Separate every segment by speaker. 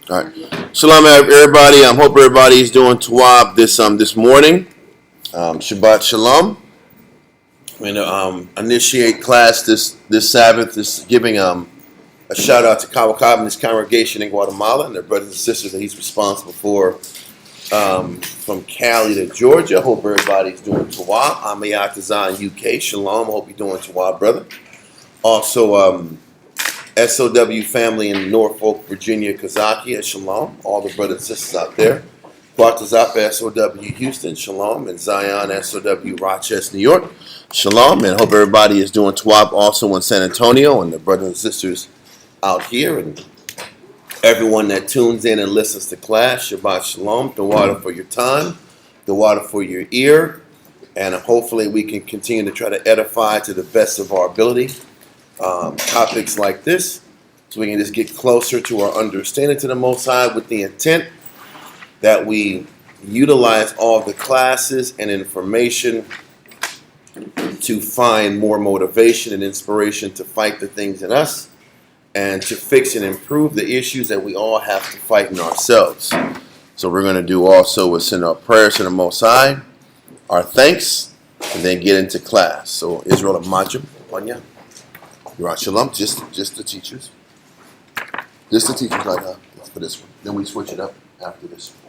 Speaker 1: All right. Shalom, everybody. I hope everybody is doing Tawab this morning. Shabbat Shalom. We're going to initiate class this Sabbath. This giving a shout out to Kawakab and his congregation in Guatemala and their brothers and sisters that he's responsible for from Cali to Georgia. I hope everybody's doing Tawab. I'm Ayatazah in UK. Shalom. I hope you're doing Tawab, brother. Also, SOW family in Norfolk, Virginia, Kazaki, and Shalom. All the brothers and sisters out there. Bartazapa, SOW Houston, Shalom. And Zion, SOW Rochester, New York, Shalom. And hope everybody is doing Tawab also in San Antonio and the brothers and sisters out here. And everyone that tunes in and listens to class, Shabbat Shalom. The water for your time, the water for your ear. And hopefully we can continue to try to edify to the best of our ability. Topics like this, so we can just get closer to our understanding to the Most High with the intent that we utilize all the classes and information to find more motivation and inspiration to fight the things in us and to fix and improve the issues that we all have to fight in ourselves. So we're going to do also is send our prayers to the Most High, our thanks, and then get into class. So Israel of Majim, Panya. You're on Shalom, just the teachers. Just the teachers right now for this one. Then we switch it up after this one.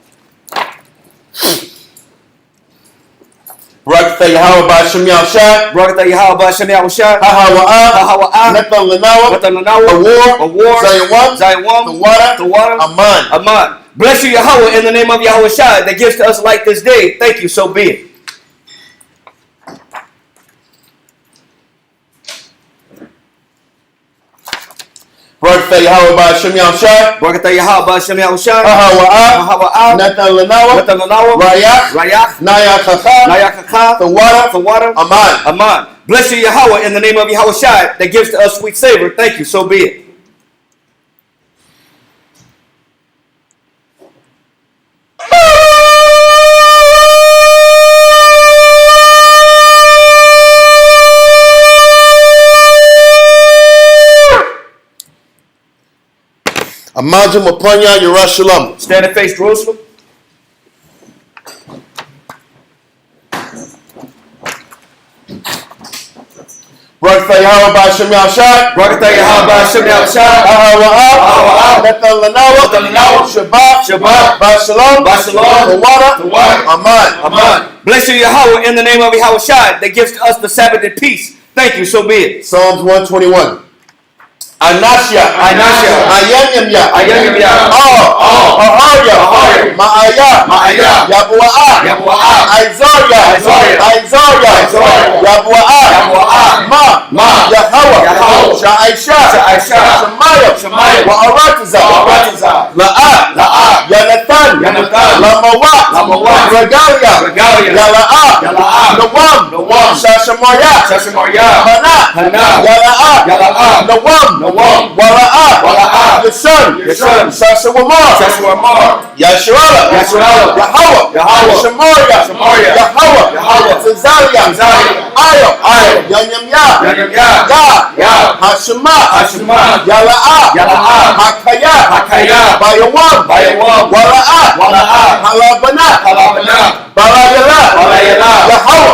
Speaker 1: Barakatah Yahweh Ba'Shem Yahushua.
Speaker 2: Barakatah Yahweh Ba'Shem Yahushua.
Speaker 1: Hahawa'ah. Nathan Lanawa. Awar. Zion. The water.
Speaker 2: Aman. Bless you, Yahweh, in the name of Yahushua that gives to us light this day. Thank you, so be it.
Speaker 1: Barakatah Yahweh Ba'Shem Yahushua.
Speaker 2: Barakatah Yahweh Ba'Shem Yahushua.
Speaker 1: Hahawa'ah. Nathan Lanawa. Rayak.
Speaker 2: Nayakaka.
Speaker 1: The water.
Speaker 2: Aman. Bless you, Yahweh, in the name of Yahushua that gives to us sweet savor. Thank you, so be it.
Speaker 1: Amajim Apanya Yerushalayim.
Speaker 2: Stand and face Jerusalem.
Speaker 1: Barakatah Yahweh Ba'Shem Yahushua.
Speaker 2: Barakatah Yahweh Ba'Shem Yahushua.
Speaker 1: Hahawa'ah. Nathan Lanawa. Shabbat. Ba'Shalom. The water.
Speaker 2: Aman. Bless you, Yahweh, in the name of Yahushua that gives to us the Sabbath in peace. Thank you, so be it.
Speaker 1: Psalms 121. Anashya. Ayanyamya. Aharya. Ma'aya. Yabu'ah. Isaiah. Yabu'ah. Ma. Yahweh. Sha'aisha. Shemaiah. Wa'aratazah. La'ah. Yanathan. Lamawat. Regalia. Yala'ah. Nawam. Shashamoyah. Hana. Yala'ah. Nawam. Wala'ah. Your son. Shashawamar. Yashurala. Yahweh. Shemaria. Yahweh. Tazalia. Ayo. Yanyamya. Yah. Hashema. Yala'ah. Hakaya. Bayawam. Wala'ah. Halabana. Balayala.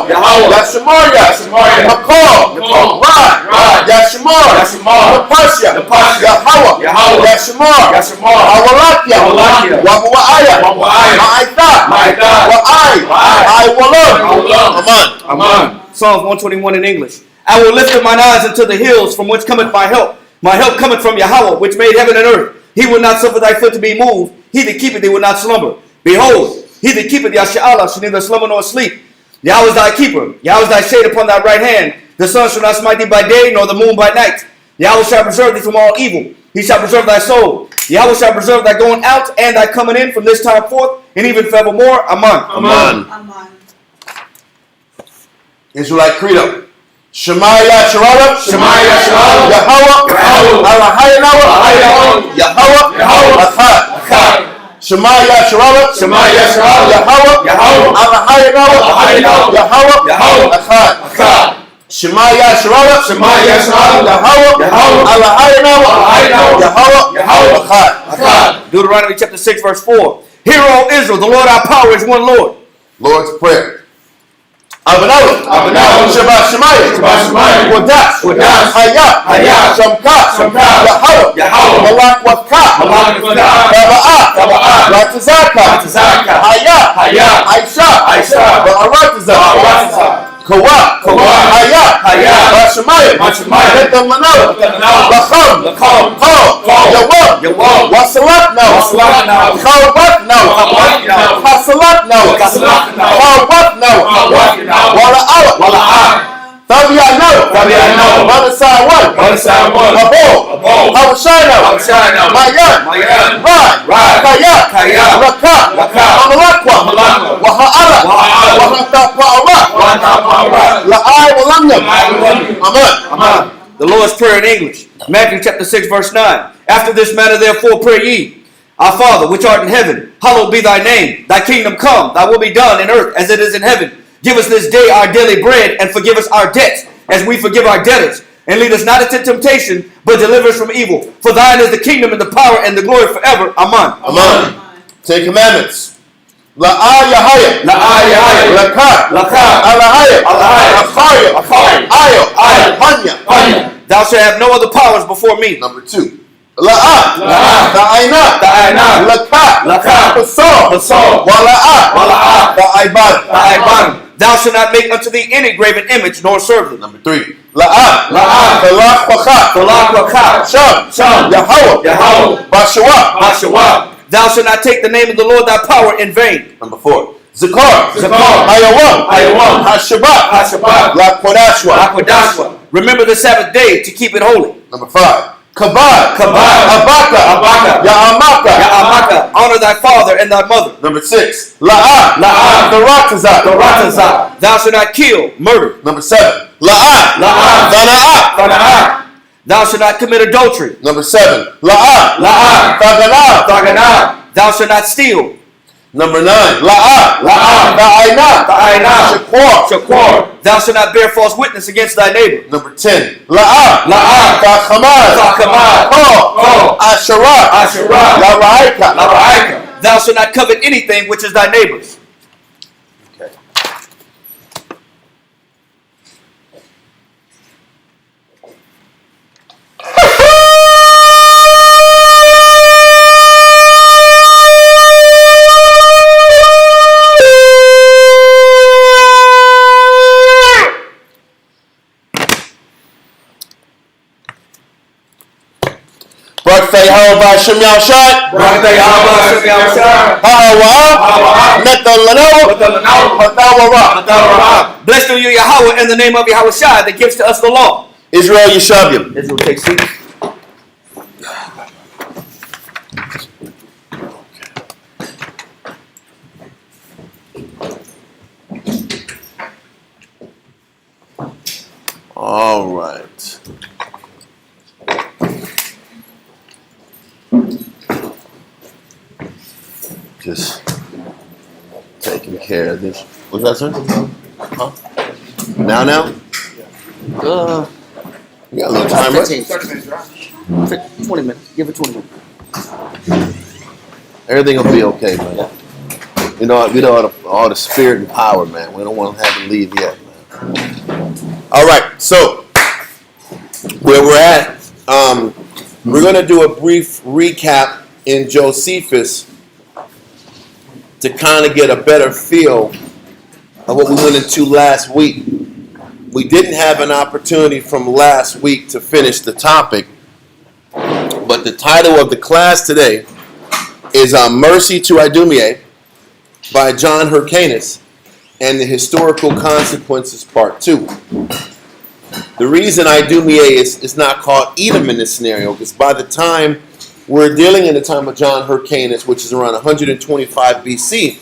Speaker 1: Yahweh. Yashemaria. Makor. Rod. Yashemar. Napasha. Yahweh. Yashemar. Awalakia. Wabu'aya. Ma'aitha. Wa'ai.
Speaker 2: Aman. Psalms 121 in English. I will lift up mine eyes unto the hills from whence cometh my help. My help cometh from Yahweh, which made heaven and earth. He will not suffer thy foot to be moved. He that keepeth thee will not slumber. Behold, he that keepeth Yasha'Allah shall neither slumber nor sleep. Yahweh is thy keeper. Yahweh is thy shade upon thy right hand. The sun shall not smite thee by day, nor the moon by night. Yahweh shall preserve thee from all evil. He shall preserve thy soul. Yahweh shall preserve thy going out and thy coming in from this time forth, and even forevermore. Aman.
Speaker 1: Israelite Credo. Shemaiah Sharala. Yahweh. Alahayanawa. Yahweh. Achad. Shemaiah Sharala. Yahweh. Alahayanawa. Yahweh. Achad. Shemaiah Sharala. Yahweh. Alahayanawa. Yahweh. Achad.
Speaker 2: Deuteronomy chapter 6, verse 4. Hear, O Israel, the Lord our power is one Lord.
Speaker 1: Lord's Prayer. Abanawi, Shabbat Shemayim, Wadash, Hayat, Shamkat, Yahweh, Malak Wakah, Taba'ah, Ratazaka, Hayat, Aisha, Ba'aratazak, Kawah, Hayat, Bashamayim, Netam Manaw, Lacham, Yawam, Wasalat now, Chawat now, Hasalat now, Chawat now, Wala Tabi'a now, Manasai one, Abo, Hawashai Mayan, Kayat, Raka, Amalakwa, Waha'ara, La'ai Walamyam. Amen.
Speaker 2: The Lord's Prayer in English. Matthew chapter 6, verse 9. After this manner, therefore, pray ye. Our Father, which art in heaven, hallowed be thy name. Thy kingdom come, thy will be done in earth as it is in heaven. Give us this day our daily bread, and forgive us our debts, as we forgive our debtors. And lead us not into temptation, but deliver us from evil. For thine is the kingdom and the power and the glory forever. Amen.
Speaker 1: Amen. Ten Commandments. La'ah Yahaya. Lakah. Alahaya. Achaya. Ayo. Hanya.
Speaker 2: Thou shalt have no other powers before me.
Speaker 1: Number 2. La'ah. Ta'ayna. Lakah. Pasal. Wala'ah. Ta'ayban.
Speaker 2: Thou shalt not make unto thee any graven image, nor serve them.
Speaker 1: Number 3. La'ah. Talaq Wakha. Sham. Yahweh. Bashawa.
Speaker 2: Thou shalt not take the name of the Lord thy power in vain.
Speaker 1: Number 4. Zakar. Hayawam. Hashabat. Lakodashwa.
Speaker 2: Remember the Sabbath day to keep it holy.
Speaker 1: Number 5. Kabad. Abaka.
Speaker 2: Ya'amaka. Honor thy father and thy mother.
Speaker 1: Number 6. La'ah. Taratazak.
Speaker 2: Thou shalt not kill, murder.
Speaker 1: Number 7. La'ah. Tana'ah.
Speaker 2: Thou shalt not commit adultery.
Speaker 1: Number 7. La'ah. Taganah.
Speaker 2: Thou shalt not steal.
Speaker 1: Number 9. La'ah. Ta'ayna. Shakwar.
Speaker 2: Thou shalt not bear false witness against thy neighbor.
Speaker 1: Number 10. La'ah. Ta'chamad. Asherah. La'raika.
Speaker 2: Thou shalt not covet anything which is thy neighbor's.
Speaker 1: Okay.
Speaker 2: Blessed are you, Yahweh, in the name of Yahweh Shai that gives to us the law.
Speaker 1: Israel Yeshaviim.
Speaker 2: Israel, take seats.
Speaker 1: All right. Just taking care of this. What's that, sir? Huh? Now? You got a little time, right?
Speaker 2: 20 minutes. Give it 20 minutes.
Speaker 1: Everything will be okay, man. We know all the spirit and power, man. We don't want to have him leave yet, man. All right, so where we're at, we're going to do a brief recap in Josephus to kind of get a better feel of what we went into last week. We didn't have an opportunity from last week to finish the topic, but the title of the class today is Mercy to Idumea by John Hyrcanus and the Historical Consequences Part 2. The reason Idumea is not called Edom in this scenario is by the time we're dealing in the time of John Hyrcanus, which is around 125 BC,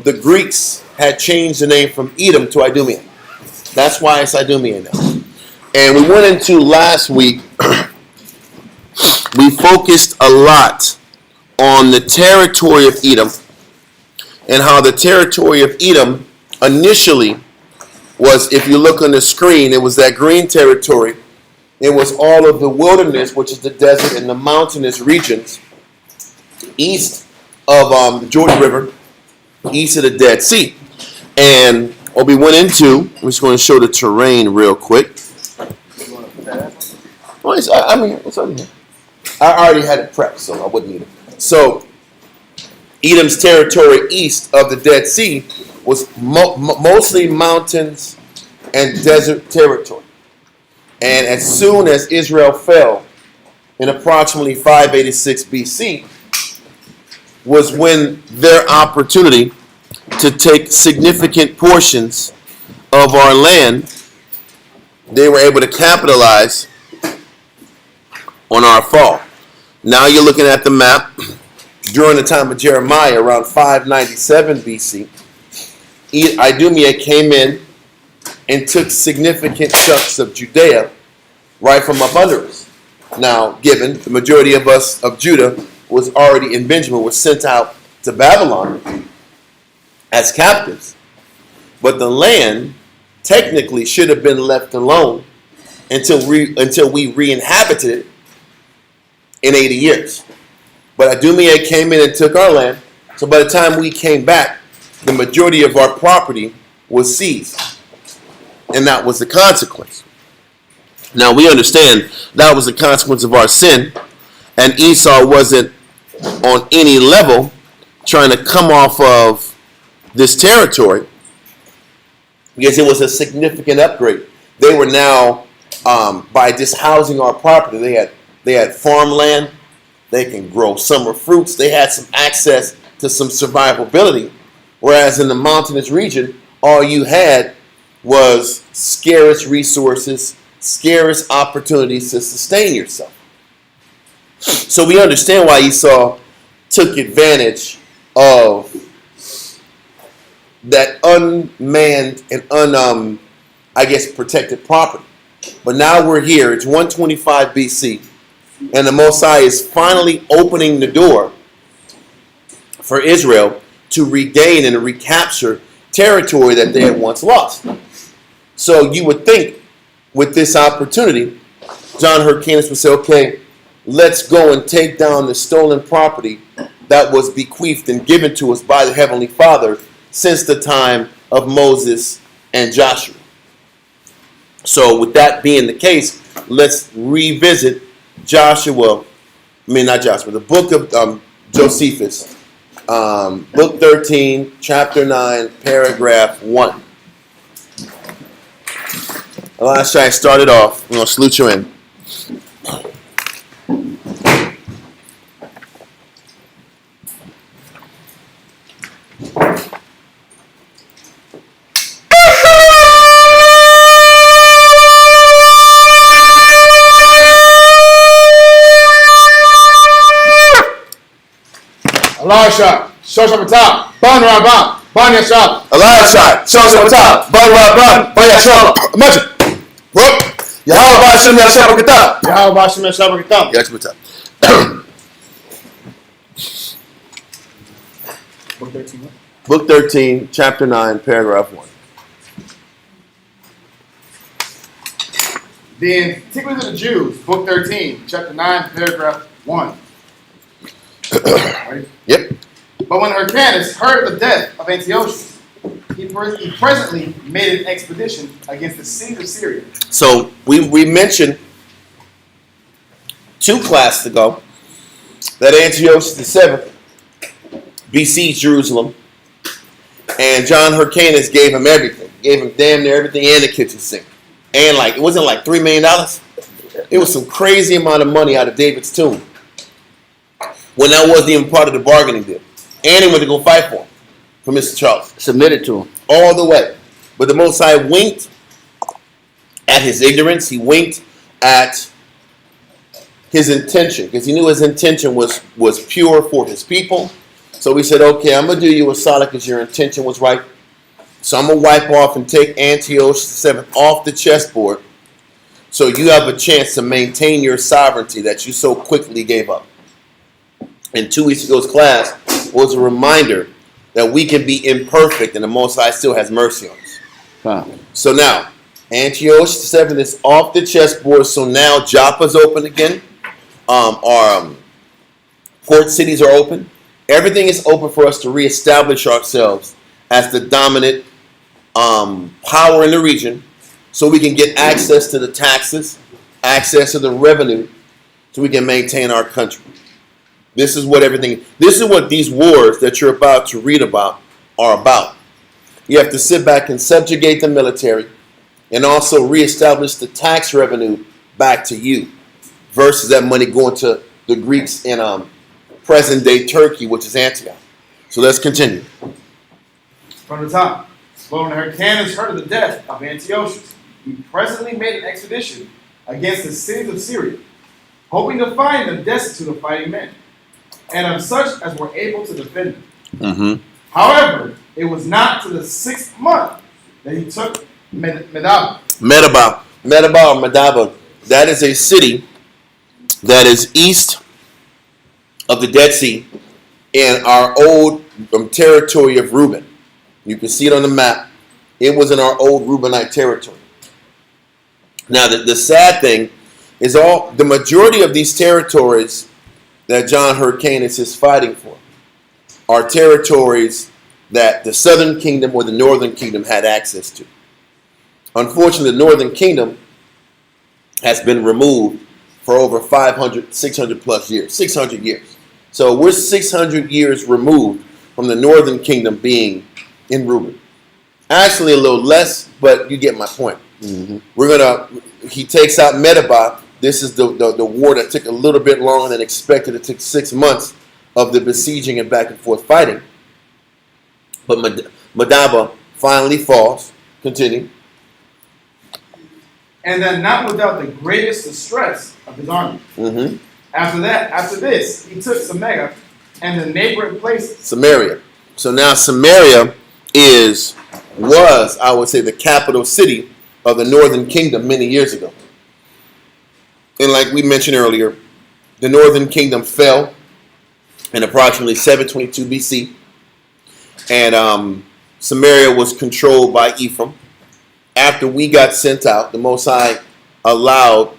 Speaker 1: the Greeks had changed the name from Edom to Idumea. That's why it's Idumea now. And we went into last week, we focused a lot on the territory of Edom and how the territory of Edom initially was, if you look on the screen, it was that green territory It was all of the wilderness, which is the desert and the mountainous regions east of the Jordan River, east of the Dead Sea. And what we went into, I'm just going to show the terrain real quick. Well, it's already here. I already had it prepped, so I wouldn't need it. So, Edom's territory east of the Dead Sea was mostly mountains and desert territory. And as soon as Israel fell in approximately 586 BC, was when their opportunity to take significant portions of our land, they were able to capitalize on our fall. Now you're looking at the map. During the time of Jeremiah, around 597 BC, Idumea came in and took significant chunks of Judea right from up under us. Now, given the majority of us of Judah was already in Benjamin, was sent out to Babylon as captives. But the land technically should have been left alone until we re-inhabited it in 80 years. But Idumea came in and took our land. So by the time we came back, the majority of our property was seized. And that was the consequence. Now we understand that was the consequence of our sin. And Esau wasn't on any level trying to come off of this territory, because it was a significant upgrade. They were now, by just housing our property, they had farmland. They can grow summer fruits. They had some access to some survivability. Whereas in the mountainous region, all you had was scarce resources, scarce opportunities to sustain yourself. So we understand why Esau took advantage of that unmanned and protected property. But now we're here. It's 125 BC. And the Most High is finally opening the door for Israel to regain and recapture territory that they had once lost. So you would think with this opportunity, John Hyrcanus would say, okay, let's go and take down the stolen property that was bequeathed and given to us by the Heavenly Father since the time of Moses and Joshua. So with that being the case, let's revisit the book of Josephus, book 13, chapter 9, paragraph 1. Last I started off, I'm going to salute you in.
Speaker 3: Elisha, show up top, Ban Rabban, Ban Yashab.
Speaker 1: Elisha, show up top, Ban Rabban, Ban Yashab. Imagine. Whoop. Yahweh Hashem Yashab Kitab.
Speaker 3: Yahweh Hashem Yashab Kitab.
Speaker 1: Yashab Kitab. Book 13, chapter 9, paragraph 1.
Speaker 3: The Antiquity of the Jews, book 13, chapter 9, paragraph 1. Right?
Speaker 1: Yep.
Speaker 3: But when Hyrcanus heard of the death of Antiochus, he presently made an expedition against the city of Syria.
Speaker 1: So we mentioned 2 classes ago that Antiochus VII besieged Jerusalem, and John Hyrcanus gave him everything. Gave him damn near everything and the kitchen sink. And it wasn't like $3 million. It was some crazy amount of money out of David's tomb, when that wasn't even part of the bargaining deal. And he went to go fight for him, for Mr. Charles.
Speaker 2: Submitted to him.
Speaker 1: All the way. But the Most High winked at his ignorance. He winked at his intention, because he knew his intention was pure for his people. So he said, okay, I'm going to do you a solid because your intention was right. So I'm going to wipe off and take Antiochus VII off the chessboard, so you have a chance to maintain your sovereignty that you so quickly gave up. And 2 weeks ago's class was a reminder that we can be imperfect and the Most High still has mercy on us.
Speaker 2: Huh.
Speaker 1: So now, Antiochus the 7th is off the chessboard, so now Joppa's open again. Our port cities are open. Everything is open for us to reestablish ourselves as the dominant power in the region, so we can get access to the taxes, access to the revenue, so we can maintain our country. This is what these wars that you're about to read about are about. You have to sit back and subjugate the military and also reestablish the tax revenue back to you versus that money going to the Greeks in present-day Turkey, which is Antioch. So let's continue.
Speaker 3: From the top. But when Hyrcanus heard of the death of Antiochus, he presently made an expedition against the cities of Syria, hoping to find them destitute of fighting men, and of such as were able to defend them.
Speaker 1: Mm-hmm.
Speaker 3: However, it was not to the 6th month that he took Medaba.
Speaker 1: Medaba. That is a city that is east of the Dead Sea in our old territory of Reuben. You can see it on the map. It was in our old Reubenite territory. Now, the sad thing is the majority of these territories that John Hyrcanus is fighting for are territories that the southern kingdom or the northern kingdom had access to. Unfortunately, the northern kingdom has been removed for over 500, 600 plus years, 600 years. So we're 600 years removed from the northern kingdom being in Reuben. Actually, a little less, but you get my point. Mm-hmm. He takes out Medaba. This is the war that took a little bit longer than expected. It took 6 months of the besieging and back and forth fighting. But Medaba finally falls. Continue.
Speaker 3: And then not without the greatest distress of his army.
Speaker 1: Mm-hmm.
Speaker 3: After this, he took Samaria and the neighboring places.
Speaker 1: Samaria. So now Samaria was, I would say, the capital city of the northern kingdom many years ago. And like we mentioned earlier, the northern kingdom fell in approximately 722 BC. And Samaria was controlled by Ephraim. After we got sent out, the Most High allowed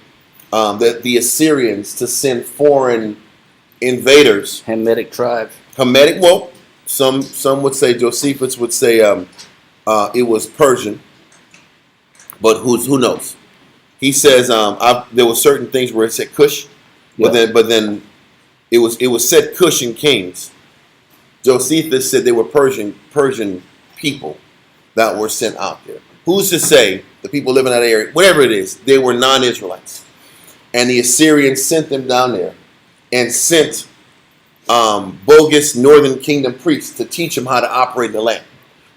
Speaker 1: the Assyrians to send foreign invaders.
Speaker 2: Hamitic tribes.
Speaker 1: Well, some would say, Josephus would say it was Persian, but who knows? He says there were certain things where it said Cush, but then it was said Cush and kings. Josephus said they were Persian people that were sent out there. Who's to say the people living in that area, whatever it is, they were non-Israelites, and the Assyrians sent them down there and sent bogus northern kingdom priests to teach them how to operate the land.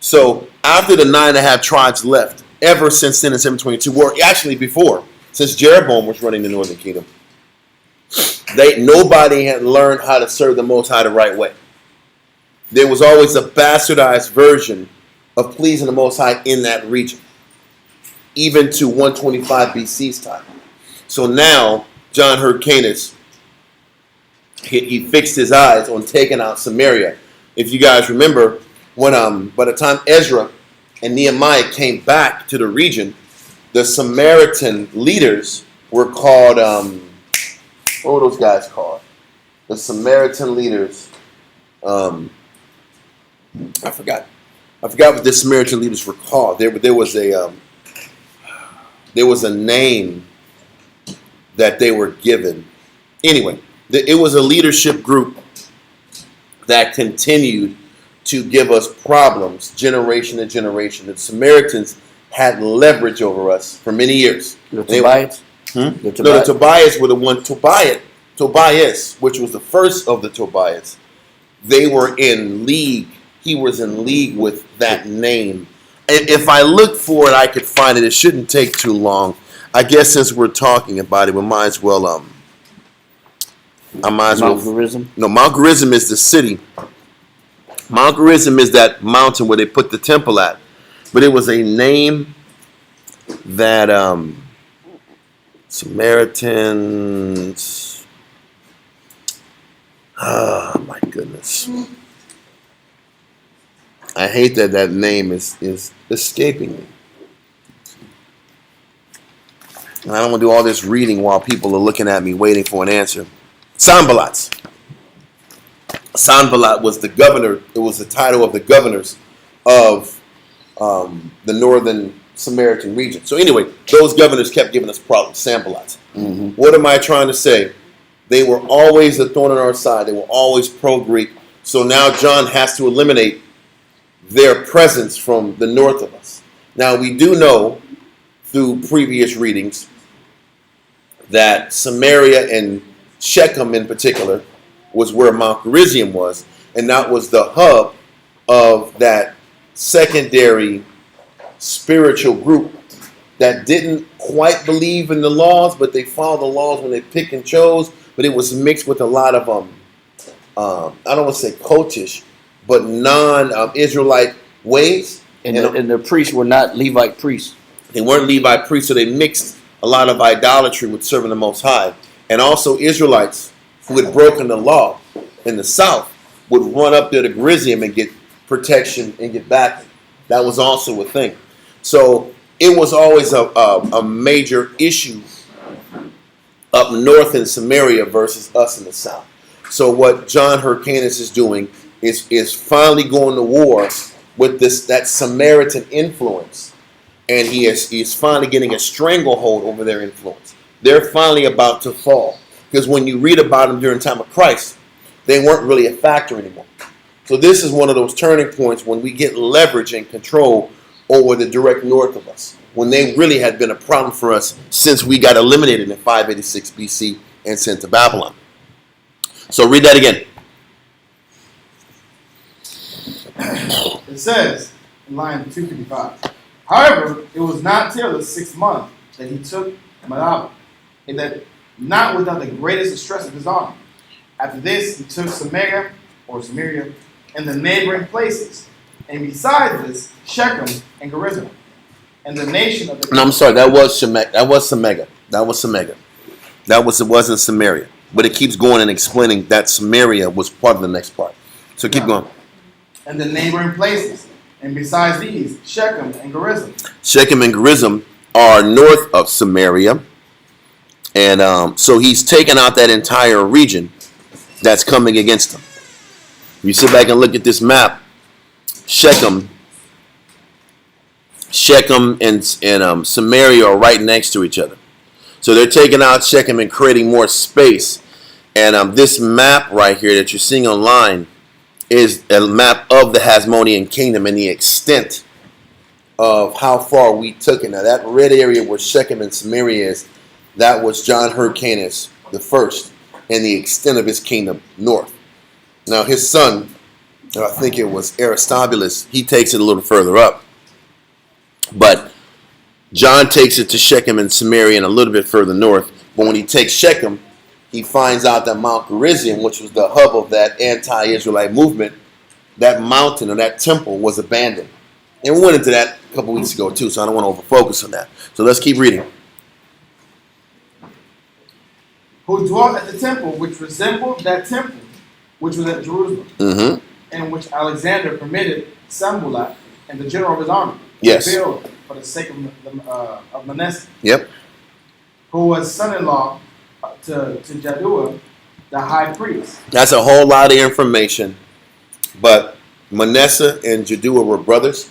Speaker 1: So after the 9.5 tribes left, ever since then in 722, or actually before, since Jeroboam was running the northern kingdom, nobody had learned how to serve the Most High the right way. There was always a bastardized version of pleasing the Most High in that region, even to 125 BC's time. So now, John Hyrcanus, he fixed his eyes on taking out Samaria. If you guys remember, when by the time Ezra and Nehemiah came back to the region, the Samaritan leaders were called, what were those guys called? The Samaritan leaders, I forgot what the Samaritan leaders were called. There was a name that they were given. Anyway, it was a leadership group that continued to give us problems generation to generation. The Samaritans had leverage over us for many years.
Speaker 2: The Tobias?
Speaker 1: The Tobias were the one. Tobias, which was the first of the Tobias, they were in league. He was in league with that name. And if I look for it, I could find it. It shouldn't take too long. I guess since we're talking about it, we might as well. Mount
Speaker 2: Gerizim?
Speaker 1: No, Mount Gerizim is the city. Mount Gerizim is that mountain where they put the temple at. But it was a name that Samaritans. Oh my goodness. I hate that name is escaping me. and I don't want to do all this reading while people are looking at me waiting for an answer. Sanballat. Sanballat was the governor. It was the title of the governors of the northern Samaritan region. So anyway, those governors kept giving us problems. Sanballat. Mm-hmm. What am I trying to say? They were always a thorn on our side. They were always pro-Greek. So now John has to eliminate their presence from the north of us. Now we do know through previous readings that Samaria and Shechem in particular was where Mount Gerizim was, and that was the hub of that secondary spiritual group that didn't quite believe in the laws, but they followed the laws when they picked and chose, but it was mixed with a lot of I don't want to say cultish, but non-Israelite ways.
Speaker 2: And the priests were not Levite priests.
Speaker 1: They weren't Levite priests, so they mixed a lot of idolatry with serving the Most High. And also Israelites who had broken the law in the south would run up there to Gerizim and get protection and get backing. That was also a thing. So it was always a major issue up north in Samaria versus us in the south. So what John Hyrcanus is doing is finally going to war with that Samaritan influence, and he is finally getting a stranglehold over their influence. They're finally about to fall, because when you read about them during the time of Christ, they weren't really a factor anymore. So this is one of those turning points when we get leverage and control over the direct north of us, when they really had been a problem for us since we got eliminated in 586 BC and sent to Babylon. So read that again.
Speaker 3: It says in line 255. However, it was not till the 6th month that he took Medaba, and that not without the greatest distress of his army. After this, he took Samaria, and the neighboring places, and besides this, Shechem and Gerizim, and the nation of the.
Speaker 1: No, I'm sorry. That was Shemega. That was Samega. It wasn't Samaria. But it keeps going and explaining that Samaria was part of the next part. So keep going.
Speaker 3: And the neighboring places, and besides these, Shechem and Gerizim.
Speaker 1: Shechem and Gerizim are north of Samaria, and so he's taken out that entire region that's coming against him. If you sit back and look at this map, Shechem and Samaria are right next to each other. So they're taking out Shechem and creating more space. And this map right here that you're seeing online is a map of the Hasmonean kingdom and the extent of how far we took it. Now that red area where Shechem and Samaria is, that was John Hyrcanus the first, and the extent of his kingdom north. Now his son, I think it was Aristobulus, he takes it a little further up. But John takes it to Shechem and Samaria and a little bit further north. But when he takes Shechem, he finds out that Mount Gerizim, which was the hub of that anti-Israelite movement, that mountain or that temple was abandoned. And we went into that a couple weeks ago too, so I don't want to over-focus on that. So let's keep reading.
Speaker 3: Who dwelt at the temple, which resembled that temple, which was at Jerusalem, and which Alexander permitted Sanballat and the general of his army to build for the sake of Manasseh.
Speaker 1: Yep.
Speaker 3: Who was son-in-law to Jaddua, the high priest.
Speaker 1: That's a whole lot of information, but Manasseh and Jaddua were brothers.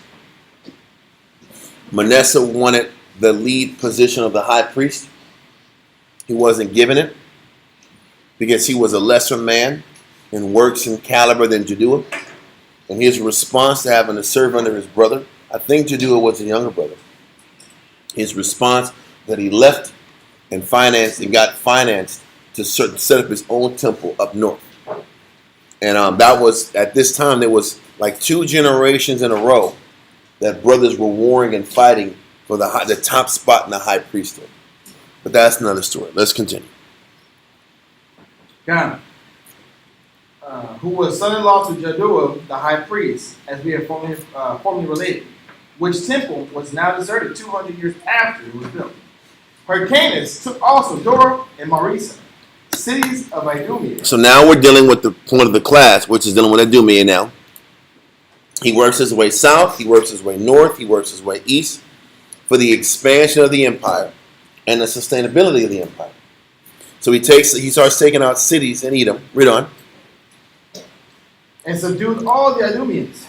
Speaker 1: Manasseh wanted the lead position of the high priest. He wasn't given it because he was a lesser man in works and caliber than Jaddua. And his response to having to serve under his brother, I think Jaddua was a younger brother. His response that he left and got financed to set up his own temple up north. And that was, at this time, there was like 2 generations in a row that brothers were warring and fighting for the top spot in the high priesthood. But that's another story. Let's continue.
Speaker 3: Ghana, who was son-in-law to Jaddua, the high priest, as we have formerly related, which temple was now deserted 200 years after it was built. Hyrcanus took also Dora and Marisa, cities of Idumea.
Speaker 1: So now we're dealing with the point of the class, which is dealing with Idumea now. He works his way south, he works his way north, he works his way east for the expansion of the empire. and the sustainability of the empire. So he starts taking out cities in Edom. Read on.
Speaker 3: And subdued all the Idumeans,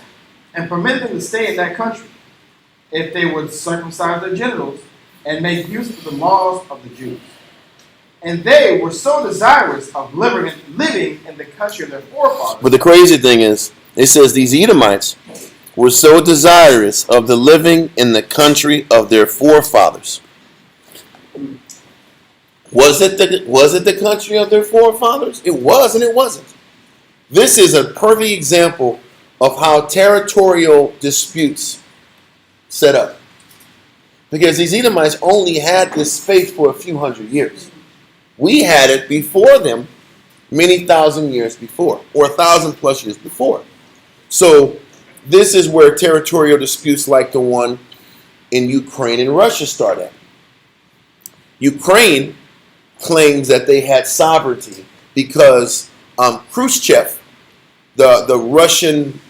Speaker 3: and permitted them to stay in that country, if they would circumcise their genitals, and make use of the laws of the Jews. And they were so desirous of living in the country of their forefathers.
Speaker 1: But the crazy thing is, it says these Edomites were so desirous of the living in the country of their forefathers. Was it the country of their forefathers? It was and it wasn't. This is a perfect example of how territorial disputes set up. Because these Edomites only had this space for a few hundred years. We had it before them many thousand years before, or 1,000+ years before. So this is where territorial disputes like the one in Ukraine and Russia start at. Ukraine claims that they had sovereignty because Khrushchev, the Russian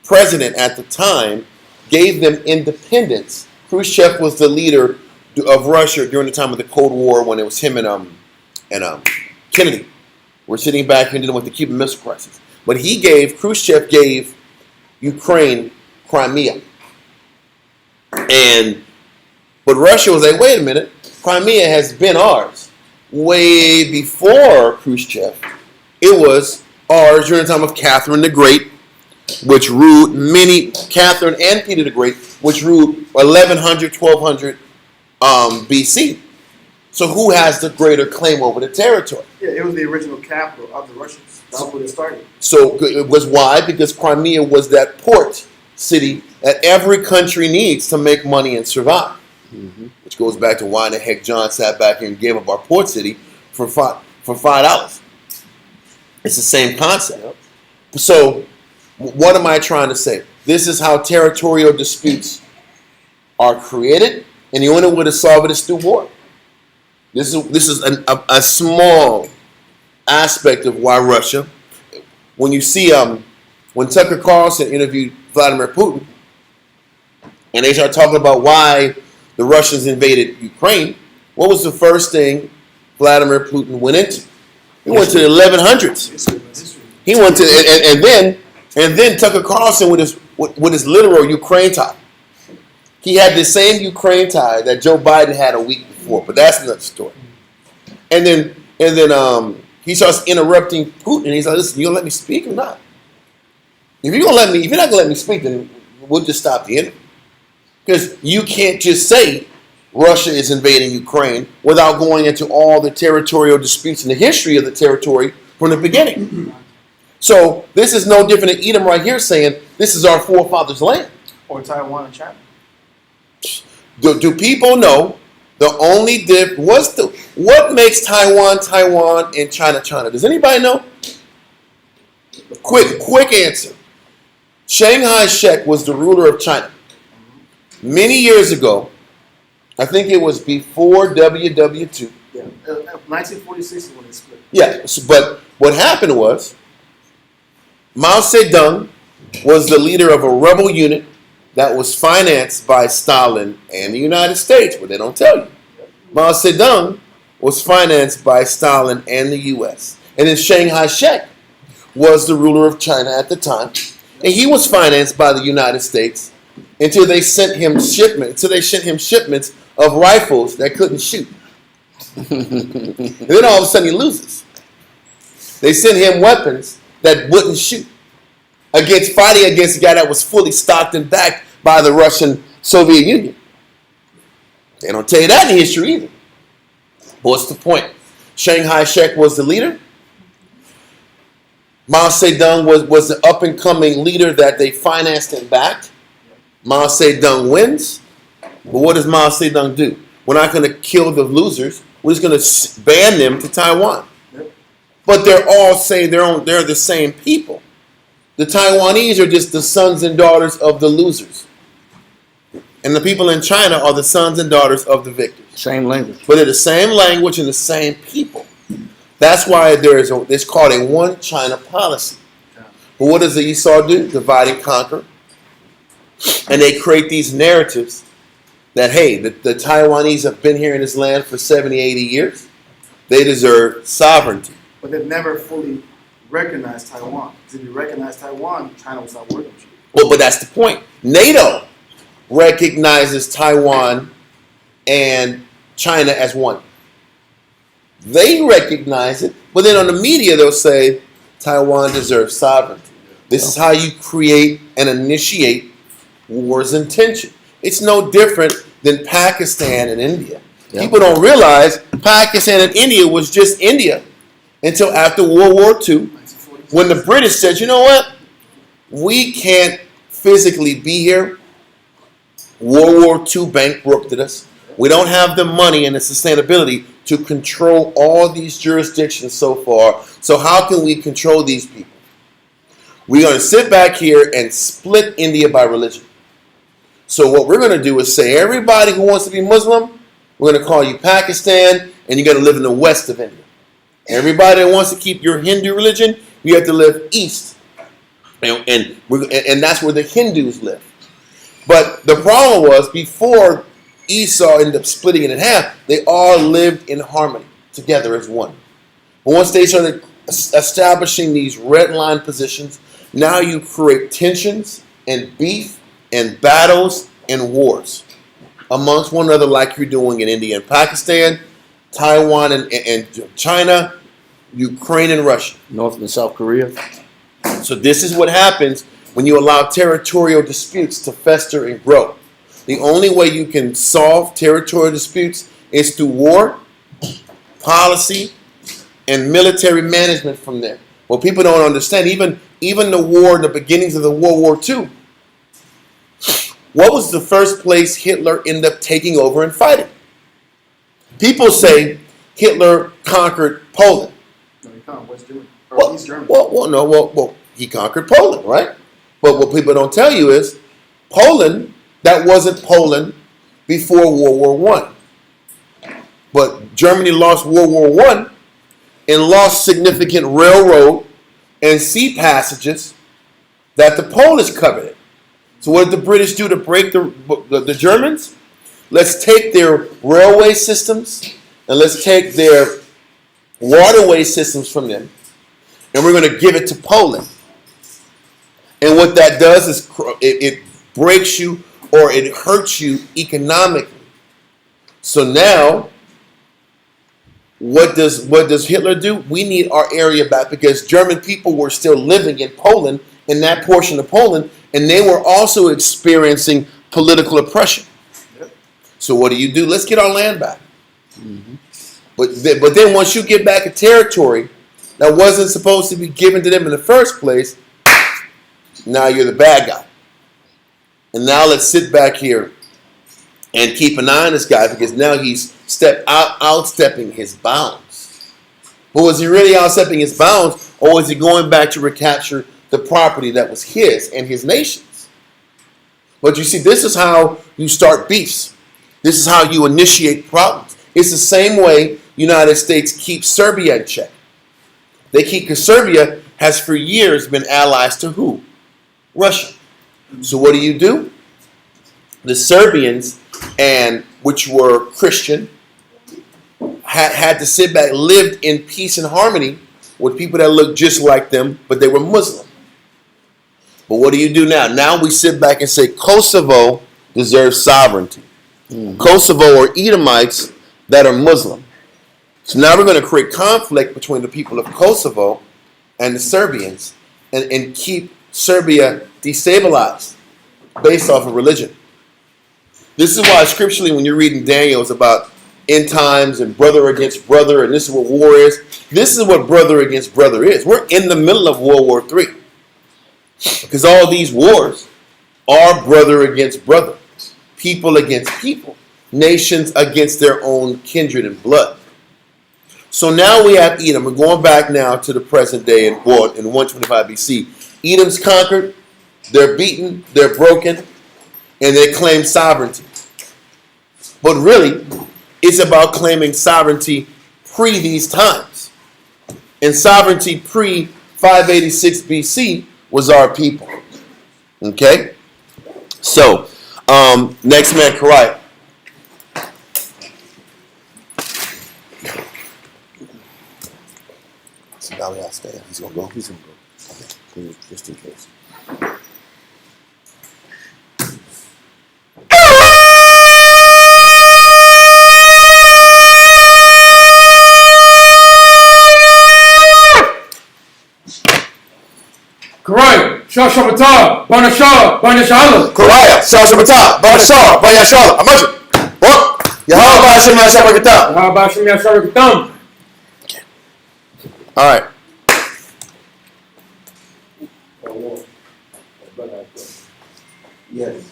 Speaker 1: president at the time, gave them independence. Khrushchev was the leader of Russia during the time of the Cold War, when it was him and Kennedy were sitting back here dealing with the Cuban Missile Crisis. But Khrushchev gave Ukraine Crimea. But Russia was like, wait a minute, Crimea has been ours. Way before Khrushchev, it was ours during the time of Catherine the Great, which ruled Catherine and Peter the Great, which ruled 1100, 1200 BC. So who has the greater claim over the territory?
Speaker 3: Yeah, it was the original capital of the Russians. That's where it started.
Speaker 1: So it was why? Because Crimea was that port city that every country needs to make money and survive. Mm-hmm. Which goes back to why the heck John sat back here and gave up our port city for $5. It's the same concept. Yep. So what am I trying to say? This is how territorial disputes are created, and the only way to solve it is through war. This is a small aspect of why Russia. When you see when Tucker Carlson interviewed Vladimir Putin, and they start talking about why the Russians invaded Ukraine, what was the first thing Vladimir Putin went into? He went to the 1100s. He went to and then Tucker Carlson with his literal Ukraine tie. He had the same Ukraine tie that Joe Biden had a week before, but that's another story. And then he starts interrupting Putin. He's like, "Listen, you gonna let me speak or not? If you're not gonna let me speak, then we'll just stop the interview. Because you can't just say Russia is invading Ukraine without going into all the territorial disputes and the history of the territory from the beginning." So this is no different than Edom right here saying this is our forefathers' land.
Speaker 3: Or Taiwan and China.
Speaker 1: Do people know the only what makes Taiwan and China China? Does anybody know? Quick answer. Shanghai Shek was the ruler of China. Many years ago, I think it was before WW2.
Speaker 3: Yeah, 1946 is when it split.
Speaker 1: Yeah, but what happened was Mao Zedong was the leader of a rebel unit that was financed by Stalin and the United States, but they don't tell you. Mao Zedong was financed by Stalin and the U.S. And then Shanghai Shek was the ruler of China at the time, and he was financed by the United States until they sent him shipments of rifles that couldn't shoot. And then all of a sudden he loses. They sent him weapons that wouldn't shoot fighting against a guy that was fully stocked and backed by the Russian Soviet Union. They don't tell you that in history either. But what's the point? Shanghai Shek was the leader. Mao Zedong was the up-and-coming leader that they financed and backed. Mao Zedong wins. But what does Mao Zedong do? We're not going to kill the losers. We're just going to ban them to Taiwan. But they're all saying they're the same people. The Taiwanese are just the sons and daughters of the losers. And the people in China are the sons and daughters of the victors.
Speaker 2: Same language.
Speaker 1: But they're the same language and the same people. That's why it's called a one China policy. But what does the Esau do? Divide and conquer. And they create these narratives that, hey, the Taiwanese have been here in this land for 70, 80 years. They deserve sovereignty.
Speaker 3: But they've never fully recognized Taiwan. Because if you recognize Taiwan, China will stop working with you.
Speaker 1: Well, but that's the point. NATO recognizes Taiwan and China as one. They recognize it, but then on the media they'll say Taiwan deserves sovereignty. This is how you create and initiate wars and tension. It's no different than Pakistan and India.
Speaker 2: Yeah.
Speaker 1: People don't realize Pakistan and India was just India until after World War II, when the British said, you know what? We can't physically be here. World War II bankrupted us. We don't have the money and the sustainability to control all these jurisdictions so far. So how can we control these people? We're going to sit back here and split India by religion. So what we're going to do is say everybody who wants to be Muslim, we're going to call you Pakistan, and you're going to live in the west of India. Everybody that wants to keep your Hindu religion, you have to live east. And that's where the Hindus live. But the problem was, before Esau ended up splitting it in half, they all lived in harmony together as one. But once they started establishing these red line positions, now you create tensions and beef and battles and wars amongst one another, like you're doing in India and Pakistan, Taiwan and China, Ukraine and Russia.
Speaker 2: North and South Korea.
Speaker 1: So this is what happens when you allow territorial disputes to fester and grow. The only way you can solve territorial disputes is through war, policy, and military management from there. Well, people don't understand. Even the war, the beginnings of the World War II, what was the first place Hitler ended up taking over and fighting? People say Hitler conquered Poland.
Speaker 3: No, he can't. West Germany. Or East Germany.
Speaker 1: Well, he conquered Poland, right? But what people don't tell you is Poland, that wasn't Poland before World War I. But Germany lost World War I and lost significant railroad and sea passages that the Polish covered. So what did the British do to break the Germans? Let's take their railway systems and let's take their waterway systems from them, and we're going to give it to Poland. And what that does is it breaks you or it hurts you economically. So now, what does Hitler do? We need our area back, because German people were still living in Poland, in that portion of Poland, and they were also experiencing political oppression. So what do? Let's get our land back. Mm-hmm. But then once you get back a territory that wasn't supposed to be given to them in the first place, now you're the bad guy. And now let's sit back here and keep an eye on this guy, because now he's outstepping his bounds. But was he really outstepping his bounds, or was he going back to recapture the property that was his and his nation's? But you see, this is how you start beefs. This is how you initiate problems. It's the same way United States keeps Serbia in check. Because Serbia has for years been allies to who? Russia. So what do? The Serbians, and which were Christian, had to sit back, lived in peace and harmony with people that looked just like them, but they were Muslim. But what do now? Now we sit back and say Kosovo deserves sovereignty. Mm-hmm. Kosovo are Edomites that are Muslim. So now we're going to create conflict between the people of Kosovo and the Serbians, and keep Serbia destabilized based off of religion. This is why scripturally, when you're reading Daniel, it's about end times and brother against brother, and this is what war is. This is what brother against brother is. We're in the middle of World War III, because all these wars are brother against brother, people against people, nations against their own kindred and blood. So now we have Edom. We're going back now to the present day in 125 BC. Edom's conquered, they're beaten, they're broken, and they claim sovereignty. But really, it's about claiming sovereignty pre these times. And sovereignty pre 586 BC was our people. Okay? So, next man, No, yeah, stay. He's gonna go. He's gonna go. Okay, just in case.
Speaker 4: Correct. Shah Shabbatar. Banashah. Banashala.
Speaker 1: Koraya, Shah Shabbatah, Banashah, Banashah, Amajah. What? Yahweh Hashem Yashabakatah.
Speaker 4: How about Shem Yasharakatam?
Speaker 1: All right.
Speaker 5: Yes.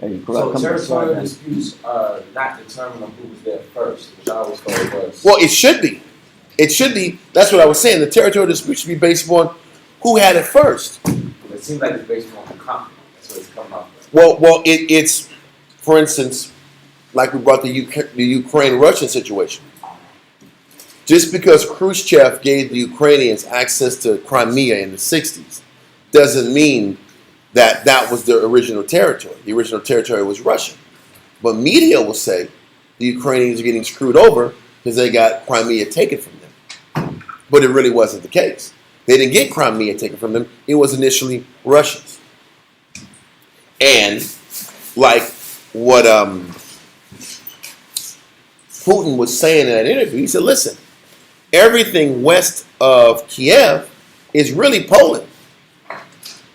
Speaker 2: So
Speaker 5: Territorial disputes are not determined on who was there first, which I always thought it was.
Speaker 1: Well, it should be. It should be. That's what I was saying. The territorial dispute should be based upon who had it first.
Speaker 5: It seems like it's based on the conflict. That's what it's come up with.
Speaker 1: Well, it's, for instance, like we brought the Ukraine-Russian situation. Just because Khrushchev gave the Ukrainians access to Crimea in the 60s doesn't mean that that was their original territory. The original territory was Russian. But media will say the Ukrainians are getting screwed over because they got Crimea taken from them. But it really wasn't the case. They didn't get Crimea taken from them. It was initially Russians. And like what Putin was saying in that interview, he said, listen, everything west of Kiev is really Poland.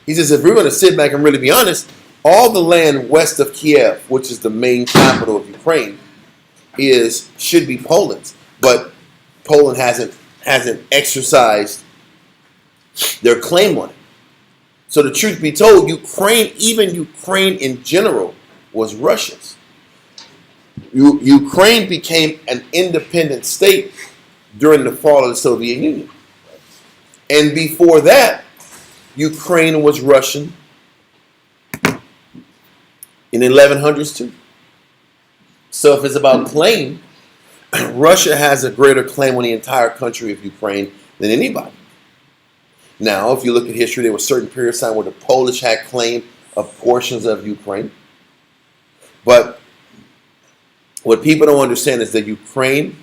Speaker 1: He says, if we're going to sit back and really be honest, all the land west of Kiev, which is the main capital of Ukraine, should be Poland's. But Poland hasn't exercised their claim on it. So the truth be told, even Ukraine in general, was Russia's. Ukraine became an independent state during the fall of the Soviet Union. And before that, Ukraine was Russian in the 1100s too. So if it's about claim, Russia has a greater claim on the entire country of Ukraine than anybody. Now, if you look at history, there was certain periods of time where the Polish had claim of portions of Ukraine. But what people don't understand is that Ukraine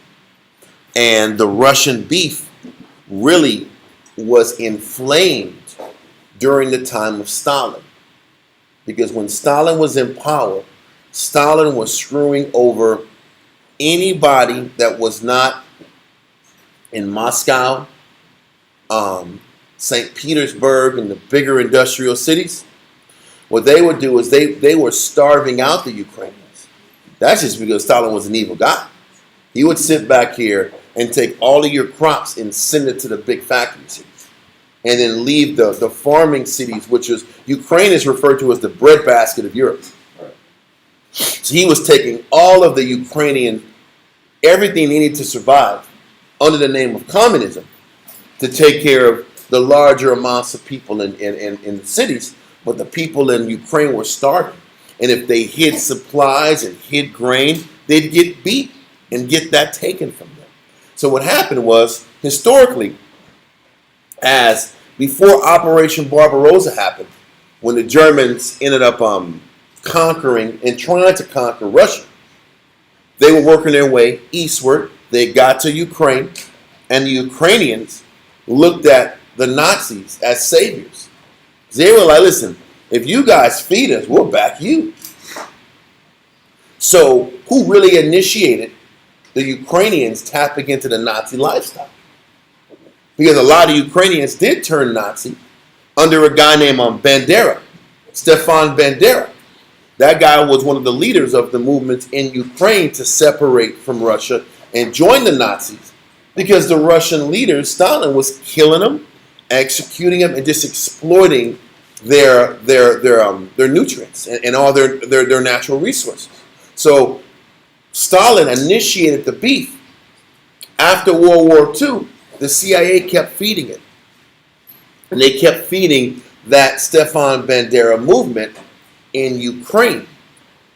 Speaker 1: and the Russian beef really was inflamed during the time of Stalin. Because when Stalin was in power, Stalin was screwing over anybody that was not in Moscow, St. Petersburg, and the bigger industrial cities. What they would do is they were starving out the Ukrainians. That's just because Stalin was an evil guy. He would sit back here and take all of your crops and send it to the big factory cities. And then leave the farming cities, which is, Ukraine is referred to as the breadbasket of Europe. So he was taking all of the Ukrainian, everything they needed to survive under the name of communism to take care of the larger amounts of people in the cities. But the people in Ukraine were starving. And if they hid supplies and hid grain, they'd get beat and get that taken from them. So what happened was, historically, as before Operation Barbarossa happened, when the Germans ended up conquering and trying to conquer Russia, they were working their way eastward. They got to Ukraine, and the Ukrainians looked at the Nazis as saviors. They were like, listen, if you guys feed us, we'll back you. So who really initiated the Ukrainians tapping into the Nazi lifestyle? Because a lot of Ukrainians did turn Nazi under a guy named Bandera, Stefan Bandera. That guy was one of the leaders of the movement in Ukraine to separate from Russia and join the Nazis, because the Russian leaders, Stalin, was killing them, executing them, and just exploiting their nutrients and all their natural resources. So Stalin initiated the beef. After World War II, the CIA kept feeding it. And they kept feeding that Stefan Bandera movement in Ukraine.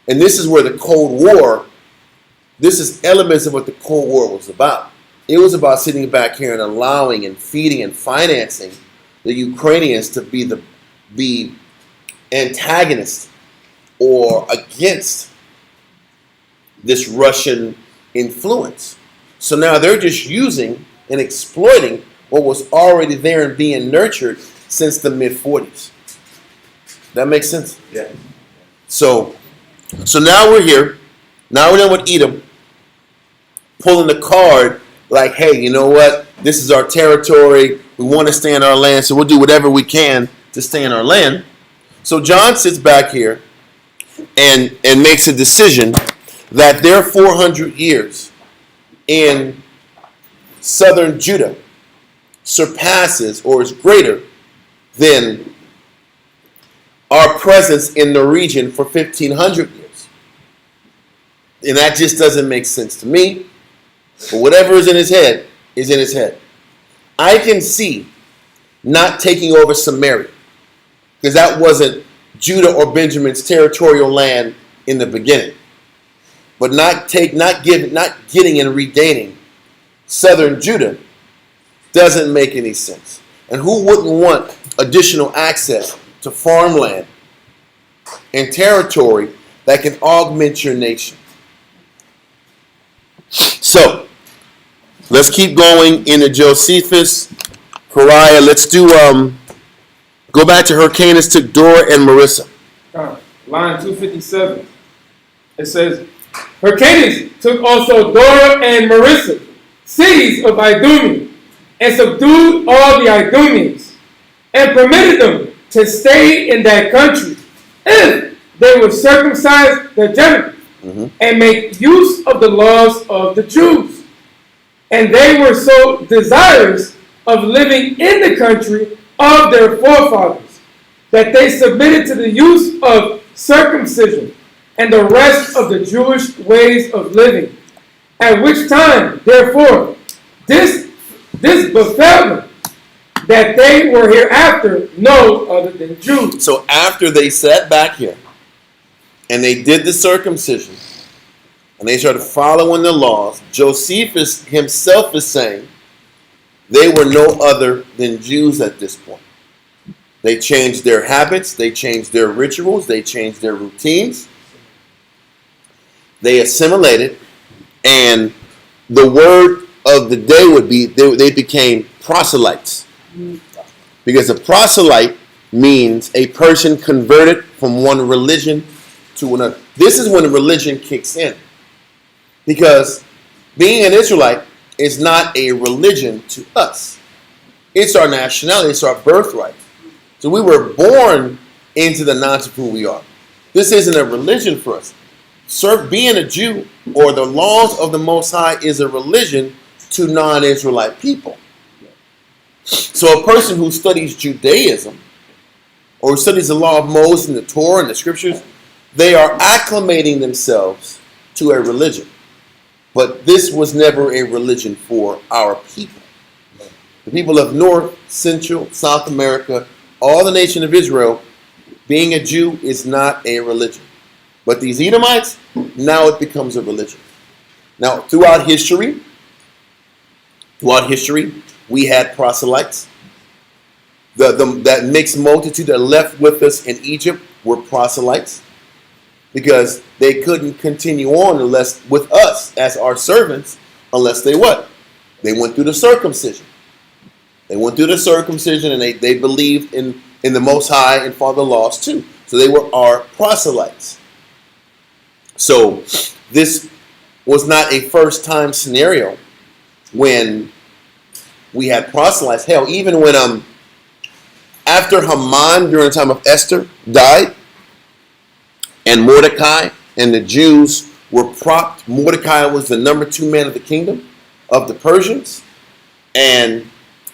Speaker 1: And this is where the Cold War, this is elements of what the Cold War was about. It was about sitting back here and allowing and feeding and financing the Ukrainians to be antagonists or against this Russian influence. So now they're just using and exploiting what was already there and being nurtured since the mid-40s. That makes sense?
Speaker 2: Yeah.
Speaker 1: So now we're here. Now we're done with Edom, pulling the card like, hey, you know what? This is our territory. We want to stay in our land, so we'll do whatever we can to stay in our land. So John sits back here and makes a decision that their 400 years in southern Judah surpasses or is greater than our presence in the region for 1,500 years. And that just doesn't make sense to me. But whatever is in his head is in his head. I can see not taking over Samaria, because that wasn't Judah or Benjamin's territorial land in the beginning. But not getting and regaining southern Judah doesn't make any sense. And who wouldn't want additional access to farmland and territory that can augment your nation? So, let's keep going into Josephus, Pariah. Let's do, go back to Hyrcanus, took Dora and Marissa.
Speaker 4: Line 257. It says, Hyrcanus took also Dora and Marissa, cities of Idumea, and subdued all the Idumeans, and permitted them to stay in that country if they would circumcise their genitals and make use of the laws of the Jews. And they were so desirous of living in the country of their forefathers that they submitted to the use of circumcision and the rest of the Jewish ways of living. At which time, therefore, this befell them, that they were hereafter no other than Jews.
Speaker 1: So after they sat back here and they did the circumcision and they started following the laws, Josephus himself is saying they were no other than Jews at this point. They changed their habits, they changed their rituals, they changed their routines. They assimilated, and the word of the day would be they became proselytes. Because a proselyte means a person converted from one religion to another. This is when religion kicks in. Because being an Israelite is not a religion to us. It's our nationality, it's our birthright. So we were born into the knowledge of who we are. This isn't a religion for us. Being a Jew or the laws of the Most High is a religion to non-Israelite people. So a person who studies Judaism or studies the law of Moses and the Torah and the scriptures, they are acclimating themselves to a religion. But this was never a religion for our people. The people of North, Central, South America, all the nation of Israel, being a Jew is not a religion. But these Edomites, now it becomes a religion. Now, throughout history, we had proselytes. That mixed multitude that left with us in Egypt were proselytes, because they couldn't continue on unless with us as our servants, unless they what? They went through the circumcision. They went through the circumcision, and they believed in the Most High and followed the laws too. So they were our proselytes. So this was not a first-time scenario when we had proselytes. Hell, even when after Haman during the time of Esther died, and Mordecai and the Jews were propped. Mordecai was the number 2 man of the kingdom of the Persians, and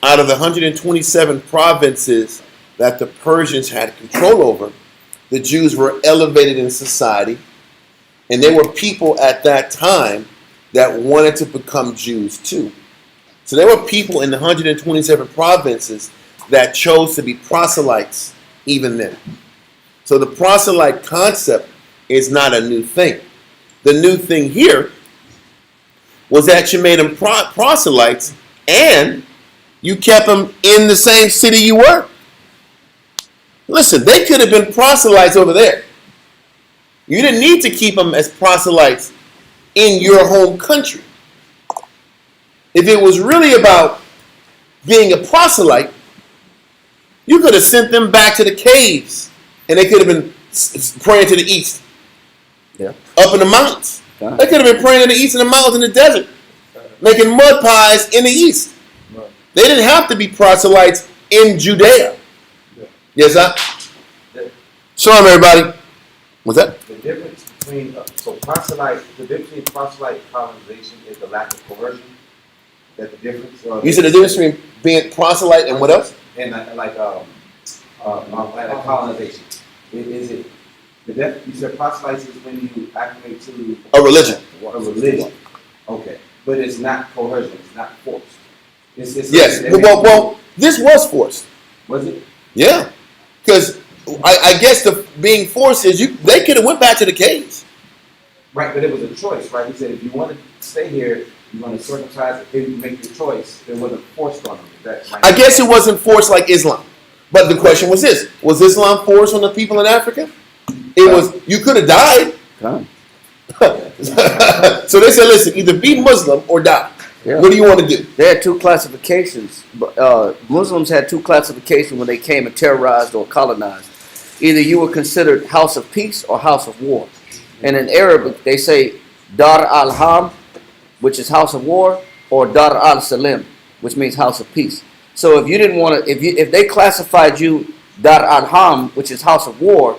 Speaker 1: out of the 127 provinces that the Persians had control over, the Jews were elevated in society, and there were people at that time that wanted to become Jews too. So there were people in the 127 provinces that chose to be proselytes even then. So the proselyte concept is not a new thing. The new thing here was that you made them proselytes and you kept them in the same city you were. Listen, they could have been proselytes over there. You didn't need to keep them as proselytes in your home country. If it was really about being a proselyte, you could have sent them back to the caves, and they could have been praying to the east.
Speaker 2: Yeah.
Speaker 1: Up in the mountains.
Speaker 2: Okay.
Speaker 1: They could have been praying in the east in the mountains in the desert, making mud pies in the east.
Speaker 5: Right.
Speaker 1: They didn't have to be proselytes in Judea.
Speaker 5: Yeah.
Speaker 1: Yes, sir? Shalom, everybody. What's that?
Speaker 5: The difference between the difference between proselyte and colonization is the lack of coercion. That the difference.
Speaker 1: You said the difference between being proselyte and what else?
Speaker 5: And colonization. Is it you said proselytes is when you acclimate to
Speaker 1: A religion.
Speaker 5: a religion. Okay, but it's not coercion. It's not forced. It's
Speaker 1: Yes. Well, this was forced.
Speaker 5: Was it?
Speaker 1: Yeah. Because I guess the being forced is they could have went back to the caves.
Speaker 5: Right, but it was a choice, right? He said if you want to stay here, you want to circumcise. If you make your choice, it wasn't forced on them.
Speaker 1: I guess it wasn't forced like Islam. But the question was this: was Islam forced on the people in Africa? It was. You could have died.
Speaker 2: Okay.
Speaker 1: So they said, "Listen, either be Muslim or die.
Speaker 2: Yeah.
Speaker 1: What do you want to do?"
Speaker 2: They had two classifications. Muslims had two classifications when they came and terrorized or colonized. Either you were considered house of peace or house of war. And in Arabic, they say Dar al-Ham, which is house of war, or Dar al-Salim, which means house of peace. So if you didn't want to, if they classified you Dar al-Ham, which is house of war,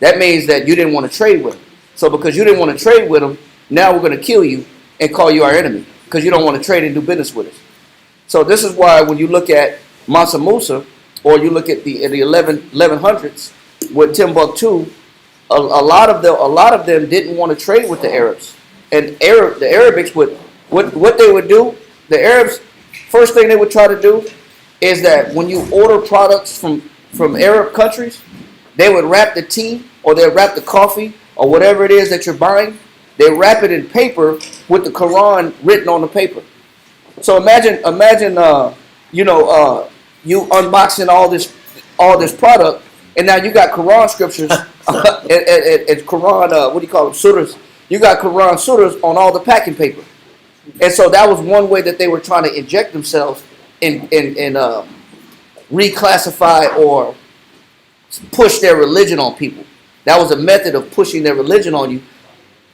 Speaker 2: that means that you didn't want to trade with them. So because you didn't want to trade with them, now we're going to kill you and call you our enemy because you don't want to trade and do business with us. So this is why when you look at Mansa Musa or you look at the 1100s with Timbuktu, a lot of them didn't want to trade with the Arabs. And the Arabics would what they would do, the Arabs, first thing they would try to do is that when you order products from Arab countries, they would wrap the tea or they'd wrap the coffee or whatever it is that you're buying, they wrap it in paper with the Quran written on the paper. So imagine you unboxing all this product, and now you got Quran scriptures and Quran what do you call them, surahs. You got Quran surahs on all the packing paper, and so that was one way that they were trying to inject themselves in reclassify or push their religion on people. That was a method of pushing their religion on you,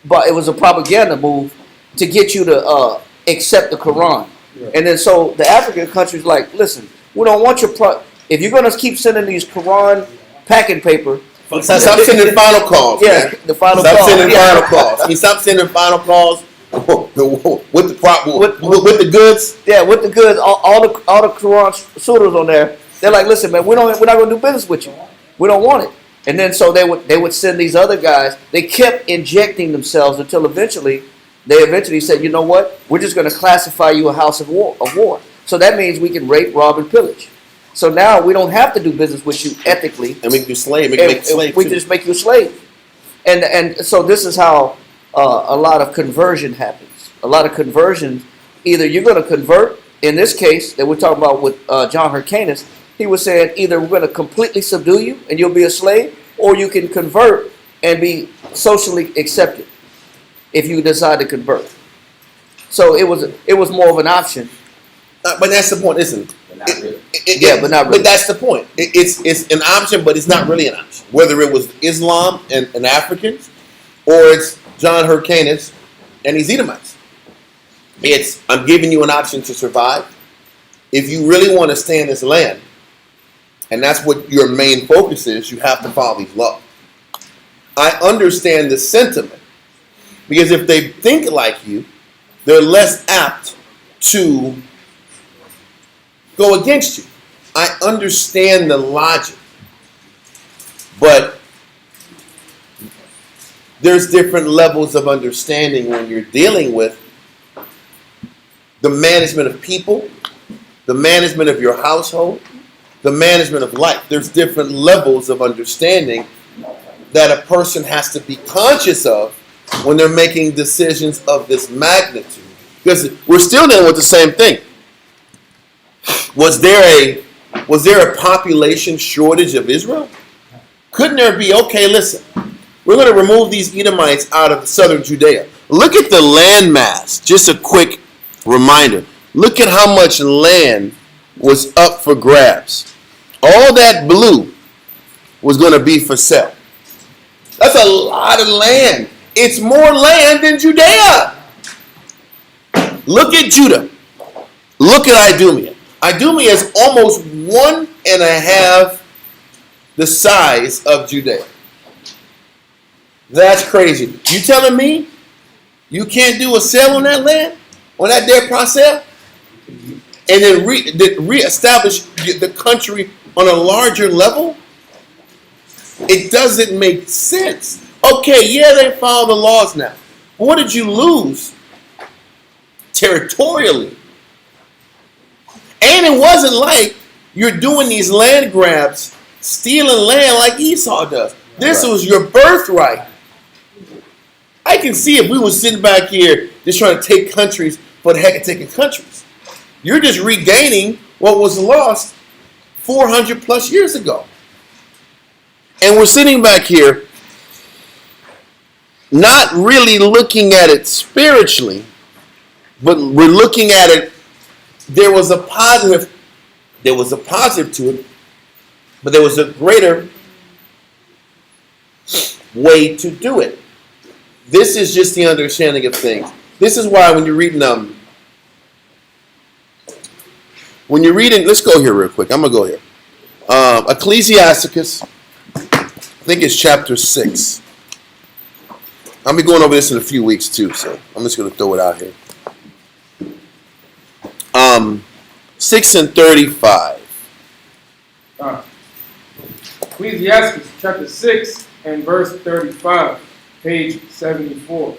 Speaker 2: but it was a propaganda move to get you to accept the Quran. Yeah. And then so the African countries like, listen, we don't want your if you're going to keep sending these Quran packing paper.
Speaker 1: Stop sending final calls.
Speaker 2: Yeah,
Speaker 1: man.
Speaker 2: the final
Speaker 1: stop
Speaker 2: call.
Speaker 1: Sending final calls. I mean, stop sending final calls with the goods.
Speaker 2: Yeah, with the goods. All the Quran surahs on there. They're like, listen, man, we're not going to do business with you. We don't want it. And then so they would send these other guys. They kept injecting themselves until eventually said, you know what? We're just going to classify you a house of war. So that means we can rape, rob, and pillage. So now we don't have to do business with you ethically.
Speaker 1: And make you slave. We
Speaker 2: just make you a slave. And so this is how a lot of conversion happens. A lot of conversions, either you're going to convert, in this case that we're talking about with John Hyrcanus, he was saying either we're going to completely subdue you and you'll be a slave, or you can convert and be socially accepted if you decide to convert. So it was more of an option.
Speaker 1: But that's the point, isn't it?
Speaker 5: But not really.
Speaker 2: But not really.
Speaker 1: But that's the point. It's an option, but it's not really an option. Whether it was Islam and Africans, or it's John Hyrcanus and these Edomites. I'm giving you an option to survive. If you really want to stay in this land, and that's what your main focus is, you have to follow these laws. I understand the sentiment, because if they think like you, they're less apt to go against you. I understand the logic, but there's different levels of understanding when you're dealing with the management of people, the management of your household, the management of life. There's different levels of understanding that a person has to be conscious of when they're making decisions of this magnitude. Because we're still dealing with the same thing. Was there a population shortage of Israel? Couldn't there be, okay, listen, we're going to remove these Edomites out of southern Judea. Look at the land mass. Just a quick reminder. Look at how much land was up for grabs. All that blue was going to be for sale. That's a lot of land. It's more land than Judea. Look at Judah. Look at Idumea. Idumea is almost 1.5 the size of Judea. That's crazy. You telling me you can't do a sale on that land? On that there parcel? And then reestablish the country on a larger level? It doesn't make sense. Okay, yeah, they follow the laws now. But what did you lose territorially? And it wasn't like you're doing these land grabs, stealing land like Esau does. This was your birthright. I can see if we were sitting back here just trying to take countries for the heck of taking countries. You're just regaining what was lost 400 plus years ago. And we're sitting back here not really looking at it spiritually, but we're looking at it. There was a positive to it, but there was a greater way to do it. This is just the understanding of things. This is why when you're reading let's go here real quick. I'm gonna go here. Ecclesiasticus, I think it's chapter 6. I'll be going over this in a few weeks too, so I'm just gonna throw it out here. 6:35.
Speaker 4: Ecclesiastes chapter 6 and verse 35, page 74.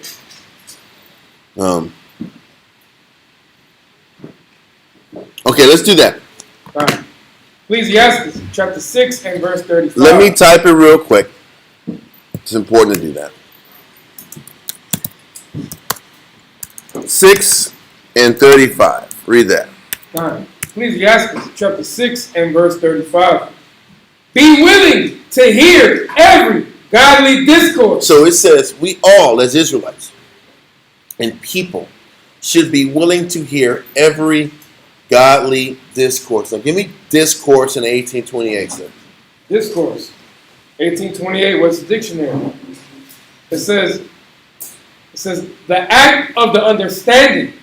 Speaker 1: Okay, let's do that.
Speaker 4: Ecclesiastes chapter 6 and verse 35.
Speaker 1: Let me type it real quick. It's important to do that. 6:35. Read that.
Speaker 4: Ecclesiastes chapter 6 and verse 35. Be willing to hear every godly discourse.
Speaker 1: So it says we all as Israelites and people should be willing to hear every godly discourse. Now give me discourse in 1828, sir.
Speaker 4: Discourse. 1828, what's the dictionary? It says the act of the understanding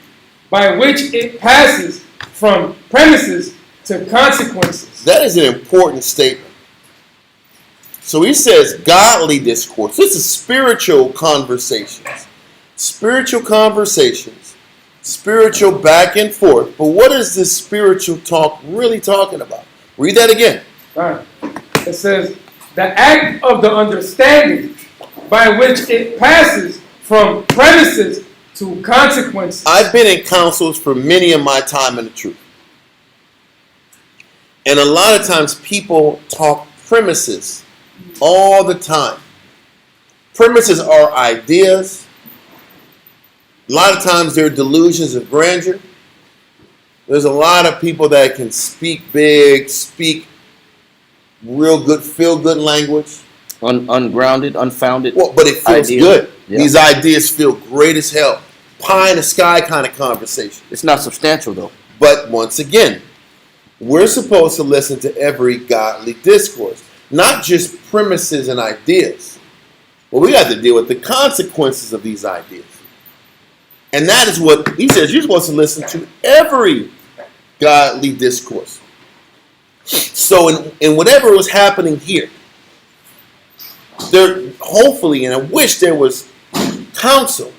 Speaker 4: by which it passes from premises to consequences.
Speaker 1: That is an important statement. So he says godly discourse. This is spiritual conversations. Spiritual conversations. Spiritual back and forth. But what is this spiritual talk really talking about? Read that again.
Speaker 4: Right. It says the act of the understanding by which it passes from premises to consequences.
Speaker 1: I've been in councils for many of my time in the truth. And a lot of times people talk premises all the time. Premises are ideas. A lot of times they're delusions of grandeur. There's a lot of people that can speak big, speak real good, feel good language.
Speaker 2: Ungrounded, unfounded.
Speaker 1: Well, but it feels
Speaker 2: ideas.
Speaker 1: good.
Speaker 2: Yeah.
Speaker 1: These ideas feel great as hell. Pie in the sky kind of conversation.
Speaker 2: It's not substantial though.
Speaker 1: But once again, we're supposed to listen to every godly discourse, not just premises and ideas. Well, we got to deal with the consequences of these ideas. And that is what he says. You're supposed to listen to every godly discourse. So in whatever was happening here, there hopefully, and I wish there was counsel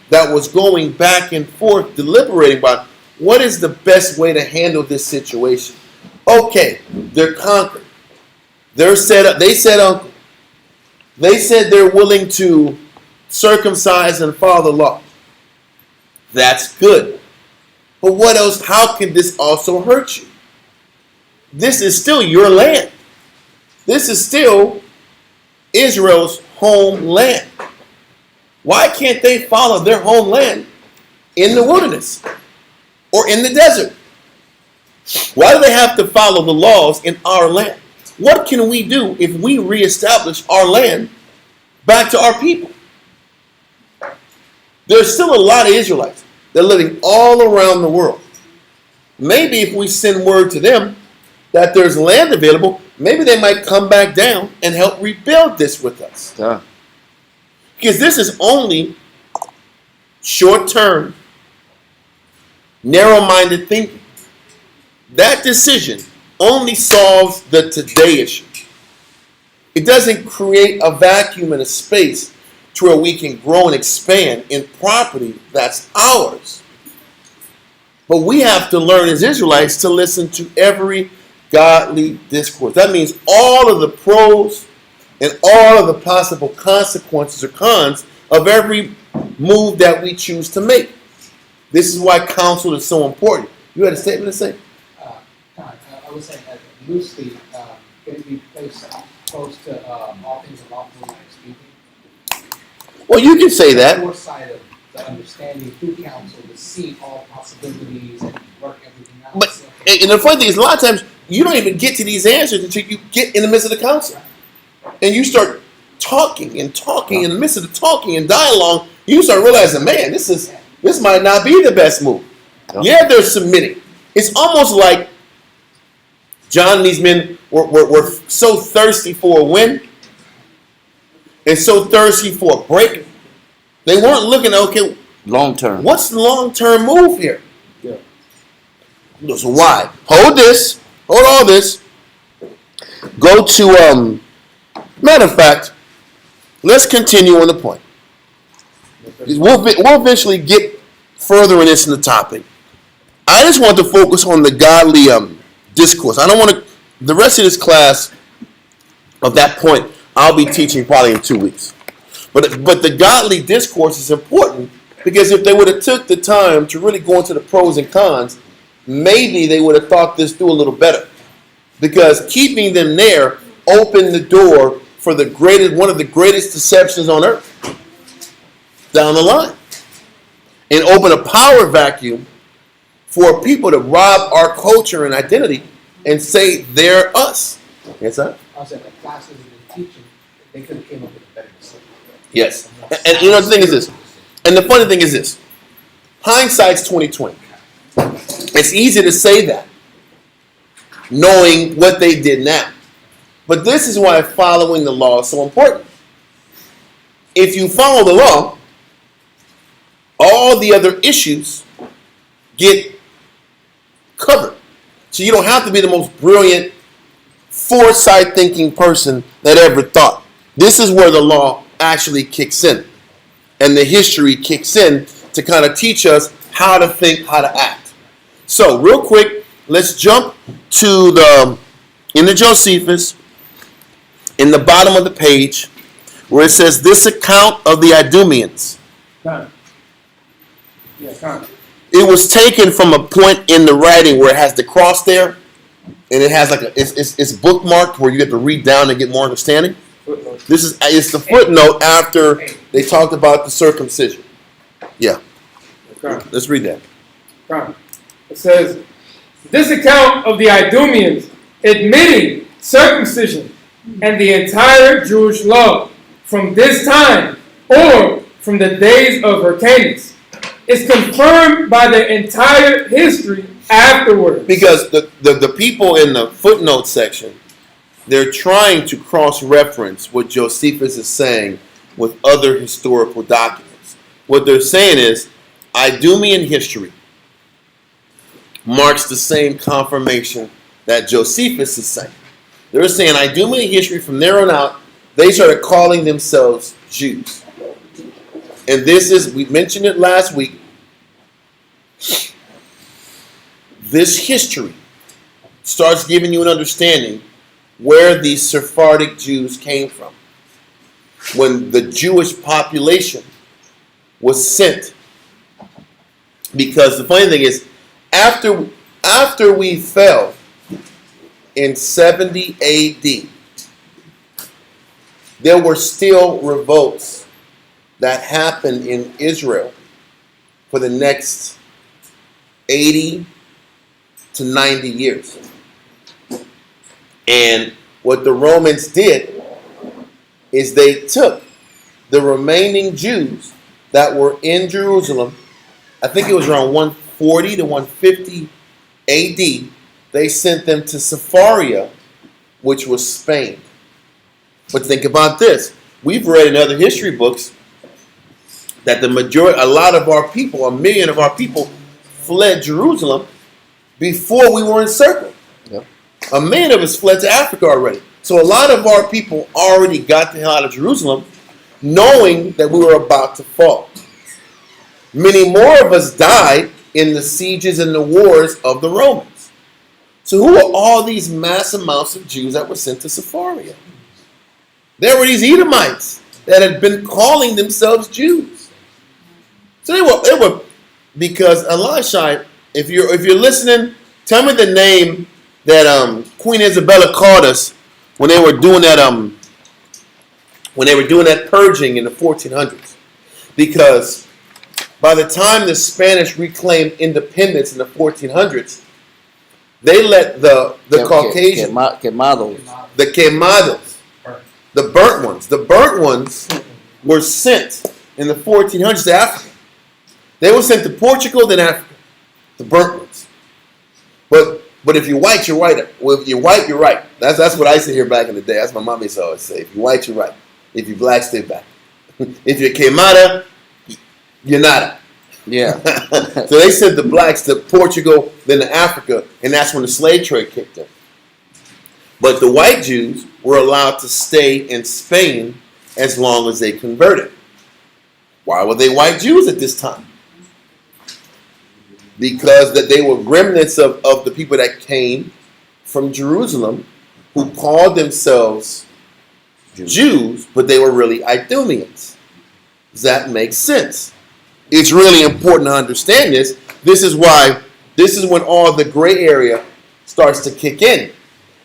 Speaker 1: that was going back and forth, deliberating about what is the best way to handle this situation. Okay, they're conquered. They're set up. They said, uncle. They said they're willing to circumcise and follow the law. That's good. But what else? How can this also hurt you? This is still your land. This is still Israel's homeland. Why can't they follow their homeland in the wilderness or in the desert? Why do they have to follow the laws in our land? What can we do if we reestablish our land back to our people? There's still a lot of Israelites that are living all around the world maybe if we send word to them that there's land available, maybe they might come back down and help rebuild this with us.
Speaker 2: Done.
Speaker 1: Because this is only short-term, narrow-minded thinking. That decision only solves the today issue. It doesn't create a vacuum in a space to where we can grow and expand in property that's ours. But we have to learn as Israelites to listen to every godly discourse. That means all of the pros and all of the possible consequences or cons of every move that we choose to make. This is why counsel is so important. You had a statement to say?
Speaker 6: I was saying that loosely can it be placed close to all things are lawful like speaking.
Speaker 1: Well, you can say that.
Speaker 6: Foresight of the understanding through counsel to see all possibilities and work everything out.
Speaker 1: But and the funny thing is, a lot of times you don't even get to these answers until you get in the midst of the counsel, and you start talking and talking in the midst of the talking and dialogue. You start realizing, man, this might not be the best move. Yeah, they're submitting. It's almost like John and these men were so thirsty for a win and so thirsty for a break. They weren't looking at, okay,
Speaker 2: Long term.
Speaker 1: what's the long-term move here?
Speaker 4: Yeah.
Speaker 1: So why? Hold all this. Go to, matter of fact, let's continue on the point. We'll eventually get further in this in the topic. I just want to focus on the godly discourse. I don't want to, the rest of this class of that point, I'll be teaching probably in 2 weeks. But the godly discourse is important because if they would have took the time to really go into the pros and cons, maybe they would have thought this through a little better. Because keeping them there opened the door for one of the greatest deceptions on earth down the line. And open a power vacuum for people to rob our culture and identity and say they're us. Yes, sir?
Speaker 6: I said the classes have been teaching, they could have came up with a better decision.
Speaker 1: Yes. And you know the thing is this. And the funny thing is this. Hindsight's 20/20. It's easy to say that, knowing what they did now. But this is why following the law is so important. If you follow the law, all the other issues get covered. So you don't have to be the most brilliant, foresight thinking person that ever thought. This is where the law actually kicks in. And the history kicks in to kind of teach us how to think, how to act. So real quick, let's jump to in the Josephus, in the bottom of the page, where it says, this account of the Idumeans.
Speaker 4: Time. Yeah, time.
Speaker 1: It was taken from a point in the writing where it has the cross there, and it has like it's bookmarked where you get to read down and get more understanding.
Speaker 4: Footnote.
Speaker 1: It's the footnote after they talked about the circumcision. Yeah,
Speaker 4: Okay.
Speaker 1: let's read that.
Speaker 4: Time. It says, this account of the Idumeans admitting circumcision and the entire Jewish law from this time or from the days of Hyrcanus is confirmed by the entire history afterwards.
Speaker 1: Because the people in the footnote section, they're trying to cross-reference what Josephus is saying with other historical documents. What they're saying is, Idumean history marks the same confirmation that Josephus is saying. They're saying Idumean history from there on out, they started calling themselves Jews. And this is, we mentioned it last week, this history starts giving you an understanding where these Sephardic Jews came from. When the Jewish population was sent. Because the funny thing is, after we fell in 70 AD, there were still revolts that happened in Israel for the next 80 to 90 years. And what the Romans did is they took the remaining Jews that were in Jerusalem, I think it was around 140 to 150 AD, they sent them to Sepharia, which was Spain. But think about this. We've read in other history books that a lot of our people, 1 million of our people, fled Jerusalem before we were encircled.
Speaker 2: Yep.
Speaker 1: 1 million of us fled to Africa already. So a lot of our people already got the hell out of Jerusalem, knowing that we were about to fall. Many more of us died in the sieges and the wars of the Romans. So who are all these mass amounts of Jews that were sent to Sepharia? There were these Edomites that had been calling themselves Jews. So they were because Elisha, if you're listening, tell me the name that Queen Isabella called us when they were doing that purging in the 1400s. Because by the time the Spanish reclaimed independence in the 1400s, they let the Caucasian, the quemados, the burnt ones were sent in the 1400s to Africa. They were sent to Portugal, then Africa, the burnt ones. But if you're white, you're right. Well, if you're white, you're right. That's what I used to hear back in the day. That's what my mom used to always say. If you're white, you're right. If you're black, stay back. If you're quemada, you're nada.
Speaker 2: Yeah.
Speaker 1: So they sent the blacks to Portugal, then to Africa, and that's when the slave trade kicked in. But the white Jews were allowed to stay in Spain as long as they converted. Why were they white Jews at this time? Because that they were remnants of the people that came from Jerusalem who called themselves Jews, but they were really Idumeans. Does that make sense? It's really important to understand this. This is when all the gray area starts to kick in.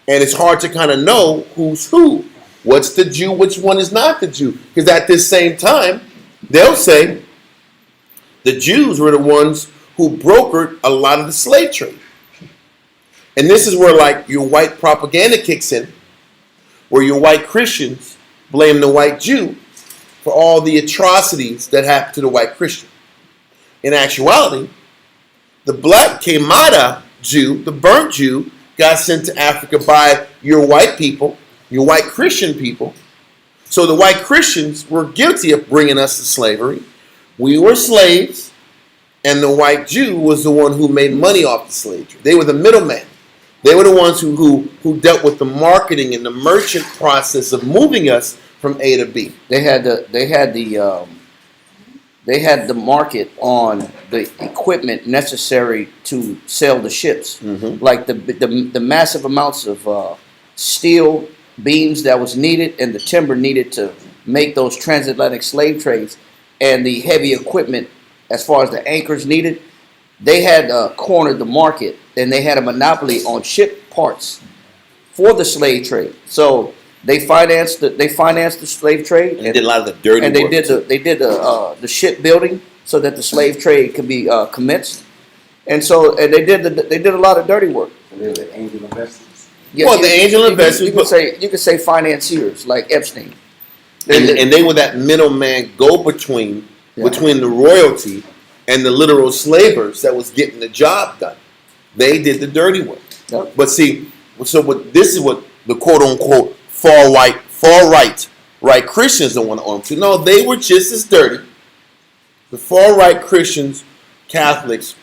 Speaker 1: And it's hard to kind of know who's who. What's the Jew? Which one is not the Jew? Because at this same time, they'll say the Jews were the ones who brokered a lot of the slave trade. And this is where like your white propaganda kicks in, where your white Christians blame the white Jew for all the atrocities that happened to the white Christian. In actuality, the black quemada Jew, the burnt Jew, got sent to Africa by your white people, your white Christian people. So the white Christians were guilty of bringing us to slavery. We were slaves, and the white Jew was the one who made money off the slave trade. They were the middleman. They were the ones who dealt with the marketing and the merchant process of moving us from A to B.
Speaker 2: They had the market on the equipment necessary to sail the ships, like the massive amounts of steel beams that was needed and the timber needed to make those transatlantic slave trades, and the heavy equipment as far as the anchors needed. They had cornered the market, and they had a monopoly on ship parts for the slave trade. So they financed the slave trade
Speaker 1: And did a lot of the dirty
Speaker 2: and
Speaker 1: work.
Speaker 2: they did the shipbuilding so that the slave trade could be commenced, and they did a lot of dirty work.
Speaker 5: So they're the angel investors.
Speaker 2: Yeah,
Speaker 1: Well, the angel investors,
Speaker 2: you could say financiers like Epstein.
Speaker 1: and they were that middleman go-between between the royalty and the literal slavers that was getting the job done. They did the dirty work.
Speaker 2: Yep.
Speaker 1: But see, this is what the quote-unquote far right Christians don't want to own to. No, they were just as dirty. The far right Christians, Catholics,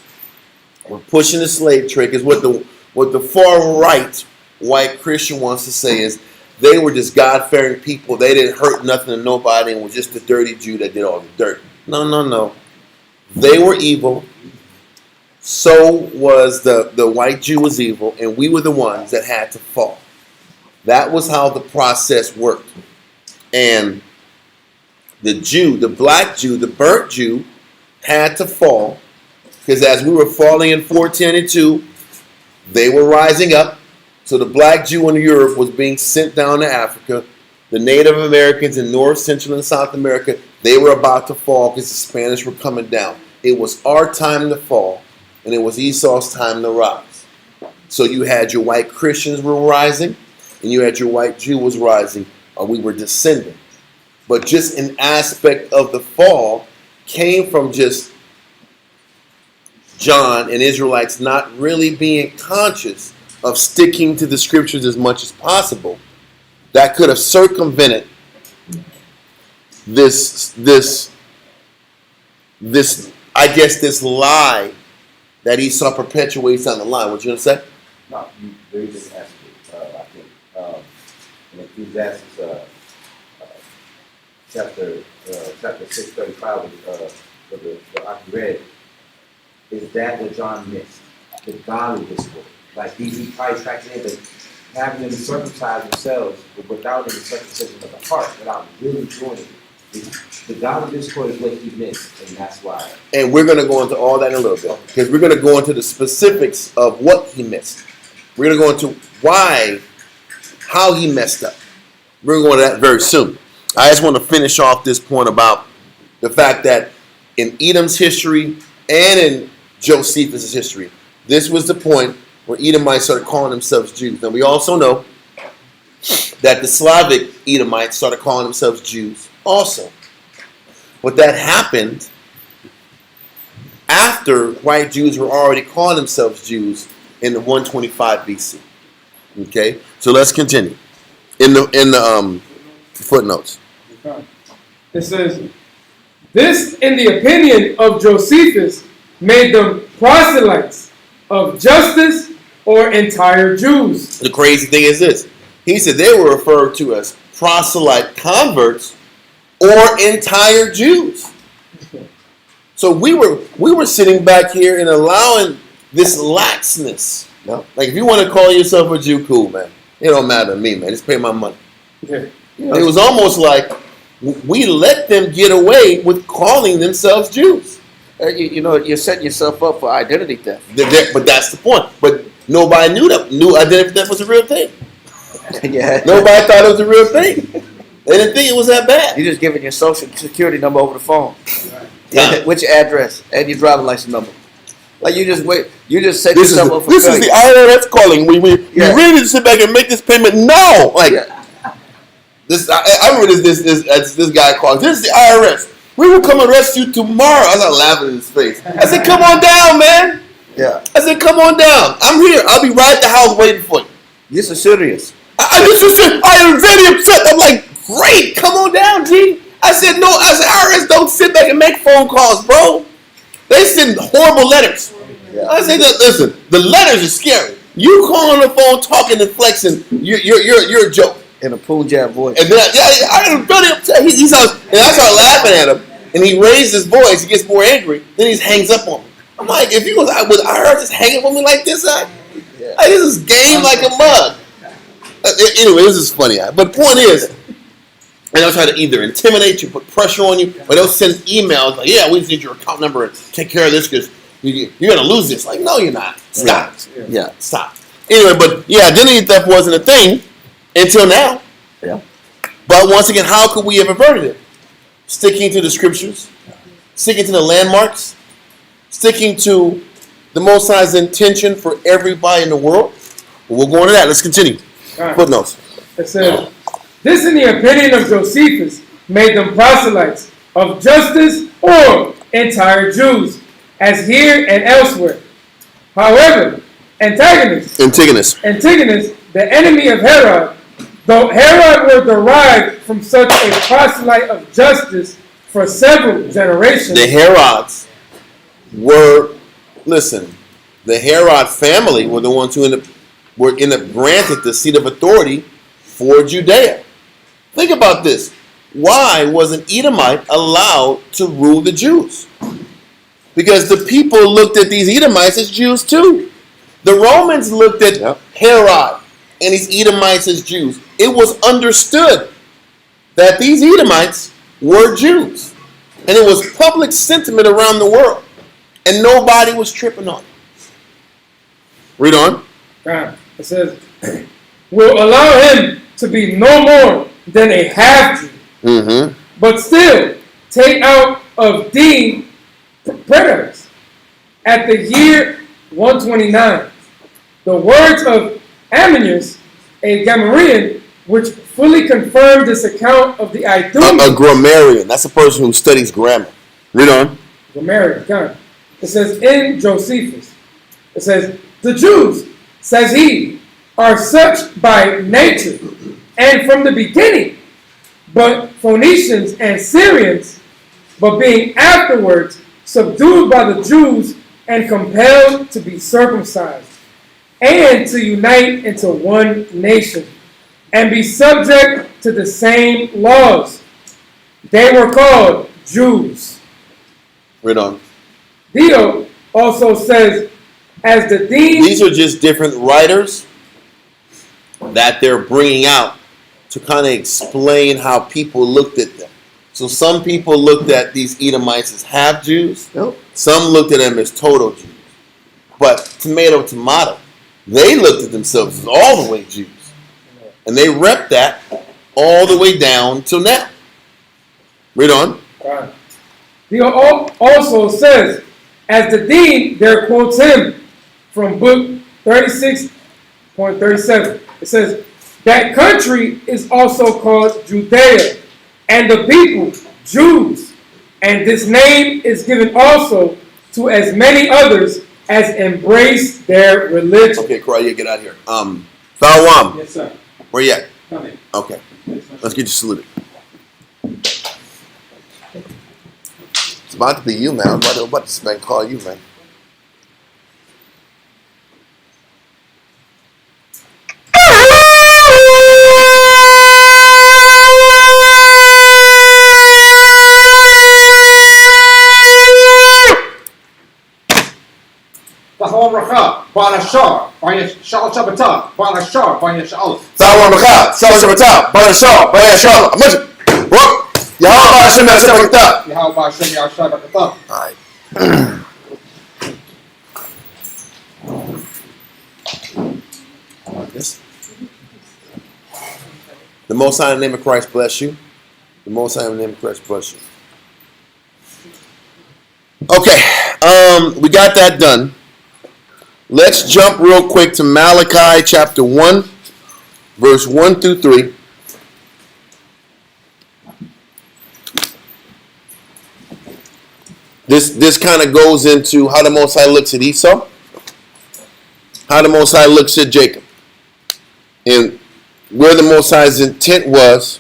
Speaker 1: were pushing the slave trade, because what the far right white Christian wants to say is they were just God-fearing people. They didn't hurt nothing to nobody and were just the dirty Jew that did all the dirt. No. They were evil. So was the white Jew was evil, and we were the ones that had to fall. That was how the process worked. And the Jew, the black Jew, the burnt Jew, had to fall, because as we were falling in 410 they were rising up. So the black Jew in Europe was being sent down to Africa. The Native Americans in North, Central, and South America, they were about to fall because the Spanish were coming down. It was our time to fall, and it was Esau's time to rise. So you had your white Christians were rising, and you had your white Jew was rising, or we were descending. But just an aspect of the fall came from just John and Israelites not really being conscious of sticking to the scriptures as much as possible, that could have circumvented this I guess this lie that Esau perpetuates on the line. What you gonna say?
Speaker 5: No, you just answered it, I think. In Ecclesiastes chapter 6:35, what I read, is that what John missed? The godly discord. Like he probably factored in that having them circumcise themselves without any circumcision of the heart, without really doing it. The godly discord is what he missed, and that's why.
Speaker 1: And we're going to go into all that in a little bit, because we're going to go into the specifics of what he missed. We're going to go into how he messed up. We're going to go into that very soon. I just want to finish off this point about the fact that in Edom's history and in Josephus' history, this was the point where Edomites started calling themselves Jews. And we also know that the Slavic Edomites started calling themselves Jews also. But that happened after white Jews were already calling themselves Jews in the 125 BC. Okay, so let's continue in the footnotes.
Speaker 4: It says, this, in the opinion of Josephus, made them proselytes of justice or entire Jews.
Speaker 1: The crazy thing is this: he said they were referred to as proselyte converts or entire Jews. So we were sitting back here and allowing this laxness. No? Like, if you want to call yourself a Jew, cool, man. It don't matter to me, man. Just pay my money.
Speaker 4: Yeah.
Speaker 1: It was almost like we let them get away with calling themselves Jews.
Speaker 2: You're setting yourself up for identity theft.
Speaker 1: But that's the point. But nobody knew identity theft was a real thing.
Speaker 2: Yeah.
Speaker 1: Nobody thought it was a real thing. They didn't think it was that bad.
Speaker 2: You're just giving your social security number over the phone.
Speaker 1: Yeah.
Speaker 2: Which address and your driver's license number. Like you just set
Speaker 1: This
Speaker 2: yourself up for
Speaker 1: is the IRS calling. We really need to sit back and make this payment. No, like this. I remember this guy called. This is the IRS. We will come arrest you tomorrow. I was laughing in his face. I said, "Come on down, man."
Speaker 2: Yeah.
Speaker 1: I said, "Come on down. I'm here. I'll be right at the house waiting for you."
Speaker 2: This is serious.
Speaker 1: I am very upset. I'm like, "Great, come on down, G." I said, "No." I said, "IRS don't sit back and make phone calls, bro. They send horrible letters."
Speaker 2: Yeah.
Speaker 1: I said, "Listen, the letters are scary. You call on the phone, talking and flexing. You're a joke."
Speaker 2: In a Punjab voice.
Speaker 1: And then I am really upset. And I started laughing at him, and he raised his voice. He gets more angry. Then he hangs up on me. I'm like, if you was IRS just hanging on me like this, this is game like a mug. Anyway, this is funny. But the point is, and they'll try to either intimidate you, put pressure on you, or they'll send emails like, "Yeah, we just need your account number and take care of this because you're going to lose this." Like, no, you're not. Stop.
Speaker 2: Yeah.
Speaker 1: Stop. Anyway, but yeah, identity theft wasn't a thing until now.
Speaker 2: Yeah.
Speaker 1: But once again, how could we have averted it? Sticking to the scriptures, sticking to the landmarks, sticking to the Most High's intention for everybody in the world. Well, we'll go into that. Let's continue.
Speaker 4: Right.
Speaker 1: Footnotes.
Speaker 4: It says, this, in the opinion of Josephus, made them proselytes of justice or entire Jews, as here and elsewhere. However, Antigonus, the enemy of Herod, though Herod were derived from such a proselyte of justice for several generations.
Speaker 1: The Herods were, the Herod family were the ones who were granted the seat of authority for Judea. Think about this. Why was an Edomite allowed to rule the Jews? Because the people looked at these Edomites as Jews too. The Romans looked at Herod and these Edomites as Jews. It was understood that these Edomites were Jews. And it was public sentiment around the world. And nobody was tripping on it. Read on.
Speaker 4: It says, will allow him to be no more than a half-Jew, but still take out of Dean predators at the year 129. The words of Ammianus, a grammarian, which fully confirmed this account of the Idumea.
Speaker 1: A grammarian. That's a person who studies grammar. Read on.
Speaker 4: Grammarian. It says, in Josephus. It says, the Jews, says he, are such by nature and from the beginning, but Phoenicians and Syrians, but being afterwards subdued by the Jews and compelled to be circumcised, and to unite into one nation, and be subject to the same laws. They were called Jews.
Speaker 1: Read on.
Speaker 4: Dio also says, as the dean...
Speaker 1: These are just different writers that they're bringing out to kind of explain how people looked at them. So some people looked at these Edomites as half Jews.
Speaker 2: Nope.
Speaker 1: Some looked at them as total Jews. But tomato, they looked at themselves as all the way Jews. And they repped that all the way down till now. Read on.
Speaker 4: Right. Dio also says, as the dean, there quotes him from book 36.37. It says, that country is also called Judea, and the people, Jews. And this name is given also to as many others as embrace their religion.
Speaker 1: Okay, Corey, get out of here. Thawam,
Speaker 6: Yes, sir.
Speaker 1: where you at?
Speaker 6: Come in.
Speaker 1: Okay, let's get you saluted. It's about to be you, man. I'm about to call you, man.
Speaker 6: Balashar, Banya Shal Shabbatah, Balashar, Banya Shal.
Speaker 1: Thawam Rakah, Shalom Shabbatah, Bayan Shah, Bayan Shah, Amajah. Whoop! Yahweh Hashem Shabbatah.
Speaker 6: Yahweh Hashem Shabbatah.
Speaker 1: All right. This. The Most High in the name of Christ bless you. The Most High in the name of Christ bless you. Okay, we got that done. Let's jump real quick to Malachi chapter 1, verse 1 through 3. This kind of goes into how the Most High looks at Esau, how the Most High looks at Jacob, and where the Most High's intent was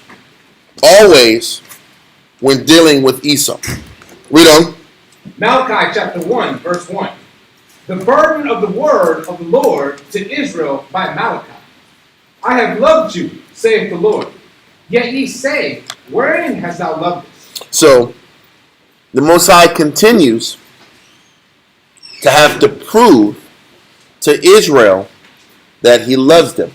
Speaker 1: always when dealing with Esau. Read on.
Speaker 6: Malachi chapter 1, verse 1. The burden of the word of the Lord to Israel by Malachi. I have loved you, saith the Lord. Yet ye say, wherein hast thou loved us?
Speaker 1: So, the Most High continues to have to prove to Israel that he loves them.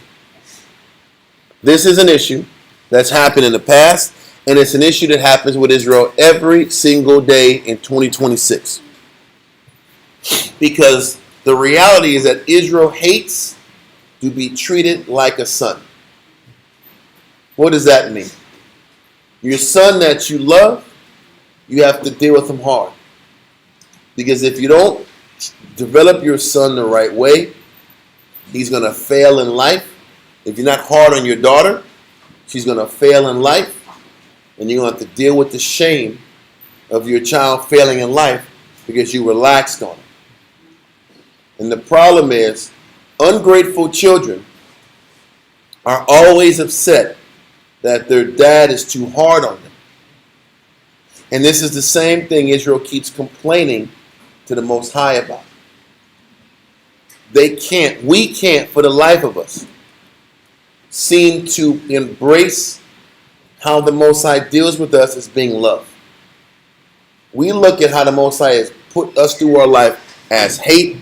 Speaker 1: This is an issue that's happened in the past, and it's an issue that happens with Israel every single day in 2026. Because the reality is that Israel hates to be treated like a son. What does that mean? Your son that you love, you have to deal with him hard. Because if you don't develop your son the right way, he's going to fail in life. If you're not hard on your daughter, she's going to fail in life. And you're going to have to deal with the shame of your child failing in life because you relaxed on it. And the problem is, ungrateful children are always upset that their dad is too hard on them. And this is the same thing Israel keeps complaining to the Most High about. We can't, for the life of us, seem to embrace how the Most High deals with us as being love. We look at how the Most High has put us through our life as hate,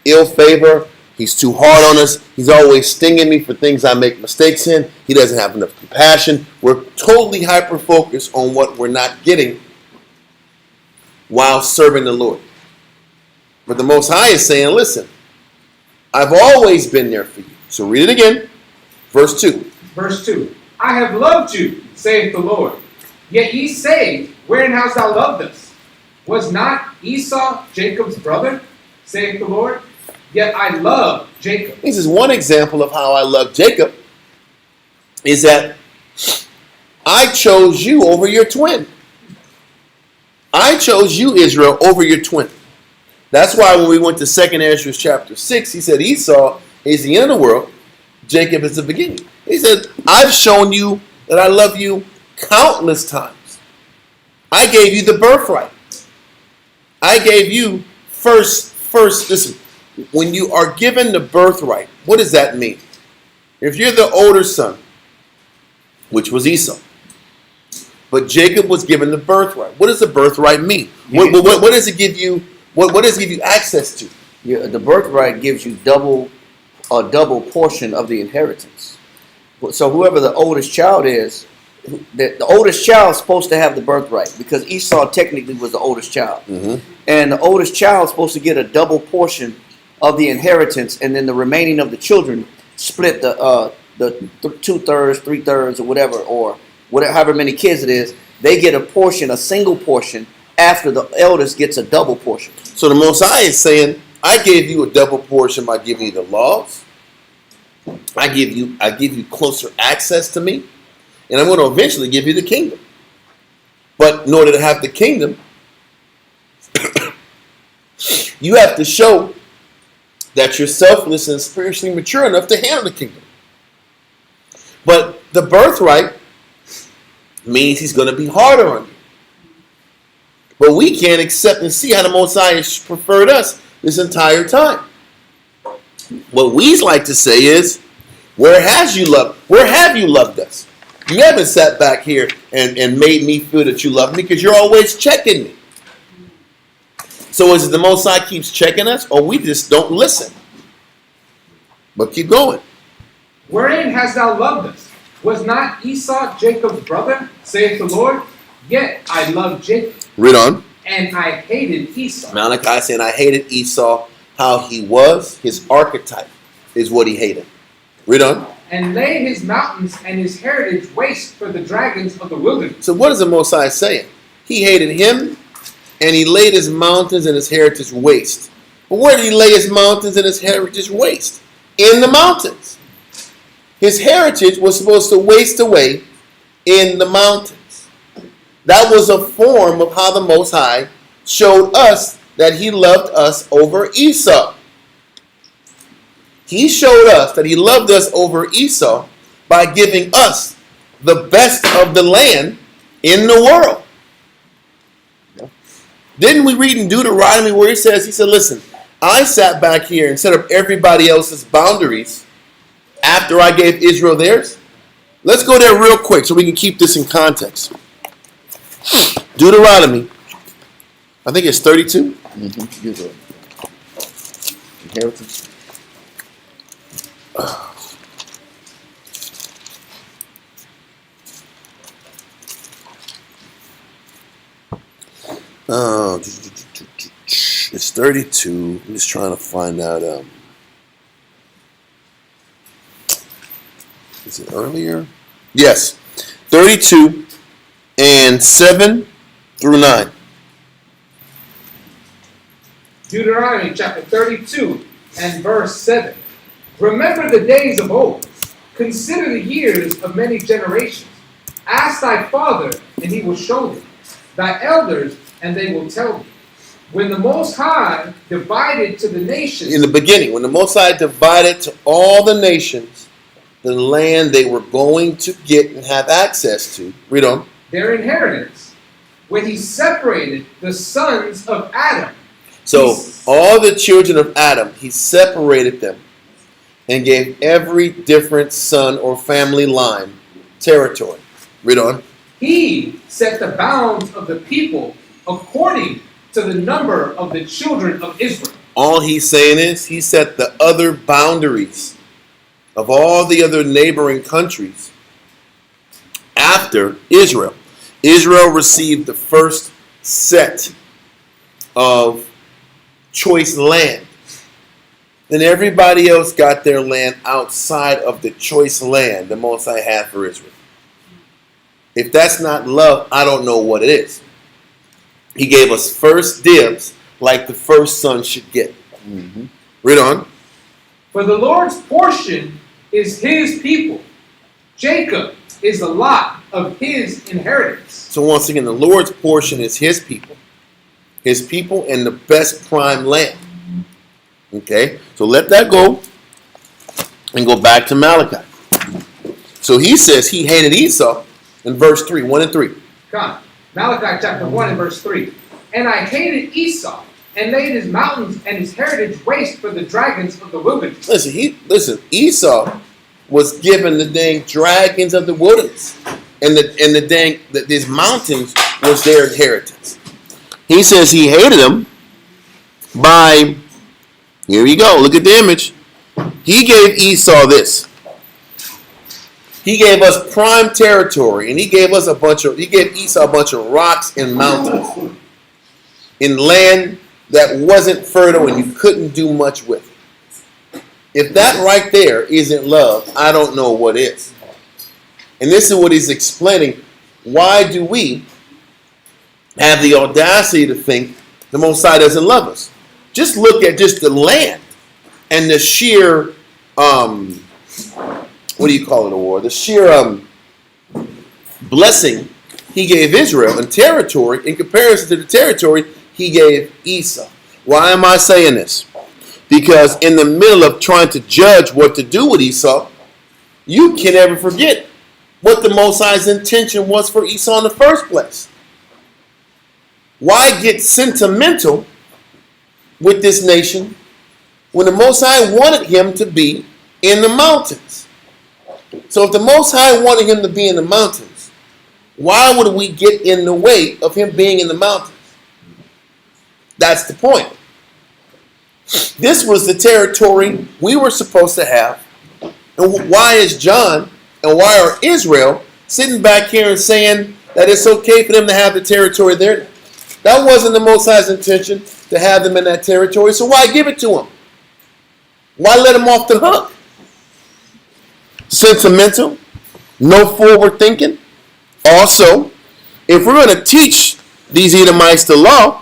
Speaker 1: ill favor. He's too hard on us. He's always stinging me for things I make mistakes in. He doesn't have enough compassion. We're totally hyper-focused on what we're not getting while serving the Lord. But the Most High is saying, listen, I've always been there for you. So read it again. Verse 2.
Speaker 6: Verse 2. I have loved you, saith the Lord. Yet ye say, wherein hast thou loved us? Was not Esau Jacob's brother, saith the Lord? Yet I love Jacob.
Speaker 1: This is one example of how I love Jacob, is that I chose you over your twin. I chose you, Israel, over your twin. That's why when we went to 2nd Ezra chapter 6, he said Esau is the end of the world, Jacob is the beginning. He said, I've shown you that I love you countless times. I gave you the birthright. I gave you first, listen, when you are given the birthright, what does that mean? If you're the older son, which was Esau, but Jacob was given the birthright. What does the birthright mean? What does it give you? What does it give you access to?
Speaker 2: Yeah, the birthright gives you a double portion of the inheritance. So whoever the oldest child is, the oldest child is supposed to have the birthright because Esau technically was the oldest child.
Speaker 1: Mm-hmm.
Speaker 2: And the oldest child is supposed to get a double portion of the inheritance, and then the remaining of the children split the 2/3, 3/3, or whatever, however many kids it is. They get a portion, a single portion, after the eldest gets a double portion.
Speaker 1: So the Most High is saying, I gave you a double portion by giving you the laws. I give you closer access to me, and I'm going to eventually give you the kingdom. But in order to have the kingdom, you have to show that you're selfless and spiritually mature enough to handle the kingdom. But the birthright means he's going to be harder on you. But we can't accept and see how the Most High has preferred us this entire time. What we like to say is, where have you loved us? You haven't sat back here and made me feel that you love me because you're always checking me. So is it the Most High keeps checking us, or we just don't listen? But keep going.
Speaker 6: Wherein hast thou loved us? Was not Esau Jacob's brother, saith the Lord? Yet I loved Jacob,
Speaker 1: Read on.
Speaker 6: and I hated Esau.
Speaker 1: Malachi saying, I hated Esau, how he was, his archetype is what he hated. Read on.
Speaker 6: And laid his mountains and his heritage waste for the dragons of the wilderness.
Speaker 1: So what is the Most High saying? He hated him, and he laid his mountains and his heritage waste. But where did he lay his mountains and his heritage waste? In the mountains. His heritage was supposed to waste away in the mountains. That was a form of how the Most High showed us that he loved us over Esau. He showed us that he loved us over Esau by giving us the best of the land in the world. Didn't we read in Deuteronomy where he said, listen, I sat back here and set up everybody else's boundaries after I gave Israel theirs? Let's go there real quick so we can keep this in context. Deuteronomy, I think it's 32.
Speaker 2: Mm-hmm. Inheritance.
Speaker 1: It's 32. I'm just trying to find out. Is it earlier? Yes. 32 and 7 through 9.
Speaker 6: Deuteronomy chapter 32 and verse 7. Remember the days of old. Consider the years of many generations. Ask thy father, and he will show thee. Thy elders, and they will tell thee. When the Most High divided to the nations.
Speaker 1: In the beginning, when the Most High divided to all the nations the land they were going to get and have access to. Read on.
Speaker 6: Their inheritance. When he separated the sons of Adam.
Speaker 1: So all the children of Adam, he separated them and gave every different son or family line territory. Read on.
Speaker 6: He set the bounds of the people according to the number of the children of Israel.
Speaker 1: All he's saying is he set the other boundaries of all the other neighboring countries after Israel. Israel received the first set of choice land. Then everybody else got their land outside of the choice land the Most High had for Israel. If that's not love, I don't know what it is. He gave us first dibs like the first son should get. Mm-hmm. Read on.
Speaker 6: For the Lord's portion is his people. Jacob is the lot of his inheritance.
Speaker 1: So once again, the Lord's portion is his people. his people, and the best prime land. Okay, so let that go and go back to Malachi. So he says he hated Esau in verse 3, 1 and 3.
Speaker 6: Come. Malachi chapter 1 and verse 3. And I hated Esau, and laid his mountains and his heritage waste for the dragons of the wilderness.
Speaker 1: Listen, Esau was given the dang dragons of the wilderness. And these mountains was their inheritance. He says he hated them by, here you go, look at the image. He gave Esau this. He gave us prime territory, and he gave Esau a bunch of rocks and mountains in land that wasn't fertile and you couldn't do much with. If that right there isn't love, I don't know what is. And this is what he's explaining. Why do we have the audacity to think the Most High doesn't love us? Just look at just the land and the sheer, what do you call it, a war? The sheer blessing he gave Israel and territory in comparison to the territory he gave Esau. Why am I saying this? Because in the middle of trying to judge what to do with Esau, you can never forget what the Most High's intention was for Esau in the first place. Why get sentimental with this nation when the Most High wanted him to be in the mountains? So if the Most High wanted him to be in the mountains, why would we get in the way of him being in the mountains? That's the point. This was the territory we were supposed to have. And why is John and why are Israel sitting back here and saying that it's okay for them to have the territory there? That wasn't the Most High's intention to have them in that territory, so why give it to them? Why let them off the hook? Sentimental, no forward thinking. Also, if we're going to teach these Edomites the law,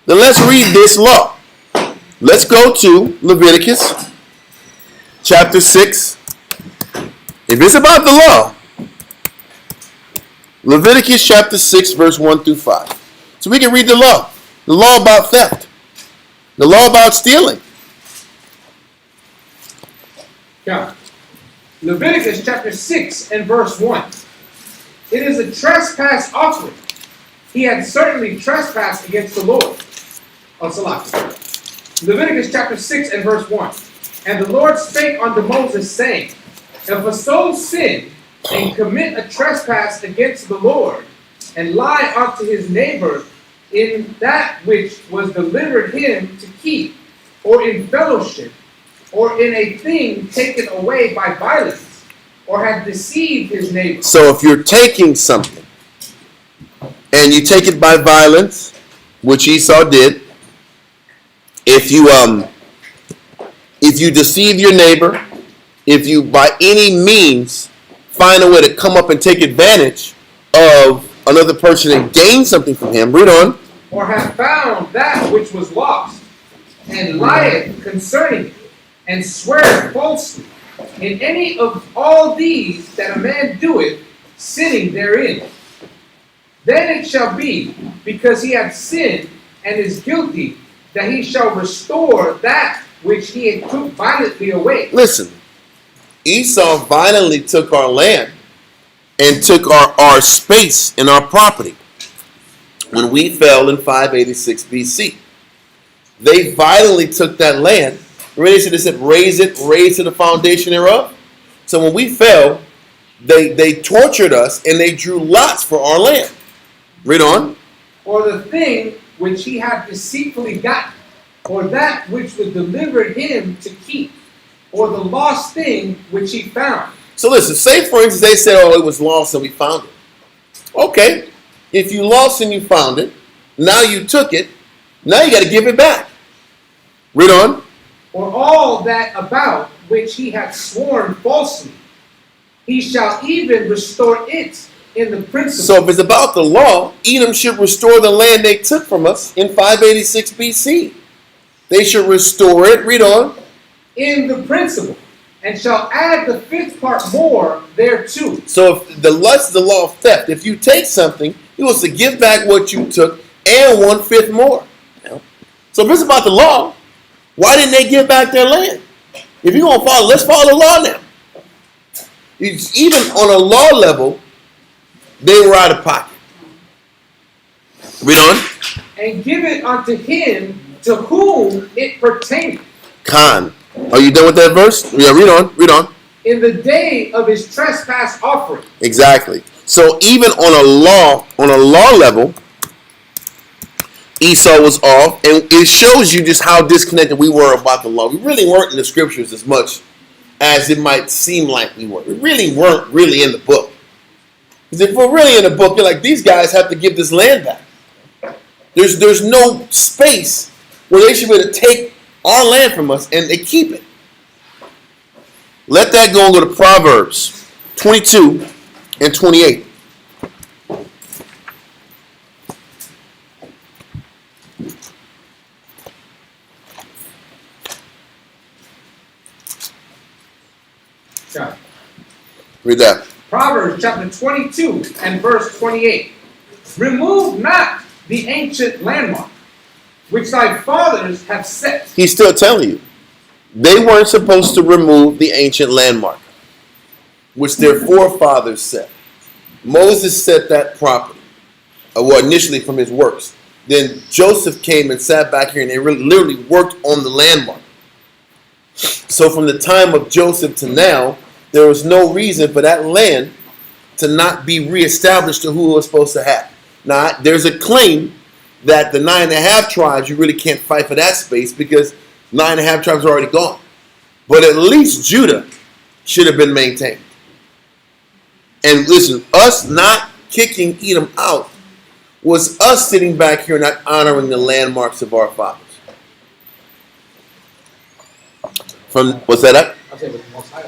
Speaker 1: then let's read this law. Let's go to Leviticus chapter 6. If it's about the law, Leviticus chapter 6, verse 1 through 5. So we can read the law. The law about theft. The law about stealing.
Speaker 6: Yeah. Leviticus chapter 6 and verse 1. It is a trespass offering. He had certainly trespassed against the Lord. Leviticus chapter 6 and verse 1. And the Lord spake unto Moses, saying, If a soul sin and commit a trespass against the Lord, and lie unto his neighbor in that which was delivered him to keep, or in fellowship, or in a thing taken away by violence, or have deceived his neighbor.
Speaker 1: So if you're taking something, and you take it by violence, which Esau did, if you deceive your neighbor, if you by any means find a way to come up and take advantage of another person and gain something from him, read on.
Speaker 6: Or have found that which was lost, and lieth concerning it, and swear falsely, in any of all these that a man doeth, sinning therein. Then it shall be, because he hath sinned and is guilty, that he shall restore that which he had took violently away.
Speaker 1: Listen, Esau violently took our land and took our space and our property when we fell in 586 BC. They violently took that land. They said, raise to the foundation thereof. So when we fell, they tortured us and they drew lots for our land. Read on.
Speaker 6: Or the thing which he had deceitfully gotten, or that which was delivered him to keep, or the lost thing which he found.
Speaker 1: So listen, say for instance they said, oh, it was lost and we found it. Okay, if you lost and you found it, now you took it, now you got to give it back. Read on.
Speaker 6: Or all that about which he had sworn falsely, he shall even restore it in the principle.
Speaker 1: So if it's about the law, Edom should restore the land they took from us in 586 BC. They should restore it. Read on.
Speaker 6: In the principle, and shall add the fifth part more thereto.
Speaker 1: So if the law of theft, if you take something, he wants to give back what you took and 1/5 more. So if it's about the law, why didn't they give back their land? If you're gonna follow, let's follow the law now. Even on a law level, they were out of pocket. Read on.
Speaker 6: And give it unto him to whom it pertaineth.
Speaker 1: Khan. Are you done with that verse? Yeah, read on. Read on.
Speaker 6: In the day of his trespass offering.
Speaker 1: Exactly. So even on a law level, Esau was off, and it shows you just how disconnected we were about the law. We really weren't in the scriptures as much as it might seem like we were. We really weren't really in the book. Because if we're really in the book, you're like, these guys have to give this land back. There's no space where they should be able to take our land from us and they keep it. Let that go and go to Proverbs 22 and 28.
Speaker 6: Got it.
Speaker 1: Read that.
Speaker 6: Proverbs chapter 22 and verse 28. Remove not the ancient landmark, which thy fathers have set.
Speaker 1: He's still telling you. They weren't supposed to remove the ancient landmark, which their forefathers set. Moses set that property, well, initially from his works. Then Joseph came and sat back here and they literally worked on the landmark. So from the time of Joseph to now, there was no reason for that land to not be reestablished to who it was supposed to have. Now, there's a claim that the 9.5 tribes, you really can't fight for that space because 9.5 tribes are already gone. But at least Judah should have been maintained. And listen, us not kicking Edom out was us sitting back here not honoring the landmarks of our fathers. What's that up?
Speaker 6: I'll say with the Most High.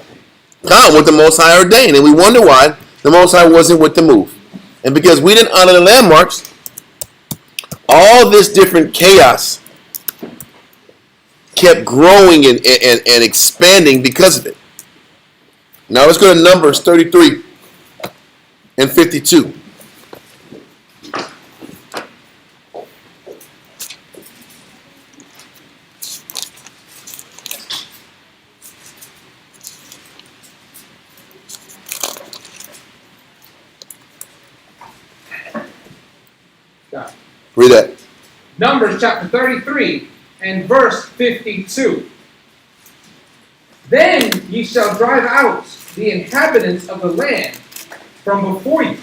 Speaker 1: With the Most High ordained. And we wonder why the Most High wasn't with the move. And because we didn't honor the landmarks, all this different chaos kept growing and expanding because of it. Now let's go to Numbers 33 and 52. Read that.
Speaker 6: Numbers chapter 33 and verse 52. Then ye shall drive out the inhabitants of the land from before you,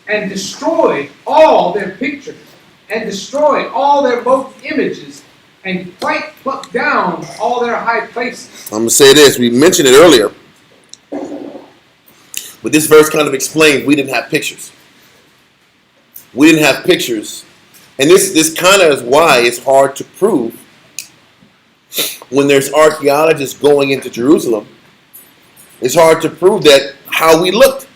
Speaker 6: and destroy all their pictures, and destroy all their molten images, and quite pluck down all their high places.
Speaker 1: I'm going to say this. We mentioned it earlier. But this verse kind of explains we didn't have pictures. We didn't have pictures. And this kind of is why it's hard to prove when there's archaeologists going into Jerusalem. It's hard to prove that how we looked.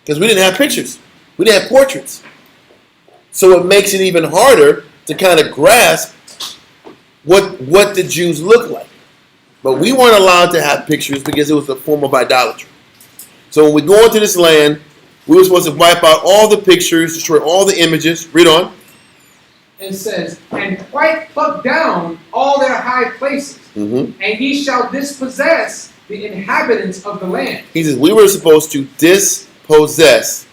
Speaker 1: Because we didn't have pictures. We didn't have portraits. So it makes it even harder to kind of grasp what the Jews look like. But we weren't allowed to have pictures because it was a form of idolatry. So when we go into this land, we were supposed to wipe out all the pictures, destroy all the images. Read on.
Speaker 6: It says, and quite pluck down all their high places, and ye shall dispossess the inhabitants of the land.
Speaker 1: He says we were supposed to dispossess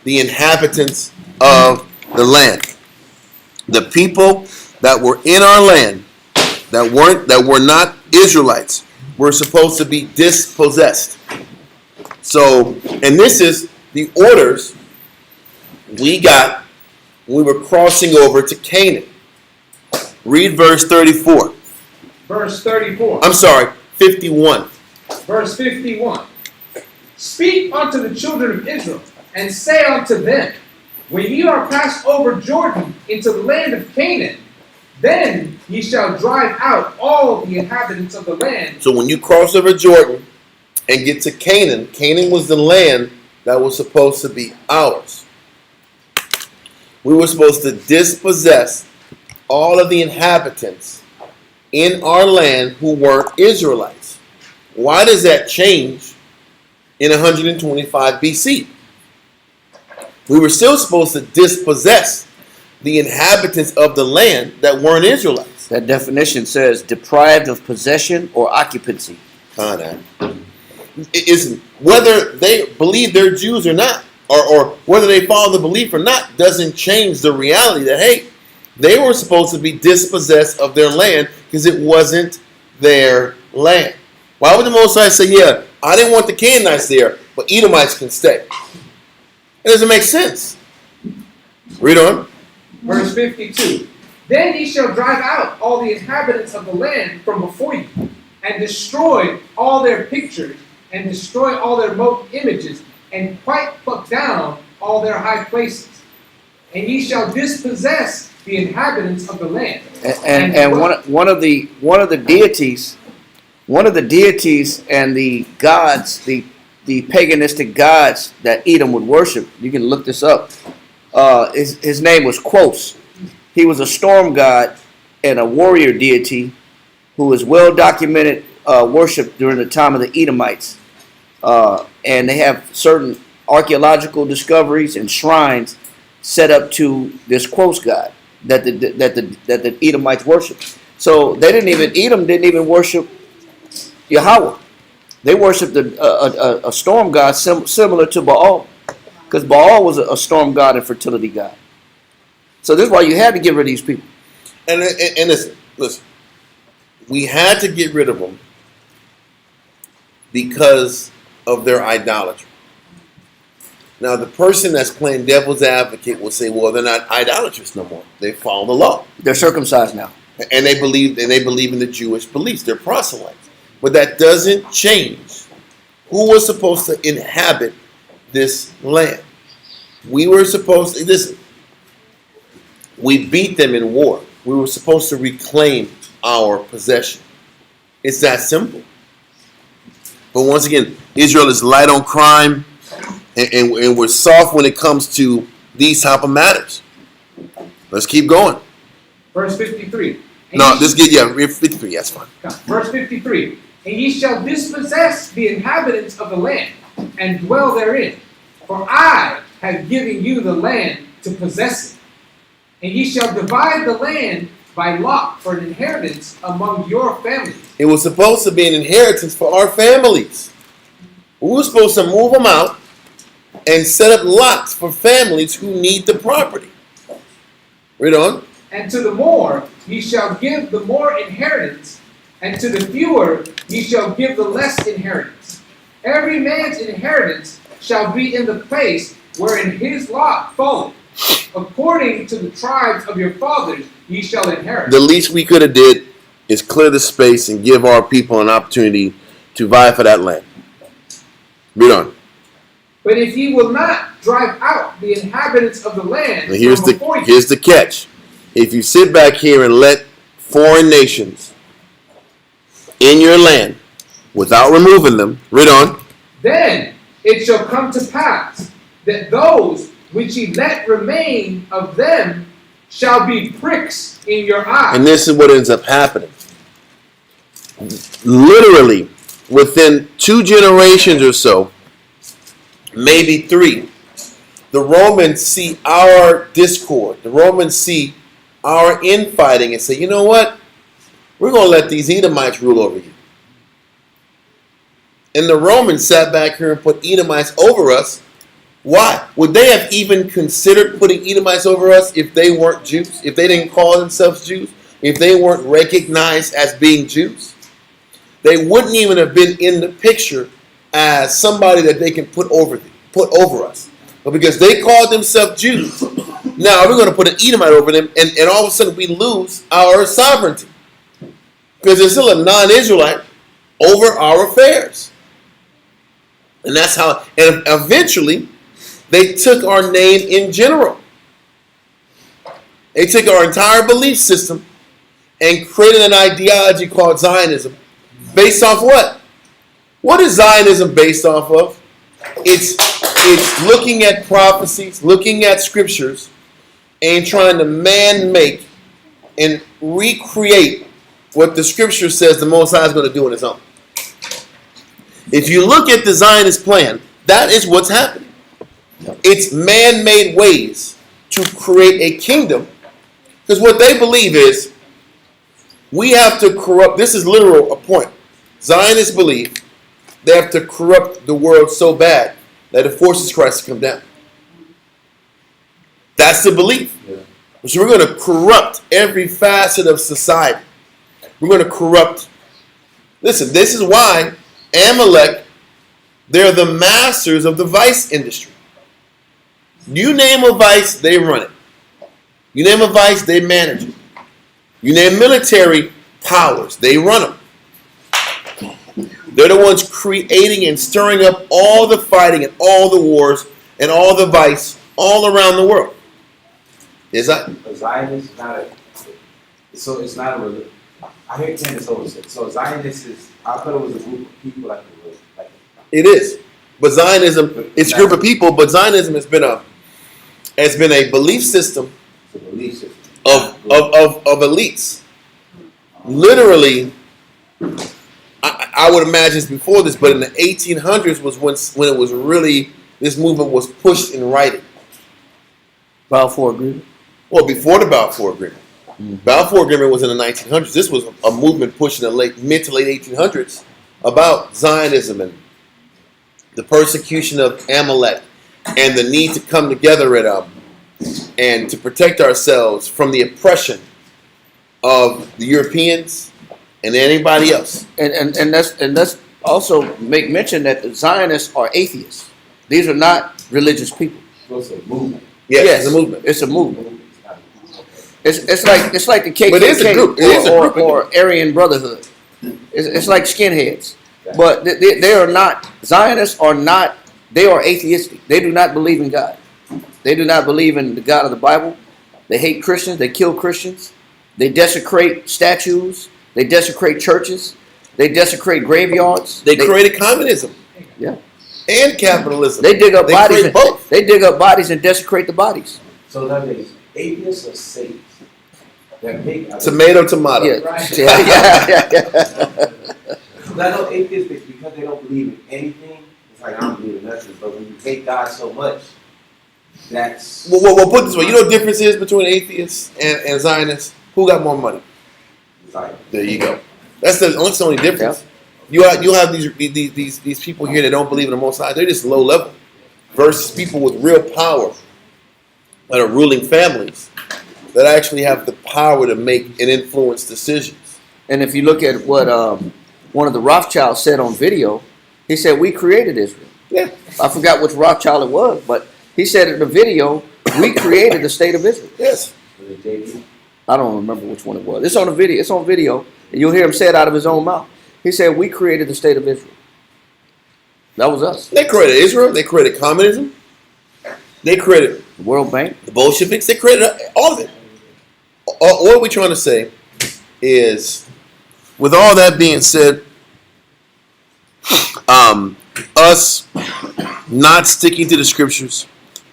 Speaker 1: the inhabitants of the land. The people that were in our land that were not Israelites were supposed to be dispossessed. So, and this is the orders we got when we were crossing over to Canaan. Read verse 34.
Speaker 6: Verse 34.
Speaker 1: I'm sorry, 51.
Speaker 6: Verse 51. Speak unto the children of Israel, and say unto them, when ye are passed over Jordan into the land of Canaan, then ye shall drive out all the inhabitants of the land.
Speaker 1: So when you cross over Jordan and get to Canaan, Canaan was the land that was supposed to be ours. We were supposed to dispossess all of the inhabitants in our land who weren't Israelites. Why does that change in 125 BC? We were still supposed to dispossess the inhabitants of the land that weren't Israelites.
Speaker 2: That definition says deprived of possession or occupancy.
Speaker 1: Is whether they believe they're Jews or not, or whether they follow the belief or not, doesn't change the reality that, hey, they were supposed to be dispossessed of their land because it wasn't their land. Why would the Most High say, yeah, I didn't want the Canaanites there, but Edomites can stay? It doesn't make sense. Read on.
Speaker 6: Verse 52. Then ye shall drive out all the inhabitants of the land from before you, and destroy all their pictures, and destroy all their molten images, and quite pluck down all their high places. And ye shall dispossess the inhabitants of the land.
Speaker 2: And one of the deities and the gods, the paganistic gods that Edom would worship, you can look this up. His name was Quos. He was a storm god and a warrior deity who was well documented worshipped during the time of the Edomites. And they have certain archaeological discoveries and shrines set up to this Quos god that the Edomites worshipped. So Edom didn't even worship Yahweh. They worshipped a storm god similar to Baal, because Baal was a storm god and fertility god. So this is why you had to get rid of these people.
Speaker 1: And listen, we had to get rid of them because of their idolatry. Now, the person that's playing devil's advocate will say, well, they're not idolatrous no more. They follow the law.
Speaker 2: They're circumcised now.
Speaker 1: And they believe in the Jewish beliefs. They're proselytes. But that doesn't change who was supposed to inhabit this land. We were supposed to, listen, we beat them in war. We were supposed to reclaim our possession. It's that simple. But once again, Israel is light on crime, and we're soft when it comes to these type of matters. Let's keep going.
Speaker 6: Verse 53.
Speaker 1: No, just get 53. That's fine.
Speaker 6: Verse 53. And ye shall dispossess the inhabitants of the land, and dwell therein. For I have given you the land to possess it. And ye shall divide the land by lot for an inheritance among your families.
Speaker 1: It was supposed to be an inheritance for our families. We were supposed to move them out and set up lots for families who need the property. Read on.
Speaker 6: And to the more ye shall give the more inheritance, and to the fewer ye shall give the less inheritance. Every man's inheritance shall be in the place wherein his lot falleth. According to the tribes of your fathers ye shall inherit.
Speaker 1: The least we could have did is clear the space and give our people an opportunity to vie for that land. Read on.
Speaker 6: But if ye will not drive out the inhabitants of the land,
Speaker 1: here's the catch. If you sit back here and let foreign nations in your land without removing them, read on.
Speaker 6: Then it shall come to pass that those which ye let remain of them shall be pricks in your eyes.
Speaker 1: And this is what ends up happening. Literally, within 2 generations or so, maybe 3, the Romans see our discord. The Romans see our infighting and say, you know what? We're going to let these Edomites rule over you. And the Romans sat back here and put Edomites over us. Why? Would they have even considered putting Edomites over us if they weren't Jews? If they didn't call themselves Jews? If they weren't recognized as being Jews? They wouldn't even have been in the picture as somebody that they can put over us. But because they called themselves Jews, now we're going to put an Edomite over them, and all of a sudden we lose our sovereignty. Because there's still a non-Israelite over our affairs. And that's how, and eventually, they took our name in general. They took our entire belief system and created an ideology called Zionism. Based off what? What is Zionism based off of? It's looking at prophecies, looking at scriptures, and trying to man-make and recreate what the scripture says the Most High is going to do on his own. If you look at the Zionist plan, that is what's happening. It's man-made ways to create a kingdom Because what they believe is we have to corrupt. This is literal a point. Zionists believe they have to corrupt the world so bad that it forces Christ to come down. That's the belief.
Speaker 5: Yeah.
Speaker 1: So we're going to corrupt every facet of society. We're going to corrupt. Listen, this is why Amalek, they're the masters of the vice industry. You name a vice, they run it. You name a vice, they manage it. You name military powers, they run them. They're the ones creating and stirring up all the fighting and all the wars and all the vice all around the world. Is that?
Speaker 5: A Zionist is not a. So it's not a religion. I hear Candace always say. So Zionist is. I thought it was a group of people like a religion. Like,
Speaker 1: It is. But Zionism, it's a group of people, but Zionism has been a belief system
Speaker 5: it's a belief system.
Speaker 1: of elites. Literally, I would imagine it's before this, but in the 1800s was when it was really, this movement was pushed in writing.
Speaker 2: Balfour Agreement.
Speaker 1: Well, before the Balfour Agreement. Balfour Agreement was in the 1900s. This was a movement pushed in the mid to late 1800s about Zionism and the persecution of Amalek and the need to come together and to protect ourselves from the oppression of the Europeans and anybody else.
Speaker 2: And let's also make mention that the Zionists are atheists. These are not religious people.
Speaker 5: So it's a movement.
Speaker 1: Yes, it's a movement.
Speaker 2: It's a movement.
Speaker 5: It's not a movement.
Speaker 2: It's like the KKK
Speaker 1: But it is a group. It is a group.
Speaker 2: or Aryan Brotherhood. It's like skinheads. But they are not, Zionists are not, they are atheistic. They do not believe in God. They do not believe in the God of the Bible. They hate Christians. They kill Christians. They desecrate statues. They desecrate churches. They desecrate graveyards.
Speaker 1: They created communism.
Speaker 2: Yeah.
Speaker 1: And capitalism.
Speaker 2: They dig up bodies.
Speaker 1: create both.
Speaker 2: They dig up bodies and desecrate the bodies.
Speaker 5: So that is atheists or saints. That make
Speaker 1: Tomato.
Speaker 2: Yeah.
Speaker 6: Right.
Speaker 2: Yeah.
Speaker 5: I know atheists because they don't believe in anything. It's like I don't believe in nothing. But when you hate God so much, that's
Speaker 1: Well, put it this way. You know what the difference is between atheists and Zionists? Who got more money?
Speaker 5: Zion.
Speaker 1: There you go. That's the only difference. You have these people here that don't believe in the Most High. They're just low level versus people with real power that are ruling families that actually have the power to make and influence decisions.
Speaker 2: And if you look at what one of the Rothschilds said on video, he said, "We created Israel."
Speaker 1: Yeah.
Speaker 2: I forgot which Rothschild it was, but he said in the video, "We created the state of Israel."
Speaker 1: Yes.
Speaker 5: For the JV.
Speaker 2: I don't remember which one it was. It's on the video. It's on video, and you'll hear him say it out of his own mouth. He said, "We created the state of Israel." That was us.
Speaker 1: They created Israel. They created communism. They created
Speaker 2: The World Bank.
Speaker 1: the Bolsheviks. They created all of it. What we're trying to say is, with all that being said, us not sticking to the scriptures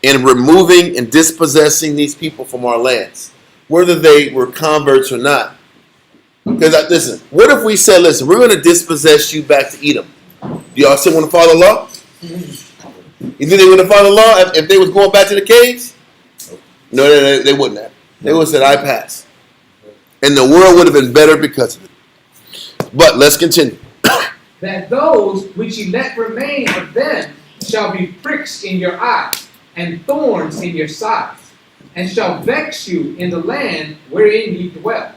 Speaker 1: and removing and dispossessing these people from our lands, whether they were converts or not. Because listen, what if we said, listen, we're going to dispossess you back to Edom? Do y'all still want to follow the law? You think they would have followed the law if they was going back to the caves? No, they wouldn't have. They would have said, I pass. And the world would have been better because of it. But let's continue.
Speaker 6: That those which ye let remain of them shall be pricks in your eyes, and thorns in your sides, and shall vex you in the land wherein ye dwell.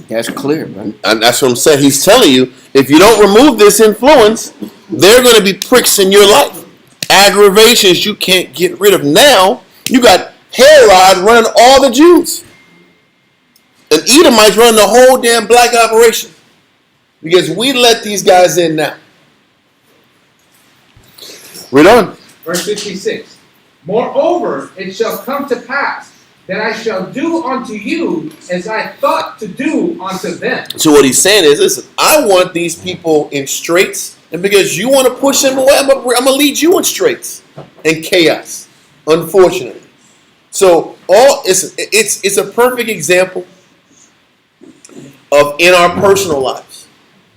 Speaker 2: That's clear, man.
Speaker 1: And that's what I'm saying. He's telling you, if you don't remove this influence, they're going to be pricks in your life. Aggravations you can't get rid of. Now, you got Herod running all the Jews. And Edomites running the whole damn black operation. Because we let these guys in now. Read on.
Speaker 6: Verse 56. Moreover, it shall come to pass that I shall do unto you as I thought to do unto them.
Speaker 1: So what he's saying is, listen, I want these people in straits, and because you want to push them away, I'm going to lead you in straits and chaos, unfortunately. So it's a perfect example of in our personal lives.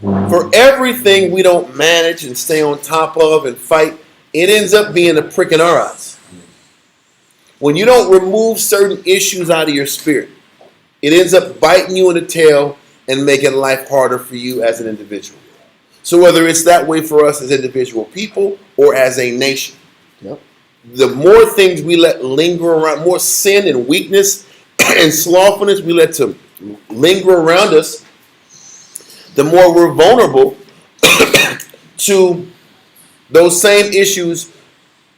Speaker 1: For everything we don't manage and stay on top of and fight, it ends up being a prick in our eyes. When you don't remove certain issues out of your spirit, it ends up biting you in the tail and making life harder for you as an individual. So whether it's that way for us as individual people or as a nation,
Speaker 2: Yep.
Speaker 1: the more things we let linger around, more sin and weakness and slothfulness we let to linger around us, the more we're vulnerable to those same issues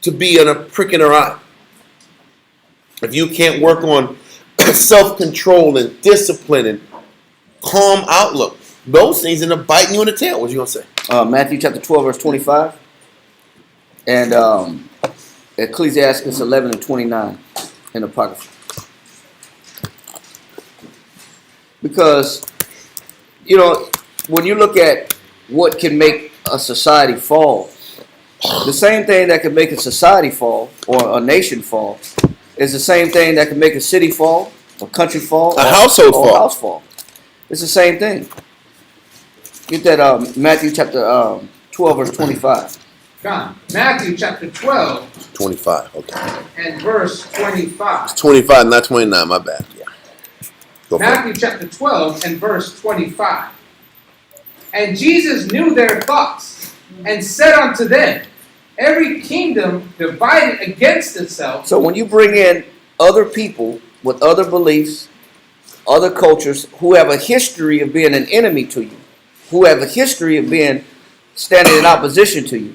Speaker 1: to be in a prick in our eye. If you can't work on self-control and discipline and calm outlook, those things end up biting you in the tail. What you gonna say?
Speaker 2: Matthew chapter 12, verse 25. And Ecclesiastes 11 and 29 in Apocrypha. Because, you know, when you look at what can make a society fall, the same thing that can make a society fall or a nation fall is the same thing that can make a city fall, a country fall,
Speaker 1: A household
Speaker 2: or
Speaker 1: fall.
Speaker 2: a house fall. It's the same thing. Get that Matthew chapter 12, verse 25.
Speaker 6: God. Matthew chapter 12
Speaker 1: 25. Okay.
Speaker 6: and verse 25.
Speaker 1: It's 25, not 29. My bad. Yeah. Go for it.
Speaker 6: Matthew chapter 12 and verse 25. And Jesus knew their thoughts and said unto them, every kingdom divided against itself.
Speaker 2: So when you bring in other people with other beliefs, other cultures who have a history of being an enemy to you, who have a history of being standing in opposition to you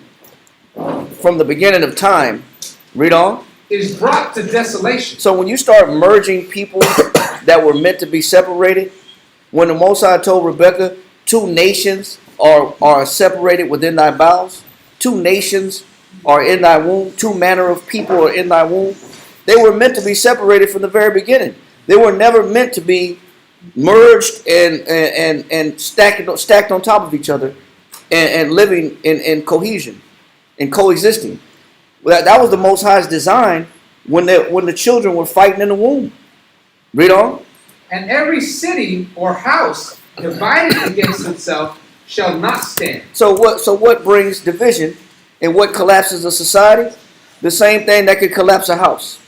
Speaker 2: from the beginning of time, read on.
Speaker 6: Is brought to desolation.
Speaker 2: So when you start merging people that were meant to be separated, when the Most High told Rebekah, 2 nations are separated within thy bowels, 2 nations are in thy womb, 2 manner of people are in thy womb. They were meant to be separated from the very beginning. They were never meant to be merged and stacked on top of each other and living in cohesion and coexisting. That was the Most High's design when the children were fighting in the womb. Read on.
Speaker 6: And every city or house divided against itself shall not stand.
Speaker 2: So what brings division and what collapses a society? The same thing that could collapse a house.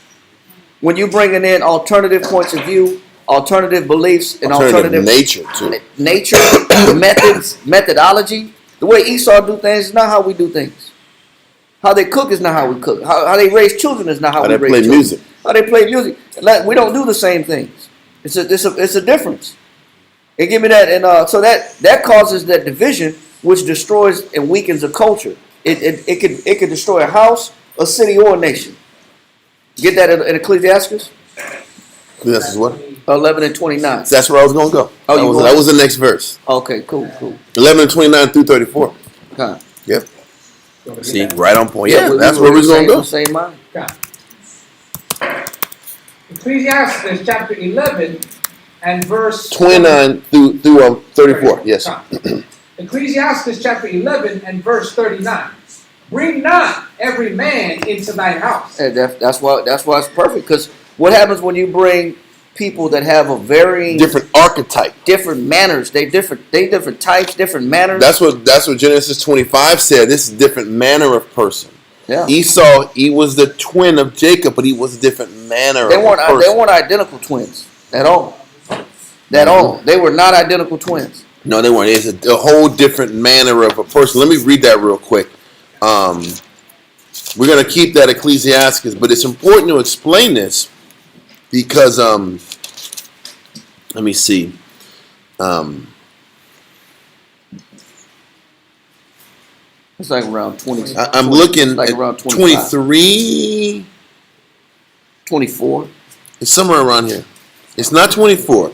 Speaker 2: When you bringing in alternative points of view, alternative beliefs, and alternative
Speaker 1: nature too.
Speaker 2: nature, methods, methodology. The way Esau do things is not how we do things. How they cook is not how we cook. How they raise children is not how we
Speaker 1: They
Speaker 2: raise
Speaker 1: play
Speaker 2: children.
Speaker 1: music.
Speaker 2: How they play music. Like, we don't do the same things. It's a difference. And give me that, and so that causes that division, which destroys and weakens a culture. It could destroy a house, a city, or a nation. Get that in Ecclesiastes
Speaker 1: This is what?
Speaker 2: 11 and 29.
Speaker 1: That's where I was gonna go.
Speaker 2: Oh,
Speaker 1: That was the next verse.
Speaker 2: Okay, cool.
Speaker 1: 11 and 29 through 34.
Speaker 2: Huh.
Speaker 1: Yep.
Speaker 6: You want to
Speaker 1: See,
Speaker 6: read that?
Speaker 1: right on point. Yeah,
Speaker 2: we
Speaker 1: that's
Speaker 2: were
Speaker 1: where we're gonna
Speaker 2: in
Speaker 1: go.
Speaker 2: the same mind.
Speaker 6: God. Ecclesiastes chapter 11 and verse
Speaker 1: 29 through 34. Yes.
Speaker 6: Ecclesiastes chapter 11 and verse 39. Bring not every man into thine house.
Speaker 2: And that's why it's perfect. Because what happens when you bring people that have a varying
Speaker 1: Different archetype.
Speaker 2: different manners? They different types, different manners.
Speaker 1: That's what Genesis 25 said. This is a different manner of person.
Speaker 2: Yeah.
Speaker 1: Esau, he was the twin of Jacob, but he was a different manner
Speaker 2: They
Speaker 1: of
Speaker 2: weren't
Speaker 1: person.
Speaker 2: they weren't identical twins at all. At all. They were not identical twins.
Speaker 1: No, they weren't. It's a whole different manner of a person. Let me read that real quick. We're going to keep that Ecclesiastes, but it's important to explain this because, let me see.
Speaker 2: It's like around 20.
Speaker 1: I'm looking
Speaker 2: like
Speaker 1: at
Speaker 2: around 25.
Speaker 1: 23.
Speaker 2: 24.
Speaker 1: It's somewhere around here. It's not 24.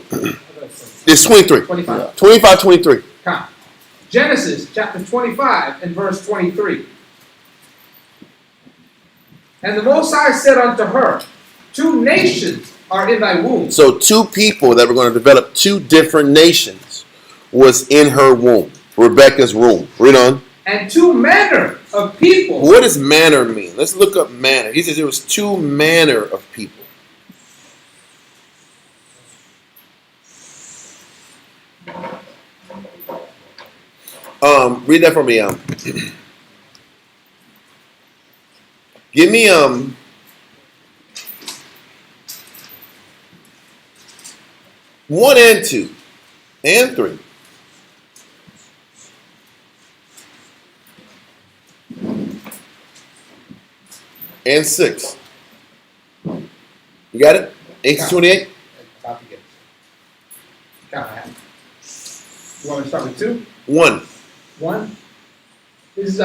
Speaker 1: It's 23.
Speaker 6: 25.
Speaker 1: 25, 23.
Speaker 6: Come. Genesis chapter 25 and verse 23. And the Most High said unto her, 2 nations are in thy womb.
Speaker 1: So 2 people that were going to develop 2 different nations was in her womb. Rebecca's womb. Read on.
Speaker 6: And 2 manner of people.
Speaker 1: What does manner mean? Let's look up manner. He says there was 2 manner of people. Read that for me. Give me 1 and 2 and 3. And 6. You got it? 1828?
Speaker 6: About to get it. Kind of happy. You want me to start with 2?
Speaker 1: 1.
Speaker 6: 1. This is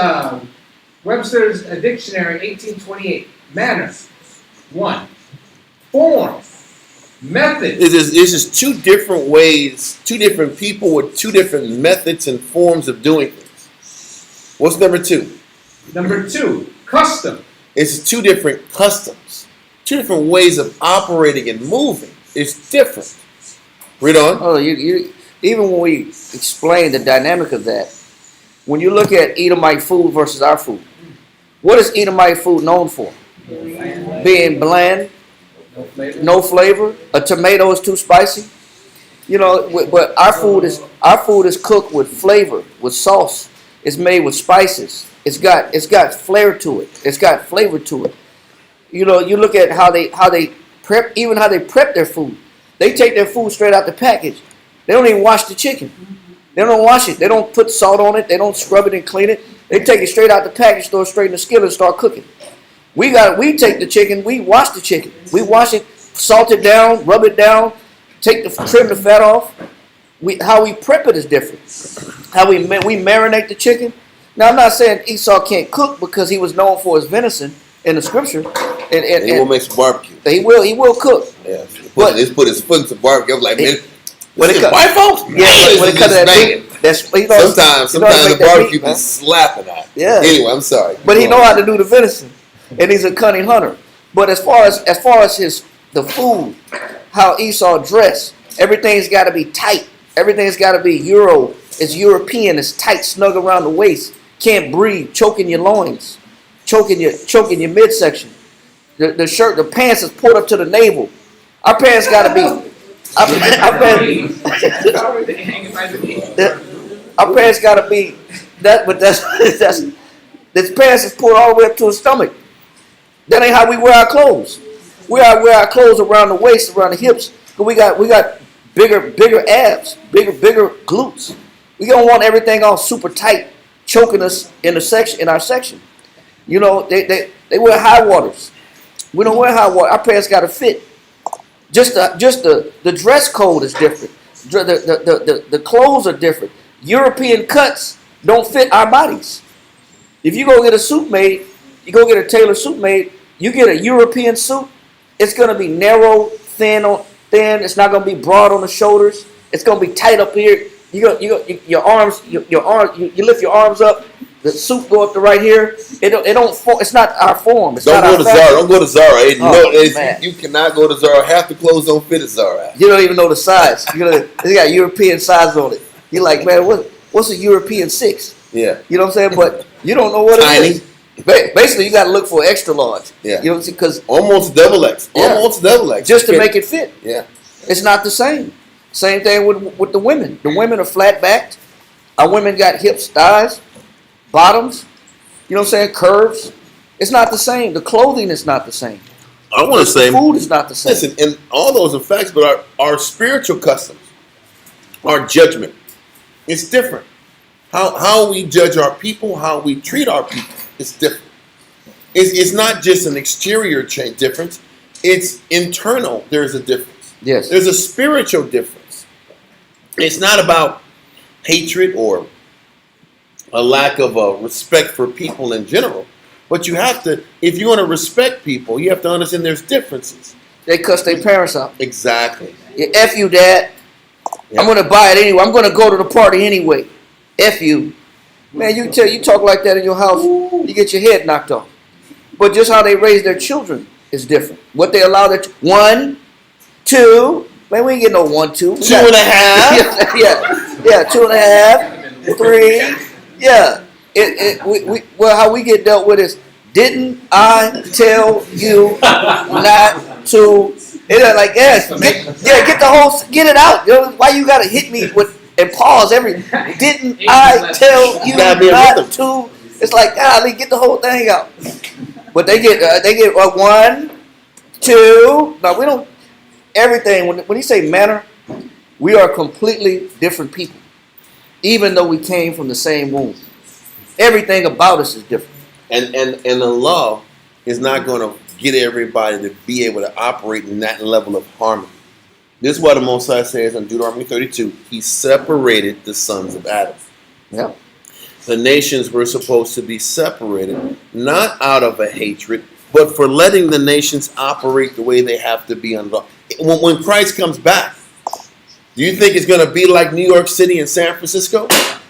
Speaker 6: Webster's Dictionary, 1828. Manner. 1. Form. Method.
Speaker 1: It's just two different ways, two different people with two different methods and forms of doing things. What's number 2?
Speaker 6: Number 2. Custom.
Speaker 1: It's two different customs, two different ways of operating and moving. It's different. Read on.
Speaker 2: Oh, you even when we explain the dynamic of that, when you look at Edomite food versus our food, what is Edomite food known for? Being bland, no flavor. A tomato is too spicy. You know, but our food is cooked with flavor, with sauce. It's made with spices. It's got flair to it. It's got flavor to it. You know, you look at how they prep, even how they prep their food. They take their food straight out the package. They don't even wash the chicken. They don't wash it. They don't put salt on it. They don't scrub it and clean it. They take it straight out the package, throw it straight in the skillet and start cooking. We take the chicken, we wash the chicken. We wash it, salt it down, rub it down, trim the fat off. How we prep it is different. How we marinate the chicken. Now, I'm not saying Esau can't cook because he was known for his venison in the scripture. And
Speaker 1: he will make some barbecue.
Speaker 2: He will cook.
Speaker 1: Yeah. Let's put his foot in some barbecue. I'm like, man,
Speaker 2: when it comes,
Speaker 1: white folks?
Speaker 2: Yeah, when it comes to that meat,
Speaker 1: sometimes the barbecue be slapping out.
Speaker 2: Yeah.
Speaker 1: Anyway, I'm sorry.
Speaker 2: But he know how to do the venison, and he's a cunning hunter. But as far as the food, how Esau dressed, everything's got to be tight. Everything's got to be Euro. It's European. It's tight, snug around the waist. Can't breathe, choking your loins, choking your midsection. The shirt, the pants is pulled up to the navel. Our pants got to be. Our pants got to be that, but that's this pants is pulled all the way up to his stomach. That ain't how we wear our clothes. We wear our clothes around the waist, around the hips. But we got bigger abs, bigger glutes. We don't want everything all super tight, choking us in our section. You know, they wear high waters. We don't wear high water. Our pants got to fit. Just the dress code is different. The clothes are different. European cuts don't fit our bodies. If you go get a suit made, you go get a tailor suit made, you get a European suit, it's going to be narrow, thin. It's not going to be broad on the shoulders. It's going to be tight up here. You lift your arms up. The suit go up to right here. It's not our form.
Speaker 1: Don't go to Zara. Don't go to Zara.
Speaker 2: Man.
Speaker 1: You cannot go to Zara. Half the clothes don't fit at Zara.
Speaker 2: You don't even know the size. They got European size on it. You're like, man, what's a European 6?
Speaker 1: Yeah.
Speaker 2: You know what I'm saying? But you don't know what
Speaker 1: Tiny.
Speaker 2: it is. Basically, you got to look for extra large.
Speaker 1: Yeah.
Speaker 2: You know what I'm saying? Because
Speaker 1: almost double X.
Speaker 2: Yeah.
Speaker 1: Almost double X.
Speaker 2: Just to make it fit.
Speaker 1: Yeah.
Speaker 2: It's not the same. Same thing with the women. The women are flat backed. Our women got hips, thighs, bottoms. You know what I'm saying? Curves. It's not the same. The clothing is not the same.
Speaker 1: I want to say
Speaker 2: the food is not the same.
Speaker 1: Listen, and all those are facts, but our spiritual customs, our judgment, it's different. How we judge our people, how we treat our people, it's different. It's not just an exterior difference. It's internal. There's a difference.
Speaker 2: Yes.
Speaker 1: There's a spiritual difference. It's not about hatred or a lack of respect for people in general. But you have to, if you want to respect people, you have to understand there's differences.
Speaker 2: They cuss their parents out.
Speaker 1: Exactly.
Speaker 2: Yeah, F you, Dad. Yeah. I'm going to buy it anyway. I'm going to go to the party anyway. F you. Man, you talk like that in your house, you get your head knocked off. But just how they raise their children is different. What they allow their 1, 2. Man, we ain't get no 1, 2.
Speaker 1: 2.5.
Speaker 2: Yeah, 2.5, 3. Yeah. Well, how we get dealt with is, didn't I tell you not to? It's like, yes, get it out. You know, why you gotta hit me with and pause every? Didn't I tell you not to? It's like, golly, get the whole thing out. But they get 1, 2. No, we don't. Everything when you say manner, We are completely different people, even though we came from the same womb. Everything about us is different.
Speaker 1: And the law is not going to get everybody to be able to operate in that level of harmony. This is what the Most High says in Deuteronomy 32. He separated the sons of Adam.
Speaker 2: Yeah.
Speaker 1: The nations were supposed to be separated, not out of a hatred, but for letting the nations operate the way they have to be under law. When Christ comes back, do you think it's going to be like New York City and San Francisco?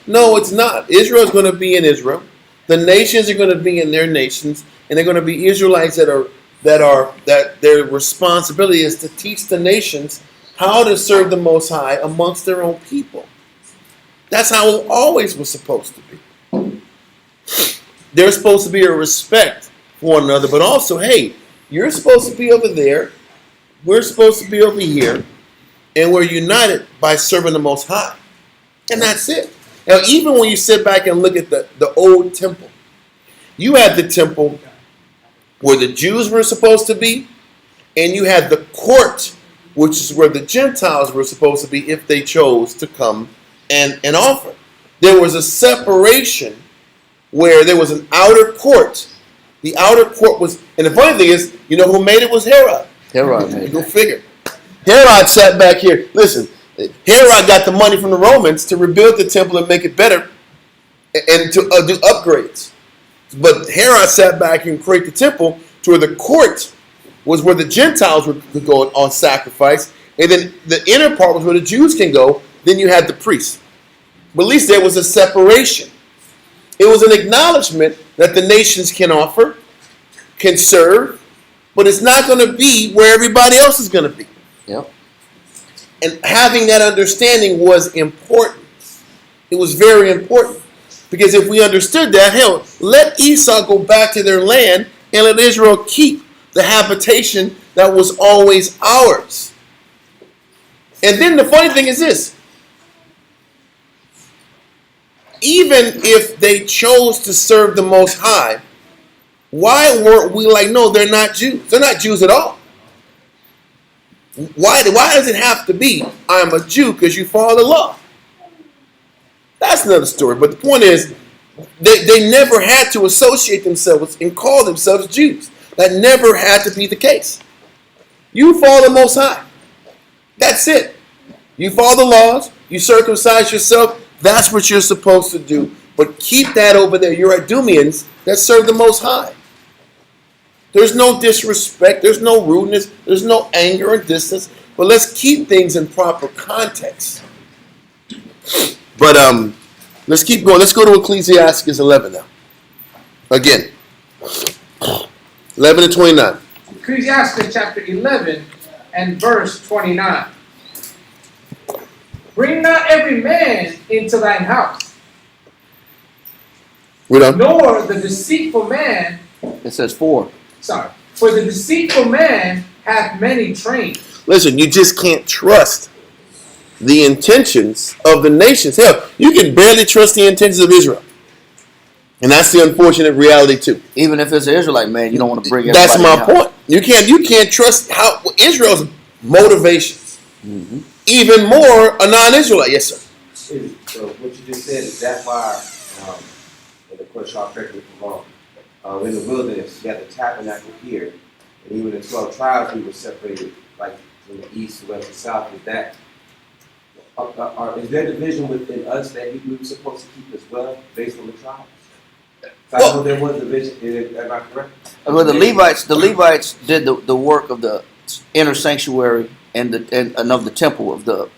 Speaker 1: No, it's not. Israel is going to be in Israel. The nations are going to be in their nations, and they're going to be Israelites that their responsibility is to teach the nations how to serve the Most High amongst their own people. That's how it always was supposed to be. There's supposed to be a respect for one another, but also, hey, you're supposed to be over there, we're supposed to be over here, and we're united by serving the Most High. And that's it. Now, even when you sit back and look at the old temple, you had the temple where the Jews were supposed to be, and you had the court, which is where the Gentiles were supposed to be if they chose to come and offer. There was a separation where there was an outer court. The outer court was, and the funny thing is, you know who made it was Herod.
Speaker 2: Herod made it.
Speaker 1: Go figure. Herod sat back here. Listen, Herod got the money from the Romans to rebuild the temple and make it better and to do upgrades. But Herod sat back and create the temple to where the court was where the Gentiles would go on sacrifice. And then the inner part was where the Jews can go. Then you had the priests. But at least there was a separation. It was an acknowledgement that the nations can offer, can serve, but it's not going to be where everybody else is going to be.
Speaker 2: Yep.
Speaker 1: And having that understanding was important. It was very important. Because if we understood that, hell, let Esau go back to their land and let Israel keep the habitation that was always ours. And then the funny thing is this. Even if they chose to serve the Most High, why weren't we like, no, they're not Jews. They're not Jews at all. Why does it have to be, I'm a Jew because you follow the law? That's another story. But the point is, they never had to associate themselves and call themselves Jews. That never had to be the case. You follow the Most High. That's it. You follow the laws. You circumcise yourself. That's what you're supposed to do. But keep that over there. You're Idumeans that serve the Most High. There's no disrespect. There's no rudeness. There's no anger or distance. But let's keep things in proper context. But let's keep going. Let's go to Ecclesiastes 11 now. Again. 11 and 29.
Speaker 6: Ecclesiastes chapter 11 and verse 29. Bring not every man into thine house,
Speaker 1: We're done.
Speaker 6: nor the deceitful man.
Speaker 2: It says 4.
Speaker 6: Sorry. For the deceitful man hath many trains.
Speaker 1: Listen, you just can't trust the intentions of the nations. Hell, you can barely trust the intentions of Israel. And that's the unfortunate reality too.
Speaker 2: Even if it's an Israelite man, you don't want to bring
Speaker 1: That's
Speaker 2: everybody
Speaker 1: my
Speaker 2: in the house.
Speaker 1: point. You can't trust how Israel's motivations. Mm-hmm. Even more a non-Israelite. Yes, sir.
Speaker 5: So what you just said is that why, and of course y'all correct me if I'm wrong, in the wilderness you had the tabernacle here, and even the 12 tribes we were separated, like from the east, west, and south. Is that, is there division within us that we were supposed to keep as well, based on the tribes? So I know there was division. Am I correct?
Speaker 2: Well, the Levites did the work of the inner sanctuary and of the temple of the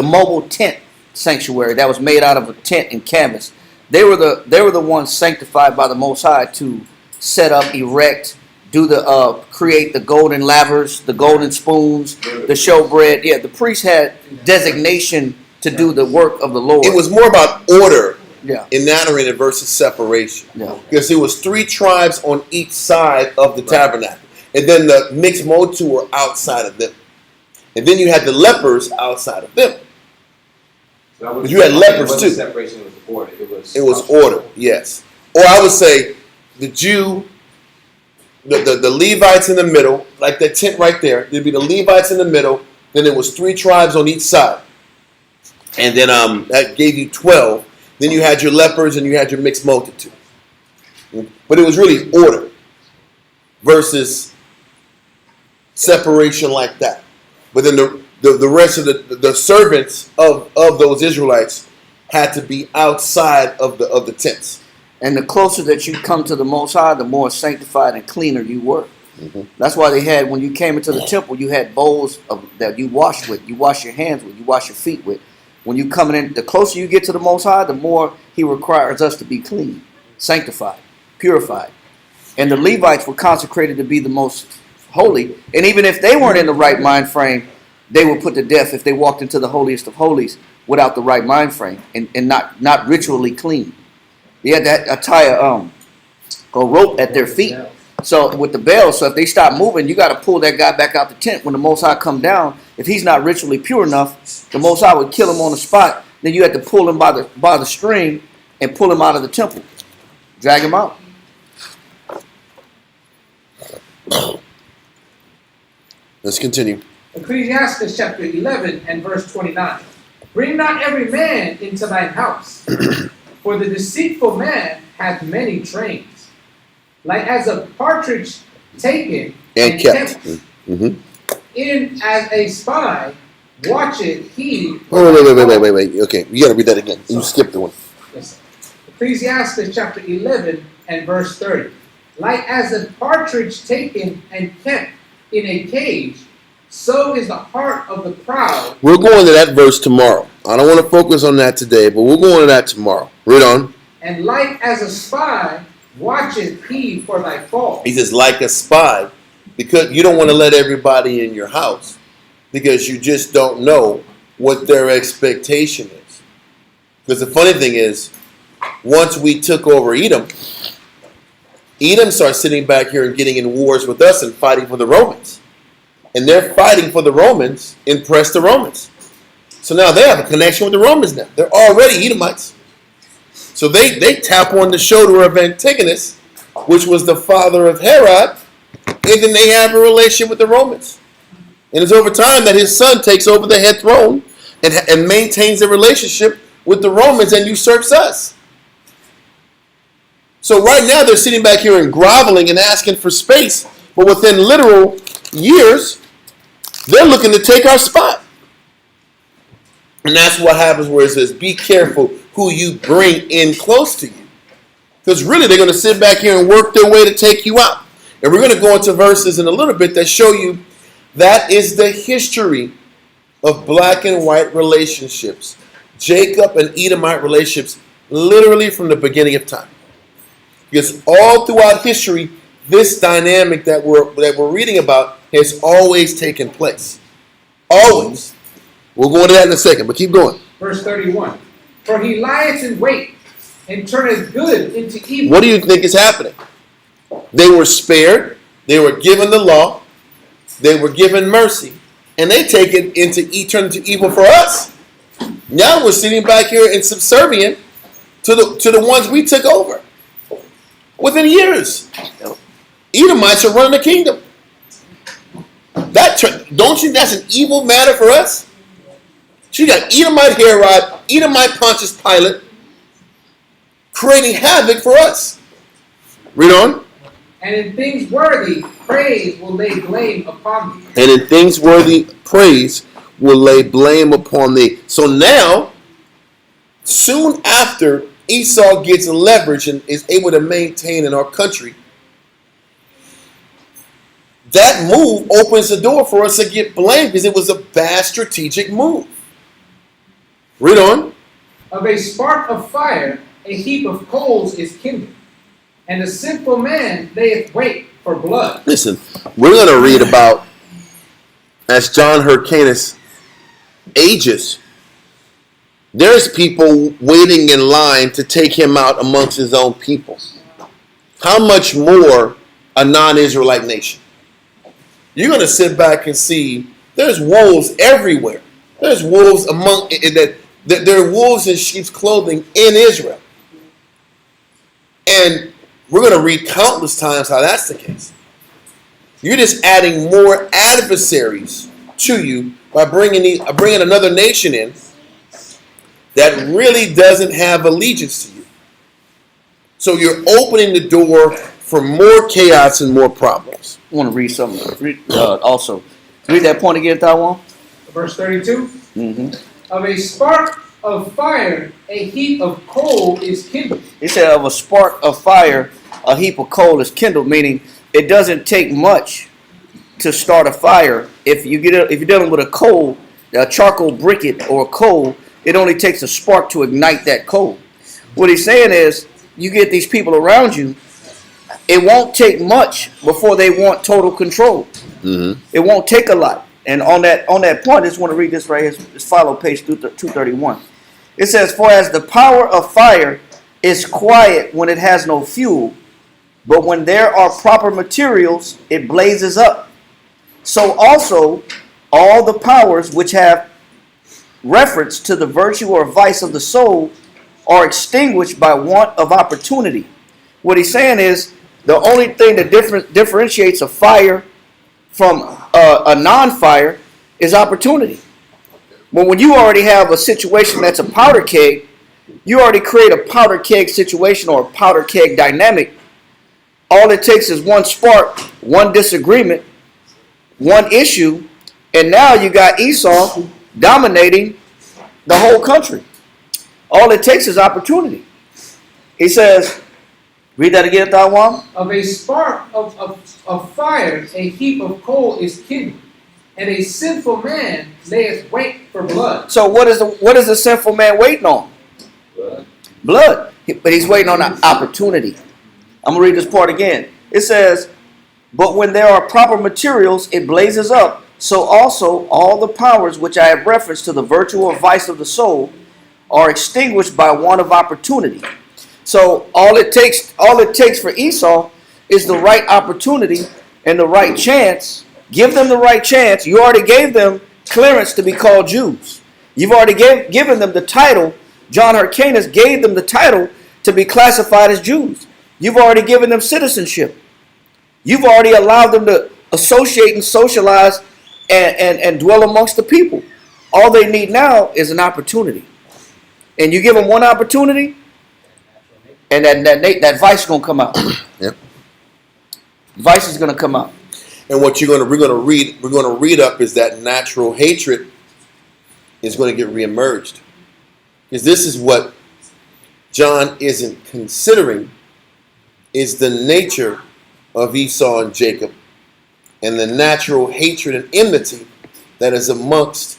Speaker 2: mobile tent sanctuary that was made out of a tent and canvas. They were the ones sanctified by the Most High to set up, erect, do create the golden lavers, the golden spoons, the showbread. Yeah, the priest had designation to do the work of the Lord.
Speaker 1: It was more about order.
Speaker 2: Yeah.
Speaker 1: In that arena versus separation.
Speaker 2: Yeah.
Speaker 1: Because there was 3 tribes on each side of the tabernacle. And then the mixed multitude were outside of them. And then you had the lepers outside of them.
Speaker 5: So
Speaker 1: but you had lepers too.
Speaker 5: Separation was order.
Speaker 1: It was order, yes. Or I would say the Jew, the Levites in the middle, like that tent right there. There'd be the Levites in the middle. Then there was 3 tribes on each side. And then that gave you 12. Then you had your lepers and you had your mixed multitude. But it was really order versus separation like that. But then the rest of the servants of those Israelites had to be outside of the tents.
Speaker 2: And the closer that you come to the Most High, the more sanctified and cleaner you were.
Speaker 1: Mm-hmm.
Speaker 2: That's why they had, when you came into the temple, you had bowls that you wash with, you wash your hands with, you wash your feet with. When you coming in, the closer you get to the Most High, the more He requires us to be clean, sanctified, purified. And the Levites were consecrated to be the most holy. And even if they weren't in the right mind frame, they were put to death if they walked into the holiest of holies without the right mind frame and not ritually clean. They had to tie a rope at their feet. So with the bell, so if they stop moving, you got to pull that guy back out the tent. When the Most High come down, if he's not ritually pure enough, the Most High would kill him on the spot. Then you had to pull him by the string and pull him out of the temple, drag him out.
Speaker 1: Let's continue.
Speaker 6: Ecclesiastes chapter 11 and verse 29. Bring not every man into thine house, for the deceitful man hath many trains. Like as a partridge taken
Speaker 1: And kept. Mm-hmm.
Speaker 6: in as a spy, watcheth he.
Speaker 1: Wait. Okay, you got to read that again. You skipped the one.
Speaker 6: Yes, sir. Ecclesiastes chapter 11 and verse 30. Like as a partridge taken and kept in a cage, so is the heart of the proud.
Speaker 1: We'll go into that verse tomorrow. I don't want to focus on that today, but we'll go into that tomorrow. Read on.
Speaker 6: And like as a spy, watcheth he for thy fall.
Speaker 1: He says, like a spy, because you don't want to let everybody in your house because you just don't know what their expectation is. Because the funny thing is, once we took over Edom starts sitting back here and getting in wars with us and fighting for the Romans. And they're fighting for the Romans, impress the Romans. So now they have a connection with the Romans now. They're already Edomites. So they tap on the shoulder of Antigonus, which was the father of Herod, and then they have a relationship with the Romans. And it's over time that his son takes over the head throne and maintains a relationship with the Romans and usurps us. So right now they're sitting back here and groveling and asking for space, but within literal years, they're looking to take our spot. And that's what happens where it says, be careful who you bring in close to you. Because really they're going to sit back here and work their way to take you out. And we're going to go into verses in a little bit that show you that is the history of black and white relationships. Jacob and Edomite relationships literally from the beginning of time. Because all throughout history, this dynamic that we're reading about has always taken place. Always. We'll go into that in a second, but keep going.
Speaker 6: Verse 31. For he lieth in wait, and turneth good into evil.
Speaker 1: What do you think is happening? They were spared. They were given the law. They were given mercy. And they take it turn into evil for us. Now we're sitting back here and subservient to the ones we took over. Within years. Edomites are running the kingdom. Don't you think that's an evil matter for us? So you got Edomite Herod, Edomite Pontius Pilate, creating havoc for us. Read on.
Speaker 6: And in things worthy, praise will lay blame upon thee.
Speaker 1: And in things worthy, praise will lay blame upon thee. So now, soon after Esau gets leverage and is able to maintain in our country, that move opens the door for us to get blamed because it was a bad strategic move. Read on.
Speaker 6: Of a spark of fire, a heap of coals is kindled, and a sinful man layeth wait for blood.
Speaker 1: Listen, we're going to read about, as John Hyrcanus ages, there's people waiting in line to take him out amongst his own people. How much more a non-Israelite nation? You're going to sit back and see there's wolves everywhere. There's wolves there are wolves in sheep's clothing in Israel. And we're going to read countless times how that's the case. You're just adding more adversaries to you by bringing another nation in that really doesn't have allegiance to you. So you're opening the door for more chaos and more problems.
Speaker 2: I want to read something. Also, read that point again, Taiwan.
Speaker 6: Verse 32.
Speaker 2: Mm-hmm.
Speaker 6: Of a spark of fire, a heap of coal is kindled.
Speaker 2: He said, of a spark of fire, a heap of coal is kindled, meaning it doesn't take much to start a fire. If you're dealing with a coal, a charcoal briquette or a coal, it only takes a spark to ignite that coal. What he's saying is, you get these people around you, it won't take much before they want total control.
Speaker 1: Mm-hmm.
Speaker 2: It won't take a lot. And on that point, I just want to read this right here. Just follow page 231. It says, for as the power of fire is quiet when it has no fuel, but when there are proper materials, it blazes up. So also, all the powers which have reference to the virtue or vice of the soul are extinguished by want of opportunity. What he's saying is, the only thing that differentiates a fire from a non-fire is opportunity. But when you already have a situation that's a powder keg, you already create a powder keg situation or a powder keg dynamic. All it takes is one spark, one disagreement, one issue, and now you got Esau dominating the whole country. All it takes is opportunity. He says, read that again, Taiwan.
Speaker 6: Of a spark of fire, a heap of coal is kindled, and a sinful man layeth wait for blood.
Speaker 2: So what is the sinful man waiting on? Blood. But he's waiting on an opportunity. I'm going to read this part again. It says, but when there are proper materials, it blazes up. So also all the powers which I have referenced to the virtue or vice of the soul are extinguished by want of opportunity. So all it takes for Esau is the right opportunity and the right chance. Give them the right chance. You already gave them clearance to be called Jews. You've already given them the title. John Hyrcanus gave them the title to be classified as Jews. You've already given them citizenship. You've already allowed them to associate and socialize and dwell amongst the people. All they need now is an opportunity. And you give them one opportunity, and that vice is going to come out.
Speaker 1: Yep.
Speaker 2: Vice is going to come out.
Speaker 1: And what we're going to read up is that natural hatred is going to get reemerged. Because this is what John isn't considering, is the nature of Esau and Jacob and the natural hatred and enmity that is amongst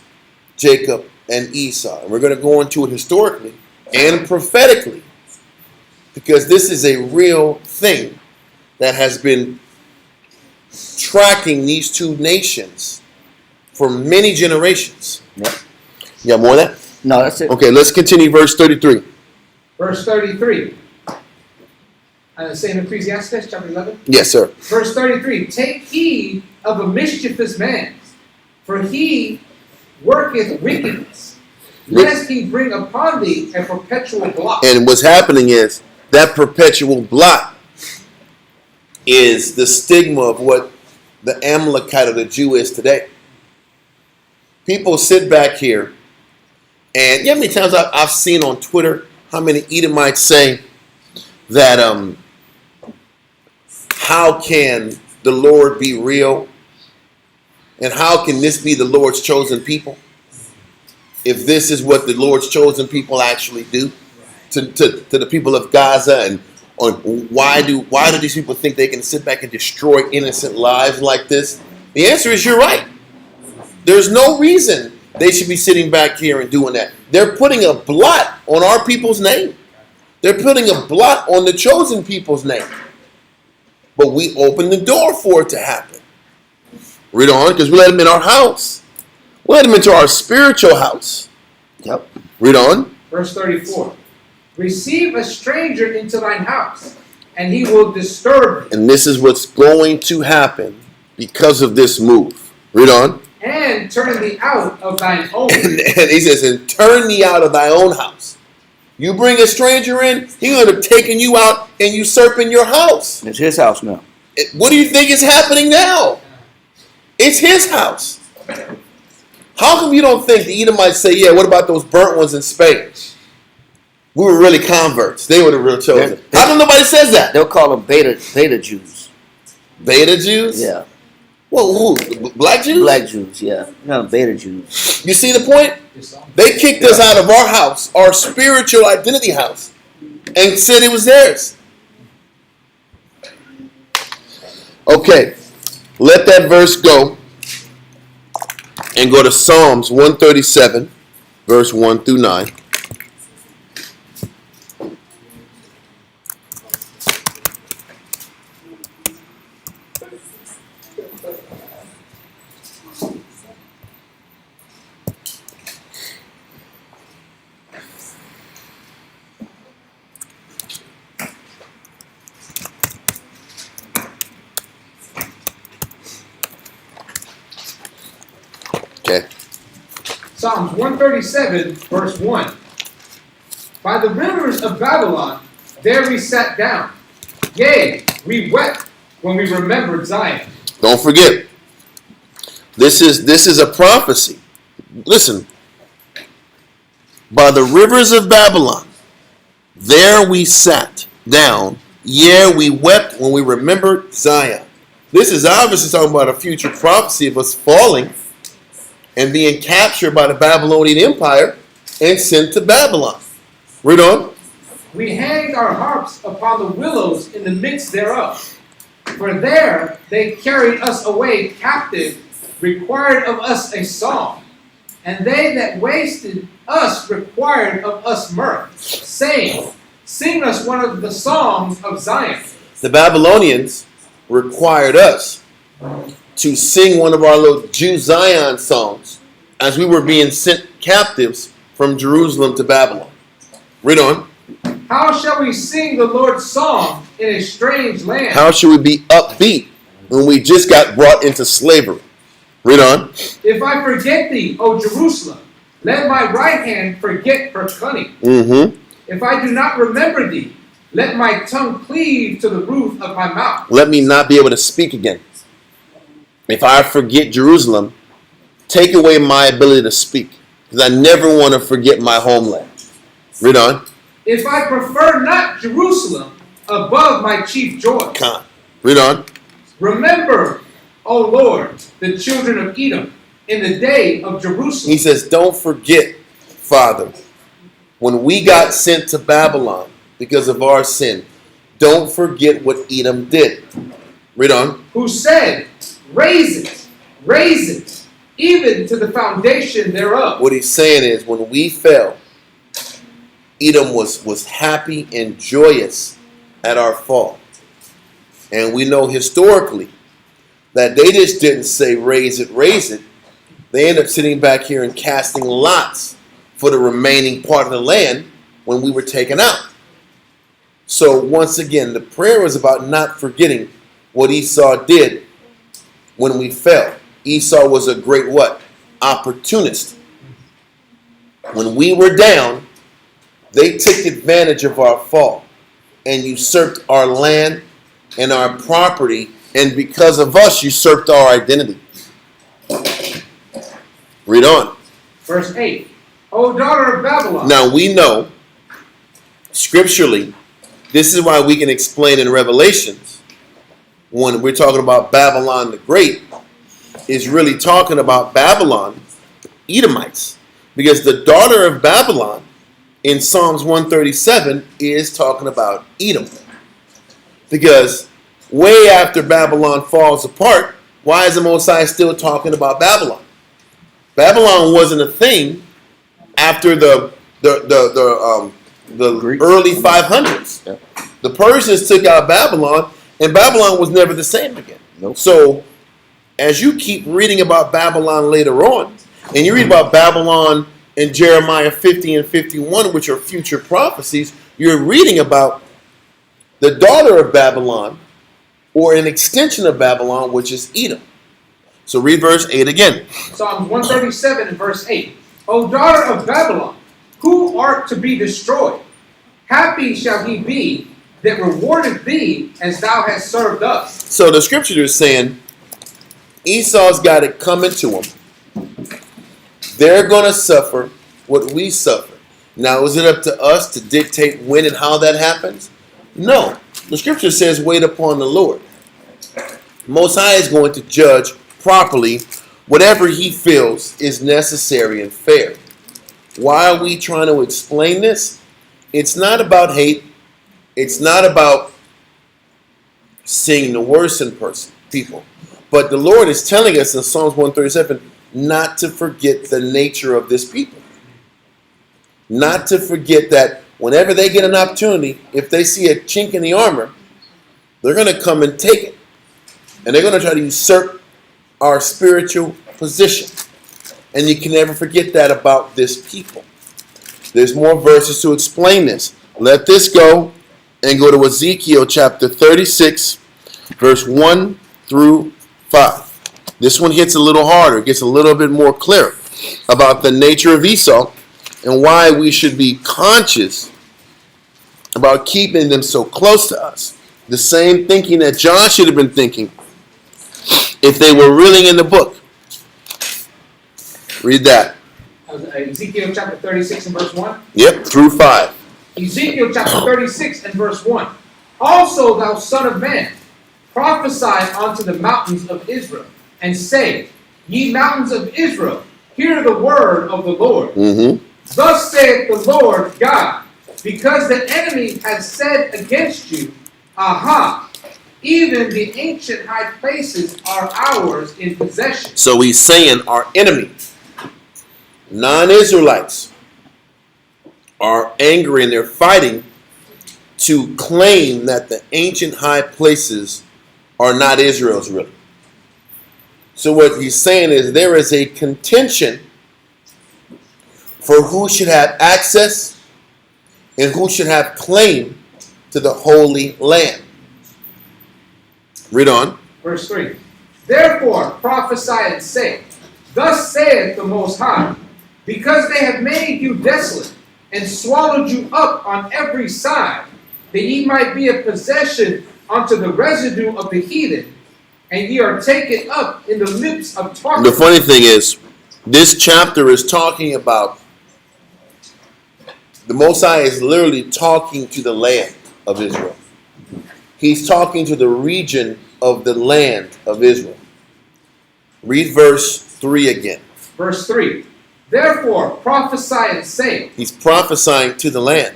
Speaker 1: Jacob and Esau. And we're going to go into it historically and prophetically, because this is a real thing that has been tracking these two nations for many generations.
Speaker 2: Yep.
Speaker 1: You got more of that?
Speaker 2: No, that's it.
Speaker 1: Okay, let's continue verse 33.
Speaker 6: Verse 33. The same Ecclesiastes, chapter 11.
Speaker 1: Yes, sir.
Speaker 6: Verse 33. Take heed of a mischievous man, for he worketh wickedness, lest he bring upon thee a perpetual blot.
Speaker 1: And what's happening is that perpetual blot is the stigma of what the Amalekite of the Jew is today. People sit back here, and you know how many times I've seen on Twitter how many Edomites say that how can the Lord be real? And how can this be the Lord's chosen people? If this is what the Lord's chosen people actually do to the people of Gaza, and why do these people think they can sit back and destroy innocent lives like this? The answer is you're right. There's no reason they should be sitting back here and doing that. They're putting a blot on our people's name. They're putting a blot on the chosen people's name. But we open the door for it to happen. Read on, because we let them in our house. We let them into our spiritual house.
Speaker 2: Yep.
Speaker 1: Read on.
Speaker 6: Verse 34. Receive a stranger into thine house, and he will disturb thee.
Speaker 1: And this is what's going to happen because of this move. Read on.
Speaker 6: And turn thee out of thine own.
Speaker 1: And he says, and turn thee out of thy own house. You bring a stranger in, he's going to have taken you out and usurping your house.
Speaker 2: It's his house now.
Speaker 1: What do you think is happening now? It's his house. How come you don't think the Edomites say, yeah, what about those burnt ones in Spain? We were really converts. They were the real chosen. How come nobody says that?
Speaker 2: They'll call them beta Jews.
Speaker 1: Beta Jews?
Speaker 2: Yeah.
Speaker 1: Well, who? Black Jews?
Speaker 2: Black Jews, yeah. No, beta Jews.
Speaker 1: You see the point? They kicked us out of our house, our spiritual identity house, and said it was theirs. Okay, let that verse go and go to Psalms 137, verse 1 through 9. Okay.
Speaker 6: Psalms 137, verse 1. By the rivers of Babylon, there we sat down. Yea, we wept when we remembered Zion.
Speaker 1: Don't forget, this is a prophecy. Listen. By the rivers of Babylon, there we sat down. Yea, we wept when we remembered Zion. This is obviously talking about a future prophecy of us falling and being captured by the Babylonian Empire and sent to Babylon. Read on.
Speaker 6: We hanged our harps upon the willows in the midst thereof. For there they carried us away captive, required of us a song. And they that wasted us required of us mirth, saying, sing us one of the songs of Zion.
Speaker 1: The Babylonians required us to sing one of our little Jew Zion songs as we were being sent captives from Jerusalem to Babylon. Read on.
Speaker 6: How shall we sing the Lord's song in a strange land?
Speaker 1: How should we be upbeat when we just got brought into slavery? Read on.
Speaker 6: If I forget thee, O Jerusalem, let my right hand forget her cunning.
Speaker 1: Mm-hmm.
Speaker 6: If I do not remember thee, let my tongue cleave to the roof of my mouth.
Speaker 1: Let me not be able to speak again. If I forget Jerusalem, take away my ability to speak, because I never want to forget my homeland. Read on.
Speaker 6: If I prefer not Jerusalem above my chief joy.
Speaker 1: Con. Read on.
Speaker 6: Remember, O Lord, the children of Edom, in the day of Jerusalem.
Speaker 1: He says, don't forget, Father, when we got sent to Babylon because of our sin, don't forget what Edom did. Read on.
Speaker 6: Who said, raise it, even to the foundation thereof.
Speaker 1: What he's saying is, when we fell, Edom was happy and joyous at our fall. And we know historically that they just didn't say raise it. They ended up sitting back here and casting lots for the remaining part of the land when we were taken out. So once again, the prayer was about not forgetting what Esau did when we fell. Esau was a great what? Opportunist. When we were down, they took advantage of our fall and usurped our land and our property, and because of us, usurped our identity. Read on.
Speaker 6: Verse 8. O daughter of Babylon.
Speaker 1: Now we know, scripturally, this is why we can explain in Revelations, when we're talking about Babylon the Great, is really talking about Babylon, Edomites. Because the daughter of Babylon in Psalms 137 is talking about Edom. Because way after Babylon falls apart, why is the Most High still talking about Babylon? Babylon wasn't a thing after the early 500s. Yeah. The Persians took out Babylon, and Babylon was never the same again. Nope. So, as you keep reading about Babylon later on, and you read about Babylon in Jeremiah 50 and 51, which are future prophecies, you're reading about the daughter of Babylon, or an extension of Babylon, which is Edom. So read verse 8 again.
Speaker 6: Psalms 137 and verse 8. O daughter of Babylon, who art to be destroyed? Happy shall he be that rewardeth thee as thou hast served us.
Speaker 1: So the scripture is saying Esau's got it coming to him. They're going to suffer what we suffer. Now, is it up to us to dictate when and how that happens? No. The scripture says, wait upon the Lord. Most High is going to judge properly whatever he feels is necessary and fair. Why are we trying to explain this? It's not about hate. It's not about seeing the worst in people. But the Lord is telling us in Psalms 137 not to forget the nature of this people. Not to forget that whenever they get an opportunity, if they see a chink in the armor, they're going to come and take it. And they're going to try to usurp our spiritual position. And you can never forget that about this people. There's more verses to explain this. Let this go and go to Ezekiel chapter 36, verse 1 through 5. This one hits a little harder. It gets a little bit more clear about the nature of Esau and why we should be conscious about keeping them so close to us. The same thinking that John should have been thinking if they were really in the book. Read that.
Speaker 6: Ezekiel chapter 36 and verse 1.
Speaker 1: Yep, through 5.
Speaker 6: Ezekiel chapter 36 and verse 1. Also, thou son of man, prophesy unto the mountains of Israel, and say, Ye mountains of Israel, hear the word of the Lord. Thus saith the Lord God, because the enemy has said against you, Aha, even the ancient high places are ours in possession.
Speaker 1: So he's saying our enemy, non-Israelites, are angry and they're fighting to claim that the ancient high places are not Israel's really. So what he's saying is there is a contention for who should have access and who should have claim to the Holy Land. Read on.
Speaker 6: Verse 3. Therefore prophesy and say, Thus saith the Most High, because they have made you desolate, and swallowed you up on every side, that ye might be a possession unto the residue of the heathen, and ye are taken up in the lips of talkers.
Speaker 1: The funny thing is, this chapter is talking about, the Most High is literally talking to the land of Israel. He's talking to the region of the land of Israel. Read verse 3 again.
Speaker 6: Verse 3. Therefore prophesy and say.
Speaker 1: He's prophesying to the land.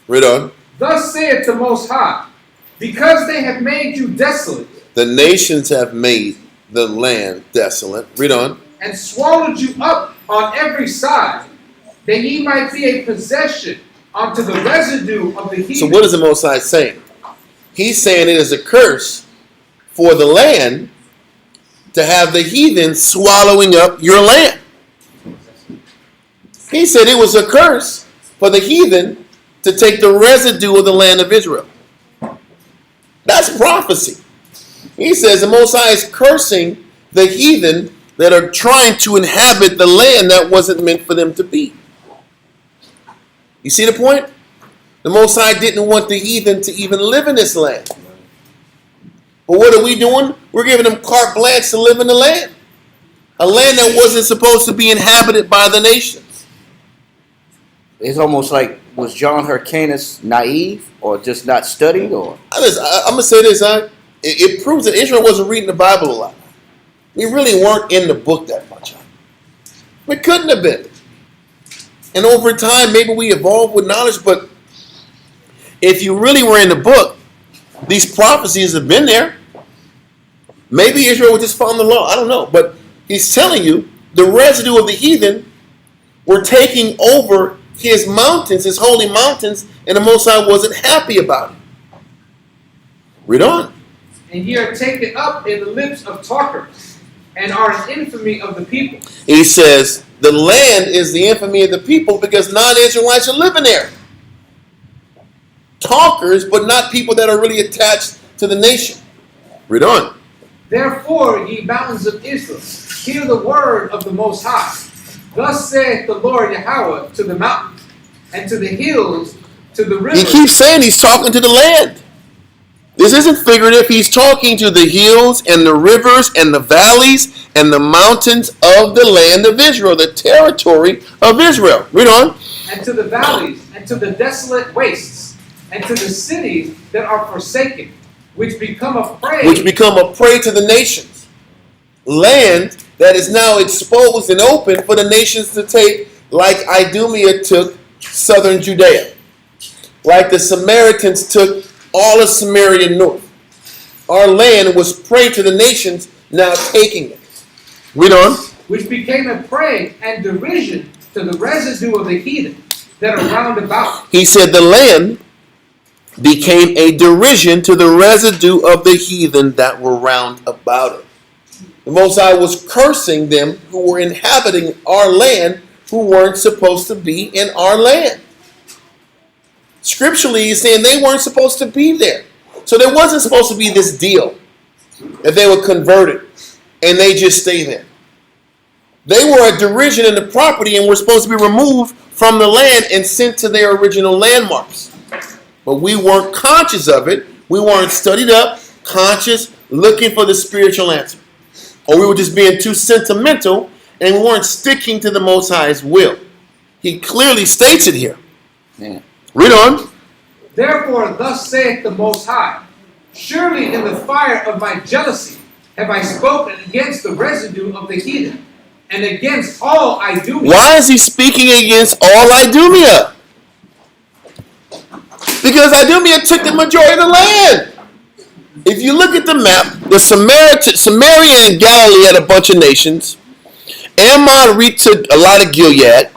Speaker 1: Read on.
Speaker 6: Thus saith the Most High, because they have made you desolate.
Speaker 1: The nations have made the land desolate. Read on.
Speaker 6: And swallowed you up on every side, that ye might be a possession unto the residue of the heathen.
Speaker 1: So what is the Most High saying? He's saying it is a curse for the land to have the heathen swallowing up your land. He said it was a curse for the heathen to take the residue of the land of Israel. That's prophecy. He says the Most High is cursing the heathen that are trying to inhabit the land that wasn't meant for them to be. You see the point? The Most High didn't want the heathen to even live in this land. But what are we doing? We're giving them carte blanche to live in the land. A land that wasn't supposed to be inhabited by the nations.
Speaker 2: It's almost like, was John Hyrcanus naive or just not studied? Or
Speaker 1: I'm going to say this. It proves that Israel wasn't reading the Bible a lot. We really weren't in the book that much. We couldn't have been. And over time, maybe we evolved with knowledge, but if you really were in the book, these prophecies have been there. Maybe Israel would just follow the law. I don't know. But he's telling you the residue of the heathen were taking over his mountains, his holy mountains, and the Most High wasn't happy about it. Read on.
Speaker 6: And ye are taken up in the lips of talkers, and are an infamy of the people.
Speaker 1: He says the land is the infamy of the people because non-Israelites are living there. Talkers, but not people that are really attached to the nation. Read on.
Speaker 6: Therefore, ye mountains of Israel, hear the word of the Most High. Thus saith the Lord Yahweh to the mountains, and to the hills, to the rivers.
Speaker 1: He keeps saying he's talking to the land. This isn't figurative. He's talking to the hills and the rivers and the valleys and the mountains of the land of Israel, the territory of Israel. Read on.
Speaker 6: And to the valleys, and to the desolate wastes, and to the cities that are forsaken, which become a prey.
Speaker 1: Which become a prey to the nations. Land that is now exposed and open for the nations to take, like Idumea took southern Judea. Like the Samaritans took all of Samaria north. Our land was prey to the nations, now taking it. Read on.
Speaker 6: Which became a prey and derision to the residue of the heathen that are round about.
Speaker 1: He said the land became a derision to the residue of the heathen that were round about it. The Most High was cursing them who were inhabiting our land, who weren't supposed to be in our land. Scripturally, he's saying they weren't supposed to be there. So there wasn't supposed to be this deal if they were converted and they just stay there. They were a derision in the property and were supposed to be removed from the land and sent to their original landmarks. But we weren't conscious of it. We weren't studied up, conscious, looking for the spiritual answer. Or we were just being too sentimental and we weren't sticking to the Most High's will. He clearly states it here.
Speaker 2: Yeah.
Speaker 1: Read on.
Speaker 6: Therefore, thus saith the Most High, surely in the fire of my jealousy have I spoken against the residue of the heathen, and against all Idumea.
Speaker 1: Why is he speaking against all Idumea? Because Idumea took the majority of the land. If you look at the map, the Samaria and Galilee had a bunch of nations. Ammon retook a lot of Gilead.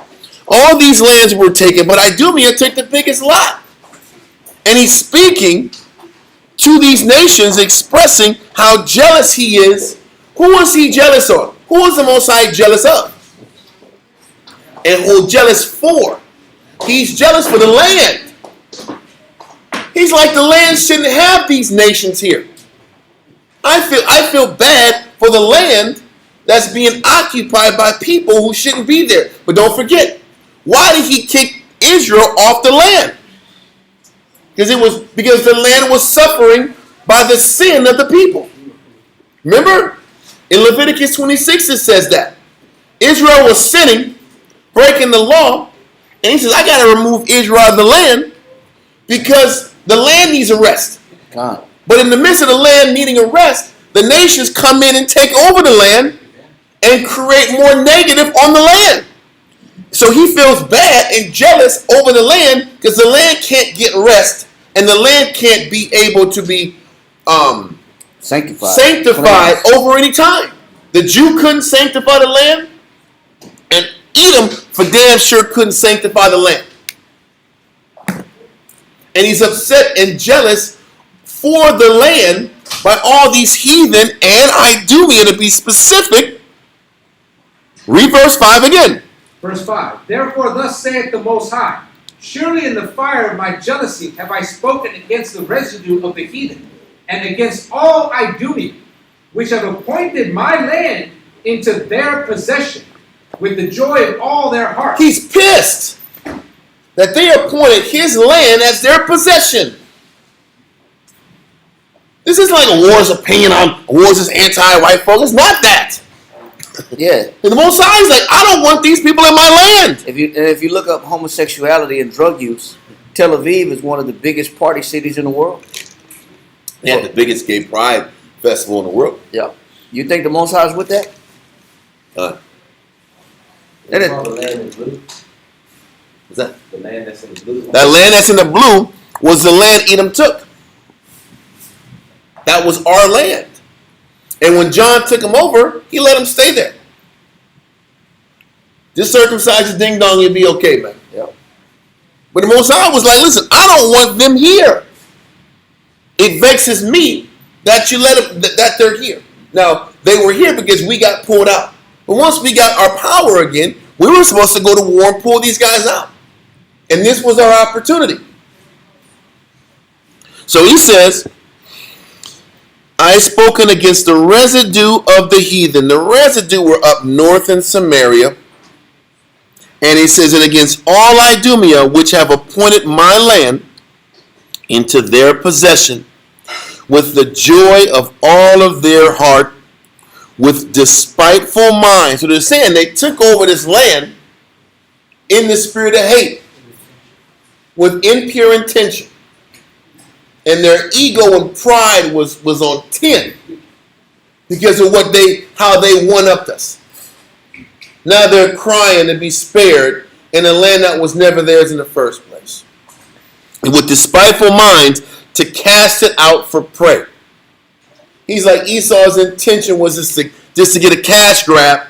Speaker 1: All these lands were taken, but Idumea took the biggest lot. And he's speaking to these nations, expressing how jealous he is. Who was he jealous of? Who was the Most High jealous of? And who jealous for? He's jealous for the land. He's like, the land shouldn't have these nations here. I feel bad for the land that's being occupied by people who shouldn't be there. But don't forget, why did he kick Israel off the land? Because the land was suffering by the sin of the people. Remember? In Leviticus 26 it says that. Israel was sinning, breaking the law, and he says, I got to remove Israel out of the land because the land needs a rest.
Speaker 2: God.
Speaker 1: But in the midst of the land needing a rest, the nations come in and take over the land and create more negative on the land. So he feels bad and jealous over the land because the land can't get rest and the land can't be able to be sanctified over any time. The Jew couldn't sanctify the land, and Edom for damn sure couldn't sanctify the land. And he's upset and jealous for the land by all these heathen and Idumea, to be specific. Read verse 5 again.
Speaker 6: Verse 5. Therefore thus saith the Most High, surely in the fire of my jealousy have I spoken against the residue of the heathen, and against all Idumea, which have appointed my land into their possession, with the joy of all their heart.
Speaker 1: He's pissed that they appointed his land as their possession. This is like a war's opinion on wars is anti-white folks. It's not that.
Speaker 2: Yeah.
Speaker 1: And the Most High is like, I don't want these people in my land.
Speaker 2: If you look up homosexuality and drug use, Tel Aviv is one of the biggest party cities in the world.
Speaker 1: They have the biggest gay pride festival in the world.
Speaker 2: Yeah. You think the Most High is with that?
Speaker 5: They call the land in blue.
Speaker 1: What's that?
Speaker 5: The land that's in the blue.
Speaker 1: That land that's in the blue was the land Edom took. That was our land. And when John took him over, he let him stay there. Just circumcise your ding dong, you'll be okay, man.
Speaker 2: Yep.
Speaker 1: But the Most High was like, listen, I don't want them here. It vexes me that you let them, that they're here. Now, they were here because we got pulled out. But once we got our power again, we were supposed to go to war and pull these guys out. And this was our opportunity. So he says, I have spoken against the residue of the heathen. The residue were up north in Samaria. And he says, and against all Idumea, which have appointed my land into their possession, with the joy of all of their heart, with despiteful minds. So they're saying they took over this land in the spirit of hate, with impure intention. And their ego and pride was on 10 because of how they one-upped us. Now they're crying to be spared in a land that was never theirs in the first place. And with despiteful minds, to cast it out for prey. He's like, Esau's intention was just to get a cash grab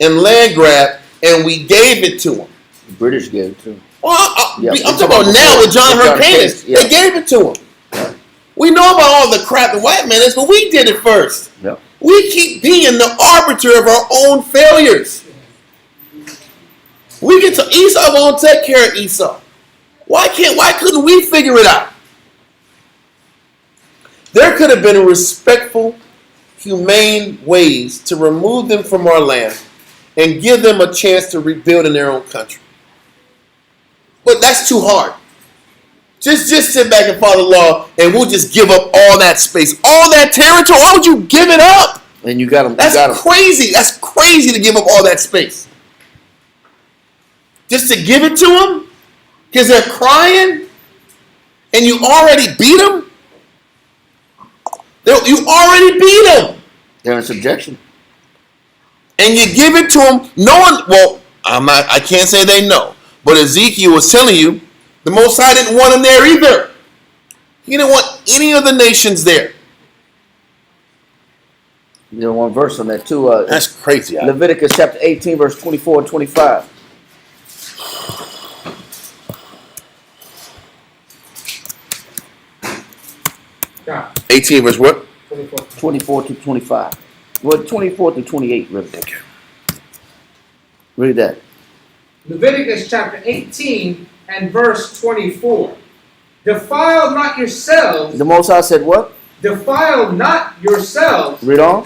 Speaker 1: and land grab, and we gave it to him.
Speaker 7: The British gave it to him.
Speaker 1: Well, I'm talking about now with John Hyrcanus.
Speaker 7: Yeah.
Speaker 1: They gave it to him.
Speaker 7: Yeah.
Speaker 1: We know about all the crap the white man is, but we did it first.
Speaker 7: Yeah.
Speaker 1: We keep being the arbiter of our own failures. We get to Esau won't take care of Esau. Why couldn't we figure it out? There could have been respectful, humane ways to remove them from our land and give them a chance to rebuild in their own country. But that's too hard. Just sit back and follow the law, and we'll just give up all that space, all that territory. Why would you give it up?
Speaker 7: And you got them.
Speaker 1: That's crazy. That's crazy to give up all that space. Just to give it to them? Because they're crying? And you already beat them? You already beat them.
Speaker 7: They're in subjection.
Speaker 1: And you give it to them knowing, I can't say they know. But Ezekiel was telling you, the Most High didn't want them there either. He didn't want any of the nations there.
Speaker 7: You know, one verse on that too.
Speaker 1: That's crazy.
Speaker 7: Leviticus chapter 18, verse 24 and 25.
Speaker 6: Yeah.
Speaker 1: 18 verse what?
Speaker 7: 24 to 25. Well, 24 to 28, really. Okay. Read that.
Speaker 6: Leviticus chapter 18 and verse 24. Defile not yourselves.
Speaker 7: The Most High said what?
Speaker 6: Defile not yourselves
Speaker 7: Read on.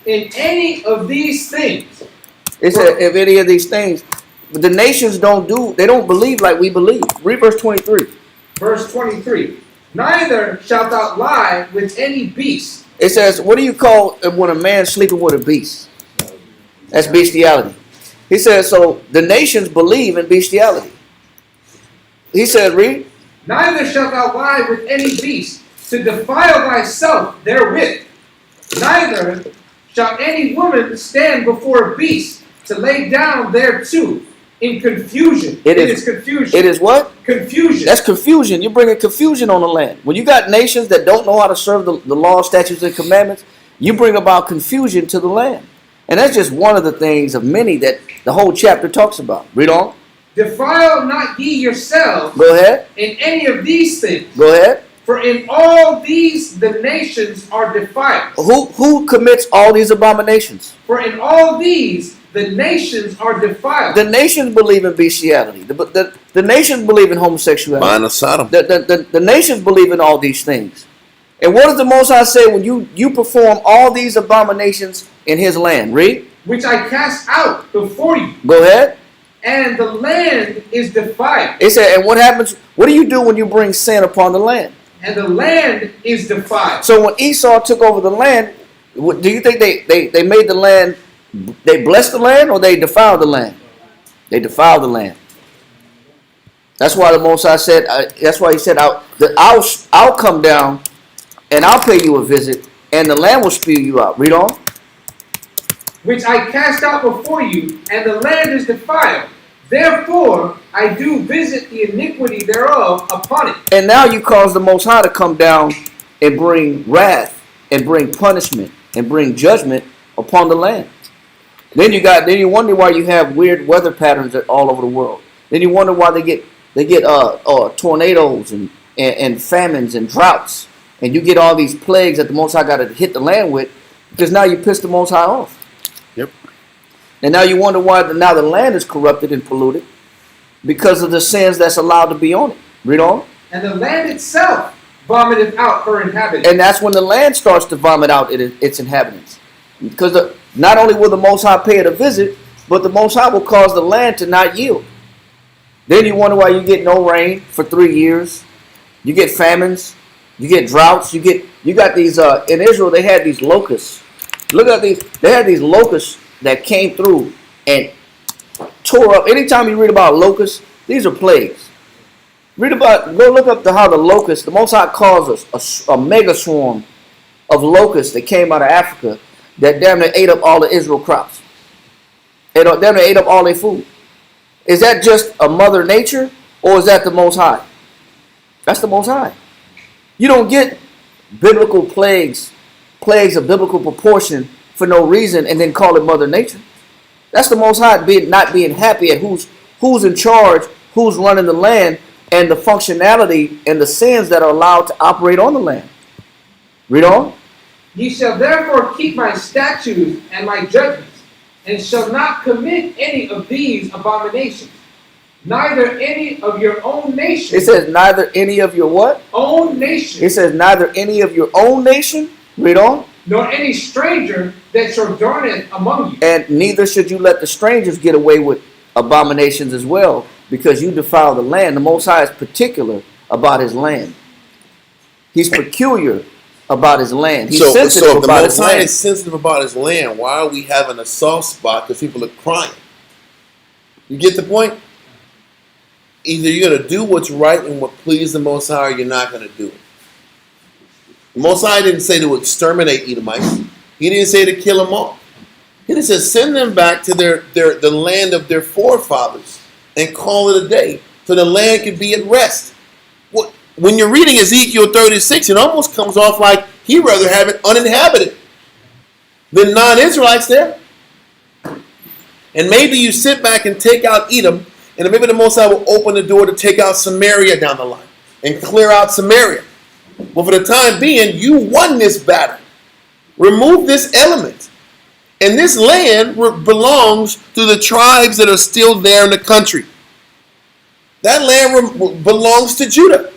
Speaker 6: in any of these things.
Speaker 7: It said, if any of these things, but the nations don't believe like we believe. Read verse 23.
Speaker 6: Verse 23. Neither shalt thou lie with any beast.
Speaker 7: It says, what do you call when a man sleeping with a beast? That's bestiality. He says, so the nations believe in bestiality. He says, read.
Speaker 6: Neither shalt thou lie with any beast, to defile thyself therewith. Neither shall any woman stand before a beast, to lay down thereto in confusion. It is confusion.
Speaker 7: It is what?
Speaker 6: Confusion.
Speaker 7: That's confusion. You're bringing confusion on the land. When you got nations that don't know how to serve the law, statutes, and commandments, you bring about confusion to the land. And that's just one of the things of many that the whole chapter talks about. Read on.
Speaker 6: Defile not ye yourselves
Speaker 7: Go ahead.
Speaker 6: in any of these things.
Speaker 7: Go ahead.
Speaker 6: For in all these the nations are defiled.
Speaker 7: Who commits all these abominations?
Speaker 6: For in all these the nations are defiled.
Speaker 7: The nations believe in bestiality. The nations believe in homosexuality.
Speaker 1: Minus Sodom.
Speaker 7: The nations believe in all these things. And what does the Most High say when you perform all these abominations in his land? Read.
Speaker 6: Which I cast out before you.
Speaker 7: Go ahead.
Speaker 6: And the land is defiled.
Speaker 7: It said, and what happens? What do you do when you bring sin upon the land?
Speaker 6: And the land is defiled.
Speaker 7: So when Esau took over the land, do you think they made the land, they blessed the land, or they defiled the land? They defiled the land. That's why the Most High said, that's why he said, I'll come down and I'll pay you a visit, and the land will spew you out. Read on.
Speaker 6: Which I cast out before you, and the land is defiled. Therefore, I do visit the iniquity thereof upon it.
Speaker 7: And now you cause the Most High to come down and bring wrath and bring punishment and bring judgment upon the land. Then you wonder why you have weird weather patterns all over the world. Then you wonder why they get tornadoes and famines and droughts, and you get all these plagues that the Most High got to hit the land with, because now you pissed the Most High off.
Speaker 1: Yep.
Speaker 7: And now you wonder why now the land is corrupted and polluted because of the sins that's allowed to be on it. Read on.
Speaker 6: And the land itself vomiteth out her inhabitants.
Speaker 7: And that's when the land starts to vomit out its inhabitants. Because not only will the Most High pay it a visit, but the Most High will cause the land to not yield. Then you wonder why you get no rain for 3 years. You get famines. You get droughts. You got these in Israel. They had these locusts. Look at these. They had these locusts that came through and tore up. Anytime you read about locusts, these are plagues. Go look up how the locusts. The Most High caused a mega swarm of locusts that came out of Africa that damn near ate up all the Israel crops. Damn near ate up all their food. Is that just a Mother Nature, or is that the Most High? That's the Most High. You don't get biblical plagues of biblical proportion for no reason and then call it Mother Nature. That's the Most High not being happy at who's in charge, who's running the land, and the functionality and the sins that are allowed to operate on the land. Read on.
Speaker 6: Ye shall therefore keep my statutes and my judgments, and shall not commit any of these abominations, neither any of your own nation.
Speaker 7: It says neither any of your what?
Speaker 6: Own nation.
Speaker 7: It says neither any of your own nation. Read on.
Speaker 6: Nor any stranger that sojourneth among you.
Speaker 7: And neither should you let the strangers get away with abominations as well, because you defile the land. The Most High is particular about his land. He's peculiar about his land. He's sensitive
Speaker 1: so if the
Speaker 7: about
Speaker 1: Most
Speaker 7: his
Speaker 1: High
Speaker 7: land.
Speaker 1: is sensitive about his land, why are we having a soft spot because people are crying? You get the point? Either you're going to do what's right and what pleases the Most High, or you're not going to do it. The Most High didn't say to exterminate Edomites. He didn't say to kill them all. He just said send them back to the land of their forefathers and call it a day so the land can be at rest. When you're reading Ezekiel 36, it almost comes off like he'd rather have it uninhabited than non-Israelites there. And maybe you sit back and take out Edom, and maybe the Most High will open the door to take out Samaria down the line and clear out Samaria. But for the time being, you won this battle. Remove this element. And this land belongs to the tribes that are still there in the country. That land belongs to Judah.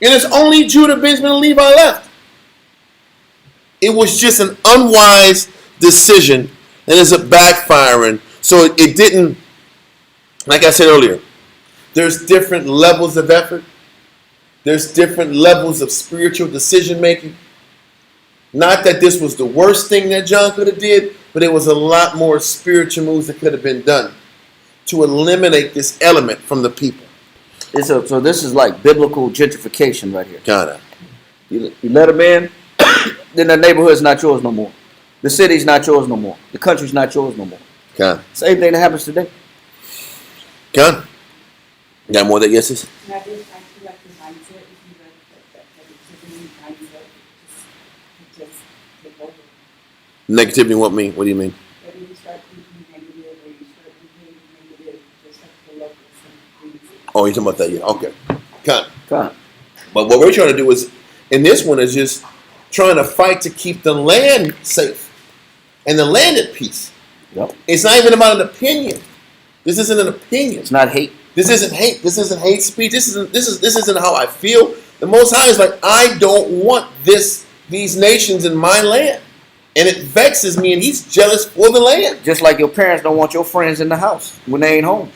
Speaker 1: And it's only Judah, Benjamin, and Levi left. It was just an unwise decision, and it's a backfiring. So it didn't, like I said earlier, there's different levels of effort. There's different levels of spiritual decision making. Not that this was the worst thing that John could have did, but it was a lot more spiritual moves that could have been done to eliminate this element from the people.
Speaker 7: So this is like biblical gentrification right here.
Speaker 1: Kinda.
Speaker 7: You let them in, then the neighborhood's not yours no more. The city's not yours no more. The country's not yours no more.
Speaker 1: Kinda.
Speaker 7: Same thing that happens today.
Speaker 1: Kinda. You got more that yeses?
Speaker 8: And I just actually like the mindset, if you read that negativity mindset, just take over.
Speaker 1: Negativity, what do you mean?
Speaker 8: That if you start thinking negative or you start behaving negative, just like the locals and things.
Speaker 1: Oh, you're talking about that, yeah. Okay. Kinda.
Speaker 7: God.
Speaker 1: But what we're trying to do is, in this one, is just trying to fight to keep the land safe and the land at peace.
Speaker 7: Yep.
Speaker 1: It's not even about an opinion. This isn't an opinion.
Speaker 7: It's not hate.
Speaker 1: This isn't hate. This isn't hate speech. This isn't how I feel. The Most High is like, I don't want these nations in my land, and it vexes me, and He's jealous for the land.
Speaker 7: Just like your parents don't want your friends in the house when they ain't home.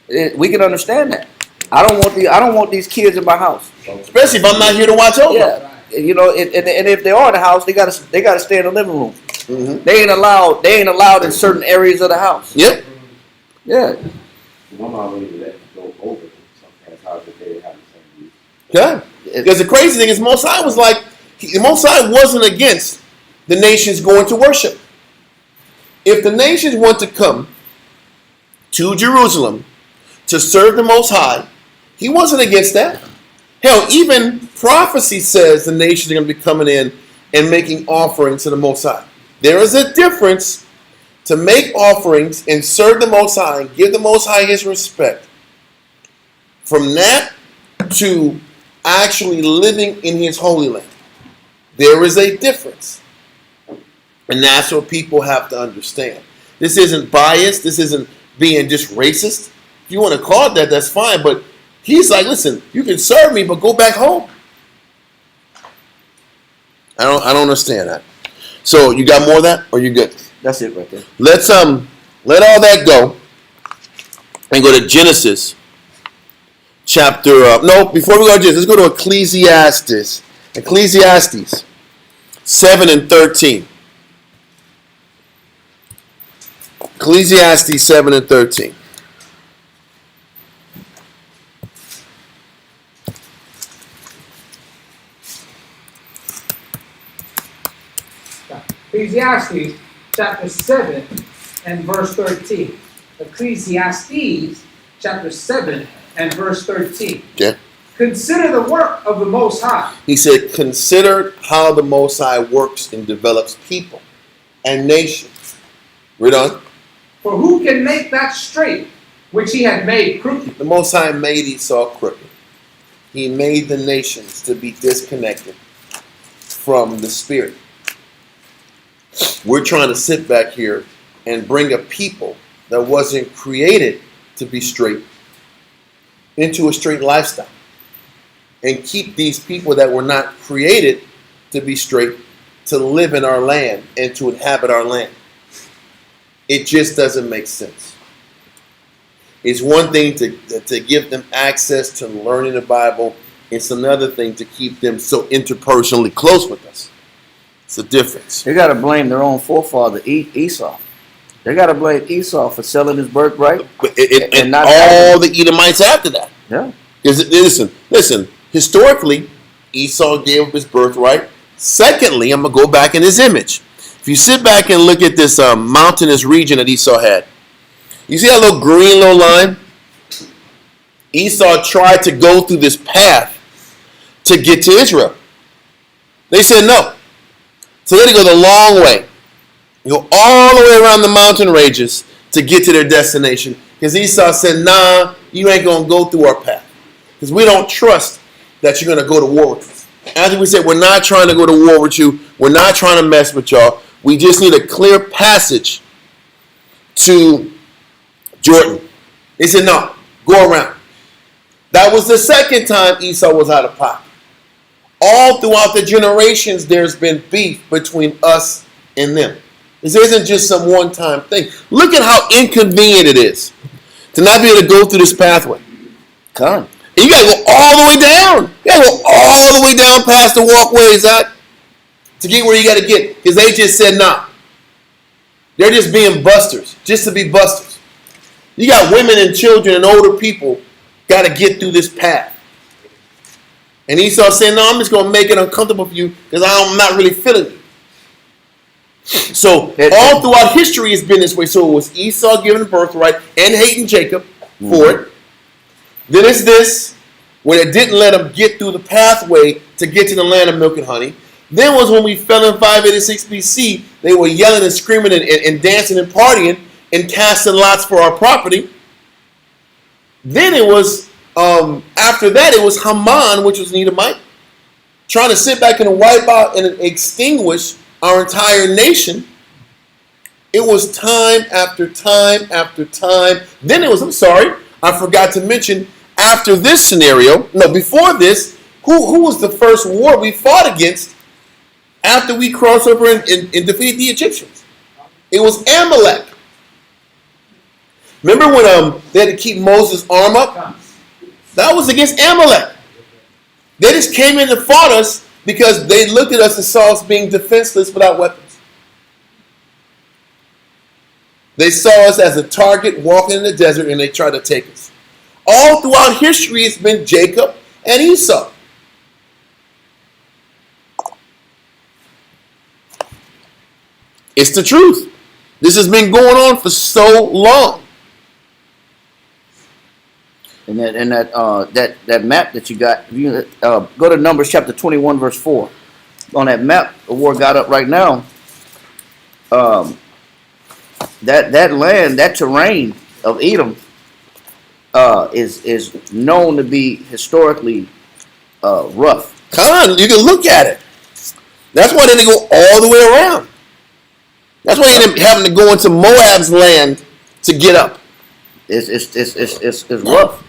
Speaker 7: We can understand that. I don't want these kids in my house.
Speaker 1: Especially if I'm not here to watch over.
Speaker 7: Yeah, you know, and if they are in the house, they gotta stay in the living room.
Speaker 1: Mm-hmm.
Speaker 7: They ain't allowed in certain areas of the house.
Speaker 1: Yep.
Speaker 7: Yeah.
Speaker 5: My mom wouldn't even let me go over to some parents' house if they have the same views.
Speaker 1: Yeah. Because the crazy thing is, Most High was like, the Most High wasn't against the nations going to worship. If the nations want to come to Jerusalem to serve the Most High, He wasn't against that. Hell, even prophecy says the nations are going to be coming in and making offerings to the Most High. There is a difference to make offerings and serve the Most High and give the Most High His respect. From that to actually living in His holy land. There is a difference. And that's what people have to understand. This isn't biased. This isn't being just racist. If you want to call it that, that's fine. But He's like, listen, you can serve me, but go back home. I don't understand that. So you got more of that, or you good?
Speaker 7: That's it right there.
Speaker 1: Let's let all that go and go to Genesis No, before we go to this, let's go to Ecclesiastes. Ecclesiastes 7 and 13. Ecclesiastes 7 and 13.
Speaker 6: Ecclesiastes chapter 7 and verse 13. Ecclesiastes chapter 7 and verse 13.
Speaker 1: Okay.
Speaker 6: Consider the work of the Most High.
Speaker 1: He said, consider how the Most High works and develops people and nations. Read on.
Speaker 6: For who can make that straight which he had made crooked?
Speaker 1: The Most High made Esau crooked. He made the nations to be disconnected from the Spirit. We're trying to sit back here and bring a people that wasn't created to be straight into a straight lifestyle. And keep these people that were not created to be straight to live in our land and to inhabit our land. It just doesn't make sense. It's one thing to give them access to learning the Bible. It's another thing to keep them so interpersonally close with us. It's a difference.
Speaker 7: They got to blame their own forefather, Esau. They got to blame Esau for selling his birthright.
Speaker 1: And not all the Edomites after that.
Speaker 7: Yeah.
Speaker 1: Because listen. Historically, Esau gave up his birthright. Secondly, I'm going to go back in his image. If you sit back and look at this mountainous region that Esau had, you see that little green little line? Esau tried to go through this path to get to Israel. They said no. So they had to go the long way. Go all the way around the mountain ranges to get to their destination. Because Esau said, nah, you ain't going to go through our path. Because we don't trust that you're going to go to war with us. After we said, we're not trying to go to war with you. We're not trying to mess with y'all. We just need a clear passage to Jordan. They said, no, go around. That was the second time Esau was out of pocket. All throughout the generations, there's been beef between us and them. This isn't just some one-time thing. Look at how inconvenient it is to not be able to go through this pathway.
Speaker 7: Come.
Speaker 1: And you got to go all the way down. You got to go all the way down past the walkways to get where you got to get. Because they just said, nah. They're just being busters, just to be busters. You got women and children and older people got to get through this path. And Esau said, no, I'm just going to make it uncomfortable for you because I'm not really feeling it. So all throughout history it's been this way. So it was Esau giving the birthright and hating Jacob for it. Then it's this, when it didn't let them get through the pathway to get to the land of milk and honey. Then was when we fell in 586 BC, they were yelling and screaming and dancing and partying and casting lots for our property. Then it was, after that, it was Haman, which was an Edomite, trying to sit back and wipe out and extinguish our entire nation. It was time after time after time. Then it was, I forgot to mention, after this scenario, before this, who was the first war we fought against after we crossed over and defeated the Egyptians? It was Amalek. Remember when they had to keep Moses' arm up? That was against Amalek. They just came in and fought us because they looked at us and saw us being defenseless without weapons. They saw us as a target walking in the desert and they tried to take us. All throughout history, it's been Jacob and Esau. It's the truth. This has been going on for so long.
Speaker 7: And that map that you got, you go to Numbers chapter 21, verse 4. On that map, the war got up right now. That land, that terrain of Edom, is known to be historically rough.
Speaker 1: Come on, you can look at it. That's why they didn't go all the way around. That's why you ended up having to go into Moab's land to get up.
Speaker 7: It's rough.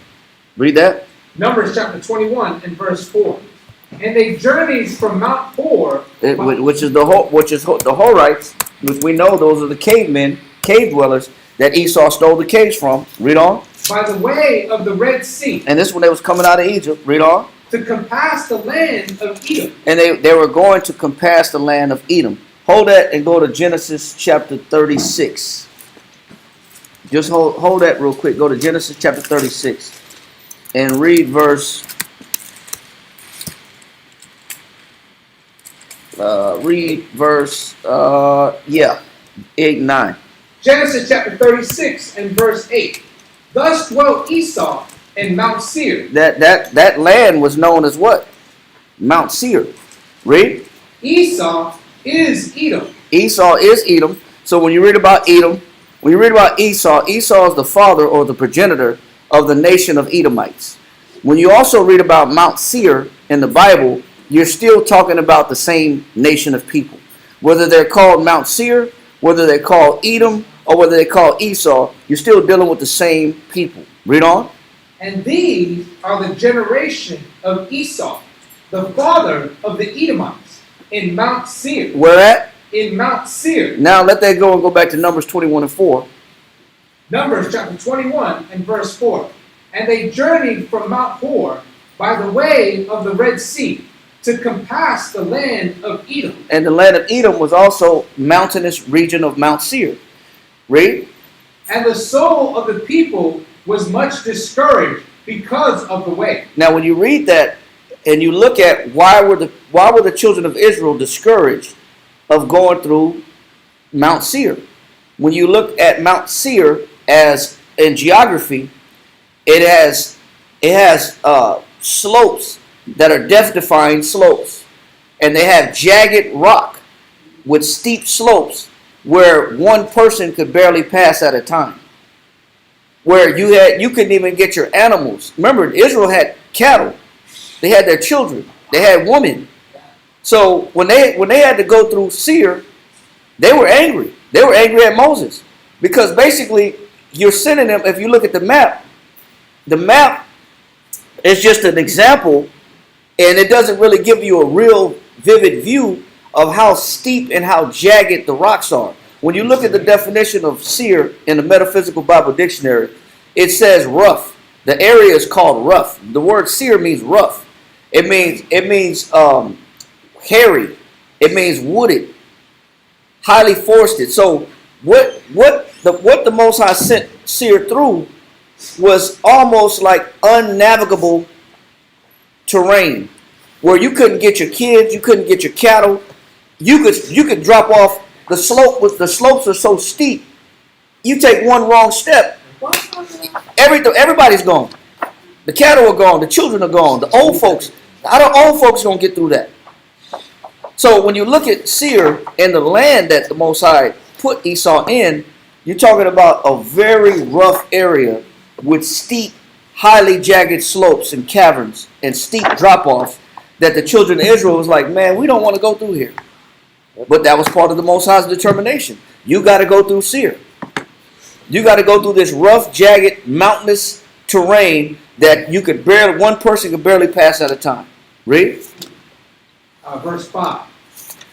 Speaker 7: Read that.
Speaker 6: Numbers chapter 21 and verse 4. And they journeyed from Mount Hor,
Speaker 7: Which is the Horites, which we know those are the cave dwellers. that Esau stole the caves from. Read on.
Speaker 6: by the way of the Red Sea,
Speaker 7: And this is when they was coming out of Egypt. Read on.
Speaker 6: to compass the land of Edom.
Speaker 7: And they were going to compass the land of Edom. Hold that and go to Genesis chapter 36. Just hold that real quick. Go to Genesis chapter 36 and read verse 8 and 9.
Speaker 6: Genesis chapter 36 and verse 8. Thus dwelt Esau in Mount Seir.
Speaker 7: That land was known as what? Mount Seir. Read.
Speaker 6: Esau is Edom.
Speaker 7: Esau is Edom. So when you read about Edom, when you read about Esau, Esau is the father or the progenitor of the nation of Edomites. When you also read about Mount Seir in the Bible, you're still talking about the same nation of people. Whether they're called Mount Seir, whether they're called Edom, or whether they're called Esau, you're still dealing with the same people. Read on.
Speaker 6: And these are the generation of Esau, the father of the Edomites, in Mount Seir.
Speaker 7: Where at?
Speaker 6: In Mount Seir.
Speaker 7: Now let that go and go back to Numbers 21 and 4.
Speaker 6: Numbers chapter 21 and verse 4. And they journeyed from Mount Hor by the way of the Red Sea to compass the land of Edom.
Speaker 7: And the land of Edom was also mountainous region of Mount Seir. Read.
Speaker 6: And the soul of the people was much discouraged because of the way.
Speaker 7: Now when you read that and you look at why were the children of Israel discouraged of going through Mount Seir? When you look at Mount Seir as in geography, it has slopes that are death-defying slopes, and they have jagged rock with steep slopes where one person could barely pass at a time. Where you couldn't even get your animals. Remember, Israel had cattle, they had their children, they had women. So when they had to go through Seir, they were angry. They were angry at Moses because basically you're sending them. If you look at the map is just an example, and it doesn't really give you a real vivid view of how steep and how jagged the rocks are. When you look at the definition of Seir in the Metaphysical Bible Dictionary, it says rough. The area is called rough. The word Seir means rough. It means hairy. It means wooded, highly forested. So what the Most High sent Seir through was almost like unnavigable terrain, where you couldn't get your kids, you couldn't get your cattle. You could drop off the slope. With the slopes are so steep, you take one wrong step, everybody's gone. The cattle are gone. The children are gone. The old folks. How the old folks gonna get through that? So when you look at Seir and the land that the Most High put Esau in, you're talking about a very rough area with steep, highly jagged slopes and caverns and steep drop-offs that the children of Israel was like, man, we don't want to go through here. But that was part of the Most High's determination. You got to go through Seir. You got to go through this rough, jagged, mountainous terrain that one person could barely pass at a time. Read.
Speaker 6: Verse 5.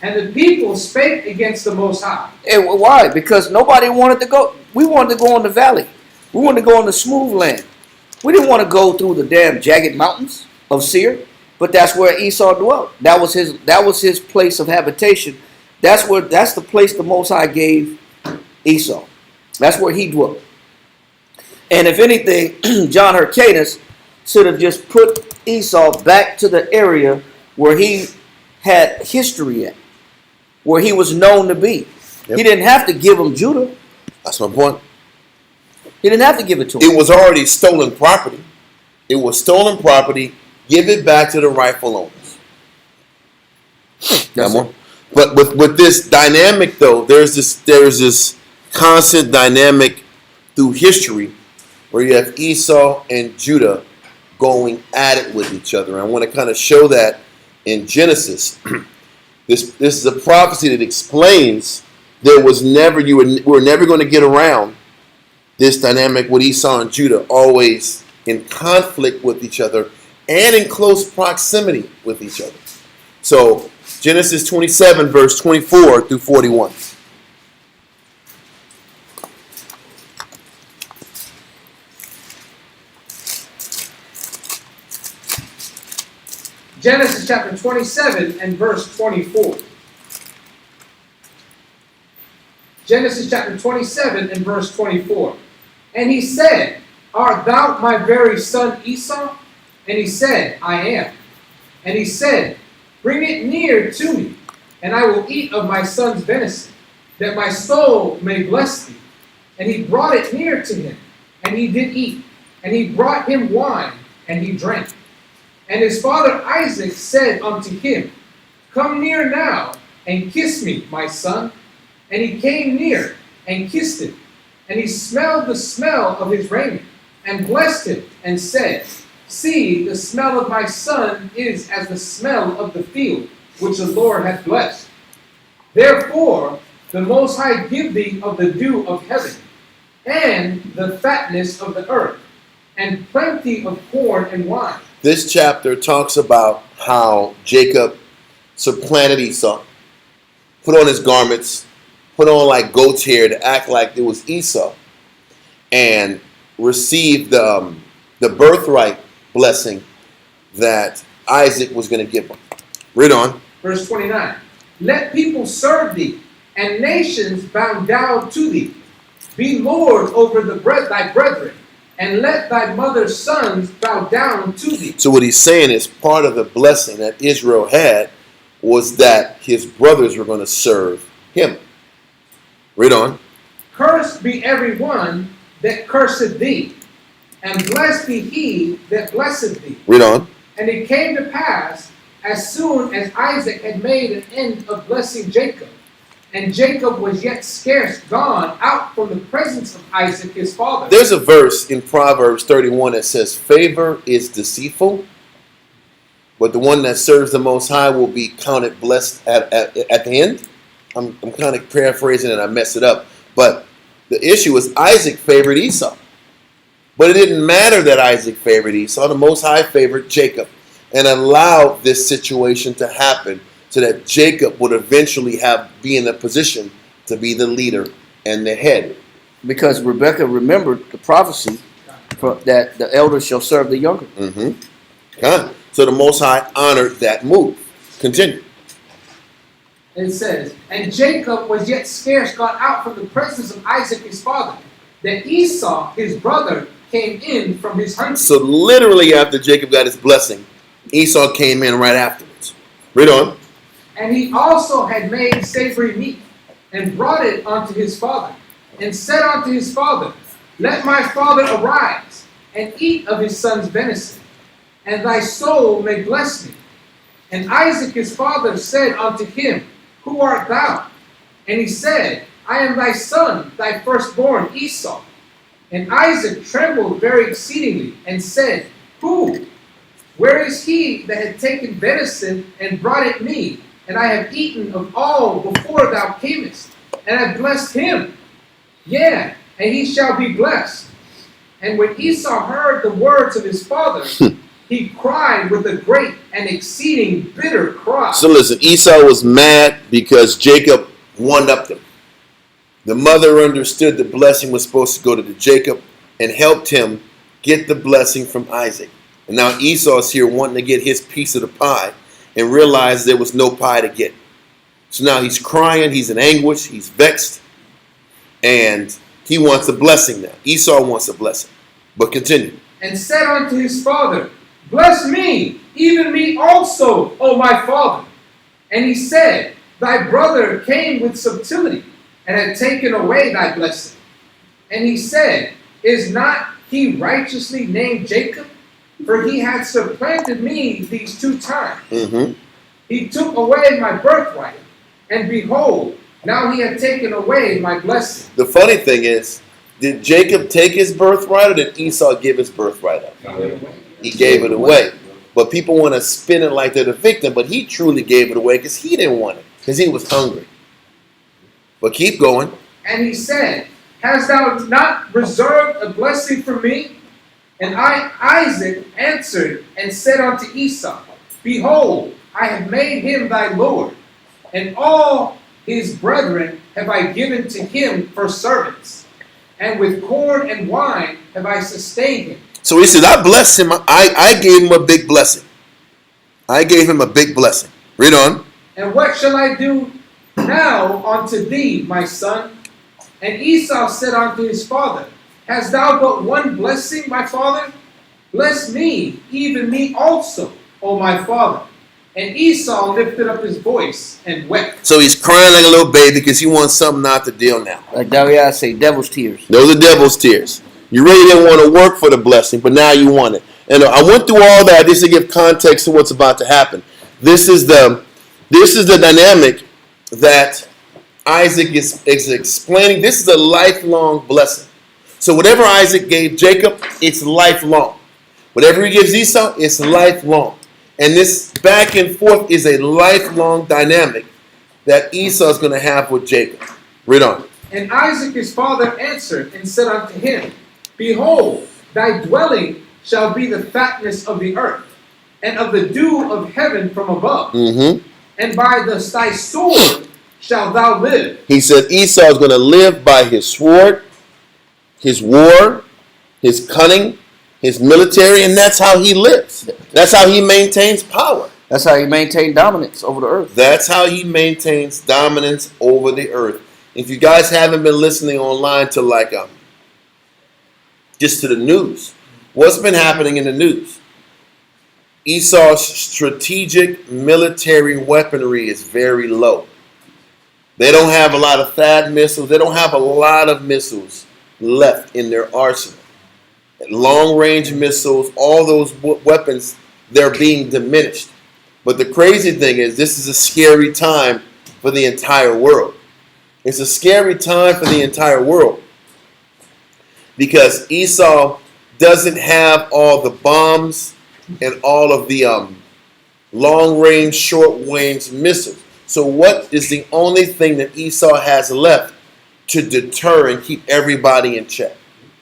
Speaker 6: And the people spake against the Most High.
Speaker 7: Why? Because nobody wanted to go. We wanted to go in the valley. We wanted to go in the smooth land. We didn't want to go through the damn jagged mountains of Seir. But that's where Esau dwelt. That was his place of habitation. That's the place the Most High gave Esau. That's where he dwelt. And if anything, John Hyrcanus should have just put Esau back to the area where he had history at, where he was known to be. Yep. He didn't have to give him Judah.
Speaker 1: That's my point.
Speaker 7: He didn't have to give it to him.
Speaker 1: It was already stolen property. It was stolen property. Give it back to the rightful owners. But with this dynamic, though, there's this constant dynamic through history where you have Esau and Judah going at it with each other. I want to kind of show that in Genesis. This is a prophecy that explains you were never going to get around this dynamic with Esau and Judah always in conflict with each other and in close proximity with each other. So Genesis 27 verse 24 through 41.
Speaker 6: Genesis chapter 27 and verse 24. Genesis chapter 27 and verse 24. And he said, Art thou my very son Esau? And he said, I am. And he said, Bring it near to me, and I will eat of my son's venison, that my soul may bless thee. And he brought it near to him, and he did eat. And he brought him wine, and he drank. And his father Isaac said unto him, Come near now, and kiss me, my son. And he came near, and kissed him. And he smelled the smell of his raiment, and blessed him, and said, See, the smell of my son is as the smell of the field, which the Lord hath blessed. Therefore, the Most High give thee of the dew of heaven, and the fatness of the earth, and plenty of corn and wine.
Speaker 1: This chapter talks about how Jacob supplanted Esau, put on his garments, put on like goat's hair to act like it was Esau, and received the birthright blessing that Isaac was going to give him. Read on.
Speaker 6: Verse 29. Let people serve thee, and nations bow down to thee. Be Lord over thy brethren, and let thy mother's sons bow down to thee.
Speaker 1: So what he's saying is part of the blessing that Israel had was that his brothers were going to serve him. Read on.
Speaker 6: Cursed be every one that curseth thee, and blessed be he that blesseth thee.
Speaker 1: Read on.
Speaker 6: And it came to pass, as soon as Isaac had made an end of blessing Jacob, and Jacob was yet scarce gone out from the presence of Isaac his father.
Speaker 1: There's a verse in Proverbs 31 that says, Favor is deceitful, but the one that serves the Most High will be counted blessed at the end. I'm kind of paraphrasing and I mess it up. But the issue is Isaac favored Esau. But it didn't matter that Isaac favored Esau. The Most High favored Jacob and allowed this situation to happen so that Jacob would eventually be in a position to be the leader and the head.
Speaker 7: Because Rebekah remembered the prophecy that the elder shall serve the younger.
Speaker 1: So the Most High honored that move. Continue.
Speaker 6: It says, And Jacob was yet scarce gone out from the presence of Isaac his father, that Esau his brother came in from his hunting.
Speaker 1: So literally after Jacob got his blessing, Esau came in right afterwards. Read on.
Speaker 6: And he also had made savory meat, and brought it unto his father, and said unto his father, Let my father arise, and eat of his son's venison, and thy soul may bless me. And Isaac his father said unto him, Who art thou? And he said, I am thy son, thy firstborn Esau. And Isaac trembled very exceedingly, and said, Who? Where is he that had taken venison and brought it me? And I have eaten of all before thou camest, and have blessed him. Yea, and he shall be blessed. And when Esau heard the words of his father, he cried with a great and exceeding bitter cry.
Speaker 1: So listen, Esau was mad because Jacob one-upped him. The mother understood the blessing was supposed to go to Jacob and helped him get the blessing from Isaac. And now Esau's here wanting to get his piece of the pie and realized there was no pie to get. So now he's crying, he's in anguish, he's vexed, and he wants a blessing now. Esau wants a blessing. But continue.
Speaker 6: And said unto his father, Bless me, even me also, O my father. And he said, Thy brother came with subtlety, and had taken away thy blessing. And he said, Is not he righteously named Jacob? For he hath supplanted me these 2 times. He took away my birthright, and behold, now he hath taken away my blessing.
Speaker 1: The funny thing is, did Jacob take his birthright or did Esau give his birthright up? He gave it away. But people want to spin it like they're the victim, but he truly gave it away because he didn't want it, because he was hungry. But keep going.
Speaker 6: And he said, Hast thou not reserved a blessing for me? And Isaac answered and said unto Esau, Behold, I have made him thy Lord, and all his brethren have I given to him for servants, and with corn and wine have I sustained him.
Speaker 1: So he said, I blessed him. I gave him a big blessing. I gave him a big blessing. Read on.
Speaker 6: And what shall I do now unto thee, my son? And Esau said unto his father, Hast thou but one blessing, my father? Bless me, even me also, O my father. And Esau lifted up his voice and wept.
Speaker 1: So he's crying like a little baby because he wants something not to deal now.
Speaker 7: Like David say, devil's tears.
Speaker 1: Those are devil's tears. You really didn't want to work for the blessing, but now you want it. And I went through all that just to give context to what's about to happen. This is the dynamic that Isaac is explaining. This is a lifelong blessing. So whatever Isaac gave Jacob, it's lifelong. Whatever he gives Esau, it's lifelong. And this back and forth is a lifelong dynamic that Esau is going to have with Jacob. Read on.
Speaker 6: And Isaac his father answered and said unto him, Behold, thy dwelling shall be the fatness of the earth, and of the dew of heaven from above.
Speaker 1: Mm-hmm.
Speaker 6: And by thy sword shalt thou live.
Speaker 1: He said Esau is going to live by his sword, his war, his cunning, his military, and that's how he lives. That's how he maintains power.
Speaker 7: That's how he maintained dominance over the earth.
Speaker 1: That's how he maintains dominance over the earth. If you guys haven't been listening online to just to the news, what's been happening in the news? Esau's strategic military weaponry is very low. They don't have a lot of THAAD missiles. They don't have a lot of missiles left in their arsenal. Long-range missiles, all those weapons, they're being diminished. But the crazy thing is, this is a scary time for the entire world. It's a scary time for the entire world because Esau doesn't have all the bombs and all of the long-range, short-range missiles. So what is the only thing that Esau has left to deter and keep everybody in check?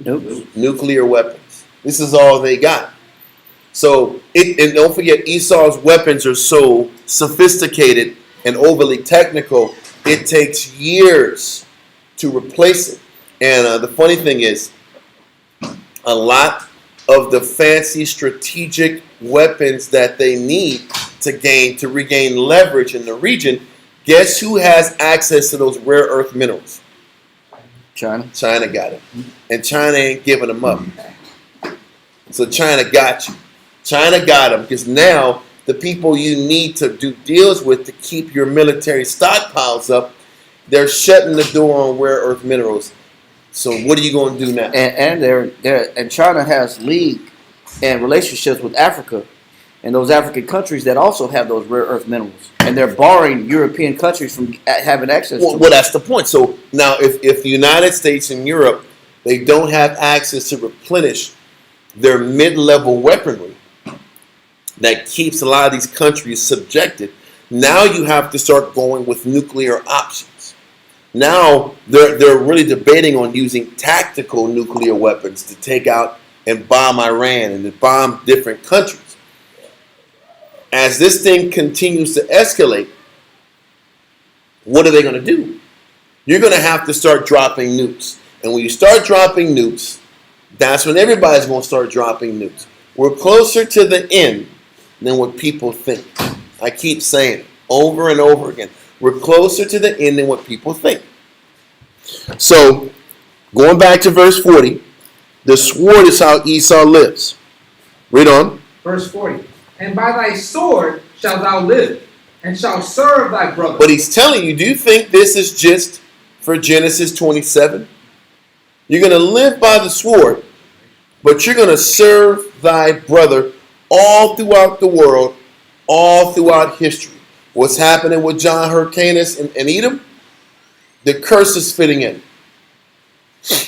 Speaker 7: Nope.
Speaker 1: Nuclear weapons. This is all they got. So, and don't forget, Esau's weapons are so sophisticated and overly technical, it takes years to replace it. And the funny thing is, a lot of the fancy strategic weapons that they need to regain leverage in the region, guess who has access to those rare earth minerals?
Speaker 7: China.
Speaker 1: China got it. And China ain't giving them up. So China got you. China got them because now the people you need to do deals with to keep your military stockpiles up, they're shutting the door on rare earth minerals. So what are you going to do now?
Speaker 7: And China has league and relationships with Africa and those African countries that also have those rare earth minerals, and they're barring European countries from having access to them.
Speaker 1: Well, that's the point. So now, if the United States and Europe, they don't have access to replenish their mid-level weaponry that keeps a lot of these countries subjected, now you have to start going with nuclear options. Now they're really debating on using tactical nuclear weapons to take out and bomb Iran and to bomb different countries. As this thing continues to escalate, what are they going to do? You're going to have to start dropping nukes. And when you start dropping nukes, that's when everybody's going to start dropping nukes. We're closer to the end than what people think. I keep saying it over and over again. We're closer to the end than what people think. So, going back to verse 40, the sword is how Esau lives. Read on.
Speaker 6: Verse 40. And by thy sword shalt thou live, and shalt serve thy brother.
Speaker 1: But he's telling you, do you think this is just for Genesis 27? You're going to live by the sword, but you're going to serve thy brother all throughout the world, all throughout history. What's happening with John Hyrcanus and Edom? The curse is fitting in.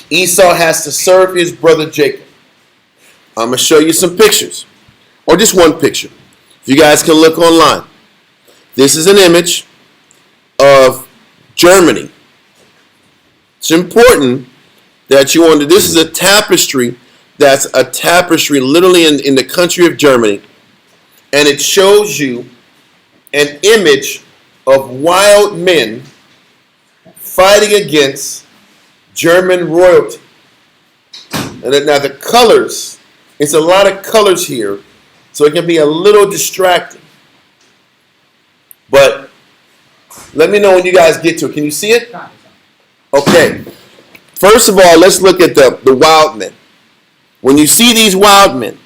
Speaker 1: Esau has to serve his brother Jacob. I'm going to show you some pictures. Or just one picture. You guys can look online. This is an image of Germany. It's important that you understand. This is a tapestry. That's a tapestry literally in the country of Germany. And it shows you an image of wild men fighting against German royalty. And now the colors, it's a lot of colors here, so it can be a little distracting. But let me know when you guys get to it. Can you see it? Okay. First of all, let's look at the wild men. When you see these wild men,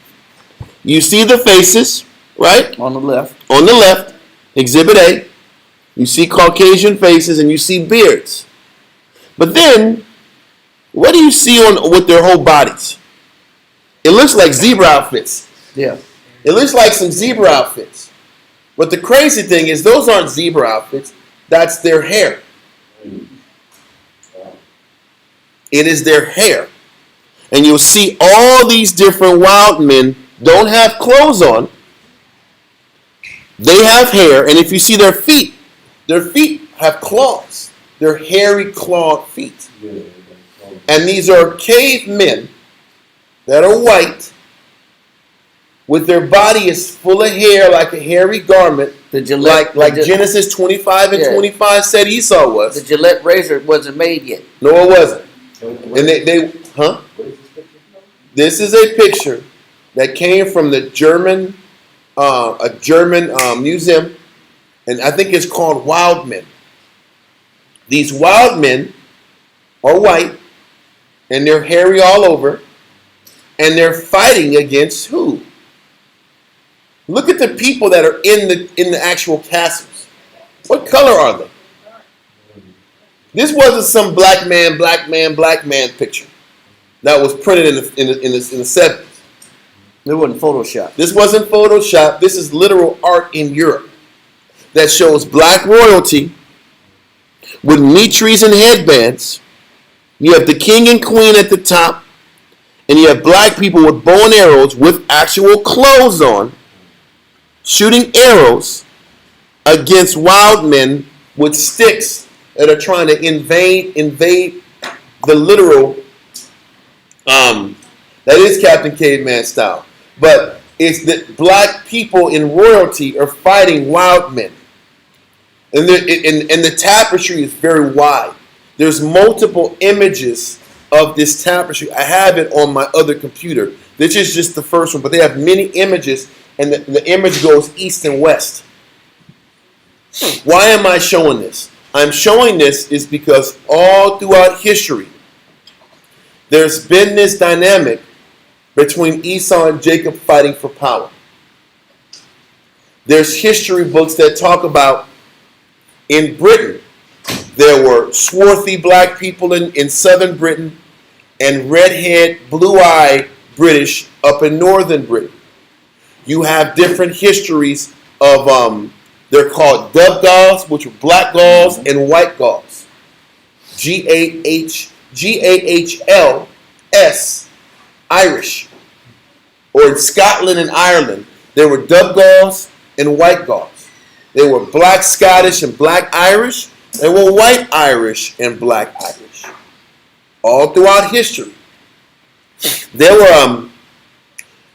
Speaker 1: you see the faces, right?
Speaker 7: On the left.
Speaker 1: On the left, Exhibit A. You see Caucasian faces and you see beards. But then, what do you see on with their whole bodies? It looks like zebra outfits.
Speaker 7: Yeah.
Speaker 1: It looks like some zebra outfits. But the crazy thing is, those aren't zebra outfits. That's their hair. It is their hair. And you'll see all these different wild men don't have clothes on. They have hair. And if you see their feet have claws. They're hairy clawed feet. And these are cavemen that are white, with their body is full of hair like a hairy garment, like Genesis 25 and 25 said Esau was.
Speaker 7: The Gillette razor wasn't made yet.
Speaker 1: No, it wasn't. And this is a picture that came from the German, a German museum, and I think it's called Wild Men. These wild men are white, and they're hairy all over, and they're fighting against who? Look at the people that are in the actual castles. What color are they? This wasn't some black man picture that was printed in the 70s.
Speaker 7: It wasn't Photoshop.
Speaker 1: This wasn't Photoshop. This is literal art in Europe that shows black royalty with mitres and headbands. You have the king and queen at the top, and you have black people with bow and arrows with actual clothes on, shooting arrows against wild men with sticks that are trying to invade the literal, that is Captain Caveman style. But it's that black people in royalty are fighting wild men. And the tapestry is very wide. There's multiple images of this tapestry. I have it on my other computer. This is just the first one, but they have many images, and the image goes east and west. Why am I showing this? I'm showing this is because all throughout history, there's been this dynamic between Esau and Jacob fighting for power. There's history books that talk about in Britain, there were swarthy black people in southern Britain and redhead, blue-eyed British up in northern Britain. You have different histories of, they're called Dub Gauls, which are black Gauls, and white Gauls. G-A-H-L-S, Irish. Or in Scotland and Ireland, there were Dub Gauls and white Gauls. They were black Scottish and black Irish. They were white Irish and black Irish. All throughout history. There were,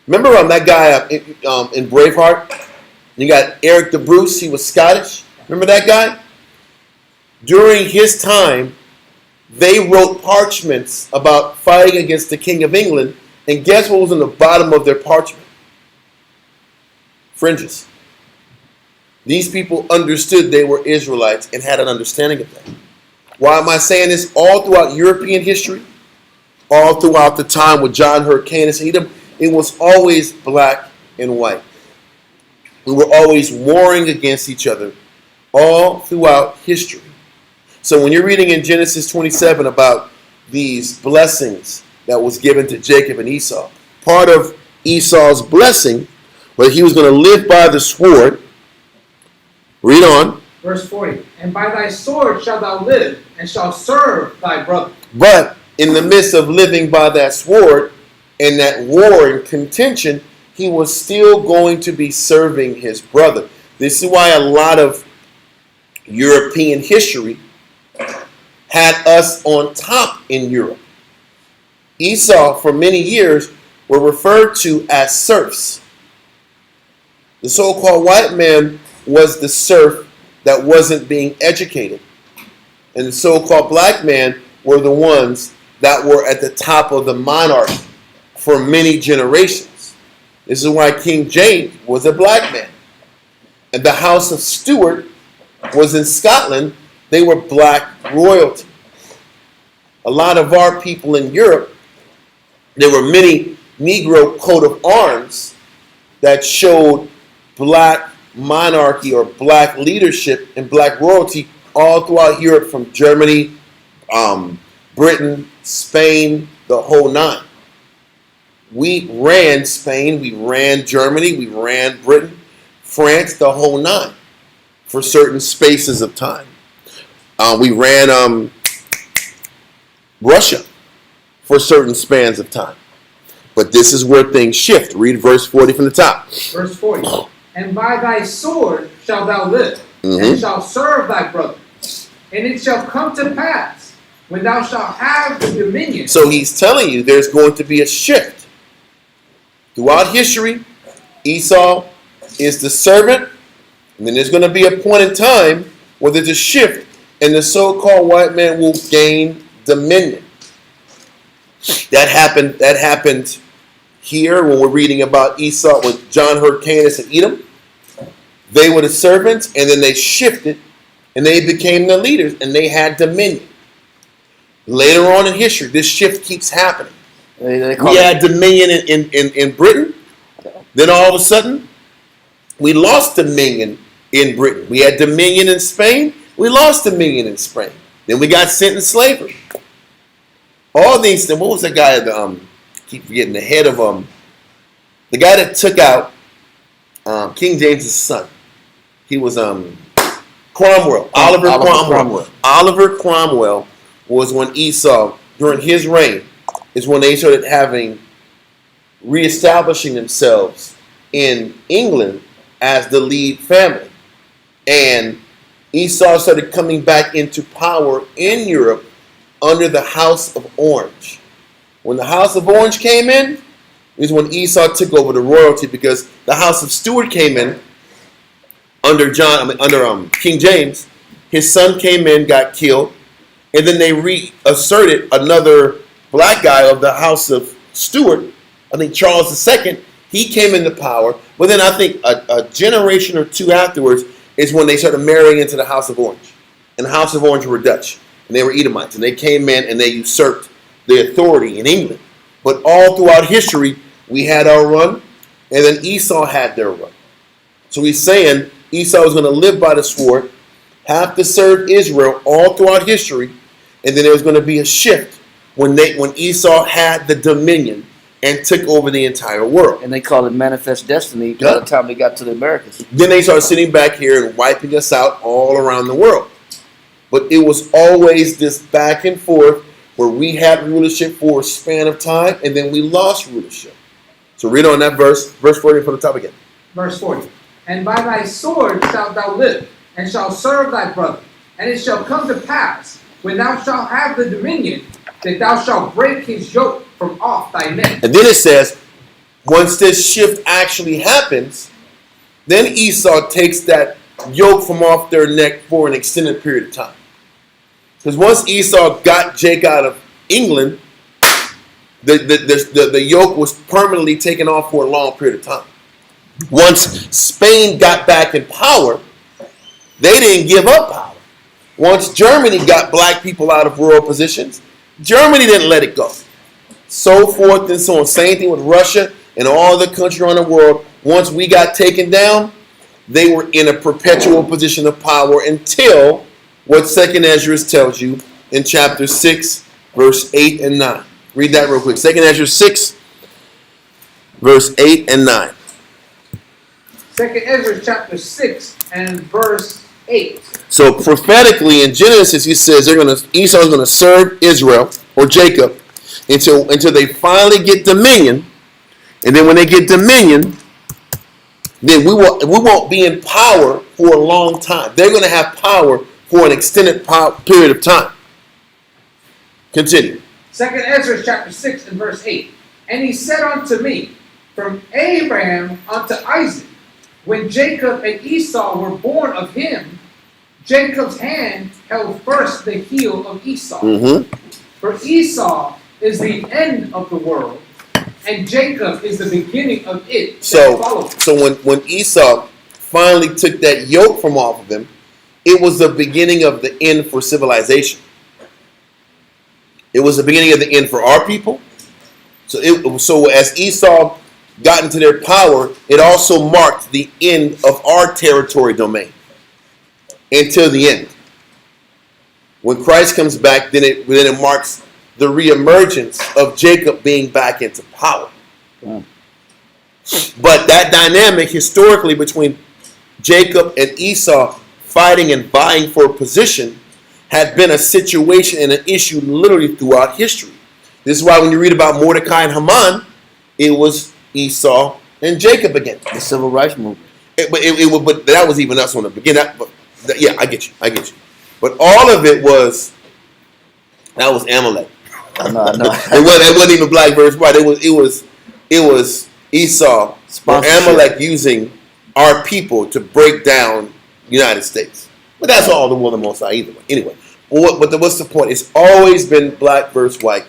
Speaker 1: remember that guy in Braveheart? You got Eric the Bruce, he was Scottish. Remember that guy? During his time, they wrote parchments about fighting against the King of England. And guess what was in the bottom of their parchment? Fringes. These people understood they were Israelites and had an understanding of that. Why am I saying this? All throughout European history, all throughout the time with John Hyrcanus, it was always black and white. We were always warring against each other all throughout history. So when you're reading in Genesis 27 about these blessings that was given to Jacob and Esau, part of Esau's blessing was he was going to live by the sword. Read on.
Speaker 6: Verse 40. And by thy sword shalt thou live, and shalt serve thy brother.
Speaker 1: But in the midst of living by that sword and that war and contention, he was still going to be serving his brother. This is why a lot of European history had us on top in Europe. Esau, for many years, were referred to as serfs. The so-called white man was the serf that wasn't being educated. And the so-called black man were the ones that were at the top of the monarchy for many generations. This is why King James was a black man. And the house of Stuart was in Scotland, they were black royalty. A lot of our people in Europe, there were many Negro coat of arms that showed black monarchy or black leadership and black royalty all throughout Europe, from Germany, Britain, Spain, the whole nine. We ran Spain, we ran Germany, we ran Britain, France, the whole nine, for certain spaces of time. We ran Russia for certain spans of time. But this is where things shift. Read verse 40 from the top.
Speaker 6: Verse 40. And by thy sword shalt thou live, and shalt serve thy brother. And it shall come to pass, when thou shalt have the dominion.
Speaker 1: So he's telling you there's going to be a shift. Throughout history, Esau is the servant, and then there's going to be a point in time where there's a shift, and the so-called white man will gain dominion. That happened here when we're reading about Esau with John Hyrcanus and Edom. They were the servants, and then they shifted, and they became the leaders, and they had dominion. Later on in history, this shift keeps happening. We had dominion in Britain. Then all of a sudden, we lost dominion in Britain. We had dominion in Spain. We lost dominion in Spain. Then we got sent in slavery. All these things. What was that guy? Keep forgetting the head of the guy that took out King James's son. He was Cromwell. Oliver Cromwell. Oliver Cromwell was when Esau, during his reign, is when they started reestablishing themselves in England as the lead family. And Esau started coming back into power in Europe under the House of Orange. When the House of Orange came in, is when Esau took over the royalty, because the House of Stuart came in under King James. His son came in, got killed, and then they reasserted another black guy of the House of Stuart, I think Charles II. He came into power, but then I think a generation or two afterwards is when they started marrying into the House of Orange. And the House of Orange were Dutch, and they were Edomites, and they came in and they usurped the authority in England. But all throughout history, we had our run, and then Esau had their run. So he's saying Esau was going to live by the sword, have to serve Israel all throughout history, and then there was going to be a shift when Esau had the dominion and took over the entire world.
Speaker 7: And they call it manifest destiny by the time they got to the Americas.
Speaker 1: Then they started sitting back here and wiping us out all around the world. But it was always this back and forth where we had rulership for a span of time, and then we lost rulership. So read on that verse 40 from the top again.
Speaker 6: Verse 40. And by thy sword shalt thou live, and shalt serve thy brother. And it shall come to pass, when thou shalt have the dominion, that thou shalt break his yoke from off thy neck.
Speaker 1: And then it says, once this shift actually happens, then Esau takes that yoke from off their neck for an extended period of time. Because once Esau got Jacob out of England, the yoke was permanently taken off for a long period of time. Once Spain got back in power, they didn't give up power. Once Germany got black people out of royal positions, Germany didn't let it go. So forth and so on. Same thing with Russia and all the countries around the world. Once we got taken down, they were in a perpetual position of power until what 2nd Ezra tells you in chapter 6, verse 8 and 9. Read that real quick. 2nd Ezra 6, verse 8 and 9.
Speaker 6: 2nd Ezra chapter 6 and verse 8.
Speaker 1: So prophetically in Genesis, he says Esau's going to serve Israel or Jacob until they finally get dominion, and then when they get dominion, then we won't be in power for a long time. They're going to have power for an extended period of time. Continue.
Speaker 6: 2nd Ezra chapter 6 and verse 8. And he said unto me, from Abraham unto Isaac, when Jacob and Esau were born of him, Jacob's hand held first the heel of Esau. For Esau is the end of the world, and Jacob is the beginning of it.
Speaker 1: So when Esau finally took that yoke from off of him, it was the beginning of the end for civilization. It was the beginning of the end for our people. So as Esau got into their power, it also marked the end of our territory domain until the end. When Christ comes back, then it marks the reemergence of Jacob being back into power.
Speaker 7: Mm.
Speaker 1: But that dynamic historically between Jacob and Esau fighting and vying for position had been a situation and an issue literally throughout history. This is why when you read about Mordecai and Haman, it was Esau and Jacob again.
Speaker 7: The civil rights movement.
Speaker 1: But that was even us on the beginning. Yeah, I get you. But all of it was Amalek.
Speaker 7: I know.
Speaker 1: It wasn't even black versus white. It was Esau or Amalek using our people to break down the United States. But that's all the will of the Most High either way. Anyway, what's the point? It's always been black versus white.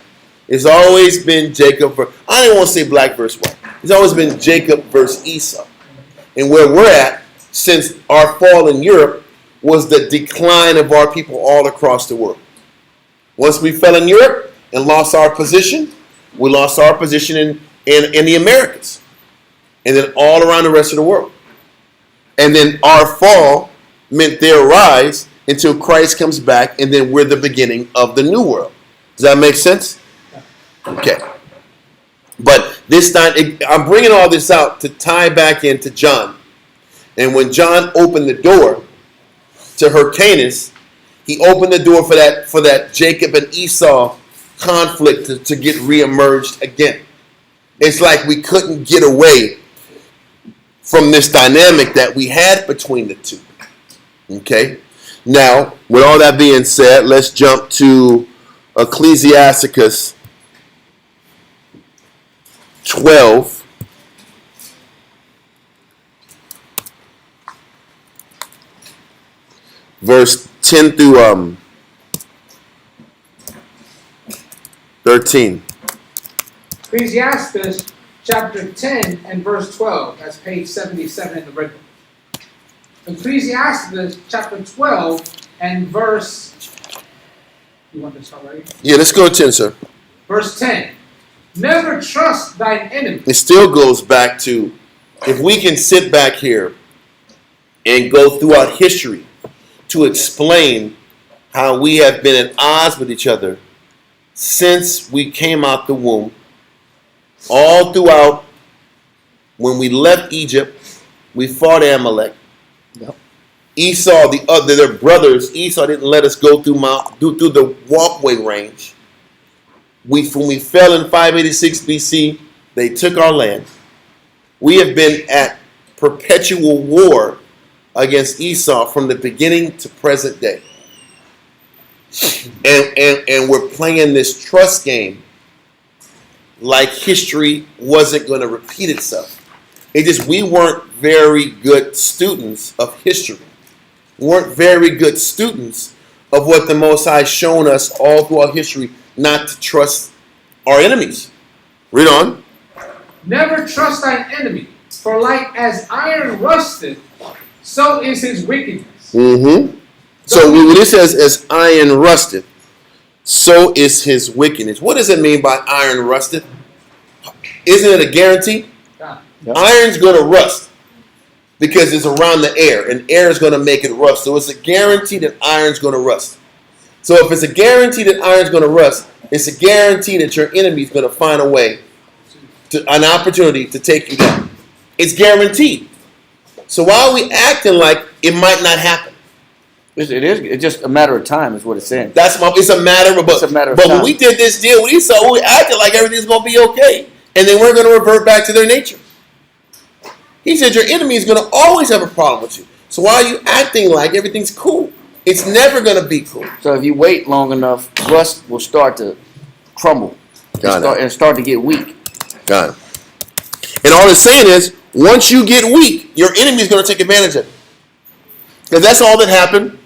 Speaker 1: It's always been Jacob versus... I don't even want to say black versus white. It's always been Jacob versus Esau. And where we're at, since our fall in Europe, was the decline of our people all across the world. Once we fell in Europe and lost our position, we lost our position in the Americas. And then all around the rest of the world. And then our fall meant their rise until Christ comes back, and then we're the beginning of the new world. Does that make sense? Okay. But this time, I'm bringing all this out to tie back into John. And when John opened the door to Hyrcanus, he opened the door for that Jacob and Esau conflict to get reemerged again. It's like we couldn't get away from this dynamic that we had between the two. Okay? Now, with all that being said, let's jump to Ecclesiasticus 12. Verse 10 through 13.
Speaker 6: Ecclesiastes chapter 10 and verse 12. That's page 77 in the red book. Ecclesiastes chapter 12 and verse... You want to start right?
Speaker 1: Yeah, let's go to 10, sir.
Speaker 6: Verse 10. Never trust thine enemy.
Speaker 1: It still goes back to, if we can sit back here and go throughout history to explain how we have been at odds with each other since we came out the womb, all throughout when we left Egypt, we fought Amalek.
Speaker 7: Yep.
Speaker 1: Esau, their brothers, Esau didn't let us go through the walkway range. When we fell in 586 BC, they took our land. We have been at perpetual war against Esau from the beginning to present day. And we're playing this trust game like history wasn't going to repeat itself. We weren't very good students of history. We weren't very good students of what the Most High shown us all throughout history, not to trust our enemies. Read on.
Speaker 6: Never trust thine enemy, for like as iron rusteth, so is his wickedness.
Speaker 1: Mm-hmm. So when it says as iron rusteth, so is his wickedness. What does it mean by iron rusteth? Isn't it a guarantee?
Speaker 7: Yep.
Speaker 1: Iron's going to rust because it's around the air, and air is going to make it rust. So it's a guarantee that iron's going to rust. So if it's a guarantee that iron's going to rust, it's a guarantee that your enemy is going to find a way, an opportunity to take you down. It's guaranteed. So why are we acting like it might not happen?
Speaker 7: It is. It's just a matter of time, is what it's saying.
Speaker 1: It's a matter of.
Speaker 7: It's a matter of
Speaker 1: but
Speaker 7: time.
Speaker 1: when we did this deal with Esau, we acted like everything's going to be okay, and then we're going to revert back to their nature. He said your enemy is going to always have a problem with you. So why are you acting like everything's cool? It's never going to be cool.
Speaker 7: So if you wait long enough, rust will start to crumble and start to get weak.
Speaker 1: Got it. And all it's saying is, once you get weak, your enemy is going to take advantage of it. Because that's all that happened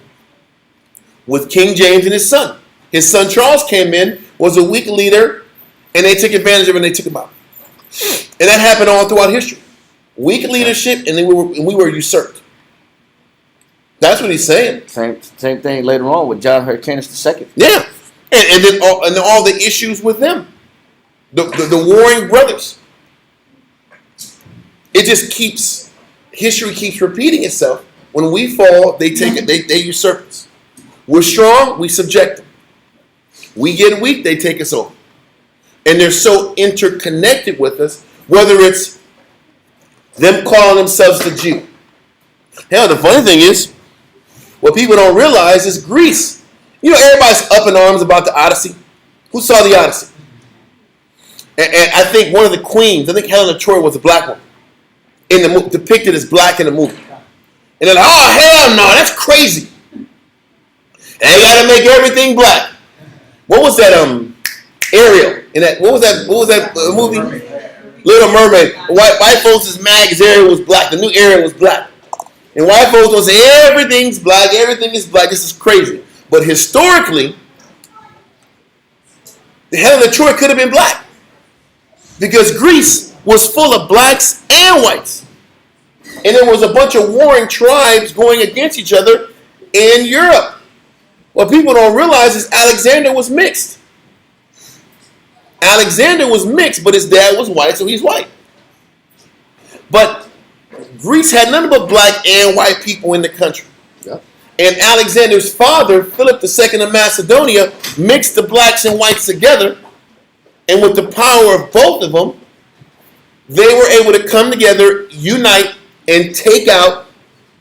Speaker 1: with King James and his son. His son Charles came in, was a weak leader, and they took advantage of it and they took him out. And that happened all throughout history. Weak leadership, and then we were usurped. That's what he's saying.
Speaker 7: Same thing later on with John Hyrcanus II.
Speaker 1: Yeah. And then all the issues with them. The warring brothers. It just history keeps repeating itself. When we fall, they take it, they usurp us. We're strong, we subject them. We get weak, they take us over. And they're so interconnected with us, whether it's them calling themselves the Jew. Hell, the funny thing is, what people don't realize is Greece. You know, everybody's up in arms about the Odyssey. Who saw the Odyssey? And I think one of the queens, I think Helen of Troy was a black woman, depicted as black in the movie. And they're like, oh, hell no, that's crazy. They got to make everything black. What was that? Ariel. What was that movie? Little Mermaid. White folks is mad because Ariel was black. The new Ariel was black. And white folks will say everything's black. Everything is black. This is crazy. But historically, the Helen of Troy could have been black because Greece was full of blacks and whites. And there was a bunch of warring tribes going against each other in Europe. What people don't realize is Alexander was mixed. Alexander was mixed, but his dad was white, so he's white. But Greece had nothing but black and white people in the country. Yeah. And Alexander's father, Philip II of Macedonia, mixed the blacks and whites together. And with the power of both of them, they were able to come together, unite, and take out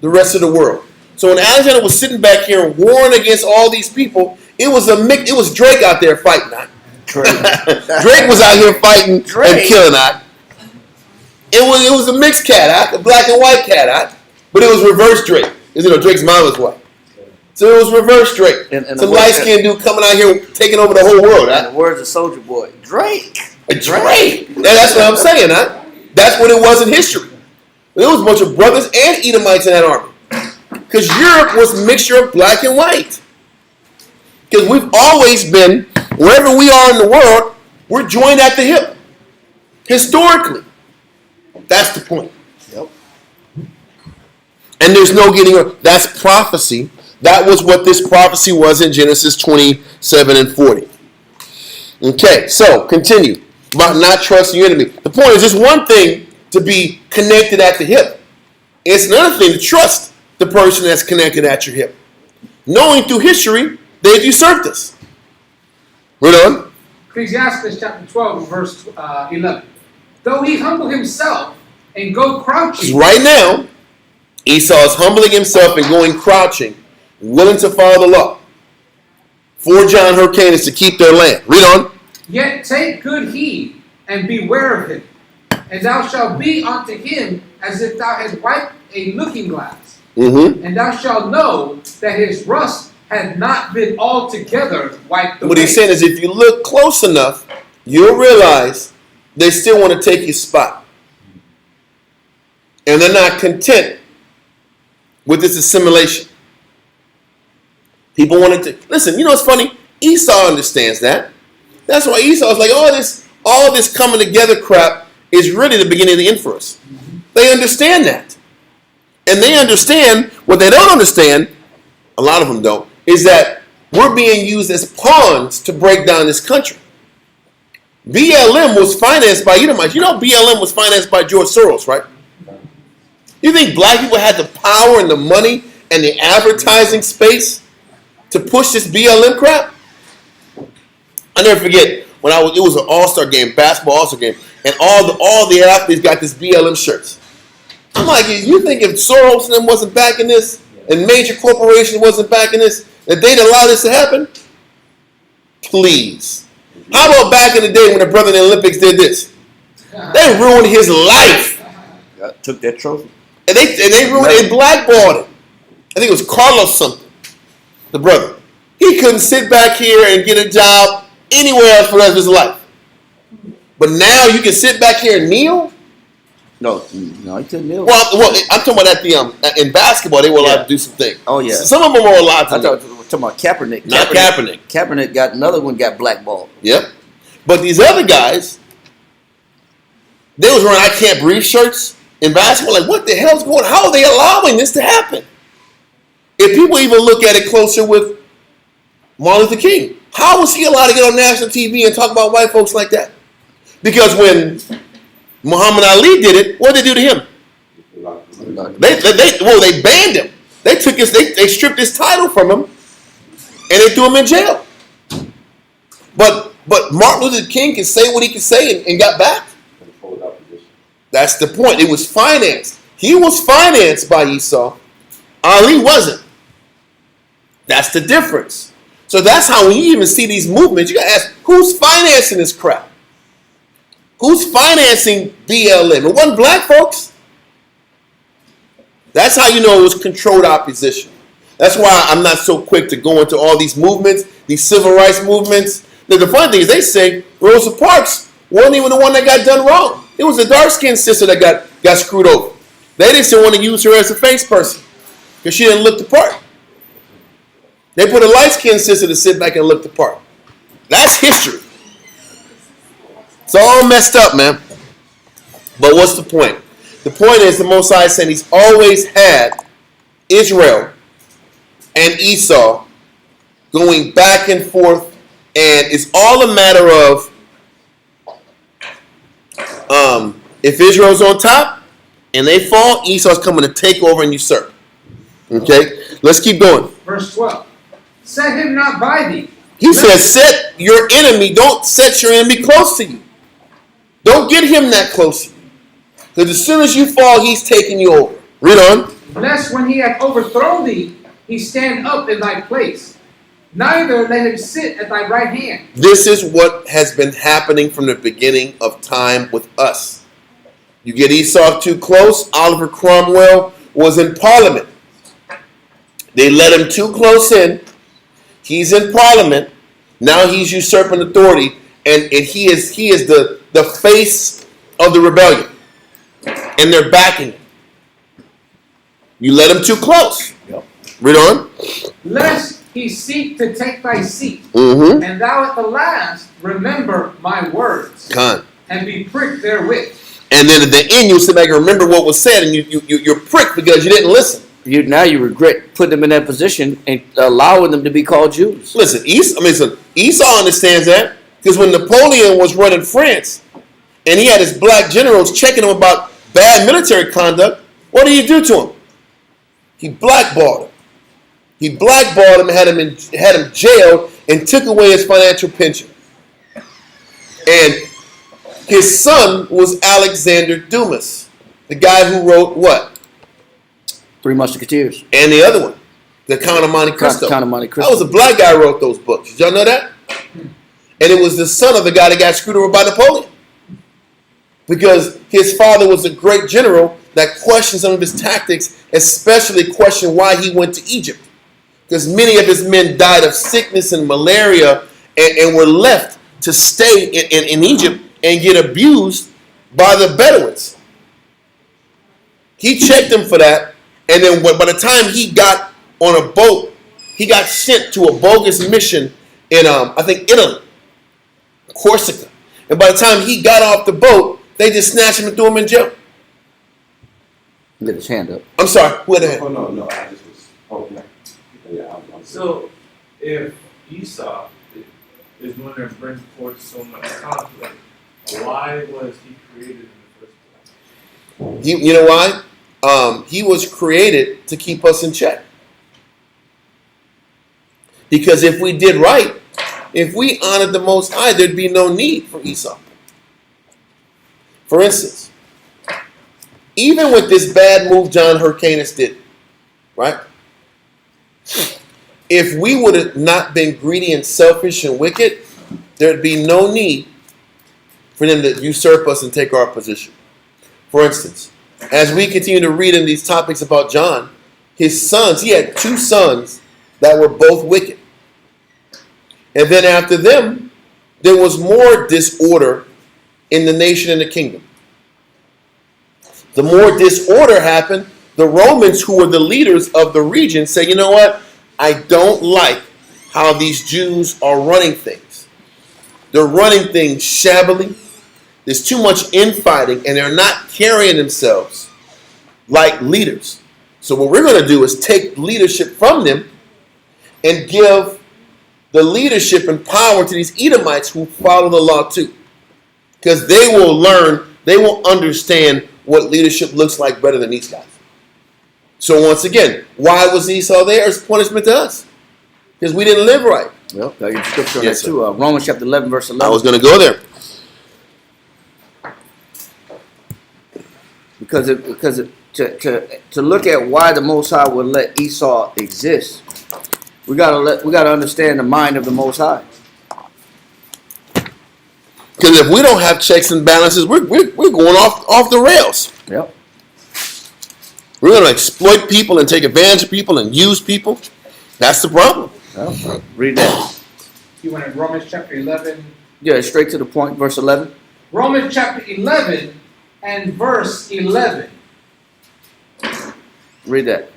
Speaker 1: the rest of the world. So when Alexander was sitting back here and warring against all these people, it was it was Drake out there fighting. Drake was out here fighting and killing. It was a mixed cat, a black and white cat, but it was reverse Drake. Drake's mom was white. So it was reverse Drake. Some light-skinned dude coming out here taking over the whole world.
Speaker 7: And the words of Soldier Boy, Drake.
Speaker 1: Drake. That's what I'm saying. That's what it was in history. There was a bunch of brothers and Edomites in that army. Because Europe was a mixture of black and white. Because we've always been, wherever we are in the world, we're joined at the hip. Historically. That's the point. Yep. And there's no getting around. That's prophecy. That was what this prophecy was in Genesis 27 and 40. Okay, so continue. About not trusting your enemy. The point is, it's one thing to be connected at the hip. It's another thing to trust the person that's connected at your hip. Knowing through history, they've usurped us. Read on.
Speaker 6: Ecclesiastes chapter 12, verse 11. Though he humble himself and go crouching.
Speaker 1: Right now, Esau is humbling himself and going crouching, willing to follow the law. For John Hyrcanus to keep their land. Read on.
Speaker 6: Yet take good heed and beware of him, and thou shalt be unto him as if thou hadst wiped a looking glass. Mm-hmm. And thou shalt know that his rust had not been altogether wiped away.
Speaker 1: What he's saying is if you look close enough, you'll realize they still want to take his spot. And they're not content with this assimilation. People wanted to... Listen, you know what's funny? Esau understands that. That's why Esau's like, all this coming together crap is really the beginning of the end for us. Mm-hmm. They understand that. And they understand, what they don't understand, a lot of them don't, is that we're being used as pawns to break down this country. BLM was financed by Edomites. You know BLM was financed by George Soros, right? You think black people had the power and the money and the advertising space to push this BLM crap? I never forget when it was an all-star game, basketball all-star game, and all the athletes got this BLM shirts. I'm like, you think if Soros and them wasn't backing this, and major corporations wasn't backing this, that they'd allow this to happen? Please. How about back in the day when the brother in the Olympics did this? They ruined his life.
Speaker 7: Took that trophy.
Speaker 1: And they ruined it, they blackballed him. I think it was Carlos something, the brother. He couldn't sit back here and get a job anywhere else for the rest of his life. But now you can sit back here and kneel?
Speaker 7: No, he couldn't kneel.
Speaker 1: Well, I'm talking about in basketball, they were allowed to do some things.
Speaker 7: Oh, yeah.
Speaker 1: Some of them were allowed to.
Speaker 7: I thought you were talking about Kaepernick.
Speaker 1: Not Kaepernick.
Speaker 7: Kaepernick got another one, got blackballed.
Speaker 1: Yep. But these other guys, they was wearing I Can't Breathe shirts in basketball. Like, what the hell's going on? How are they allowing this to happen? If people even look at it closer with Martin Luther King, how was he allowed to get on national TV and talk about white folks like that? Because when Muhammad Ali did it, what did they do to him? They banned him. They took they stripped his title from him, and they threw him in jail. But Martin Luther King can say what he can say and got back. That's the point. It was financed. He was financed by Esau. Ali wasn't. That's the difference. So that's how when you even see these movements, you gotta ask, who's financing this crap? Who's financing BLM? It wasn't black folks. That's how you know it was controlled opposition. That's why I'm not so quick to go into all these movements, these civil rights movements. The funny thing is they say Rosa Parks wasn't even the one that got done wrong. It was a dark-skinned sister that got screwed over. They just didn't want to use her as a face person because she didn't look the part. They put a light-skinned sister to sit back and look the part. That's history. It's all messed up, man. But what's the point? The point is the Most High said he's always had Israel and Esau going back and forth, and it's all a matter of if Israel's on top and they fall, Esau's coming to take over and usurp. Okay? Let's keep going.
Speaker 6: Verse 12. Set him not by thee.
Speaker 1: He says, set your enemy, don't set your enemy close to you. Don't get him that close to you. Because as soon as you fall, he's taking you over. Read on.
Speaker 6: Lest when he hath overthrown thee, he stand up in thy place. Neither let him sit at thy right hand.
Speaker 1: This is what has been happening from the beginning of time with us. You get Esau too close. Oliver Cromwell was in Parliament. They let him too close in. He's in Parliament. Now he's usurping authority. And he is the face of the rebellion. And they're backing him. You let him too close. Yep. Read on.
Speaker 6: Lest he seek to take thy seat,
Speaker 1: Mm-hmm.
Speaker 6: and thou at the last remember my words, and be pricked therewith.
Speaker 1: And then at the end, you'll sit back and remember what was said, and you're pricked because you didn't listen.
Speaker 7: Now you regret putting them in that position and allowing them to be called Jews.
Speaker 1: Listen, Esau understands that because when Napoleon was running France, and he had his black generals checking him about bad military conduct, what did he do to him? He blackballed him. He blackballed him, had him jailed, and took away his financial pension. And his son was Alexander Dumas, the guy who wrote what?
Speaker 7: Three Musketeers.
Speaker 1: And the other one, the Count of Monte Cristo.
Speaker 7: Count of Monte Cristo.
Speaker 1: That was a black guy who wrote those books. Did y'all know that? And it was the son of the guy that got screwed over by Napoleon. Because his father was a great general that questioned some of his tactics, especially questioned why he went to Egypt. Because many of his men died of sickness and malaria and were left to stay in Egypt and get abused by the Bedouins. He checked them for that, and then by the time he got on a boat, he got sent to a bogus mission in, I think, Italy, Corsica. And by the time he got off the boat, they just snatched him and threw him in jail.
Speaker 7: Get his hand up.
Speaker 1: I'm sorry, who had a hand?
Speaker 5: Oh, no, I just was hoping. Yeah,
Speaker 9: So, if Esau is one that brings forth so much conflict, why was he created in the first place?
Speaker 1: You know why? He was created to keep us in check. Because if we did right, if we honored the Most High, there'd be no need for Esau. For instance, even with this bad move John Hyrcanus did, right? If we would have not been greedy and selfish and wicked, there'd be no need for them to usurp us and take our position. For instance, as we continue to read in these topics about John, his sons, he had 2 sons that were both wicked. And then after them, there was more disorder in the nation and the kingdom. The more disorder happened, the Romans, who were the leaders of the region, say, you know what? I don't like how these Jews are running things. They're running things shabbily. There's too much infighting, and they're not carrying themselves like leaders. So what we're going to do is take leadership from them and give the leadership and power to these Edomites who follow the law too. Because they will learn, they will understand what leadership looks like better than these guys. So once again, why was Esau there as punishment to us? Because we didn't live right.
Speaker 7: Well, I get scripture on
Speaker 1: Yes,
Speaker 7: that too. Romans chapter 11, verse 11.
Speaker 1: I was going to go there.
Speaker 7: Because to look at why the Most High would let Esau exist, we gotta understand the mind of the Most High.
Speaker 1: Because if we don't have checks and balances, we're going off the rails.
Speaker 7: Yep.
Speaker 1: We're going to exploit people and take advantage of people and use people. That's the problem.
Speaker 7: Well, read that.
Speaker 6: You went in Romans chapter 11.
Speaker 7: Yeah, straight to the point, verse 11.
Speaker 6: Romans chapter 11 and verse 11.
Speaker 7: Read that.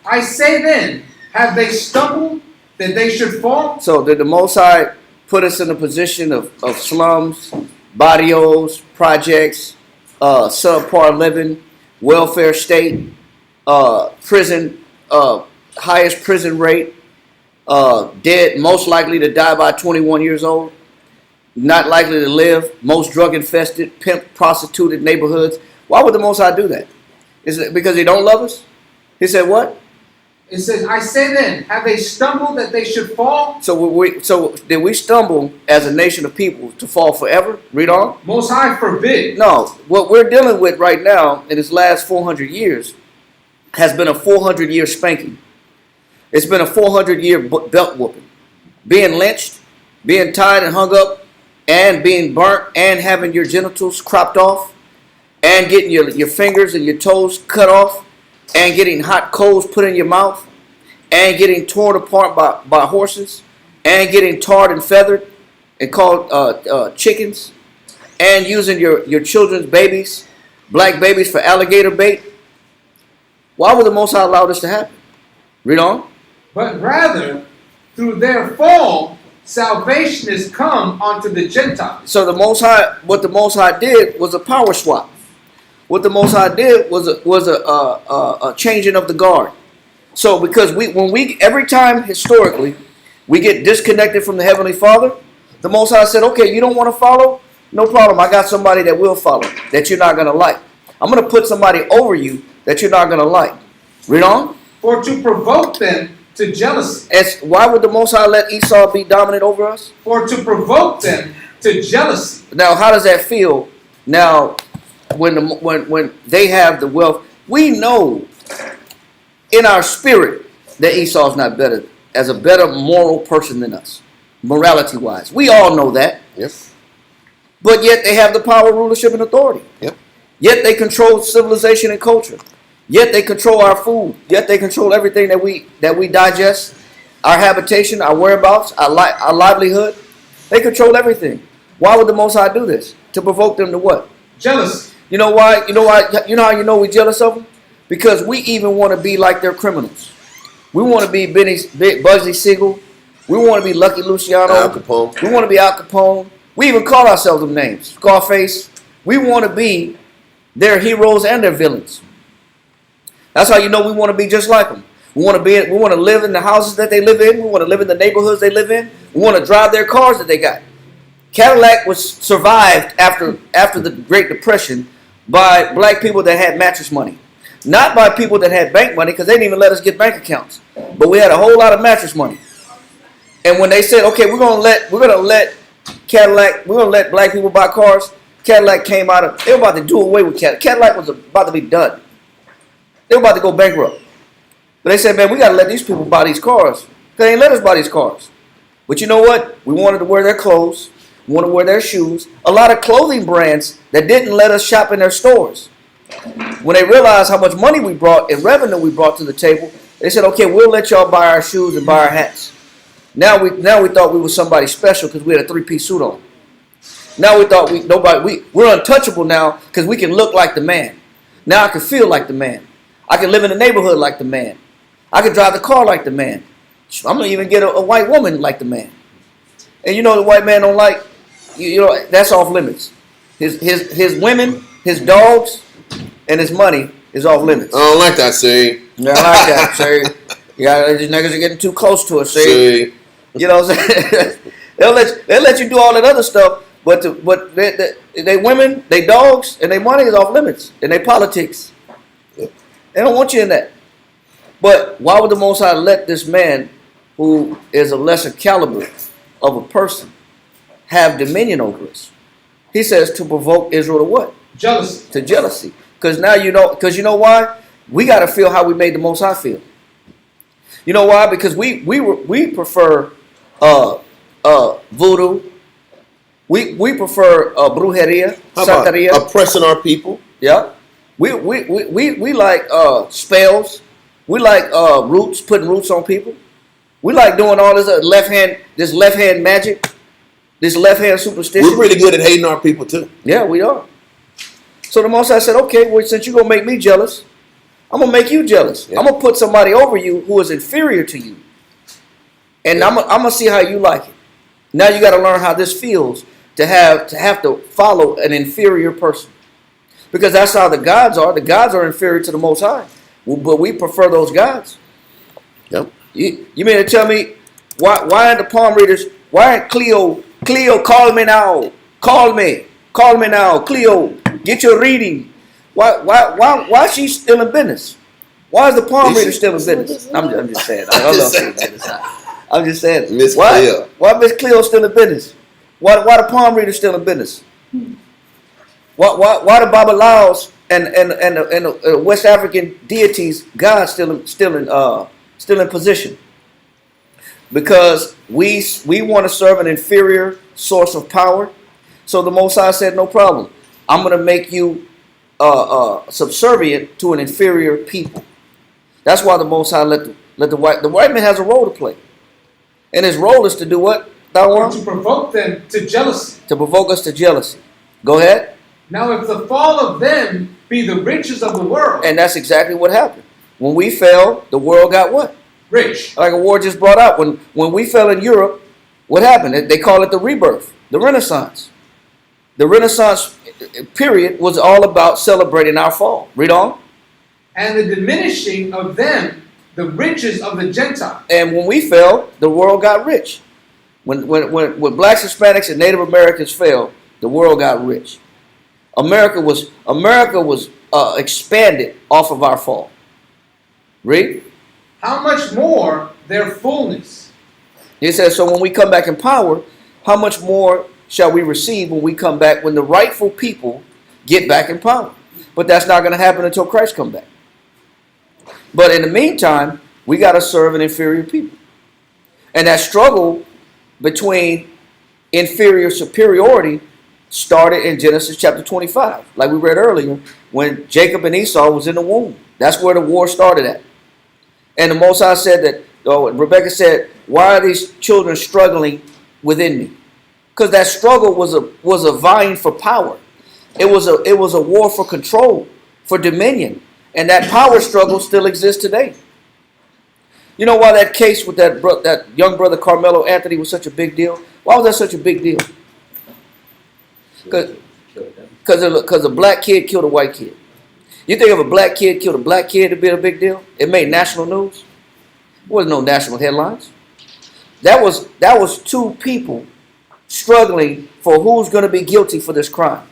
Speaker 6: I say then, have they stumbled that they should fall?
Speaker 7: So did the Most High put us in a position of slums, barrios, projects, subpar living, welfare state, prison, highest prison rate, dead, most likely to die by 21 years old, not likely to live, most drug infested, pimp, prostituted neighborhoods? Why would the Most High do that? Is it because he don't love us? He said what?
Speaker 6: It says, I say then, have they stumbled that they should fall?
Speaker 7: So did we stumble as a nation of people to fall forever? Read on.
Speaker 6: Most High forbid.
Speaker 7: No, what we're dealing with right now in this last 400 years has been a 400-year spanking. It's been a 400-year belt whooping. Being lynched, being tied and hung up, and being burnt, and having your genitals cropped off, and getting your fingers and your toes cut off, and getting hot coals put in your mouth, and getting torn apart by horses, and getting tarred and feathered and called chickens, and using your children's babies, black babies, for alligator bait. Why would the Most High allow this to happen? Read on.
Speaker 6: But rather, through their fall, salvation is come unto the Gentiles.
Speaker 7: So what the Most High did was a power swap. What the Most High did was a changing of the guard. So because every time historically we get disconnected from the Heavenly Father, the Most High said, okay, you don't want to follow? No problem. I got somebody that will follow, that you're not going to like. I'm going to put somebody over you that you're not going to like. Read on.
Speaker 6: For to provoke them to jealousy.
Speaker 7: Why would the Most High let Esau be dominant over us?
Speaker 6: For to provoke them to jealousy.
Speaker 7: Now, how does that feel? Now, when they have the wealth, we know in our spirit that Esau is not better, as a better moral person than us, morality wise. We all know that.
Speaker 1: Yep.
Speaker 7: But yet they have the power, rulership, and authority.
Speaker 1: Yep.
Speaker 7: Yet they control civilization and culture. Yet they control our food. Yet they control everything that we digest, our habitation, our whereabouts, our livelihood. They control everything. Why would the Most High do this? To provoke them to what?
Speaker 6: Jealousy.
Speaker 7: You know why? You know how you know we're jealous of them? Because we even want to be like their criminals. We want to be Bugsy Siegel. We want to be Lucky Luciano.
Speaker 1: Al Capone.
Speaker 7: We want to be Al Capone. We even call ourselves them names. Scarface. We want to be their heroes and their villains. That's how you know we want to be just like them. We want to live in the houses that they live in. We want to live in the neighborhoods they live in. We want to drive their cars that they got. Cadillac was survived after the Great Depression by black people that had mattress money. Not by people that had bank money, because they didn't even let us get bank accounts. But we had a whole lot of mattress money. And when they said, okay, we're gonna let Cadillac, we're gonna let black people buy cars, Cadillac came out of, they were about to do away with Cadillac. Cadillac was about to be done. They were about to go bankrupt. But they said, man, we gotta let these people buy these cars. Because they ain't let us buy these cars. But you know what? We wanted to wear their clothes. We wanted to wear their shoes. A lot of clothing brands that didn't let us shop in their stores. When they realized how much money we brought and revenue we brought to the table, they said, okay, we'll let y'all buy our shoes and buy our hats. Now we thought we were somebody special because we had a three-piece suit on. Now we thought we're untouchable now because we can look like the man. Now I can feel like the man. I can live in the neighborhood like the man. I can drive the car like the man. I'm gonna even get a white woman like the man. And you know the white man don't like, you know, that's off limits. His women, his dogs, and his money is off limits.
Speaker 1: I don't like that saying.
Speaker 7: Yeah, I like that. Say, yeah, these niggas are getting too close to us. See, you know what I'm saying? they'll let you do all that other stuff, but they women, they dogs, and their money is off limits, and they politics. They don't want you in that. But why would the Most High let this man, who is a lesser caliber of a person, have dominion over us? He says to provoke Israel to what?
Speaker 6: Jealousy.
Speaker 7: To jealousy. Because now you know why? We got to feel how we made the Most High feel. You know why? Because we prefer voodoo. We prefer brujeria, santeria.
Speaker 1: Oppressing our people.
Speaker 7: Yeah. We like spells. We like roots, putting roots on people. We like doing all this left hand magic, this left hand superstition.
Speaker 1: We're pretty good at hating our people too.
Speaker 7: Yeah, we are. So the Most High said, okay, well, since you're going to make me jealous, I'm going to make you jealous. Yeah. I'm going to put somebody over you who is inferior to you. And I'm going to see how you like it. Now you got to learn how this feels to have to follow an inferior person. Because that's how the gods are. The gods are inferior to the Most High. But we prefer those gods.
Speaker 1: Yep.
Speaker 7: You mean to tell me why aren't the palm readers, why aren't Cleo, call me now. Call me now, Cleo. Get your reading. Why is she still in business? Why is the palm reader still in business? I'm just saying. I'm just saying.
Speaker 1: Miss Cleo.
Speaker 7: Why Miss Cleo still in business? Why the palm reader still in business? Why the Babalaos and the West African deities gods still in position? Because we want to serve an inferior source of power. So the Most High said, no problem. I'm going to make you subservient to an inferior people. That's why the Most High let the white man has a role to play, and his role is to do what?
Speaker 6: To provoke them to jealousy.
Speaker 7: To provoke us to jealousy. Go ahead.
Speaker 6: Now, if the fall of them be the riches of the world,
Speaker 7: and that's exactly what happened. When we fell, the world got what?
Speaker 6: Rich.
Speaker 7: Like a war just brought out. When we fell in Europe, what happened? They call it the rebirth, the Renaissance. The Renaissance period was all about celebrating our fall. Read on.
Speaker 6: And the diminishing of them, the riches of the Gentiles.
Speaker 7: And when we fell, the world got rich. When blacks, Hispanics, and Native Americans fell, the world got rich. America was expanded off of our fall. Read.
Speaker 6: How much more their fullness?
Speaker 7: He says, so when we come back in power, how much more shall we receive when we come back, when the rightful people get back in power? But that's not going to happen until Christ comes back. But in the meantime, we got to serve an inferior people. And that struggle between inferior superiority started in Genesis chapter 25, like we read earlier, when Jacob and Esau was in the womb. That's where the war started at. And the Most High said that, Rebecca said, why are these children struggling within me? Because that struggle was a vying for power. It was a war for control, for dominion. And that power struggle still exists today. You know why that case with that young brother Carmelo Anthony was such a big deal? Why was that such a big deal? Because a black kid killed a white kid. You think if a black kid killed a black kid, it'd be a big deal? It made national news. There wasn't no national headlines. That was two people struggling for who's going to be guilty for this crime.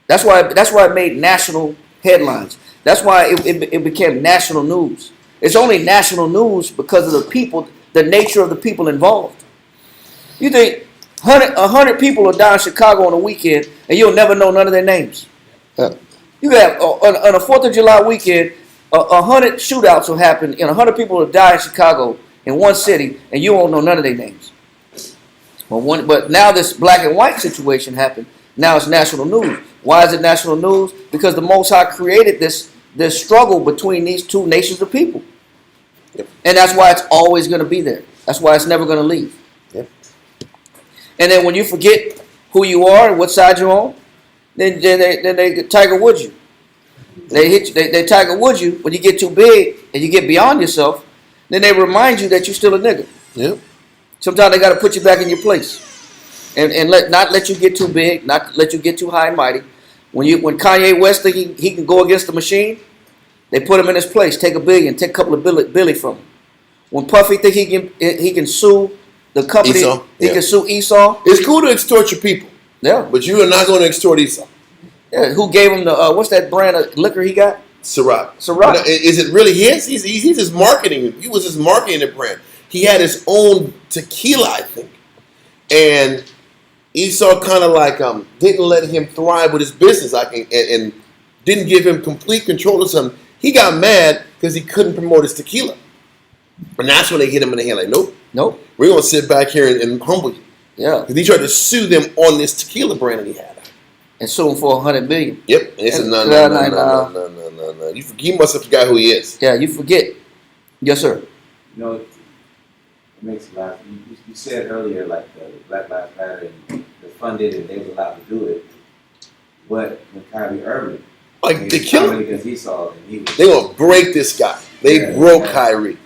Speaker 7: That's why it made national headlines. That's why it became national news. It's only national news because of the people, the nature of the people involved. You think 100 people will die in Chicago on a weekend and you'll never know none of their names. You have on a 4th of July weekend, 100 shootouts will happen and 100 people will die in Chicago in one city and you won't know none of their names. But now this black and white situation happened. Now it's national news. Why is it national news? Because the Most High created this struggle between these two nations of people. Yep. And that's why it's always going to be there. That's why it's never going to leave. Yep. And then when you forget who you are and what side you're on, then they Tiger Woods you. They hit you. They Tiger Woods you when you get too big and you get beyond yourself. Then they remind you that you're still a nigga. Yep. Sometimes they got to put you back in your place, and not let you get too big, not let you get too high and mighty. When Kanye West think he can go against the machine, They put him in his place. Take $1 billion. Take a couple of Billy from him. When Puffy think he can sue the company,
Speaker 1: Esau,
Speaker 7: he can sue Esau.
Speaker 1: It's cool to extort your people,
Speaker 7: Yeah.
Speaker 1: but you are not going to extort Esau.
Speaker 7: Yeah. Who gave him the what's that brand of liquor he got?
Speaker 1: Ciroc.
Speaker 7: Ciroc.
Speaker 1: Is it really his? He's just marketing. He was just marketing the brand. He had his own tequila, I think, and Esau kind of like didn't let him thrive with his business, and didn't give him complete control of something. He got mad because he couldn't promote his tequila, and that's when they hit him in the hand. Like, nope, we're gonna sit back here and humble you.
Speaker 7: Yeah.
Speaker 1: Because he tried to sue them on this tequila brand that he had.
Speaker 7: And sue him for $100 million.
Speaker 1: Yep. And he said, no. You must have forgot who he is.
Speaker 7: Yeah, you forget. Yes, sir.
Speaker 5: You know, it makes a lot. You said earlier, like the Black Lives Matter and the funded, and they was allowed to do it. But when Kyrie Irving,
Speaker 1: Like, they killed him.
Speaker 5: against Esau, and he was,
Speaker 1: They're going to break this guy. They broke Kyrie.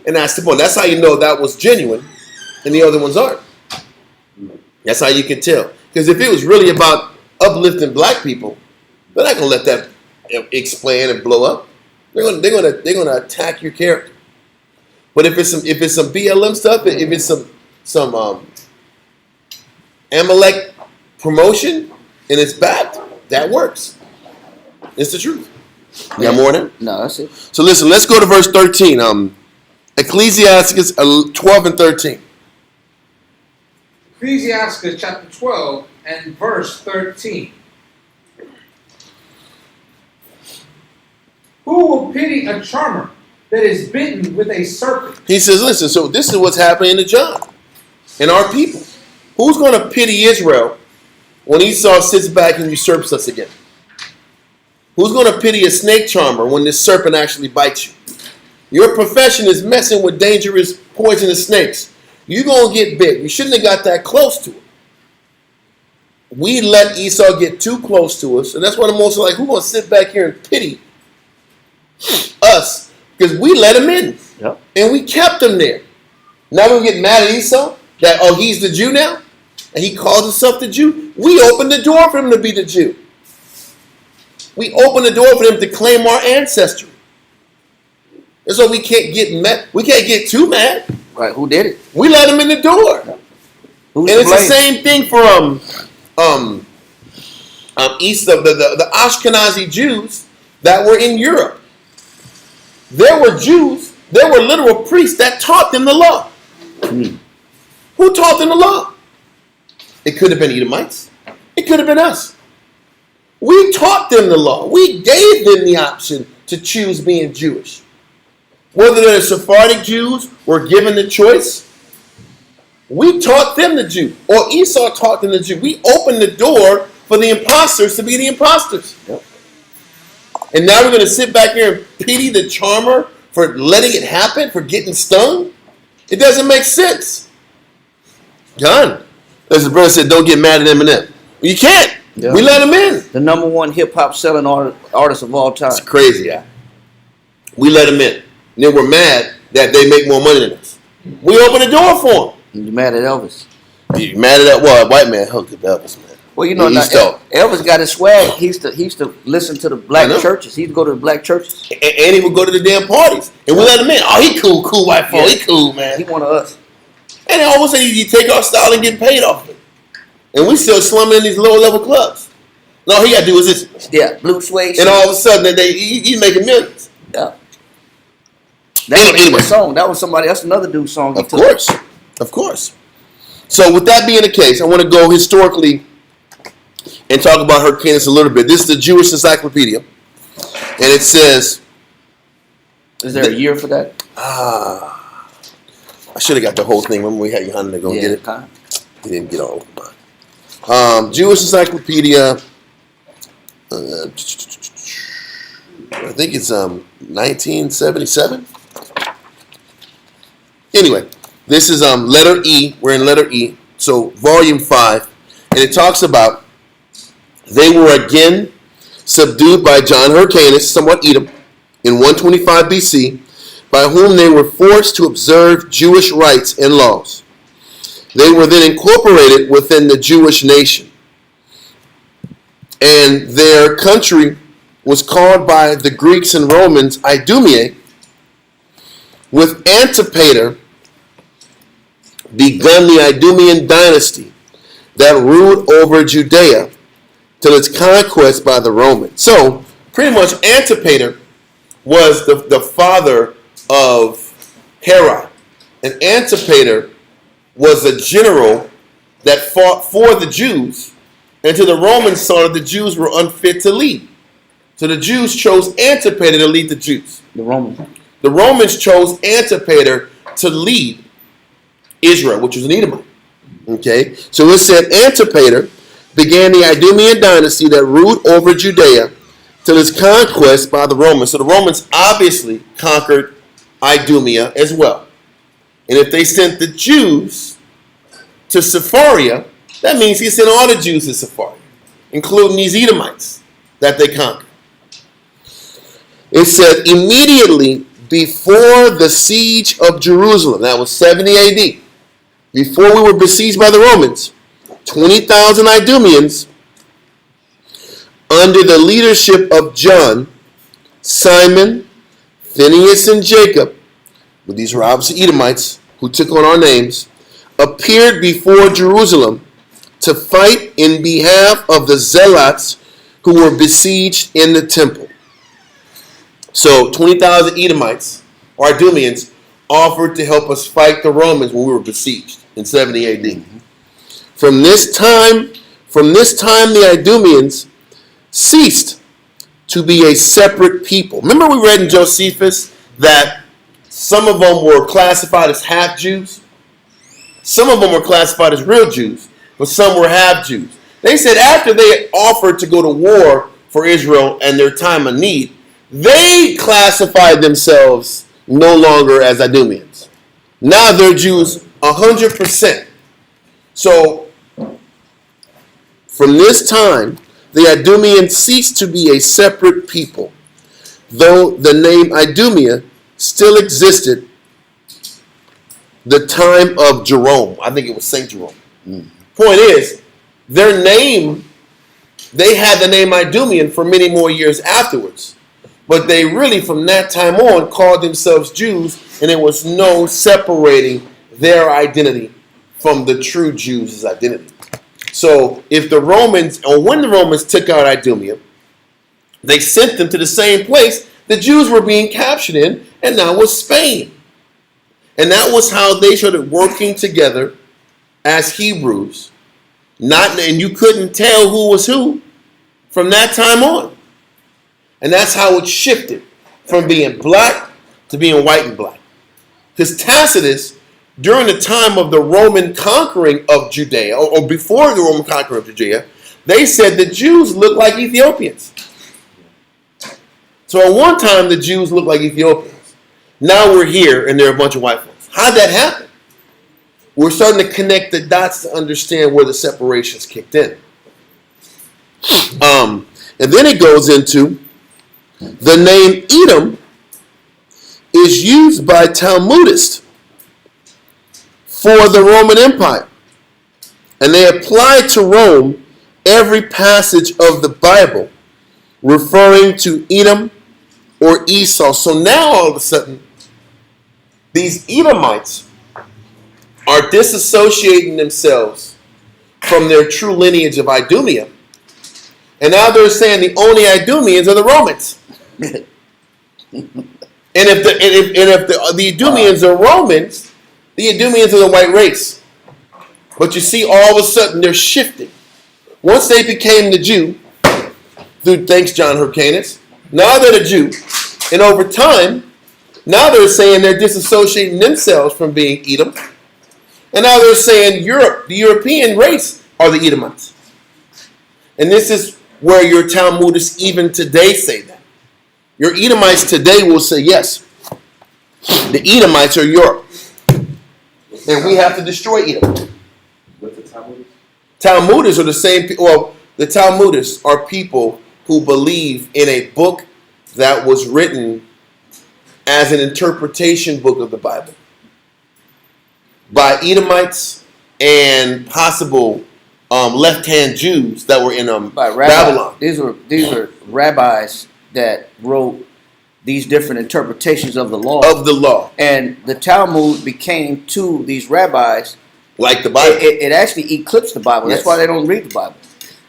Speaker 1: And that's the point. That's how you know that was genuine and the other ones aren't. That's how you can tell. Because if it was really about uplifting black people, they're not going to let that expand and blow up. They're going to attack your character. But if it's some BLM stuff, if it's some Amalek promotion and it's backed, that works. It's the truth. You got more than that?
Speaker 7: No, that's it.
Speaker 1: So listen, let's go to verse 13. Ecclesiastes 12 and 13.
Speaker 6: Ecclesiastes chapter 12 and verse 13. Who will pity a charmer that is bitten with a serpent?
Speaker 1: He says, listen, so this is what's happening to John and our people. Who's going to pity Israel when Esau sits back and usurps us again? Who's going to pity a snake charmer when this serpent actually bites you? Your profession is messing with dangerous, poisonous snakes. You're going to get bit. You shouldn't have got that close to it. We let Esau get too close to us, and that's why the most like, who's going to sit back here and pity us? Because we let him in.
Speaker 7: Yep.
Speaker 1: And we kept him there. Now we're getting mad at Esau that, oh, he's the Jew now? And he calls himself the Jew? We opened the door for him to be the Jew. We opened the door for him to claim our ancestry. And so we can't get mad. We can't get too mad.
Speaker 7: Right, who did it?
Speaker 1: We let him in the door.
Speaker 7: Who's
Speaker 1: And it's
Speaker 7: to
Speaker 1: the
Speaker 7: blame?
Speaker 1: same thing for east of the Ashkenazi Jews that were in Europe. There were Jews, there were literal priests that taught them the law. Who taught them the law? It could have been Edomites. It could have been us. We taught them the law. We gave them the option to choose being Jewish. Whether they're Sephardic Jews were given the choice, we taught them the Jew, or Esau taught them the Jew. We opened the door for the imposters to be the imposters.
Speaker 7: Yep.
Speaker 1: And now we're going to sit back here and pity the charmer for letting it happen, for getting stung? It doesn't make sense. John, as the brother said, don't get mad at Eminem. You can't.
Speaker 7: Yeah.
Speaker 1: We let him in.
Speaker 7: The number one hip hop selling artist of all time.
Speaker 1: It's crazy. Yeah. We let him in. And then we're mad that they make more money than us. We open the door for them.
Speaker 7: You mad at Elvis?
Speaker 1: You mad at that? Well, a white man hooked at Elvis, man.
Speaker 7: Well, you know,
Speaker 1: He
Speaker 7: now,
Speaker 1: used to-
Speaker 7: Elvis got his swag. He used to listen to the
Speaker 1: I
Speaker 7: black
Speaker 1: know.
Speaker 7: churches. He used to go to the black churches.
Speaker 1: And he would go to the damn parties. And we let him in. Oh, he cool white folk.
Speaker 7: Yeah.
Speaker 1: He cool, man.
Speaker 7: He one of us.
Speaker 1: And then all of a sudden, you take our style and get paid off of it. And we still slumming in these lower level clubs. And all he got to do is this.
Speaker 7: Yeah, blue suede.
Speaker 1: And all of a sudden, he's making millions.
Speaker 7: Yeah. That
Speaker 1: Anyway.
Speaker 7: was a song. That was somebody. That's another dude's song. he
Speaker 1: Of
Speaker 7: took.
Speaker 1: course. Of course. So with that being the case, I want to go historically and talk about Hyrcanus a little bit. This is the Jewish Encyclopedia. And it says,
Speaker 7: Is there a year for that?
Speaker 1: I should have got the whole thing. Remember we had Johanna to go get it?
Speaker 7: Kind
Speaker 1: He didn't get all of mine. Jewish Encyclopedia. I think it's 1977. Anyway, this is letter E. We're in letter E. So volume 5. And it talks about they were again subdued by John Hyrcanus, somewhat Edom, in 125 BC, by whom they were forced to observe Jewish rites and laws. They were then incorporated within the Jewish nation. And their country was called by the Greeks and Romans Idumea, with Antipater begun the Idumean dynasty that ruled over Judea till its conquest by the Romans. So, pretty much Antipater was the father of Herod. And Antipater was a general that fought for the Jews until the Romans saw that the Jews were unfit to lead. So the Jews chose Antipater to lead the Jews.
Speaker 7: The Romans.
Speaker 1: The Romans chose Antipater to lead Israel, which was an Edomite. Okay? So it said Antipater began the Idumean dynasty that ruled over Judea till its conquest by the Romans. So the Romans obviously conquered Idumea as well. And if they sent the Jews to Sepharia, that means he sent all the Jews to Sepharia, including these Edomites that they conquered. It said immediately before the siege of Jerusalem, that was 70 AD, before we were besieged by the Romans, 20,000 Idumeans under the leadership of John, Simon, Phineas, and Jacob, well, these were obviously Edomites who took on our names, appeared before Jerusalem to fight in behalf of the zealots who were besieged in the temple. So 20,000 Edomites, or Idumeans, offered to help us fight the Romans when we were besieged in 70 AD. From this time, the Idumeans ceased to be a separate people. Remember we read in Josephus that some of them were classified as half Jews? Some of them were classified as real Jews, but some were half Jews. They said after they offered to go to war for Israel and their time of need, they classified themselves no longer as Idumeans. Now they're Jews 100%. So from this time, the Idumeans ceased to be a separate people, though the name Idumea still existed the time of Jerome. I think it was St. Jerome. Point is, their name, they had the name Idumean for many more years afterwards. But they really, from that time on, called themselves Jews, and there was no separating their identity from the true Jews' identity. So if the Romans, or when the Romans took out Idumea, they sent them to the same place the Jews were being captured in, and that was Spain. And that was how they started working together as Hebrews. And you couldn't tell who was who from that time on. And that's how it shifted from being black to being white and black. Because Tacitus, during the time of the Roman conquering of Judea, or before the Roman conquering of Judea, they said the Jews looked like Ethiopians. So at one time, the Jews looked like Ethiopians. Now we're here, and there are a bunch of white folks. How'd that happen? We're starting to connect the dots to understand where the separations kicked in. And then it goes into the name Edom is used by Talmudists for the Roman Empire. And they apply to Rome every passage of the Bible referring to Edom or Esau. So now all of a sudden, these Edomites are disassociating themselves from their true lineage of Idumea. And now they're saying the only Idumeans are the Romans. And if the Idumeans are Romans, the Idumeans are the white race. But you see, all of a sudden they're shifting. Once they became the Jew, through thanks John Hyrcanus, now they're the Jew. And over time, now they're saying they're disassociating themselves from being Edom. And now they're saying Europe, the European race, are the Edomites. And this is where your Talmudists even today say that. Your Edomites today will say, yes, the Edomites are Europe. And we have to destroy Edom.
Speaker 5: What's the Talmud?
Speaker 1: Talmudists are the same people. Well, the Talmudists are people who believe in a book that was written as an interpretation book of the Bible by Edomites and possible left-hand Jews that were in Babylon.
Speaker 7: These were rabbis that wrote these different interpretations of the law.
Speaker 1: Of the law.
Speaker 7: And the Talmud became to these rabbis
Speaker 1: Like the Bible.
Speaker 7: It actually eclipsed the Bible. That's
Speaker 1: Yes.
Speaker 7: why they don't read the Bible.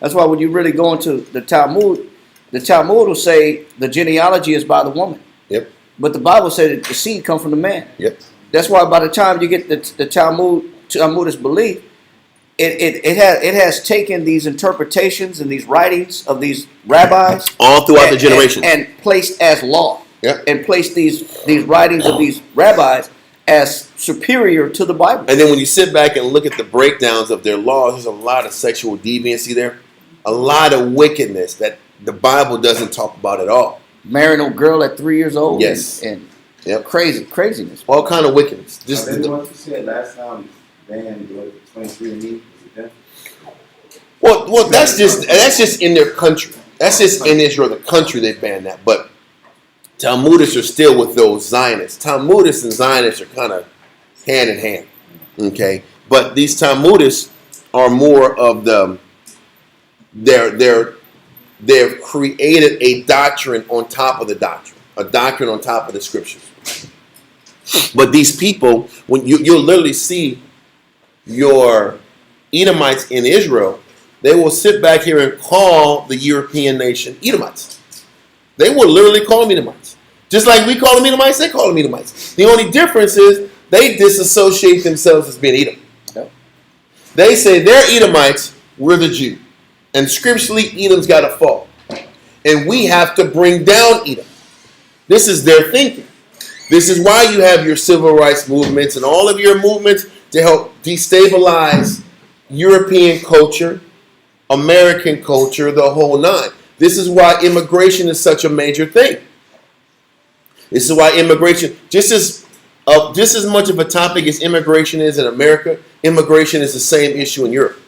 Speaker 7: That's why when you really go into the Talmud will say the genealogy is by the woman.
Speaker 1: Yep.
Speaker 7: But the Bible said that the seed come from the man.
Speaker 1: Yep.
Speaker 7: That's why by the time you get the Talmudist belief, it has taken these interpretations and these writings of these rabbis
Speaker 1: All throughout the generation.
Speaker 7: and placed as law.
Speaker 1: Yep.
Speaker 7: And placed these writings of these rabbis as superior to the Bible.
Speaker 1: And then when you sit back and look at the breakdowns of their laws, there's a lot of sexual deviancy there. A lot of wickedness that the Bible doesn't talk about at all.
Speaker 7: Marrying a girl at 3 years old.
Speaker 1: Yes.
Speaker 7: And
Speaker 1: Yep.
Speaker 7: craziness.
Speaker 1: All kind of wickedness. Just
Speaker 5: That's what you said last time, banned 23andMe.
Speaker 1: well, that's just in their country. That's just in Israel, the country they banned that. But Talmudists are still with those Zionists. Talmudists and Zionists are kind of hand in hand. Okay, but these Talmudists are more of they've created a doctrine on top of the doctrine, a doctrine on top of the scriptures. But these people, when you'll literally see your Edomites in Israel, they will sit back here and call the European nation Edomites. They will literally call them Edomites. Just like we call them Edomites, they call them Edomites. The only difference is they disassociate themselves as being Edom.
Speaker 7: Yep.
Speaker 1: They say they're Edomites, we're the Jew. And scripturally, Edom's got to fall. And we have to bring down Edom. This is their thinking. This is why you have your civil rights movements and all of your movements to help destabilize European culture, American culture, the whole nine. This is why immigration is such a major thing. This is why immigration, just as much of a topic as immigration is in America, immigration is the same issue in Europe.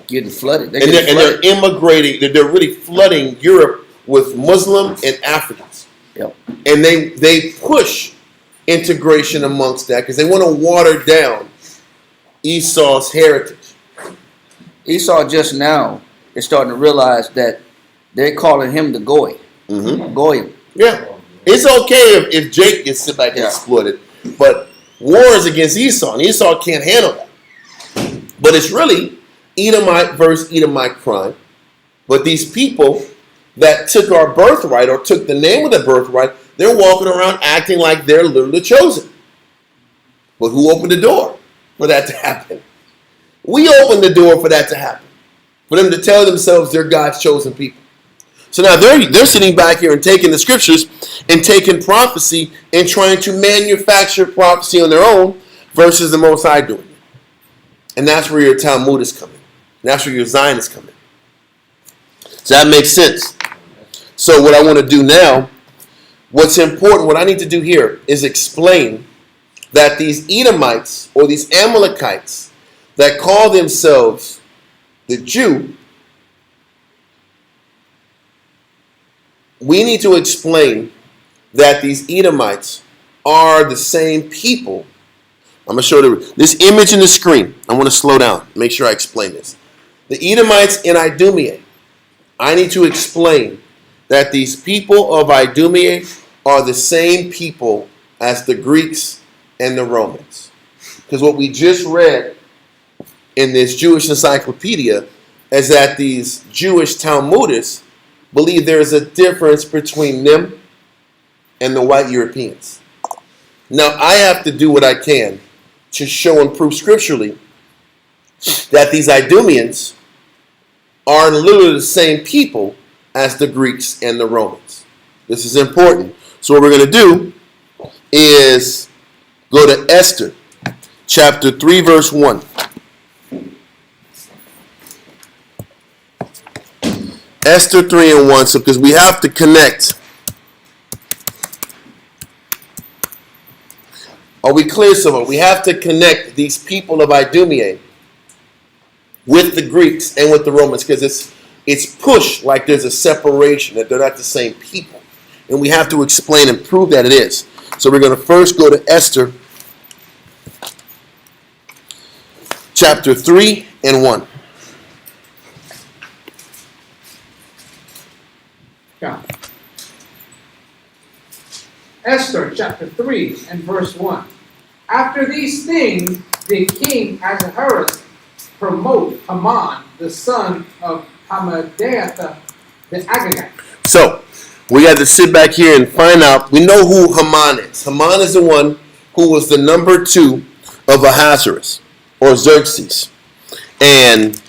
Speaker 7: Getting flooded.
Speaker 1: They're immigrating. They're really flooding Europe with Muslim and Africans.
Speaker 7: Yep.
Speaker 1: And they push integration amongst that because they want to water down Esau's heritage.
Speaker 7: Esau just now is starting to realize that they're calling him the Goy.
Speaker 1: Mm-hmm.
Speaker 7: Goyim.
Speaker 1: Yeah. It's okay if Jake gets sit back and exploited, but war is against Esau, and Esau can't handle that. But it's really Edomite versus Edomite crime. But these people that took our birthright or took the name of the birthright, they're walking around acting like they're literally chosen. But who opened the door for that to happen? We opened the door for that to happen. For them to tell themselves they're God's chosen people. So now they're sitting back here and taking the scriptures and taking prophecy and trying to manufacture prophecy on their own versus the Most High doing it. And that's where your Talmudists come in. And that's where your Zionists come in. So that makes sense. So what I want to do now, what's important, what I need to do here is explain that these Edomites or these Amalekites that call themselves the Jew, we need to explain that these Edomites are the same people. I'm going to show this image in the screen. I want to slow down. Make sure I explain this. The Edomites in Idumea. I need to explain that these people of Idumea are the same people as the Greeks and the Romans. Because what we just read in this Jewish encyclopedia is that these Jewish Talmudists believe there is a difference between them and the white Europeans. Now, I have to do what I can to show and prove scripturally that these Idumeans are literally the same people as the Greeks and the Romans. This is important. So what we're going to do is go to Esther, chapter 3, verse 1. Esther 3 and 1, so because we have to connect. Are we clear, someone? We have to connect these people of Idumea with the Greeks and with the Romans because it's pushed like there's a separation, that they're not the same people. And we have to explain and prove that it is. So we're going to first go to Esther chapter 3 and 1.
Speaker 6: Yeah. Esther chapter 3 and verse 1. After these things did King Ahasuerus promote Haman, the son of Hammedatha the Agagite.
Speaker 1: So, we got to sit back here and find out. We know who Haman is. Haman is the one who was the number 2 of Ahasuerus, or Xerxes. And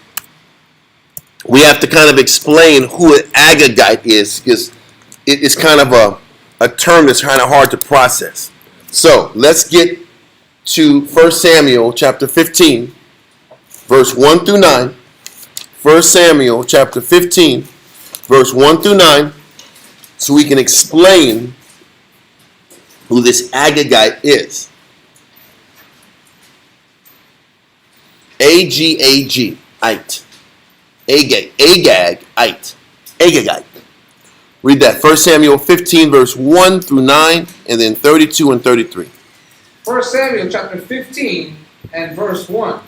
Speaker 1: we have to kind of explain who an Agagite is, because it's kind of a term that's kind of hard to process. So, let's get to 1 Samuel chapter 15, verse 1 through 9. 1 Samuel chapter 15, verse 1 through 9, so we can explain who this Agagite is. Agag, ite. Agagite. Agagite. Read that. 1 Samuel 15, verse 1 through 9, and then 32 and 33.
Speaker 6: 1 Samuel chapter 15 and verse 1.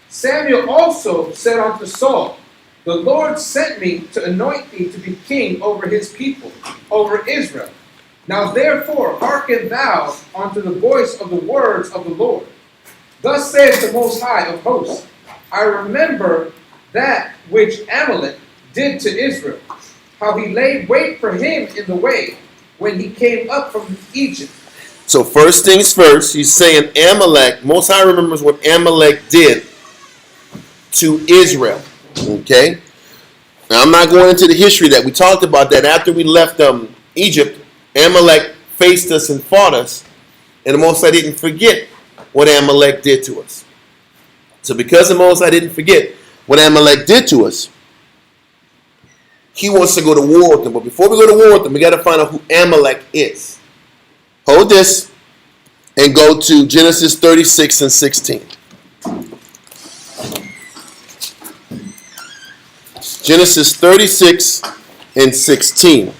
Speaker 6: Samuel also said unto Saul, the Lord sent me to anoint thee to be king over his people, over Israel. Now therefore hearken thou unto the voice of the words of the Lord. Thus saith the Most High of hosts, I remember that which Amalek did to Israel, how he laid wait for him in the way when he came up from Egypt.
Speaker 1: So first things first, he's saying Amalek, Most High remembers what Amalek did to Israel. Okay? Now I'm not going into the history that we talked about that after we left Egypt, Amalek faced us and fought us, and the Most High didn't forget what Amalek did to us. So because the Most High didn't forget what Amalek did to us, he wants to go to war with them. But before we go to war with them, we got to find out who Amalek is. Hold this and go to Genesis 36 and 16. Genesis 36 and 16.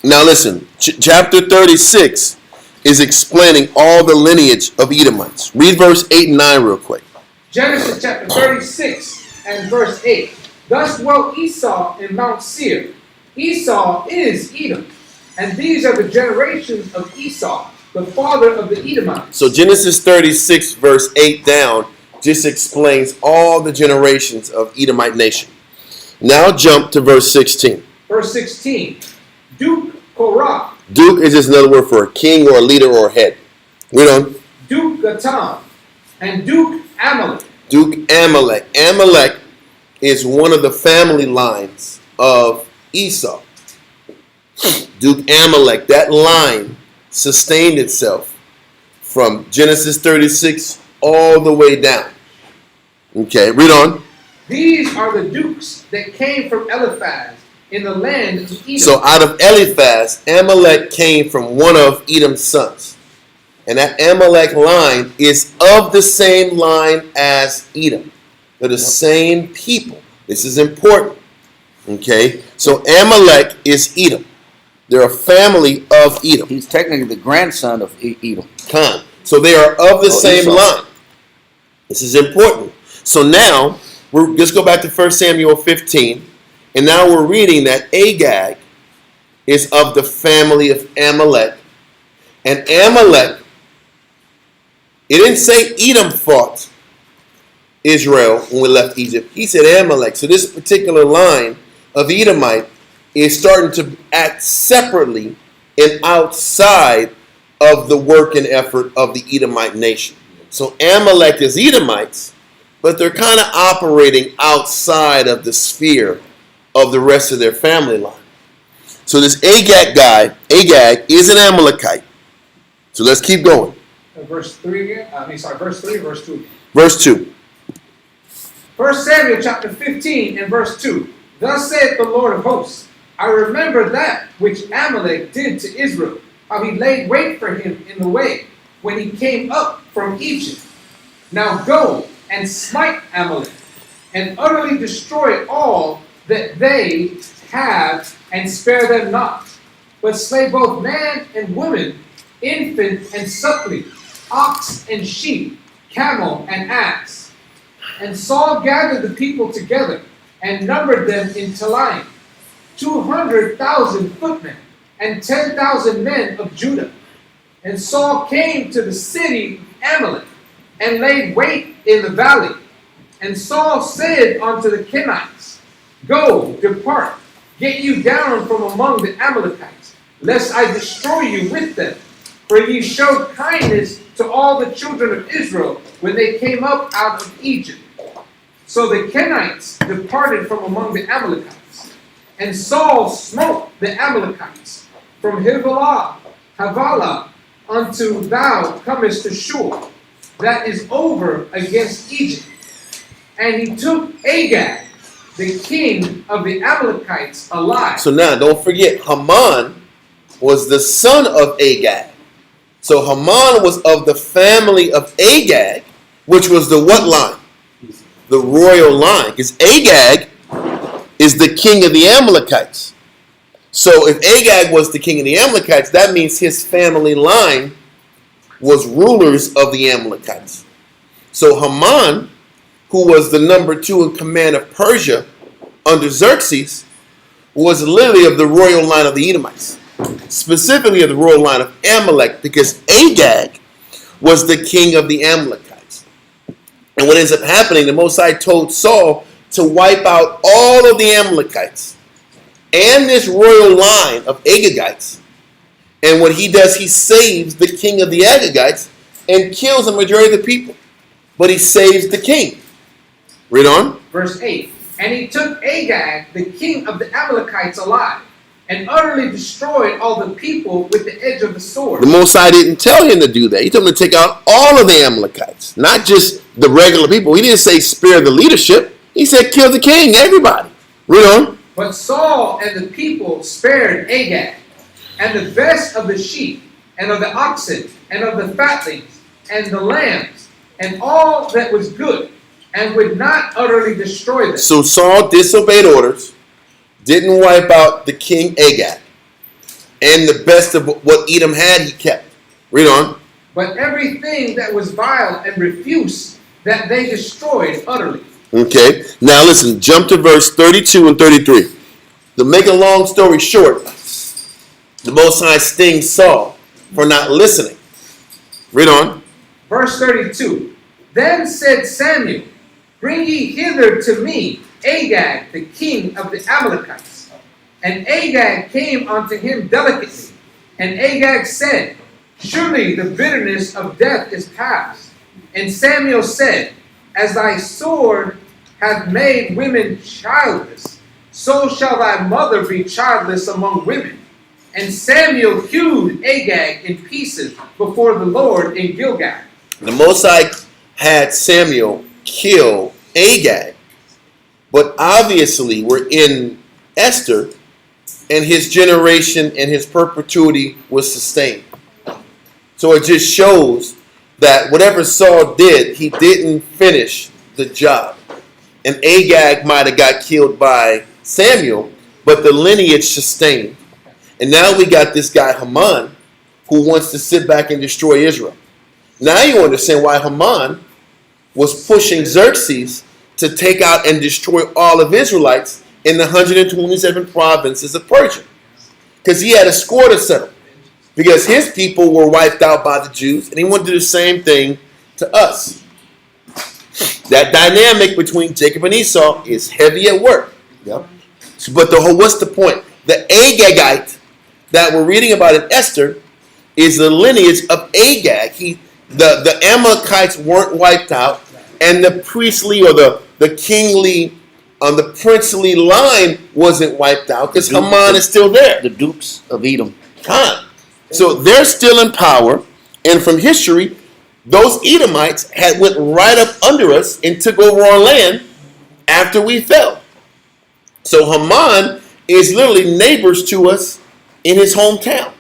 Speaker 1: Now listen, chapter 36 is explaining all the lineage of Edomites. Read verse 8 and 9 real quick.
Speaker 6: Genesis chapter 36 and verse 8. Thus dwelt Esau in Mount Seir. Esau is Edom. And these are the generations of Esau, the father of the Edomites.
Speaker 1: So Genesis 36 verse 8 down just explains all the generations of Edomite nation. Now jump to verse 16.
Speaker 6: Verse 16. Duke Korah.
Speaker 1: Duke is just another word for a king or a leader or a head. Read on.
Speaker 6: Duke Gatam. And Duke Amalek.
Speaker 1: Duke Amalek. Amalek is one of the family lines of Esau. Duke Amalek, that line sustained itself from Genesis 36 all the way down. Okay, read on.
Speaker 6: These are the dukes that came from Eliphaz in the land of Edom.
Speaker 1: So out of Eliphaz, Amalek came from one of Edom's sons. And that Amalek line is of the same line as Edom. They're the same people. This is important. Okay, so Amalek is Edom. They're a family of Edom.
Speaker 7: He's technically the grandson of Edom.
Speaker 1: Khan. So they are of the same
Speaker 7: Esau.
Speaker 1: line. This is important. So now, let's go back to 1 Samuel 15. And now we're reading that Agag is of the family of Amalek. And Amalek, it didn't say Edom fought Israel when we left Egypt. He said Amalek. So this particular line of Edomite is starting to act separately and outside of the work and effort of the Edomite nation. So Amalek is Edomites, but they're kind of operating outside of the sphere of the rest of their family line. So this Agag guy, Agag, is an Amalekite. So let's keep going.
Speaker 6: Verse 3 again? Verse 3 or verse 2?
Speaker 1: Verse 2.
Speaker 6: 1 Samuel chapter 15 and verse 2. Thus saith the Lord of hosts, I remember that which Amalek did to Israel, how he laid wait for him in the way, when he came up from Egypt. Now go and smite Amalek, and utterly destroy all that they have, and spare them not, but slay both man and woman, infant and suckling, ox and sheep, camel, and ass. And Saul gathered the people together and numbered them in Telaim, 200,000 footmen and 10,000 men of Judah. And Saul came to the city of Amalek and laid wait in the valley. And Saul said unto the Kenites, Go, depart, get you down from among the Amalekites, lest I destroy you with them. For ye showed kindness to all the children of Israel when they came up out of Egypt. So the Kenites departed from among the Amalekites. And Saul smote the Amalekites from Havilah unto thou comest to Shur, that is over against Egypt. And he took Agag, the king of the Amalekites, alive.
Speaker 1: So now, don't forget, Haman was the son of Agag. So Haman was of the family of Agag, which was the what line? The royal line. Because Agag is the king of the Amalekites. So if Agag was the king of the Amalekites, that means his family line was rulers of the Amalekites. So Haman, who was the number 2 in command of Persia under Xerxes, was literally of the royal line of the Edomites, specifically of the royal line of Amalek, because Agag was the king of the Amalekites. And what ends up happening, the Most High told Saul to wipe out all of the Amalekites and this royal line of Agagites. And what he does, he saves the king of the Agagites and kills the majority of the people. But he saves the king. Read on.
Speaker 6: Verse 8. And he took Agag, the king of the Amalekites, alive, and utterly destroyed all the people with the edge of the sword.
Speaker 1: The Most High didn't tell him to do that. He told him to take out all of the Amalekites, not just the regular people. He didn't say spare the leadership. He said kill the king, everybody. Read on.
Speaker 6: But Saul and the people spared Agag, and the best of the sheep, and of the oxen, and of the fatlings, and the lambs, and all that was good, and would not utterly destroy them.
Speaker 1: So Saul disobeyed orders, didn't wipe out the king Agag, and the best of what Edom had he kept. Read on.
Speaker 6: But everything that was vile and refuse, that they destroyed utterly.
Speaker 1: Okay, now listen, jump to verse 32 and 33. To make a long story short, the Most High stings Saul for not listening. Read on.
Speaker 6: Verse 32. Then said Samuel, Bring ye hither to me Agag, the king of the Amalekites. And Agag came unto him delicately. And Agag said, Surely the bitterness of death is past. And Samuel said, As thy sword hath made women childless, so shall thy mother be childless among women. And Samuel hewed Agag in pieces before the Lord in Gilgal.
Speaker 1: The Most High had Samuel kill Agag, but obviously we're in Esther, and his generation and his perpetuity was sustained. So it just shows that whatever Saul did, he didn't finish the job. And Agag might have got killed by Samuel, but the lineage sustained. And now we got this guy Haman, who wants to sit back and destroy Israel. Now you understand why Haman was pushing Xerxes to take out and destroy all of Israelites in the 127 provinces of Persia. Because he had a score to settle. Because his people were wiped out by the Jews, and he wanted to do the same thing to us. That dynamic between Jacob and Esau is heavy at work. Yep. But what's the point? The Agagite that we're reading about in Esther is the lineage of Agag. The Amalekites weren't wiped out, and the priestly or the kingly, the princely line wasn't wiped out because Haman is still there.
Speaker 7: The dukes of Edom.
Speaker 1: So they're still in power, and from history, those Edomites had went right up under us and took over our land after we fell. So Haman is literally neighbors to us in his hometown.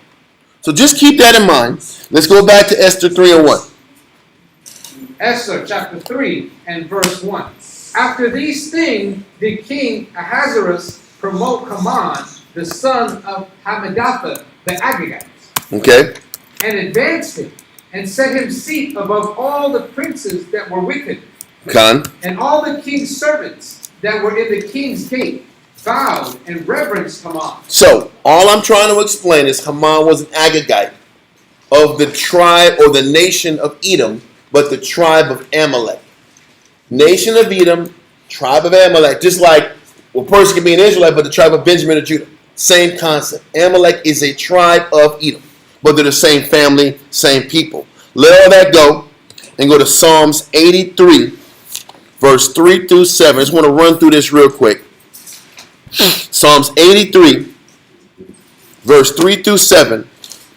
Speaker 1: So just keep that in mind. Let's go back to Esther 3 and 1.
Speaker 6: Esther chapter 3 and verse 1. After these things did King Ahasuerus promote Haman, the son of Hammedatha, the Agagite,
Speaker 1: Okay.
Speaker 6: and advanced him, and set him seat above all the princes that were with him.
Speaker 1: Khan.
Speaker 6: And all the king's servants that were in the king's gate bowed and reverenced Haman.
Speaker 1: So, all I'm trying to explain is Haman was an Agagite of the tribe or the nation of Edom, but the tribe of Amalek. Nation of Edom, tribe of Amalek. Just like a person can be an Israelite, but the tribe of Benjamin or Judah. Same concept. Amalek is a tribe of Edom, but they're the same family, same people. Let all that go and go to Psalms 83, verse 3 through 7. I just want to run through this real quick. Psalms 83, verse 3 through 7,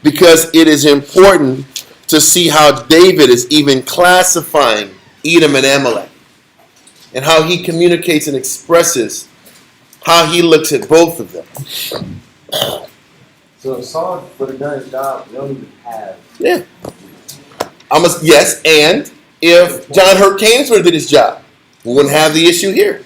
Speaker 1: because it is important to see how David is even classifying Edom and Amalek and how he communicates and expresses how he looks at both of them.
Speaker 5: So if Saul would have done his job, we don't even have.
Speaker 1: Yeah. Yes, and if John Hyrcanus would have did his job, we wouldn't have the issue here.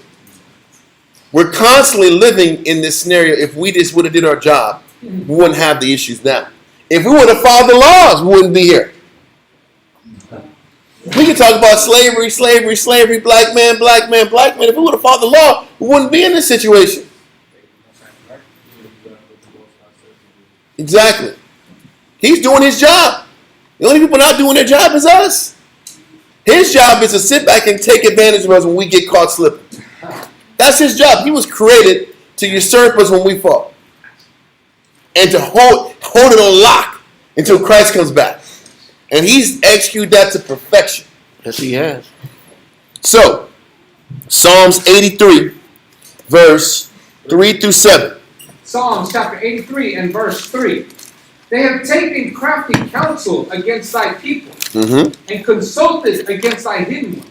Speaker 1: We're constantly living in this scenario. If we just would have did our job, we wouldn't have the issues now. If we would have followed the laws, we wouldn't be here. We can talk about slavery, black man. If we would have followed the law, we wouldn't be in this situation. Exactly. He's doing his job. The only people not doing their job is us. His job is to sit back and take advantage of us when we get caught slipping. That's his job. He was created to usurp us when we fall. And to hold it on lock until Christ comes back. And he's executed that to perfection.
Speaker 7: Yes, he has.
Speaker 1: So, Psalms 83, verse 3 through 7.
Speaker 6: Psalms chapter 83 and verse 3. They have taken crafty counsel against thy people, and consulted against thy hidden ones.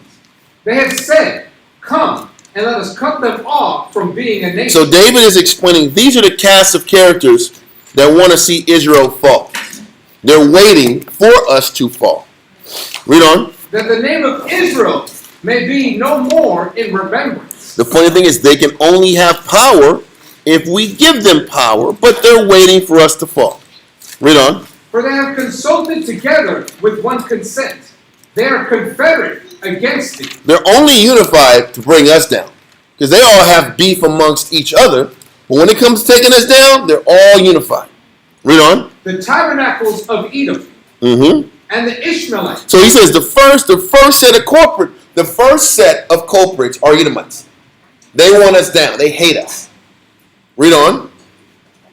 Speaker 6: They have said, come, and let us cut them off from being a nation.
Speaker 1: So David is explaining these are the cast of characters that want to see Israel fall. They're waiting for us to fall. Read on.
Speaker 6: That the name of Israel may be no more in remembrance.
Speaker 1: The funny thing is they can only have power if we give them power, but they're waiting for us to fall. Read on.
Speaker 6: For they have consulted together with one consent. They are confederate against thee.
Speaker 1: They're only unified to bring us down. Because they all have beef amongst each other. But when it comes to taking us down, they're all unified. Read on.
Speaker 6: The tabernacles of Edom. And the Ishmaelites.
Speaker 1: So he says the first set of culprits are Edomites. They want us down. They hate us. Read on.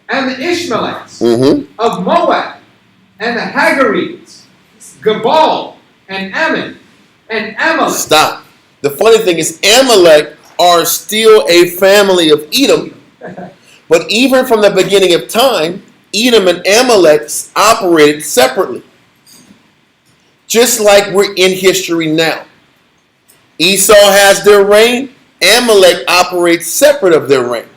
Speaker 6: And the Ishmaelites of Moab, and the Hagarites, Gebal, and Ammon, and Amalek.
Speaker 1: Stop. The funny thing is Amalek are still a family of Edom. But even from the beginning of time, Edom and Amalek operated separately. Just like we're in history now. Esau has their reign. Amalek operates separate of their reign.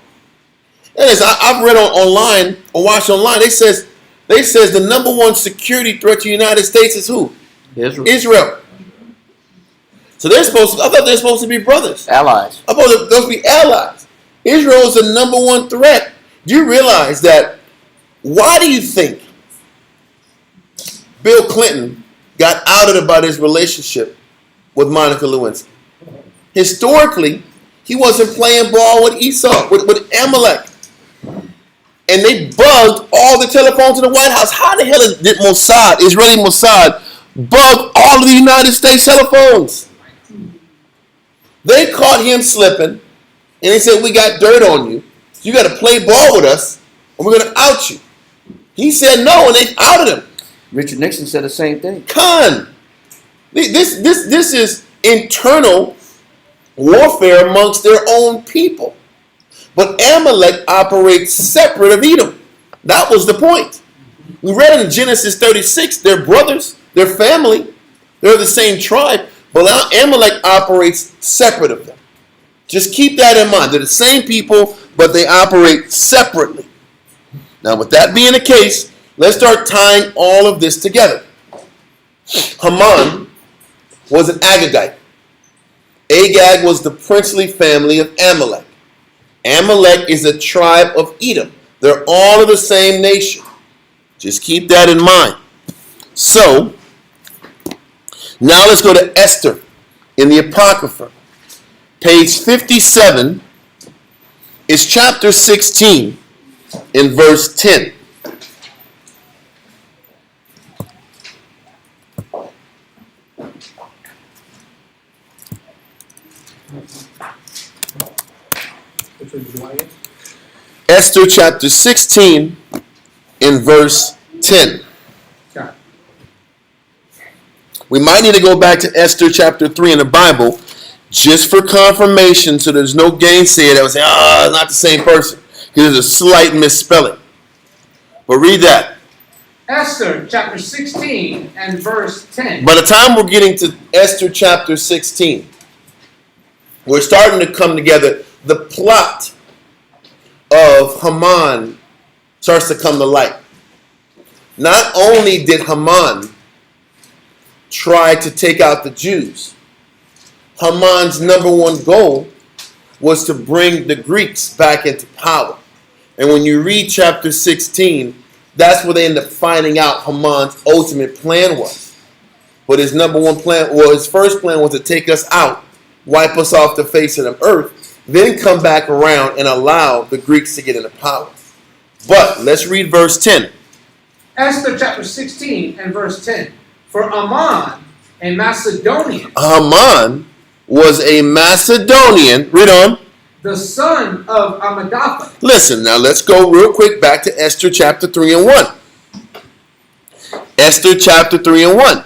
Speaker 1: And as I've read online, or watched online, they says the number one security threat to the United States is who? Israel. So I thought they're supposed to be brothers.
Speaker 7: Allies.
Speaker 1: I thought they're supposed to be allies. Israel is the number one threat. Do you realize that? Why do you think Bill Clinton got outed about his relationship with Monica Lewinsky? Historically, he wasn't playing ball with Esau, with Amalek. And they bugged all the telephones in the White House. How the hell did Mossad, Israeli Mossad, bug all of the United States telephones? They caught him slipping, and they said, we got dirt on you. You got to play ball with us, and we're going to out you. He said no, and they outed him.
Speaker 7: Richard Nixon said the same thing.
Speaker 1: This is internal warfare amongst their own people. But Amalek operates separate of Edom. That was the point. We read in Genesis 36, they're brothers, they're family, they're the same tribe, but now Amalek operates separate of them. Just keep that in mind. They're the same people, but they operate separately. Now, with that being the case, let's start tying all of this together. Haman was an Agagite. Agag was the princely family of Amalek. Amalek is a tribe of Edom. They're all of the same nation. Just keep that in mind. So, Now let's go to Esther in the Apocrypha. Page 57 is chapter 16 in verse 10. Esther chapter 16 in verse 10. We might need to go back to Esther chapter 3 in the Bible just for confirmation, so there's no gainsayer that would say, it's not the same person, because there's a slight misspelling. But read that.
Speaker 6: Esther chapter 16 and verse 10.
Speaker 1: By the time we're getting to Esther chapter 16, we're starting to come together. The plot of Haman starts to come to light. Not only did Haman try to take out the Jews, Haman's number one goal was to bring the Greeks back into power. And when you read chapter 16, that's where they end up finding out Haman's ultimate plan was. But his number one plan, his first plan was to take us out, wipe us off the face of the earth, then come back around and allow the Greeks to get into power. But let's read verse 10.
Speaker 6: Esther chapter 16 and verse 10. For Ammon, a Macedonian.
Speaker 1: Haman was a Macedonian. Read on.
Speaker 6: The son of Ammedatha.
Speaker 1: Listen, now let's go real quick back to Esther chapter 3 and 1. Esther chapter 3 and 1.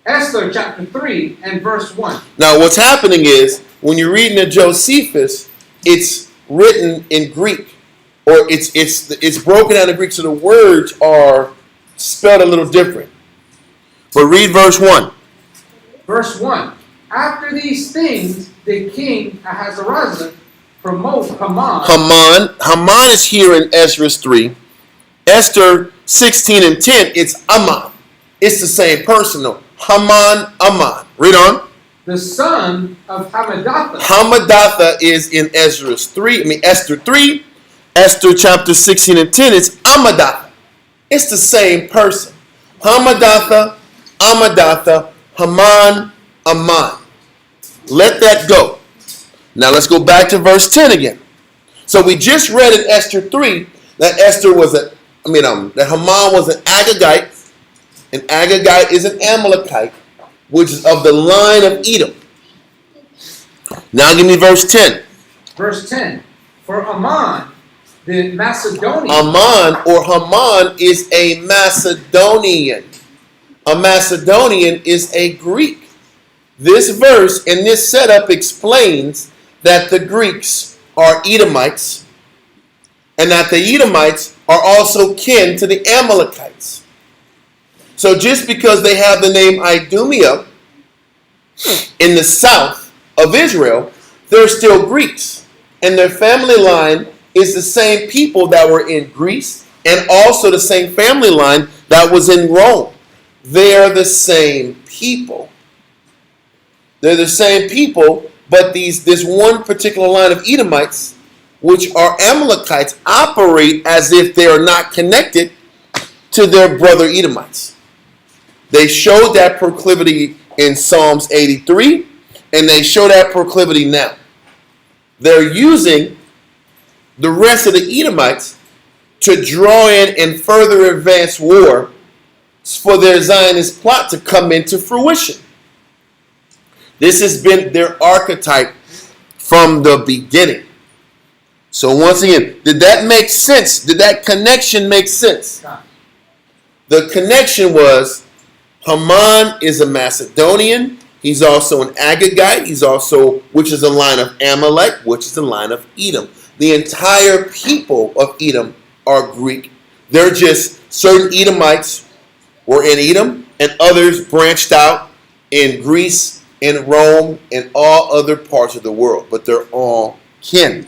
Speaker 6: Esther chapter 3 and verse 1.
Speaker 1: Now what's happening is, when you're reading the Josephus, it's written in Greek. Or it's broken down in Greek, so the words are spelled a little different. But read verse 1.
Speaker 6: Verse 1. After these things did King Ahasuerus promote Haman.
Speaker 1: Haman is here in Ezra 3. Esther 16 and 10, it's Ammon. It's the same person though. Haman, Ammon. Read on.
Speaker 6: The son of Hammedatha.
Speaker 1: Hammedatha is in Esther 3. Esther chapter 16 and 10, it's Ammedatha. It's the same person. Hammedatha, Ammedatha, Haman, Ammon. Let that go. Now let's go back to verse 10 again. So we just read in Esther 3 that that Haman was an Agagite. An Agagite is an Amalekite, which is of the line of Edom. Now give me verse 10.
Speaker 6: Verse 10. For Ammon, the Macedonian.
Speaker 1: Ammon or Haman is a Macedonian. A Macedonian is a Greek. This verse and this setup explains that the Greeks are Edomites and that the Edomites are also kin to the Amalekites. So just because they have the name Idumea in the south of Israel, they're still Greeks. And their family line is the same people that were in Greece and also the same family line that was in Rome. They're the same people. They're the same people, but this one particular line of Edomites, which are Amalekites, operate as if they are not connected to their brother Edomites. They showed that proclivity in Psalms 83, and they show that proclivity now. They're using the rest of the Edomites to draw in and further advance war for their Zionist plot to come into fruition. This has been their archetype from the beginning. So once again, did that make sense? Did that connection make sense? The connection was Haman is a Macedonian. He's also an Agagite. Which is a line of Amalek, which is a line of Edom. The entire people of Edom are Greek. They're just certain Edomites were in Edom, and others branched out in Greece, in Rome, and all other parts of the world. But they're all kin.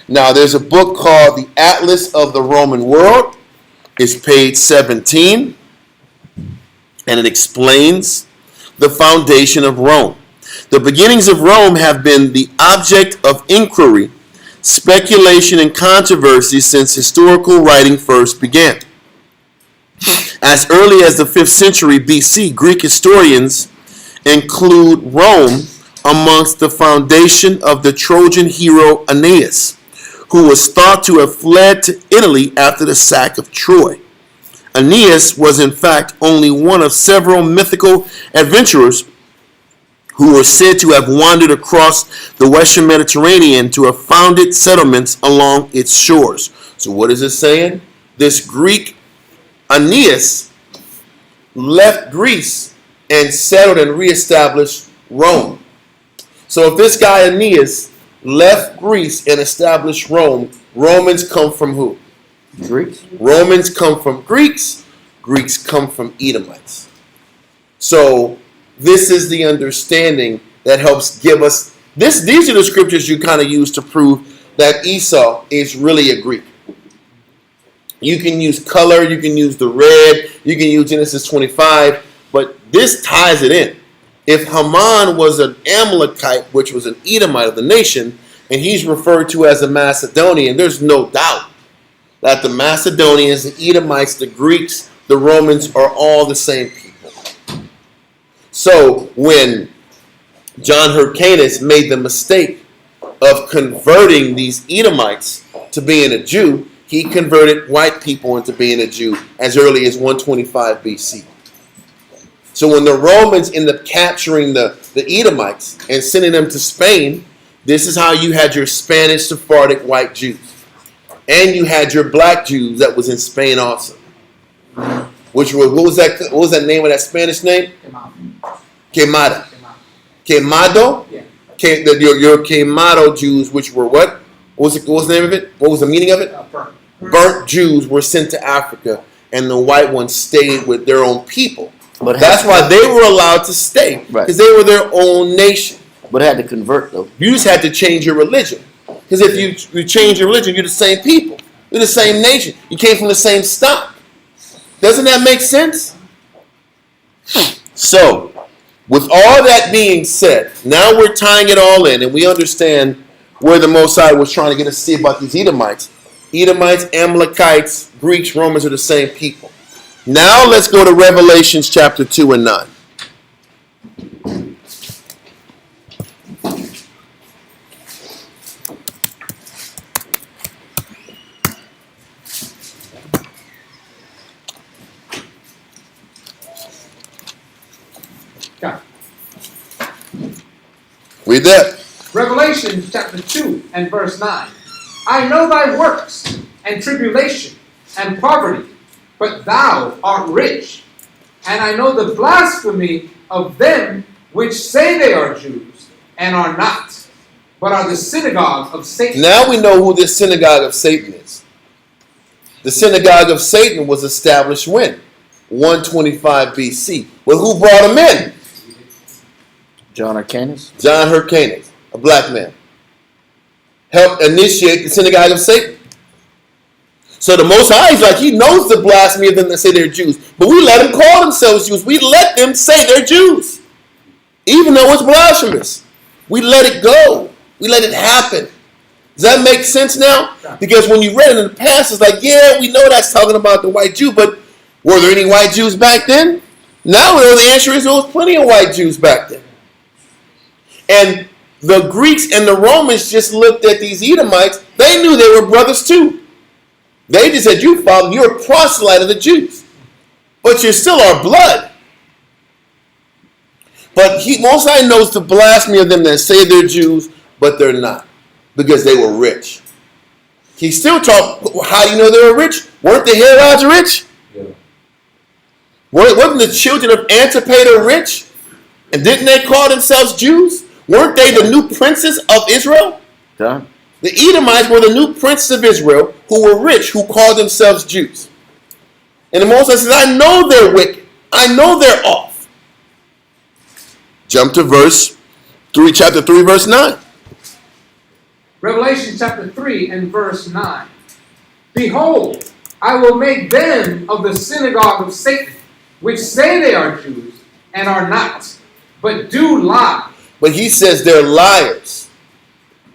Speaker 1: Now, there's a book called The Atlas of the Roman World. It's page 17. And it explains the foundation of Rome. The beginnings of Rome have been the object of inquiry, speculation, and controversy since historical writing first began. As early as the 5th century BC, Greek historians include Rome amongst the foundation of the Trojan hero Aeneas, who was thought to have fled to Italy after the sack of Troy. Aeneas was in fact only one of several mythical adventurers who were said to have wandered across the Western Mediterranean to have founded settlements along its shores. So what is it saying? This Greek Aeneas left Greece and settled and reestablished Rome. So if this guy Aeneas left Greece and established Rome, Romans come from who?
Speaker 7: Greeks.
Speaker 1: Romans come from Greeks. Greeks come from Edomites. So this is the understanding that helps give us this. These are the scriptures you kind of use to prove that Esau is really a Greek. You can use color, you can use the red, you can use Genesis 25, but this ties it in. If Haman was an Amalekite, which was an Edomite of the nation, and he's referred to as a Macedonian, there's no doubt that the Macedonians, the Edomites, the Greeks, the Romans are all the same people. So when John Hyrcanus made the mistake of converting these Edomites to being a Jew, he converted white people into being a Jew as early as 125 BC. So when the Romans end up capturing the Edomites and sending them to Spain, this is how you had your Spanish Sephardic white Jews. And you had your black Jews that was in Spain also. Which was, what was that name of that Spanish name? Quemada. Quemado?
Speaker 6: Yeah.
Speaker 1: Your Quemado Jews, which were what? What was the name of it? What was the meaning of it? Burnt Jews were sent to Africa, and the white ones stayed with their own people.
Speaker 7: But
Speaker 1: that's why they were allowed to stay, because they were their own nation.
Speaker 7: But had to convert, though.
Speaker 1: You just had to change your religion. Because if you change your religion, you're the same people. You're the same nation. You came from the same stock. Doesn't that make sense? So, with all that being said, now we're tying it all in, and we understand where the Most High was trying to get us to see about these Edomites. Edomites, Amalekites, Greeks, Romans are the same people. Now let's go to Revelations chapter 2 and 9.
Speaker 6: Got it.
Speaker 1: Read that.
Speaker 6: Revelation chapter 2 and verse 9. I know thy works, and tribulation, and poverty, but thou art rich. And I know the blasphemy of them which say they are Jews, and are not, but are the synagogue of Satan.
Speaker 1: Now we know who this synagogue of Satan is. The synagogue of Satan was established when? 125 BC. Well, who brought him in?
Speaker 7: John Hyrcanus.
Speaker 1: John Hyrcanus, a black man, helped initiate the synagogue of Satan. So the Most High is like, he knows the blasphemy of them that say they're Jews. But we let them call themselves Jews. We let them say they're Jews. Even though it's blasphemous. We let it go. We let it happen. Does that make sense now? Because when you read it in the past, it's like, yeah, we know that's talking about the white Jew, but were there any white Jews back then? Now we know the answer is there was plenty of white Jews back then. And the Greeks and the Romans just looked at these Edomites. They knew they were brothers too. They just said, you're a proselyte of the Jews. But you're still our blood. But Most High knows the blasphemy of them that say they're Jews, but they're not. Because they were rich. He still taught, how do you know they were rich? Weren't the Herods rich?
Speaker 5: Yeah.
Speaker 1: Wasn't the children of Antipater rich? And didn't they call themselves Jews? Weren't they the new princes of Israel?
Speaker 7: Done.
Speaker 1: The Edomites were the new princes of Israel who were rich, who called themselves Jews. And the Most High says, I know they're wicked. I know they're off. Jump to chapter 3, verse 9.
Speaker 6: Revelation chapter 3 and verse 9. Behold, I will make them of the synagogue of Satan, which say they are Jews, and are not, but do lie. But
Speaker 1: he says they're liars.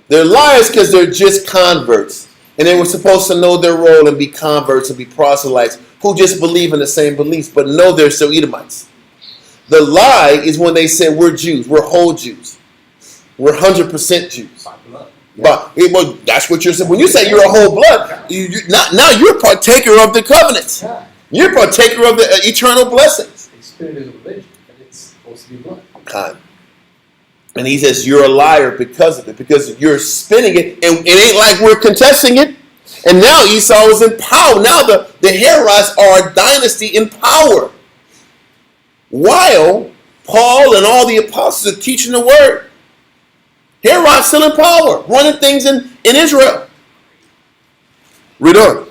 Speaker 1: They're liars because they're just converts. And they were supposed to know their role and be converts and be proselytes who just believe in the same beliefs, but know they're still Edomites. The lie is when they say we're Jews, we're whole Jews. We're 100% Jews. But well, that's what you're saying. When you say you're a whole blood, now you're a partaker of the covenants. You're a partaker of the eternal blessings.
Speaker 6: The spirit is a religion, and it's supposed to be blood.
Speaker 1: Kind. And he says you're a liar because of it, because you're spinning it, and it ain't like we're contesting it. And now Esau is in power. Now the Herodites are a dynasty in power. While Paul and all the apostles are teaching the word. Herod's still in power, running things in Israel. Read on.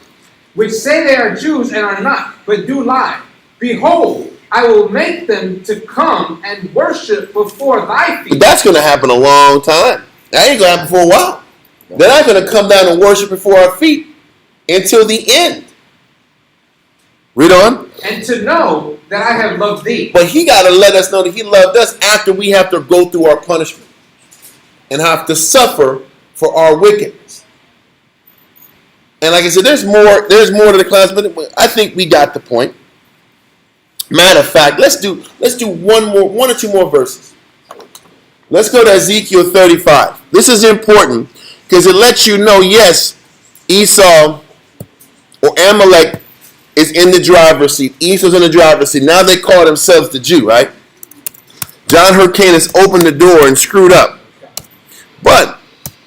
Speaker 6: Which say they are Jews and are not, but do lie. Behold, I will make them to come and worship before thy feet.
Speaker 1: But that's going to happen a long time. That ain't going to happen for a while. They're not going to come down and worship before our feet until the end. Read on.
Speaker 6: And to know that I have loved thee.
Speaker 1: But he got to let us know that he loved us after we have to go through our punishment and have to suffer for our wickedness. And like I said, there's more to the class, but I think we got the point. Matter of fact, let's do one or two more verses. Let's go to Ezekiel 35. This is important because it lets you know, yes, Esau or Amalek is in the driver's seat. Esau's in the driver's seat. Now they call themselves the Jew, right? John Hyrcanus opened the door and screwed up. But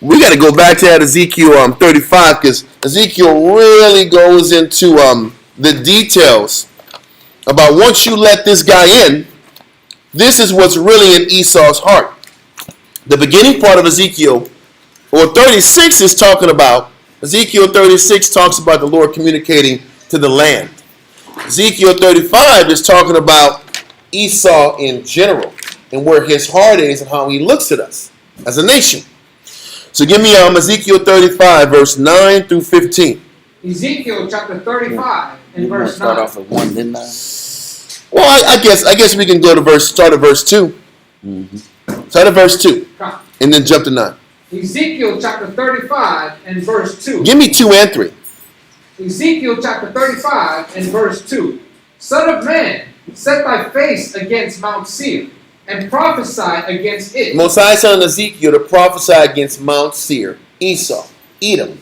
Speaker 1: we got to go back to that Ezekiel 35 because Ezekiel really goes into the details about once you let this guy in, this is what's really in Esau's heart. The beginning part of Ezekiel, or 36 is talking about, Ezekiel 36 talks about the Lord communicating to the land. Ezekiel 35 is talking about Esau in general and where his heart is and how he looks at us as a nation. So give me Ezekiel 35, verse 9 through 15.
Speaker 6: Ezekiel chapter 35 and verse 9.
Speaker 7: Start off with 1, didn't I?
Speaker 1: Well, I guess we can go to start at verse 2. Mm-hmm. Start at verse 2 and then jump to 9.
Speaker 6: Ezekiel chapter 35 and verse 2.
Speaker 1: Give me 2 and 3.
Speaker 6: Ezekiel chapter 35 and verse 2. Son of man, set thy face against Mount Seir, and prophesy against it.
Speaker 1: Most High telling Ezekiel to prophesy against Mount Seir, Esau, Edom,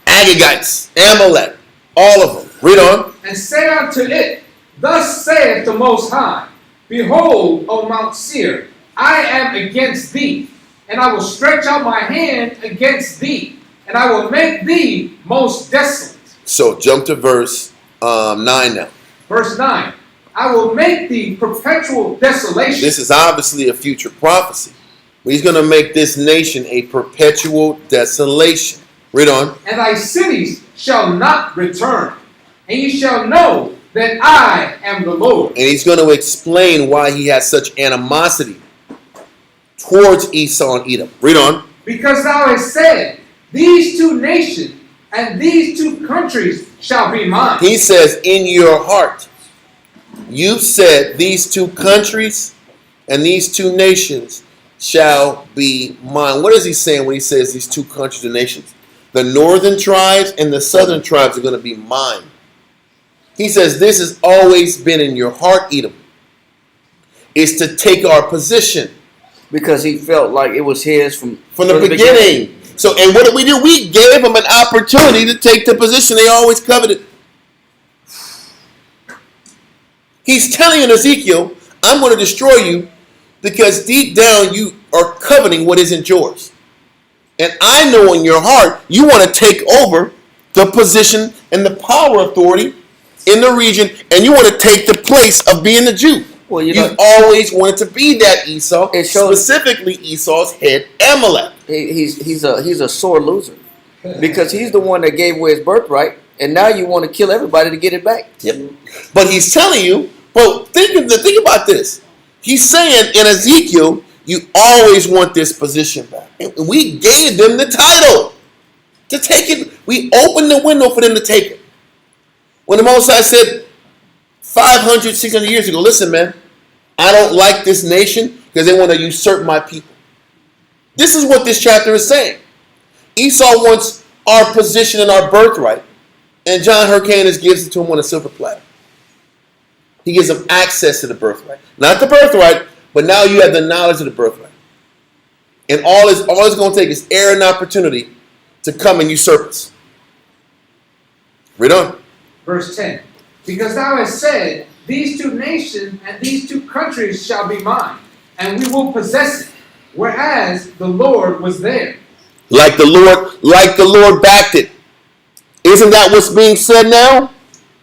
Speaker 1: Agagites, Amalek, all of them. Read on.
Speaker 6: And say unto it, Thus saith the Most High, Behold, O Mount Seir, I am against thee, and I will stretch out my hand against thee, and I will make thee most desolate.
Speaker 1: So jump to verse 9 now.
Speaker 6: Verse 9. I will make thee perpetual desolation.
Speaker 1: This is obviously a future prophecy. He's going to make this nation a perpetual desolation. Read on.
Speaker 6: And thy cities shall not return, and ye shall know that I am the Lord.
Speaker 1: And he's going to explain why he has such animosity towards Esau and Edom. Read on.
Speaker 6: Because thou hast said, These two nations and these two countries shall be mine.
Speaker 1: He says, in your heart, you've said these two countries and these two nations shall be mine. What is he saying when he says these two countries and nations? The northern tribes and the southern tribes are going to be mine. He says this has always been in your heart, Edom. Is to take our position.
Speaker 7: Because he felt like it was his from
Speaker 1: the beginning. So, and what did we do? We gave them an opportunity to take the position they always coveted. He's telling in Ezekiel, I'm going to destroy you because deep down you are coveting what isn't yours. And I know in your heart you want to take over the position and the power authority in the region, and you want to take the place of being the Jew.
Speaker 7: Well,
Speaker 1: You've always wanted to be that Esau, specifically Esau's head, Amalek.
Speaker 7: He's a sore loser because he's the one that gave away his birthright, and now you want to kill everybody to get it back.
Speaker 1: Yep. But he's telling you, well, think about this. He's saying in Ezekiel, you always want this position back. And we gave them the title to take it. We opened the window for them to take it. When the Most High said 500, 600 years ago, listen, man, I don't like this nation because they want to usurp my people. This is what this chapter is saying. Esau wants our position and our birthright. And John Hyrcanus gives it to him on a silver platter. He gives them access to the birthright. Not the birthright, but now you have the knowledge of the birthright. And all it's going to take is air and opportunity to come and usurp us. Read on.
Speaker 6: Verse 10. Because thou hast said, these two nations and these two countries shall be mine, and we will possess it, whereas the Lord was there.
Speaker 1: Like the Lord backed it. Isn't that what's being said now?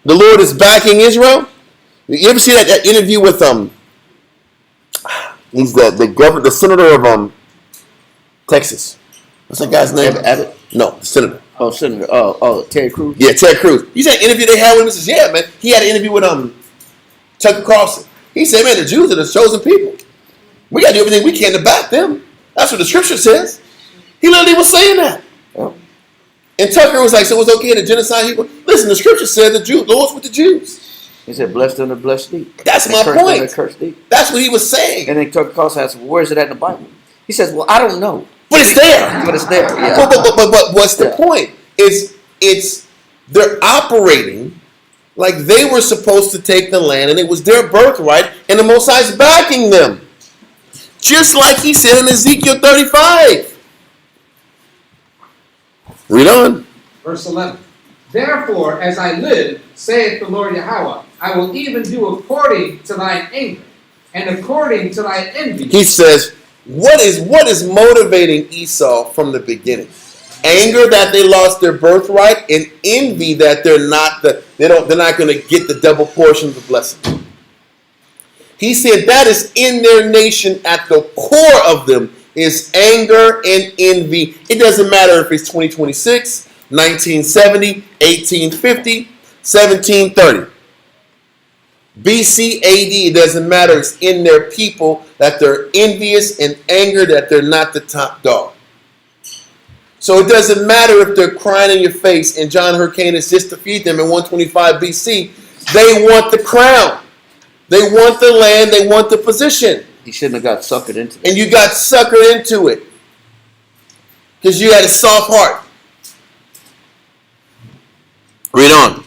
Speaker 1: The Lord is backing Israel. You ever see that interview with he's the senator of Texas. What's that guy's name?
Speaker 7: Abbott?
Speaker 1: No, the senator.
Speaker 7: Oh, Senator. Oh, Ted Cruz.
Speaker 1: Yeah, Ted Cruz. You see that interview they had with him? He says, yeah, man. He had an interview with Tucker Carlson. He said, man, the Jews are the chosen people. We got to do everything we can to back them. That's what the scripture says. He literally was saying that.
Speaker 7: Yeah.
Speaker 1: And Tucker was like, so it's okay to genocide people? Listen, the scripture said the Lord's with the Jews.
Speaker 7: He said, blessed them and blessed thee.
Speaker 1: That's
Speaker 7: and
Speaker 1: my point.
Speaker 7: And cursed thee.
Speaker 1: That's what he was saying.
Speaker 7: And then Tucker Carlson asked, where is it at in the Bible? He says, well, I don't know.
Speaker 1: But it's there.
Speaker 7: But it's there. Yeah.
Speaker 1: But what's the point? It's they're operating like they were supposed to take the land and it was their birthright and the Most High is backing them. Just like he said in Ezekiel 35. Read on.
Speaker 6: Verse 11. Therefore, as I live, saith the Lord Yahweh, I will even do according to thine anger, and according to thy envy.
Speaker 1: He says, what is motivating Esau from the beginning? Anger that they lost their birthright, and envy that they're not going to get the double portion of the blessing. He said that is in their nation at the core of them is anger and envy. It doesn't matter if it's 2026, 1970, 1850, 1730. BC AD, it doesn't matter. It's in their people that they're envious and anger that they're not the top dog. So it doesn't matter if they're crying in your face and John Hyrcanus just defeated them in 125 BC. They want the crown. They want the land. They want the position.
Speaker 7: He shouldn't have got suckered into it.
Speaker 1: And you got suckered into it because you had a soft heart. Read on.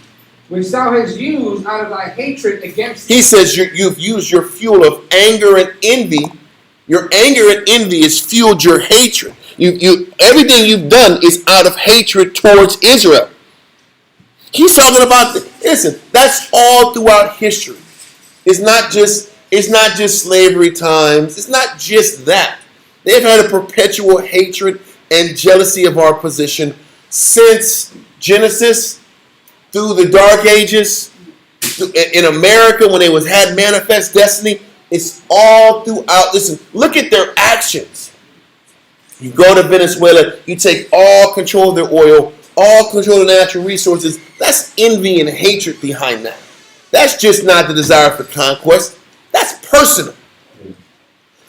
Speaker 6: Which thou hast used out of thy hatred against
Speaker 1: He says you've used your fuel of anger and envy. Your anger and envy has fueled your hatred. Everything you've done is out of hatred towards Israel. He's talking about listen, that's all throughout history. It's not just slavery times. It's not just that. They've had a perpetual hatred and jealousy of our position since Genesis, through the Dark Ages, in America when they had manifest destiny. It's all throughout. Listen, look at their actions. You go to Venezuela, you take all control of their oil, all control of the natural resources. That's envy and hatred behind that. That's just not the desire for conquest. That's personal.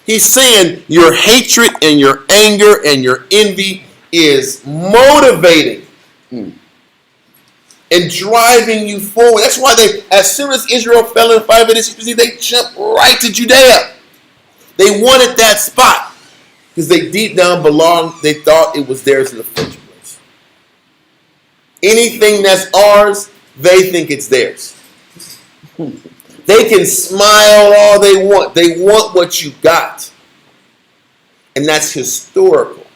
Speaker 1: He's saying your hatred and your anger and your envy is motivating and driving you forward. That's why as soon as Israel fell in 586 BC, they jumped right to Judea. They wanted that spot because they deep down belonged. They thought it was theirs in the first place. Anything that's ours, they think it's theirs. They can smile all they want. They want what you got. And that's historical.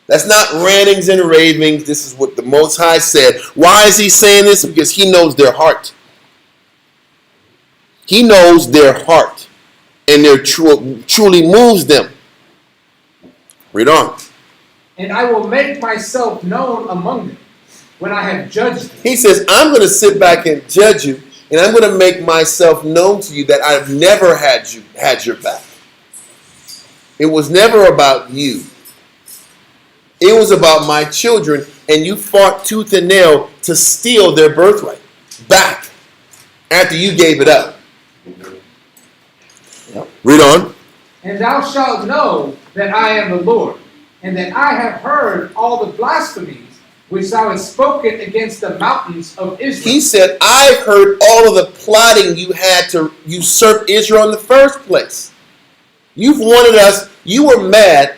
Speaker 1: That's not rantings and ravings. This is what the Most High said. Why is he saying this? Because he knows their heart. He knows their heart. And their truly moves them. Read on.
Speaker 6: And I will make myself known among them when I have judged them.
Speaker 1: He says, I'm going to sit back and judge you. And I'm going to make myself known to you that I've never had your back. It was never about you. It was about my children, and you fought tooth and nail to steal their birthright back after you gave it up. Yep. Read on.
Speaker 6: And thou shalt know that I am the Lord, and that I have heard all the blasphemies which thou hast spoken against the mountains of Israel.
Speaker 1: He said, I've heard all of the plotting you had to usurp Israel in the first place. You've wanted us, you were mad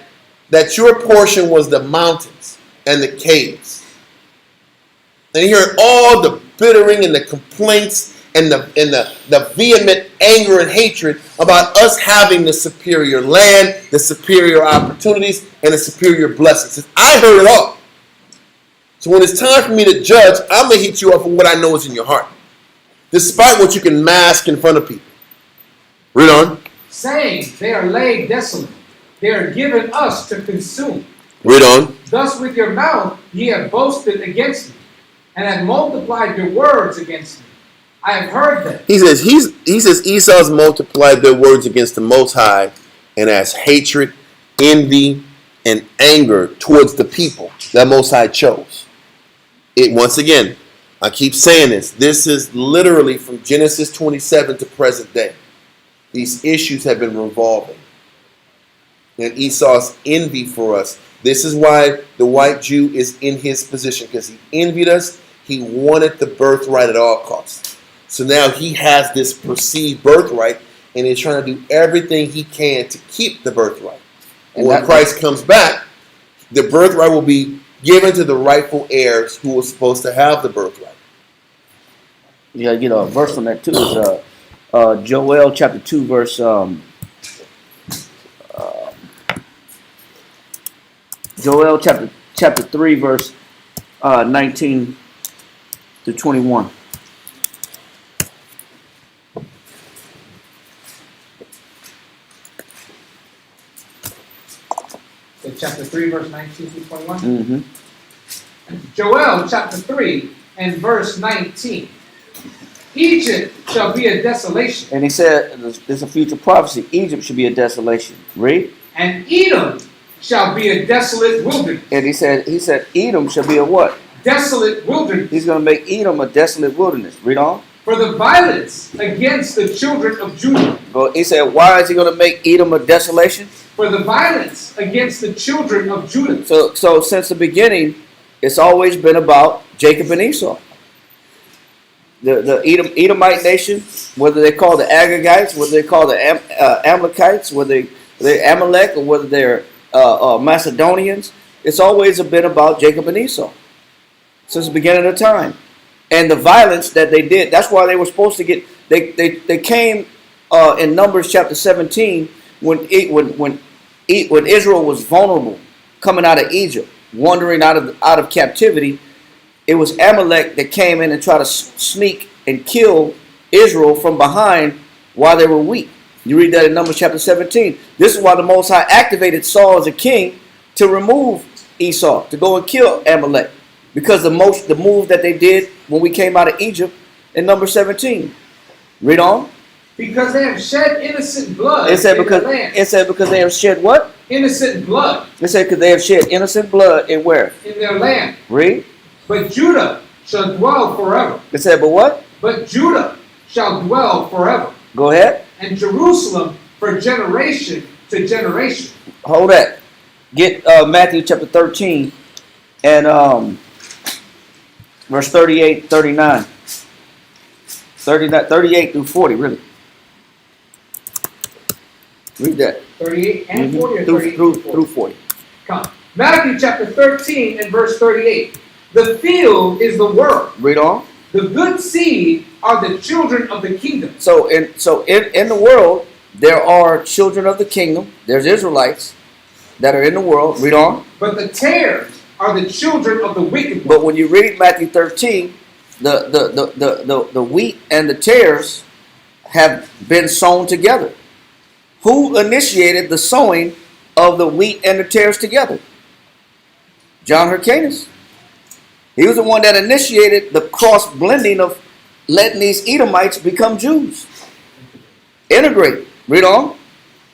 Speaker 1: that your portion was the mountains and the caves. And you hear all the bittering and the complaints and the vehement anger and hatred about us having the superior land, the superior opportunities, and the superior blessings. I heard it all. So when it's time for me to judge, I'm going to hit you up for what I know is in your heart, despite what you can mask in front of people. Read on.
Speaker 6: Saying, they are laid desolate. They are given us to consume.
Speaker 1: Read on.
Speaker 6: Thus with your mouth ye have boasted against me, and have multiplied your words against me. I have heard them.
Speaker 1: He says Esau's multiplied their words against the Most High, and has hatred, envy, and anger towards the people that Most High chose. It once again, I keep saying this. This is literally from Genesis 27 to present day. These issues have been revolving. And Esau's envy for us. This is why the white Jew is in his position, because he envied us. He wanted the birthright at all costs. So now he has this perceived birthright, and he's trying to do everything he can to keep the birthright. And when Christ comes back, the birthright will be given to the rightful heirs who were supposed to have the birthright.
Speaker 7: You gotta get a verse on that too. It's Joel chapter 2 verse Joel chapter 3 verse 19 to 21.
Speaker 6: So chapter 3, verse 19 through 21.
Speaker 7: Mm-hmm.
Speaker 6: Joel chapter 3 and verse 19. Egypt shall be a desolation.
Speaker 7: And he said, there's a future prophecy. Egypt should be a desolation. Read.
Speaker 6: And Edom shall be a desolate wilderness.
Speaker 7: And he said, Edom shall be a what?
Speaker 6: Desolate wilderness.
Speaker 7: He's going to make Edom a desolate wilderness. Read on.
Speaker 6: For the violence against the children of Judah.
Speaker 7: But he said, why is he going to make Edom a desolation?
Speaker 6: For the violence against the children of Judah.
Speaker 7: So since the beginning, it's always been about Jacob and Esau. The Edomite nation, whether they call the Agagites, whether they call the Amalekites, whether they're Amalek, or whether they're Macedonians, it's always been about Jacob and Esau since the beginning of time. And the violence that they did, that's why they were supposed to get, they came in Numbers chapter 17 when Israel was vulnerable, coming out of Egypt, wandering out of captivity. It was Amalek that came in and tried to sneak and kill Israel from behind while they were weak. You read that in Numbers chapter 17. This is why the Most High activated Saul as a king to remove Esau, to go and kill Amalek. Because the move that they did when we came out of Egypt in Numbers 17. Read on.
Speaker 6: Because they have shed innocent blood
Speaker 7: It said
Speaker 6: in
Speaker 7: because
Speaker 6: the land.
Speaker 7: it said because they have shed what?
Speaker 6: Innocent blood.
Speaker 7: It said because they have shed innocent blood in where?
Speaker 6: In their land.
Speaker 7: Read.
Speaker 6: But Judah shall dwell forever.
Speaker 7: It said, but what?
Speaker 6: But Judah shall dwell forever.
Speaker 7: Go ahead.
Speaker 6: And Jerusalem for generation to generation.
Speaker 7: Hold that. Get Matthew chapter 13 and verse 38, 39. 38 through 40, really. Read that.
Speaker 6: 38 and 40 or
Speaker 7: through 40.
Speaker 6: Come. Matthew chapter 13 and verse 38. The field is the world.
Speaker 7: Read on.
Speaker 6: The good seed are the children of the kingdom.
Speaker 7: So in the world, there are children of the kingdom. There's Israelites that are in the world. Read on.
Speaker 6: But the tares are the children of the wicked one.
Speaker 7: But when you read Matthew 13, the wheat and the tares have been sown together. Who initiated the sowing of the wheat and the tares together? John Hyrcanus. He was the one that initiated the cross blending of letting these Edomites become Jews. Integrate. Read on.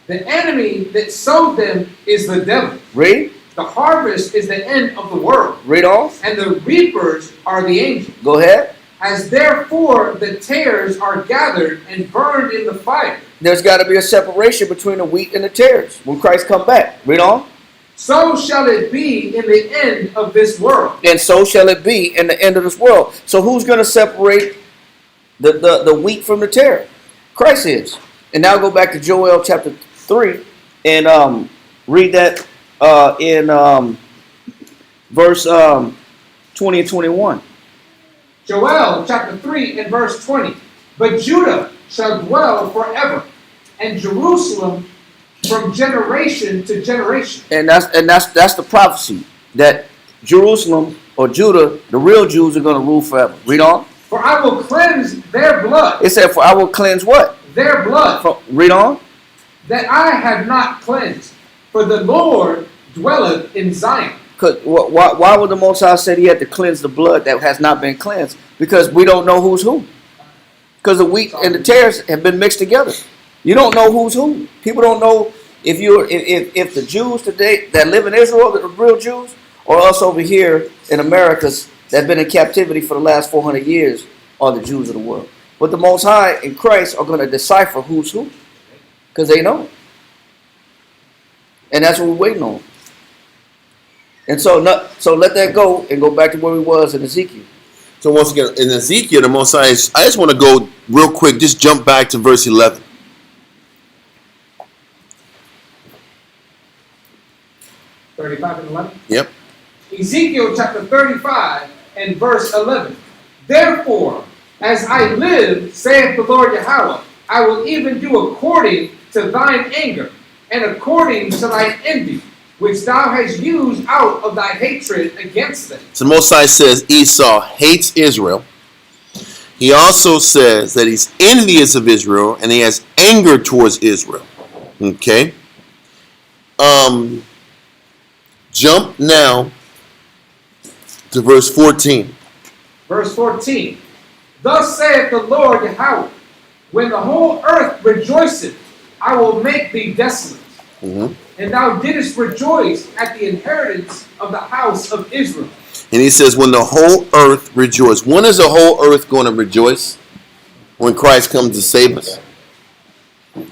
Speaker 6: The enemy that sowed them is the devil.
Speaker 7: Read.
Speaker 6: The harvest is the end of the world.
Speaker 7: Read on.
Speaker 6: And the reapers are the angels.
Speaker 7: Go ahead.
Speaker 6: As therefore the tares are gathered and burned in the fire.
Speaker 7: There's got to be a separation between the wheat and the tares when Christ come back. Read on.
Speaker 6: So shall it be in the end of this world.
Speaker 7: And so shall it be in the end of this world. So who's going to separate the wheat from the tare? Christ is. And now go back to Joel chapter 3 and read that in verse 20 and 21.
Speaker 6: Joel chapter 3 and verse 20. But Judah shall dwell forever, and Jerusalem from generation to generation.
Speaker 7: And that's the prophecy that Jerusalem or Judah, the real Jews, are going to rule forever. Read on.
Speaker 6: For I will cleanse their blood.
Speaker 7: It said, "For I will cleanse what?
Speaker 6: Their blood.
Speaker 7: Read on.
Speaker 6: That I have not cleansed. For the Lord dwelleth in Zion."
Speaker 7: Why would the Most High say He had to cleanse the blood that has not been cleansed? Because we don't know who's who. Because the wheat and the tares have been mixed together. You don't know who's who. People don't know if the Jews today that live in Israel, the real Jews, or us over here in Americas that have been in captivity for the last 400 years are the Jews of the world. But the Most High in Christ are going to decipher who's who. Because they know. And that's what we're waiting on. And so let that go and go back to where we was in Ezekiel.
Speaker 1: So once again, in Ezekiel, the Most High, I just want to go real quick, just jump back to verse 11.
Speaker 6: (35 and 11).
Speaker 1: Yep.
Speaker 6: Ezekiel chapter 35 and verse 11. Therefore, as I live, saith the Lord Yahweh, I will even do according to thine anger, and according to thine envy, which thou hast used out of thy hatred against them.
Speaker 1: So Most High says Esau hates Israel. He also says that he's envious of Israel and he has anger towards Israel. Okay. Jump now to verse 14.
Speaker 6: Verse 14. Thus saith the Lord Yahweh, when the whole earth rejoiceth, I will make thee desolate.
Speaker 1: Mm-hmm.
Speaker 6: And thou didst rejoice at the inheritance of the house of Israel.
Speaker 1: And he says, when the whole earth rejoices. When is the whole earth going to rejoice? When Christ comes to save us.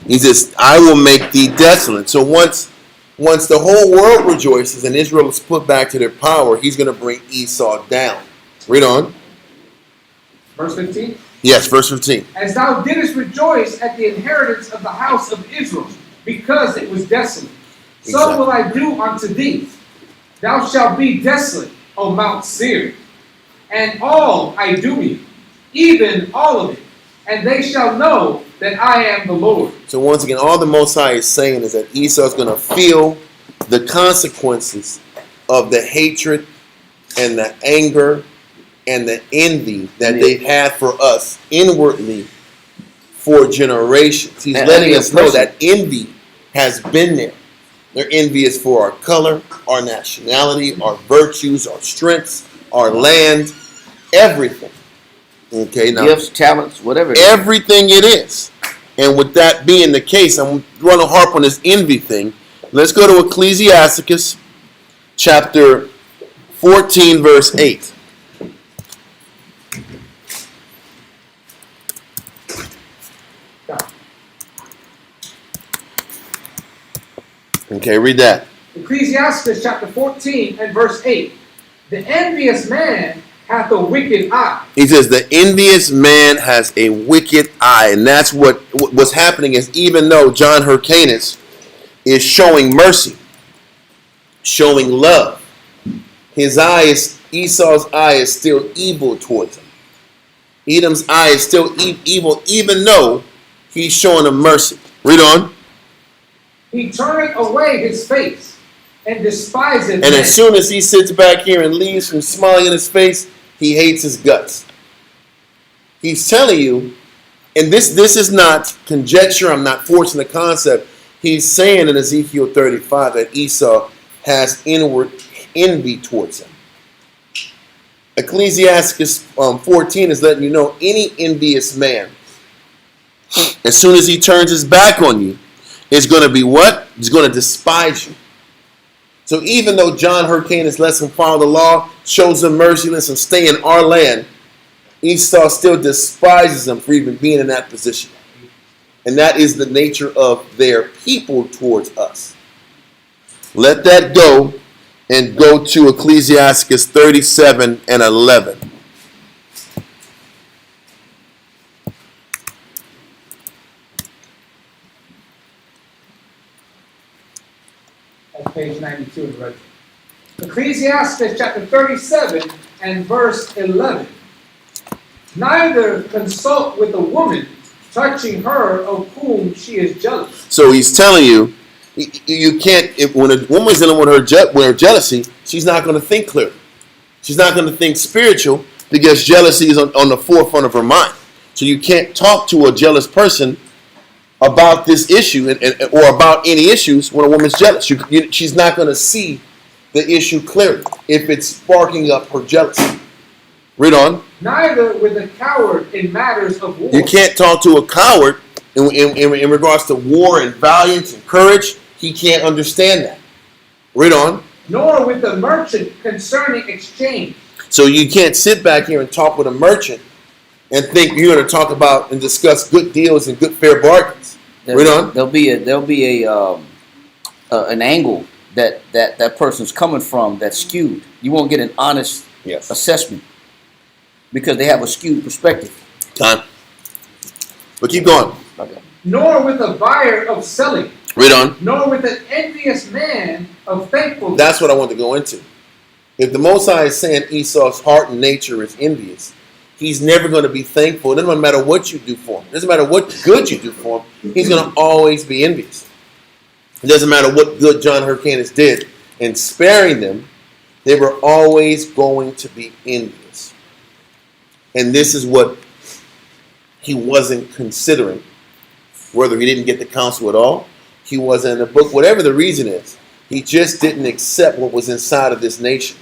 Speaker 1: He says, I will make thee desolate. So once the whole world rejoices and Israel is put back to their power, he's going to bring Esau down. Read on.
Speaker 6: Verse 15.
Speaker 1: Yes, verse 15.
Speaker 6: As thou didst rejoice at the inheritance of the house of Israel, because it was desolate. So
Speaker 1: Exactly.
Speaker 6: will I do unto thee. Thou shalt be desolate, O Mount Seir, and all Idumea, even all of it. And they shall know that I am the Lord.
Speaker 1: So once again, all the Most High is saying is that Esau is going to feel the consequences of the hatred and the anger and the envy that they've had for us inwardly for generations. He's letting us know that envy has been there. They're envious for our color, our nationality, our virtues, our strengths, our land, everything. Okay, now
Speaker 7: Gifts, talents, whatever.
Speaker 1: everything it is. And with that being the case, I'm going to harp on this envy thing. Let's go to Ecclesiasticus chapter 14, verse 8. Okay, read that.
Speaker 6: Ecclesiastes chapter 14 and verse 8. The envious man hath a wicked eye.
Speaker 1: He says the envious man has a wicked eye. And that's what's happening is even though John Hyrcanus is showing mercy, showing love, Esau's eye is still evil towards him. Edom's eye is still evil even though he's showing him mercy. Read on.
Speaker 6: He turneth away his face and despiseth
Speaker 1: And
Speaker 6: men.
Speaker 1: as soon as he sits back here and leaves from smiling in his face, he hates his guts. He's telling you, and this is not conjecture, I'm not forcing the concept. He's saying in Ezekiel 35 that Esau has inward envy towards him. Ecclesiasticus 14 is letting you know any envious man, as soon as he turns his back on you, is going to be what? He's going to despise you. So even though John Hyrcanus lets him follow the law, shows him mercy, lets him stay in our land, Esau still despises him for even being in that position. And that is the nature of their people towards us. Let that go and go to Ecclesiasticus 37 and 11.
Speaker 6: That's page 92 in the register. Ecclesiastes chapter 37 and verse 11. Neither consult with a woman touching her of whom she is jealous.
Speaker 1: So he's telling you, you can't. When a woman's dealing with her jealousy, she's not going to think clearly. She's not going to think spiritual because jealousy is on the forefront of her mind. So you can't talk to a jealous person about this issue or about any issues when a woman's jealous. She's not going to see the issue clearly if it's sparking up her jealousy. Read on.
Speaker 6: Neither with a coward in matters of war.
Speaker 1: You can't talk to a coward in regards to war and valiance and courage. He can't understand that. Read on.
Speaker 6: Nor with the merchant concerning exchange.
Speaker 1: So you can't sit back here and talk with a merchant and think you're going to talk about and discuss good deals and good fair bargains. Read on.
Speaker 7: There'll be an angle that person's coming from that's skewed. You won't get an honest assessment because they have a skewed perspective.
Speaker 1: Time. But keep going.
Speaker 7: Okay.
Speaker 6: Nor with a buyer of selling.
Speaker 1: Read on.
Speaker 6: Nor with an envious man of thankfulness.
Speaker 1: That's what I want to go into. If the Most High is saying Esau's heart and nature is envious, he's never going to be thankful. It doesn't matter what you do for him. It doesn't matter what good you do for him. He's going to always be envious. It doesn't matter what good John Hyrcanus did in sparing them. They were always going to be envious. And this is what he wasn't considering. Whether he didn't get the counsel at all, he wasn't in the book, whatever the reason is. He just didn't accept what was inside of this nation.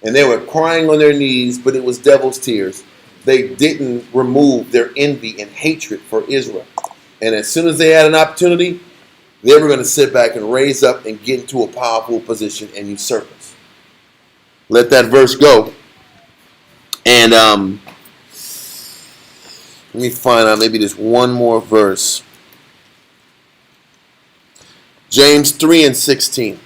Speaker 1: And they were crying on their knees, but it was devil's tears. They didn't remove their envy and hatred for Israel. And as soon as they had an opportunity, they were going to sit back and raise up and get into a powerful position and usurp us. Let that verse go. And let me find out maybe there's one more verse. James 3:16.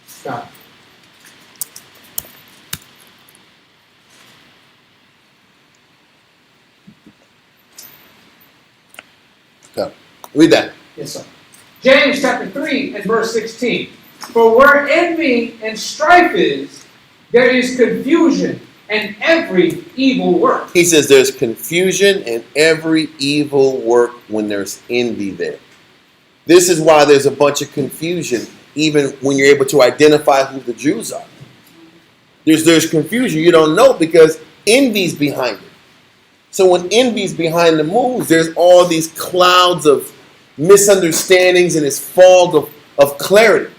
Speaker 6: Stop.
Speaker 1: Go. Read that.
Speaker 6: Yes, sir. James chapter 3 and verse 16. For where envy and strife is, there is confusion and every evil work.
Speaker 1: He says there's confusion and every evil work when there's envy there. This is why there's a bunch of confusion even when you're able to identify who the Jews are. There's confusion. You don't know because envy's behind it. So when envy's behind the moves, there's all these clouds of misunderstandings and this fog of clarity.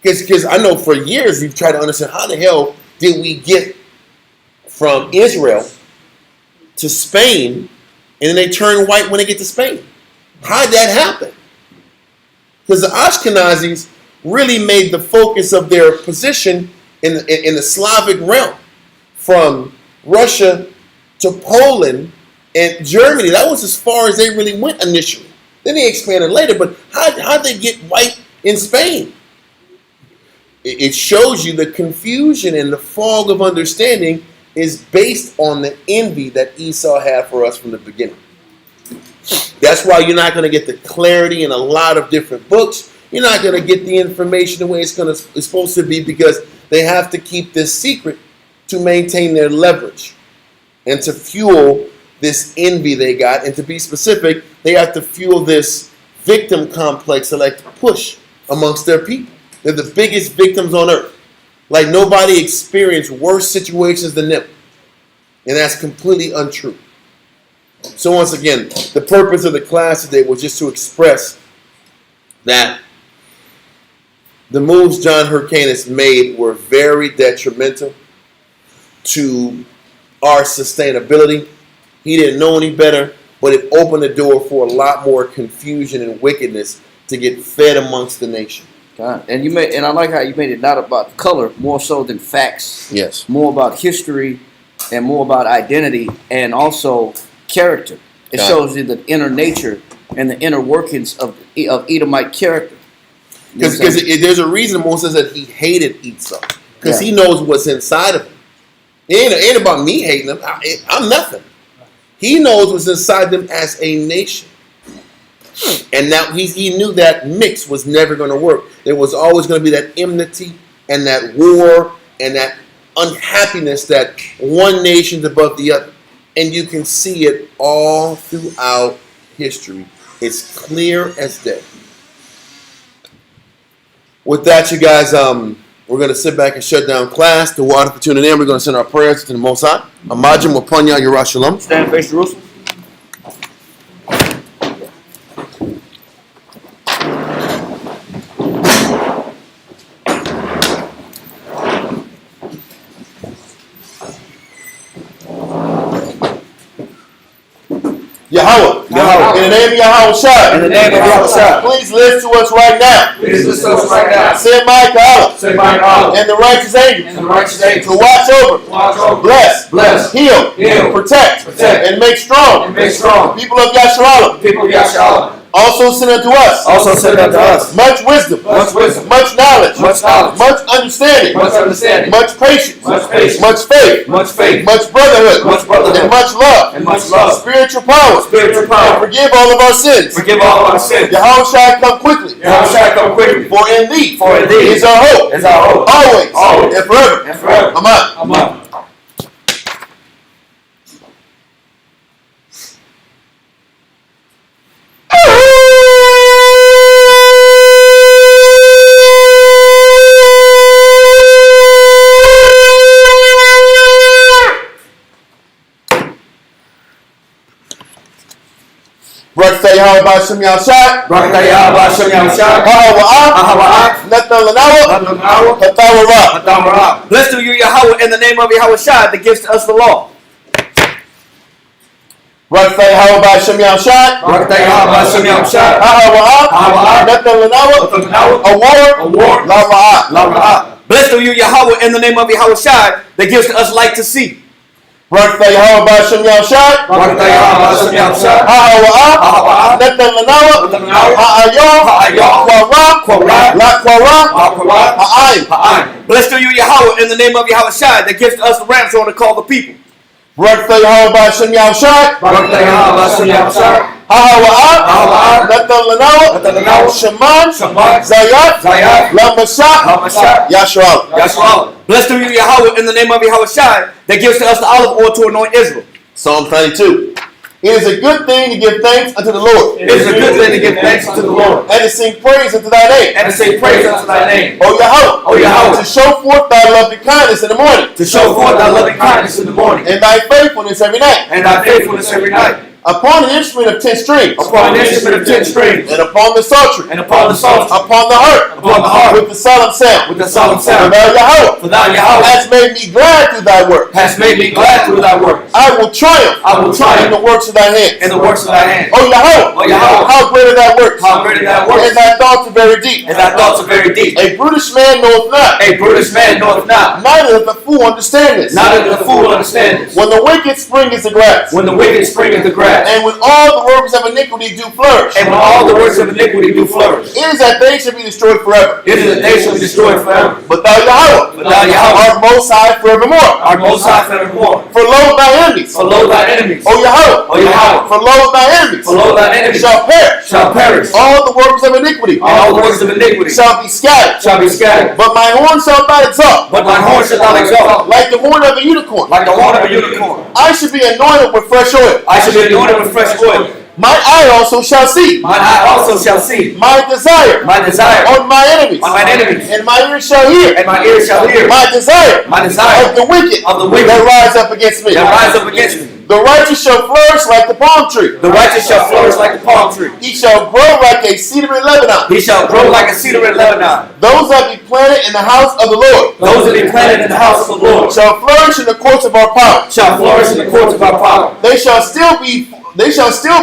Speaker 1: Because I know for years you've tried to understand how the hell did we get from Israel to Spain and then they turn white when they get to Spain. How did that happen? Because the Ashkenazis really made the focus of their position in the Slavic realm from Russia to Poland and Germany. That was as far as they really went initially. Then they expanded later, but how did they get white in Spain? It shows you the confusion and the fog of understanding is based on the envy that Esau had for us from the beginning. That's why you're not going to get the clarity in a lot of different books. You're not going to get the information the way it's supposed to be because they have to keep this secret to maintain their leverage and to fuel this envy they got. And to be specific, they have to fuel this victim complex they like to push amongst their people. They're the biggest victims on earth. Like nobody experienced worse situations than them. And that's completely untrue. So once again, the purpose of the class today was just to express that the moves John Hyrcanus made were very detrimental to our sustainability. He didn't know any better, but it opened the door for a lot more confusion and wickedness to get fed amongst the nation.
Speaker 7: God. And I like how you made it not about color more so than facts.
Speaker 1: Yes.
Speaker 7: More about history and more about identity and also character. It shows you the inner nature and the inner workings of Edomite character.
Speaker 1: Because there's a reason Moses says that he hated Esau. Because he knows what's inside of him. It ain't about me hating him. I'm nothing. He knows what's inside them as a nation. And now he knew that mix was never going to work. There was always going to be that enmity and that war and that unhappiness that one nation's above the other. And you can see it all throughout history. It's clear as day. With that, you guys, we're going to sit back and shut down class. The water for tuning in. We're going to send our prayers to the Most High. Amajim wa Panya Yerushalayim.
Speaker 7: Stand face Jerusalem.
Speaker 1: Yahweh.
Speaker 7: Yahweh.
Speaker 1: In the name of Yahweh Shai.
Speaker 7: In the name of Yahweh Shai.
Speaker 1: Please listen to us right now.
Speaker 6: Please listen to us right now.
Speaker 1: Send Mike Allah
Speaker 6: Say my God.
Speaker 1: and the righteous angels
Speaker 6: And the righteous
Speaker 1: to
Speaker 6: angels.
Speaker 1: watch over,
Speaker 6: Watch over.
Speaker 1: bless,
Speaker 6: Bless.
Speaker 1: heal,
Speaker 6: Heal.
Speaker 1: protect,
Speaker 6: Protect.
Speaker 1: and make strong
Speaker 6: And make strong.
Speaker 1: people of Yasharallah.
Speaker 6: People of Yasharallah.
Speaker 1: Also send unto us
Speaker 7: Also send unto us
Speaker 1: much wisdom,
Speaker 6: Much wisdom.
Speaker 1: much knowledge,
Speaker 6: Much knowledge.
Speaker 1: much understanding,
Speaker 6: Much understanding.
Speaker 1: much patience,
Speaker 6: Much patience.
Speaker 1: much faith,
Speaker 6: Much faith.
Speaker 1: much brotherhood,
Speaker 6: Much brotherhood.
Speaker 1: and much love,
Speaker 6: And much love.
Speaker 1: spiritual power,
Speaker 6: Spiritual power.
Speaker 1: and forgive all of our sins.
Speaker 6: Forgive all our sins.
Speaker 1: Yahweh Shai, come quickly,
Speaker 6: Yahweh Shai, come quickly.
Speaker 1: for in thee
Speaker 6: For in thee
Speaker 1: is our hope,
Speaker 6: is our hope.
Speaker 1: always,
Speaker 6: Always.
Speaker 1: and forever.
Speaker 6: And forever.
Speaker 1: Amen.
Speaker 6: Amen.
Speaker 1: Barakatah Yahweh Ba'ashem Yahshai.
Speaker 6: Barakatah Yahweh Ba'ashem Yahshai.
Speaker 1: Ahawa'ah. Nathan Lanawa. Hatawara.
Speaker 2: Blessed are you, Yahweh, in the name of Yahweh Shai that gives to us the law.
Speaker 1: Barakatah Yahweh Ba'ashem Yahshai.
Speaker 6: Barakatah Yahweh Ba'ashem Yahshai.
Speaker 1: Ahawa'ah. Nathan Lanawa. Award. Lawa'ah.
Speaker 6: Lawa'ah.
Speaker 2: Blessed are you, Yahweh, in the name of Yahweh Shai that gives to us light to see.
Speaker 1: Barakatah Yahweh Ba'ashem Yahshai.
Speaker 6: Barakatah Yahweh Ba'ashem Yahshai.
Speaker 1: Ahawa'ah. Nathan Lanawa. Ha'ayon. Kwara. La Kwara. Ha'ayin.
Speaker 2: Blessed are you, Yahweh, in the name of Yahweh Shai that gives to us the ram's horn to call the people.
Speaker 1: Barakatah Yahweh Ba'ashem Yahshai.
Speaker 6: Barakatah Yahweh Ba'ashem Yahshai.
Speaker 1: Ahawa'ah. Nathan Lanawa. Shaman. Zayat. La Yasharal.
Speaker 2: Yahshua. Blessed are you, Yahweh, in the name of Yahweh Shai that gives to us the olive oil to anoint Israel.
Speaker 1: Psalm 92. It is a good thing to give thanks unto the Lord.
Speaker 6: It is a good thing to give thanks unto the Lord.
Speaker 1: And to sing praise unto thy name.
Speaker 6: And to say praise unto thy name.
Speaker 1: O Yahweh.
Speaker 6: O Yahweh.
Speaker 1: To show forth thy loving kindness in the morning.
Speaker 6: To show forth thy loving kindness in the morning.
Speaker 1: And thy faithfulness every night.
Speaker 6: And thy faithfulness every night.
Speaker 1: Upon an instrument of 10 strings.
Speaker 6: Upon an instrument of 10 strings.
Speaker 1: And upon the psaltery.
Speaker 6: And upon the psaltery.
Speaker 1: Upon the harp.
Speaker 6: Upon the harp.
Speaker 1: With the solemn sound.
Speaker 6: With the solemn sound.
Speaker 1: For thou Yahweh.
Speaker 6: For thou Yahweh.
Speaker 1: Hast made me glad through thy work.
Speaker 6: Hast made me glad through thy works.
Speaker 1: I will triumph.
Speaker 6: I will triumph
Speaker 1: in the works of thy hands.
Speaker 6: in the works of thy hands.
Speaker 1: O Yahweh.
Speaker 6: O Yahweh.
Speaker 1: How great are thy works.
Speaker 6: How great are thy works.
Speaker 1: And thy thoughts are very deep.
Speaker 6: And thy thoughts are very deep.
Speaker 1: A brutish man knoweth not.
Speaker 6: A brutish man knoweth not.
Speaker 1: Neither doth the fool understand this.
Speaker 6: Neither doth the fool understand this.
Speaker 1: When the wicked springeth the grass.
Speaker 6: When the wicked springeth the grass.
Speaker 1: And when all the works of iniquity do flourish.
Speaker 6: And when all the works of iniquity do flourish.
Speaker 1: It is that they shall be destroyed forever.
Speaker 6: It is that they shall be destroyed forever.
Speaker 1: But thou Yahweh.
Speaker 6: But thou Yahweh.
Speaker 1: Art most high forevermore.
Speaker 6: Art most high forevermore.
Speaker 1: For lo thy enemies.
Speaker 6: For lo thy enemies.
Speaker 1: O Yahweh.
Speaker 6: O Yahweh.
Speaker 1: For lo thy enemies.
Speaker 6: For lo thy enemies.
Speaker 1: Shall perish.
Speaker 6: Shall perish.
Speaker 1: All the works of iniquity.
Speaker 6: All the works of iniquity.
Speaker 1: Shall be scattered.
Speaker 6: Shall be scattered.
Speaker 1: But my horn shall not exalt.
Speaker 6: But my horn shall not exalt.
Speaker 1: Like the horn of a unicorn.
Speaker 6: Like the horn of a unicorn.
Speaker 1: I should be anointed with fresh oil.
Speaker 6: I shall be anointed with fresh oil.
Speaker 1: My eye also shall see.
Speaker 6: Mine eye also shall see.
Speaker 1: My desire.
Speaker 6: My desire.
Speaker 1: On my enemies.
Speaker 6: On mine enemies.
Speaker 1: And my ears shall hear.
Speaker 6: And my ears shall hear.
Speaker 1: My desire.
Speaker 6: My desire.
Speaker 1: Of the wicked.
Speaker 6: Of the wicked.
Speaker 1: That rise up against me.
Speaker 6: That rise up against me.
Speaker 1: The righteous shall flourish like the palm tree.
Speaker 6: The righteous shall flourish like the palm tree.
Speaker 1: He shall grow like a cedar in Lebanon.
Speaker 6: He shall grow like a cedar in Lebanon.
Speaker 1: Those that be planted in the house of the Lord.
Speaker 6: Those that be planted in the house of the Lord.
Speaker 1: Shall flourish in the courts of our power.
Speaker 6: Shall flourish in the courts of our power.
Speaker 1: They shall still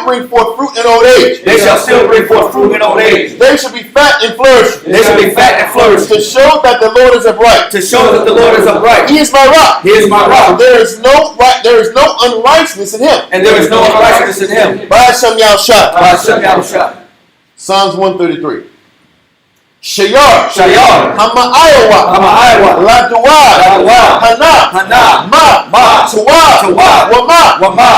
Speaker 1: bring forth fruit in old age.
Speaker 6: They shall still bring forth fruit in old age.
Speaker 1: They shall be fat and flourishing.
Speaker 6: They shall be fat and flourishing.
Speaker 1: To show that the Lord is upright.
Speaker 6: To show that the Lord is upright.
Speaker 1: He is my rock.
Speaker 6: He is my rock.
Speaker 1: There is no unrighteousness in him.
Speaker 6: And there is no unrighteousness in him.
Speaker 1: Ba'ashem Yahshai.
Speaker 6: Ba'ashem Yahshai.
Speaker 1: Psalms 133. Shayar.
Speaker 2: Shayar.
Speaker 1: Hama Iowa.
Speaker 2: Iowa.
Speaker 1: Ladua. Hana.
Speaker 2: Hana.
Speaker 1: Ma. Tawa. Wama.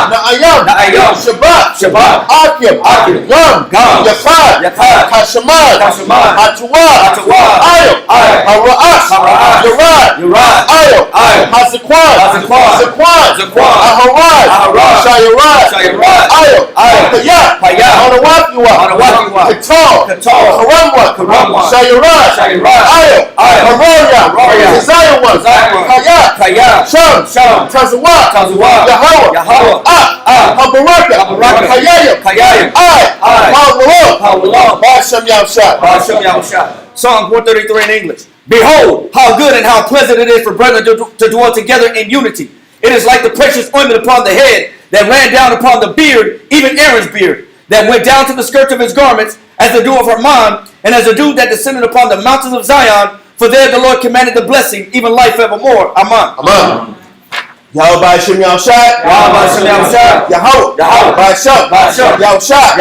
Speaker 1: Na'ayam. Shabbat. Akim. Yom. Yachad. Kashamad. Hatuwa. Ayim. Hara'as. Yarad. Ayim. Hazakwan. Zakwan. Aharad. Shayarad. Ayim. Payat. Onawakiwa. Katal. Karamwa. Shayarad. Ayim. Haroya. Zion. Kayat. Sham. Tazawa. Yahweh. Habaraka. Kayayim. Hawallah. Ba'ashem Yahushua.
Speaker 2: Psalm 133 in English. Behold, how good and how pleasant it is for brethren to dwell together in unity. It is like the precious ointment upon the head that ran down upon the beard, even Aaron's beard, that went down to the skirts of his garments, as the dew of Hermon, and as the dew that descended upon the mountains of Zion. For there the Lord commanded the blessing, even life evermore. Amen.
Speaker 1: Yahweh Ba'ashem Yahushua. Yahweh. Ba'ashem Yahushua.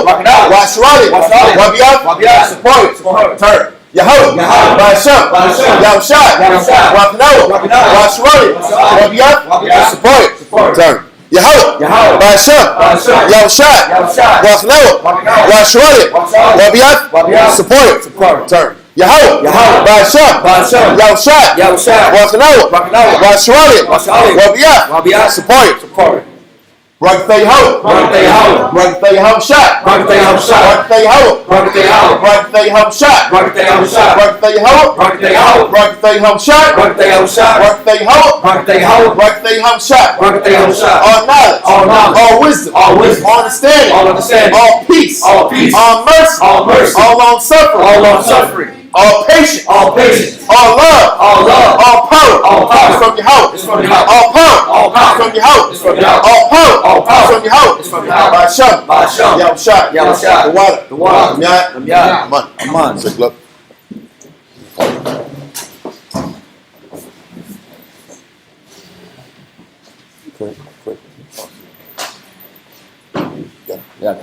Speaker 1: Wakanawa. Washrali. Wabiyath. Support. Turn. Yahweh. Ba'ashem Yahushua. Wakanawa. Washrali. Wabiyath. Support. Turn. Yahweh. Ba'ashem Yahushua. Wakanawa. Washrali. Wabiyath. Support. Turn. Yahweh. Ba'ashem Yahushua. Wakanawa. Washrali. Wabiyath. Support. Rakatay Yahweh. Rakatay Yahushua. Rakatay Yahushua. Rakatay Yahweh. Rakatay Yahushua. Rakatay Yahushua. All knowledge. All wisdom. All understanding. All peace. All mercy. All long suffering. All patience. All love. All power. From Yahweh. All power. From Yahweh. All power. From Yahweh. Ba'ashem Yahushua. The water. Aman. Say look. Quick.
Speaker 2: Yeah.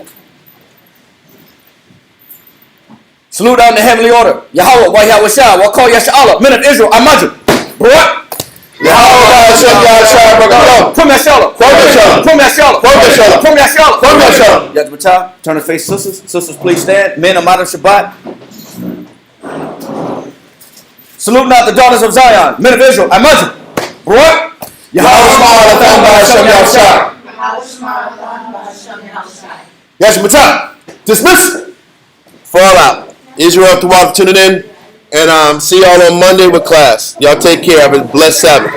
Speaker 2: Salute out in the heavenly order. Yahweh, Yahweh Shah, Wakol Yasha'Allah, men of Israel, Amaju. What?
Speaker 1: Yahweh Ba'ashem Yahushua.
Speaker 2: Pum Yasha'Allah. Yahweh, turn to face sisters. Sisters, please stand. Men of modern Shabbat. Salute not the daughters of Zion, men of Israel, Amaju. What?
Speaker 1: Yahweh Ba'ashem Yahushua. Yashmata. Dismiss. Fall out. Israel, to tuning in, and see y'all on Monday with class. Y'all take care. Have a blessed Sabbath.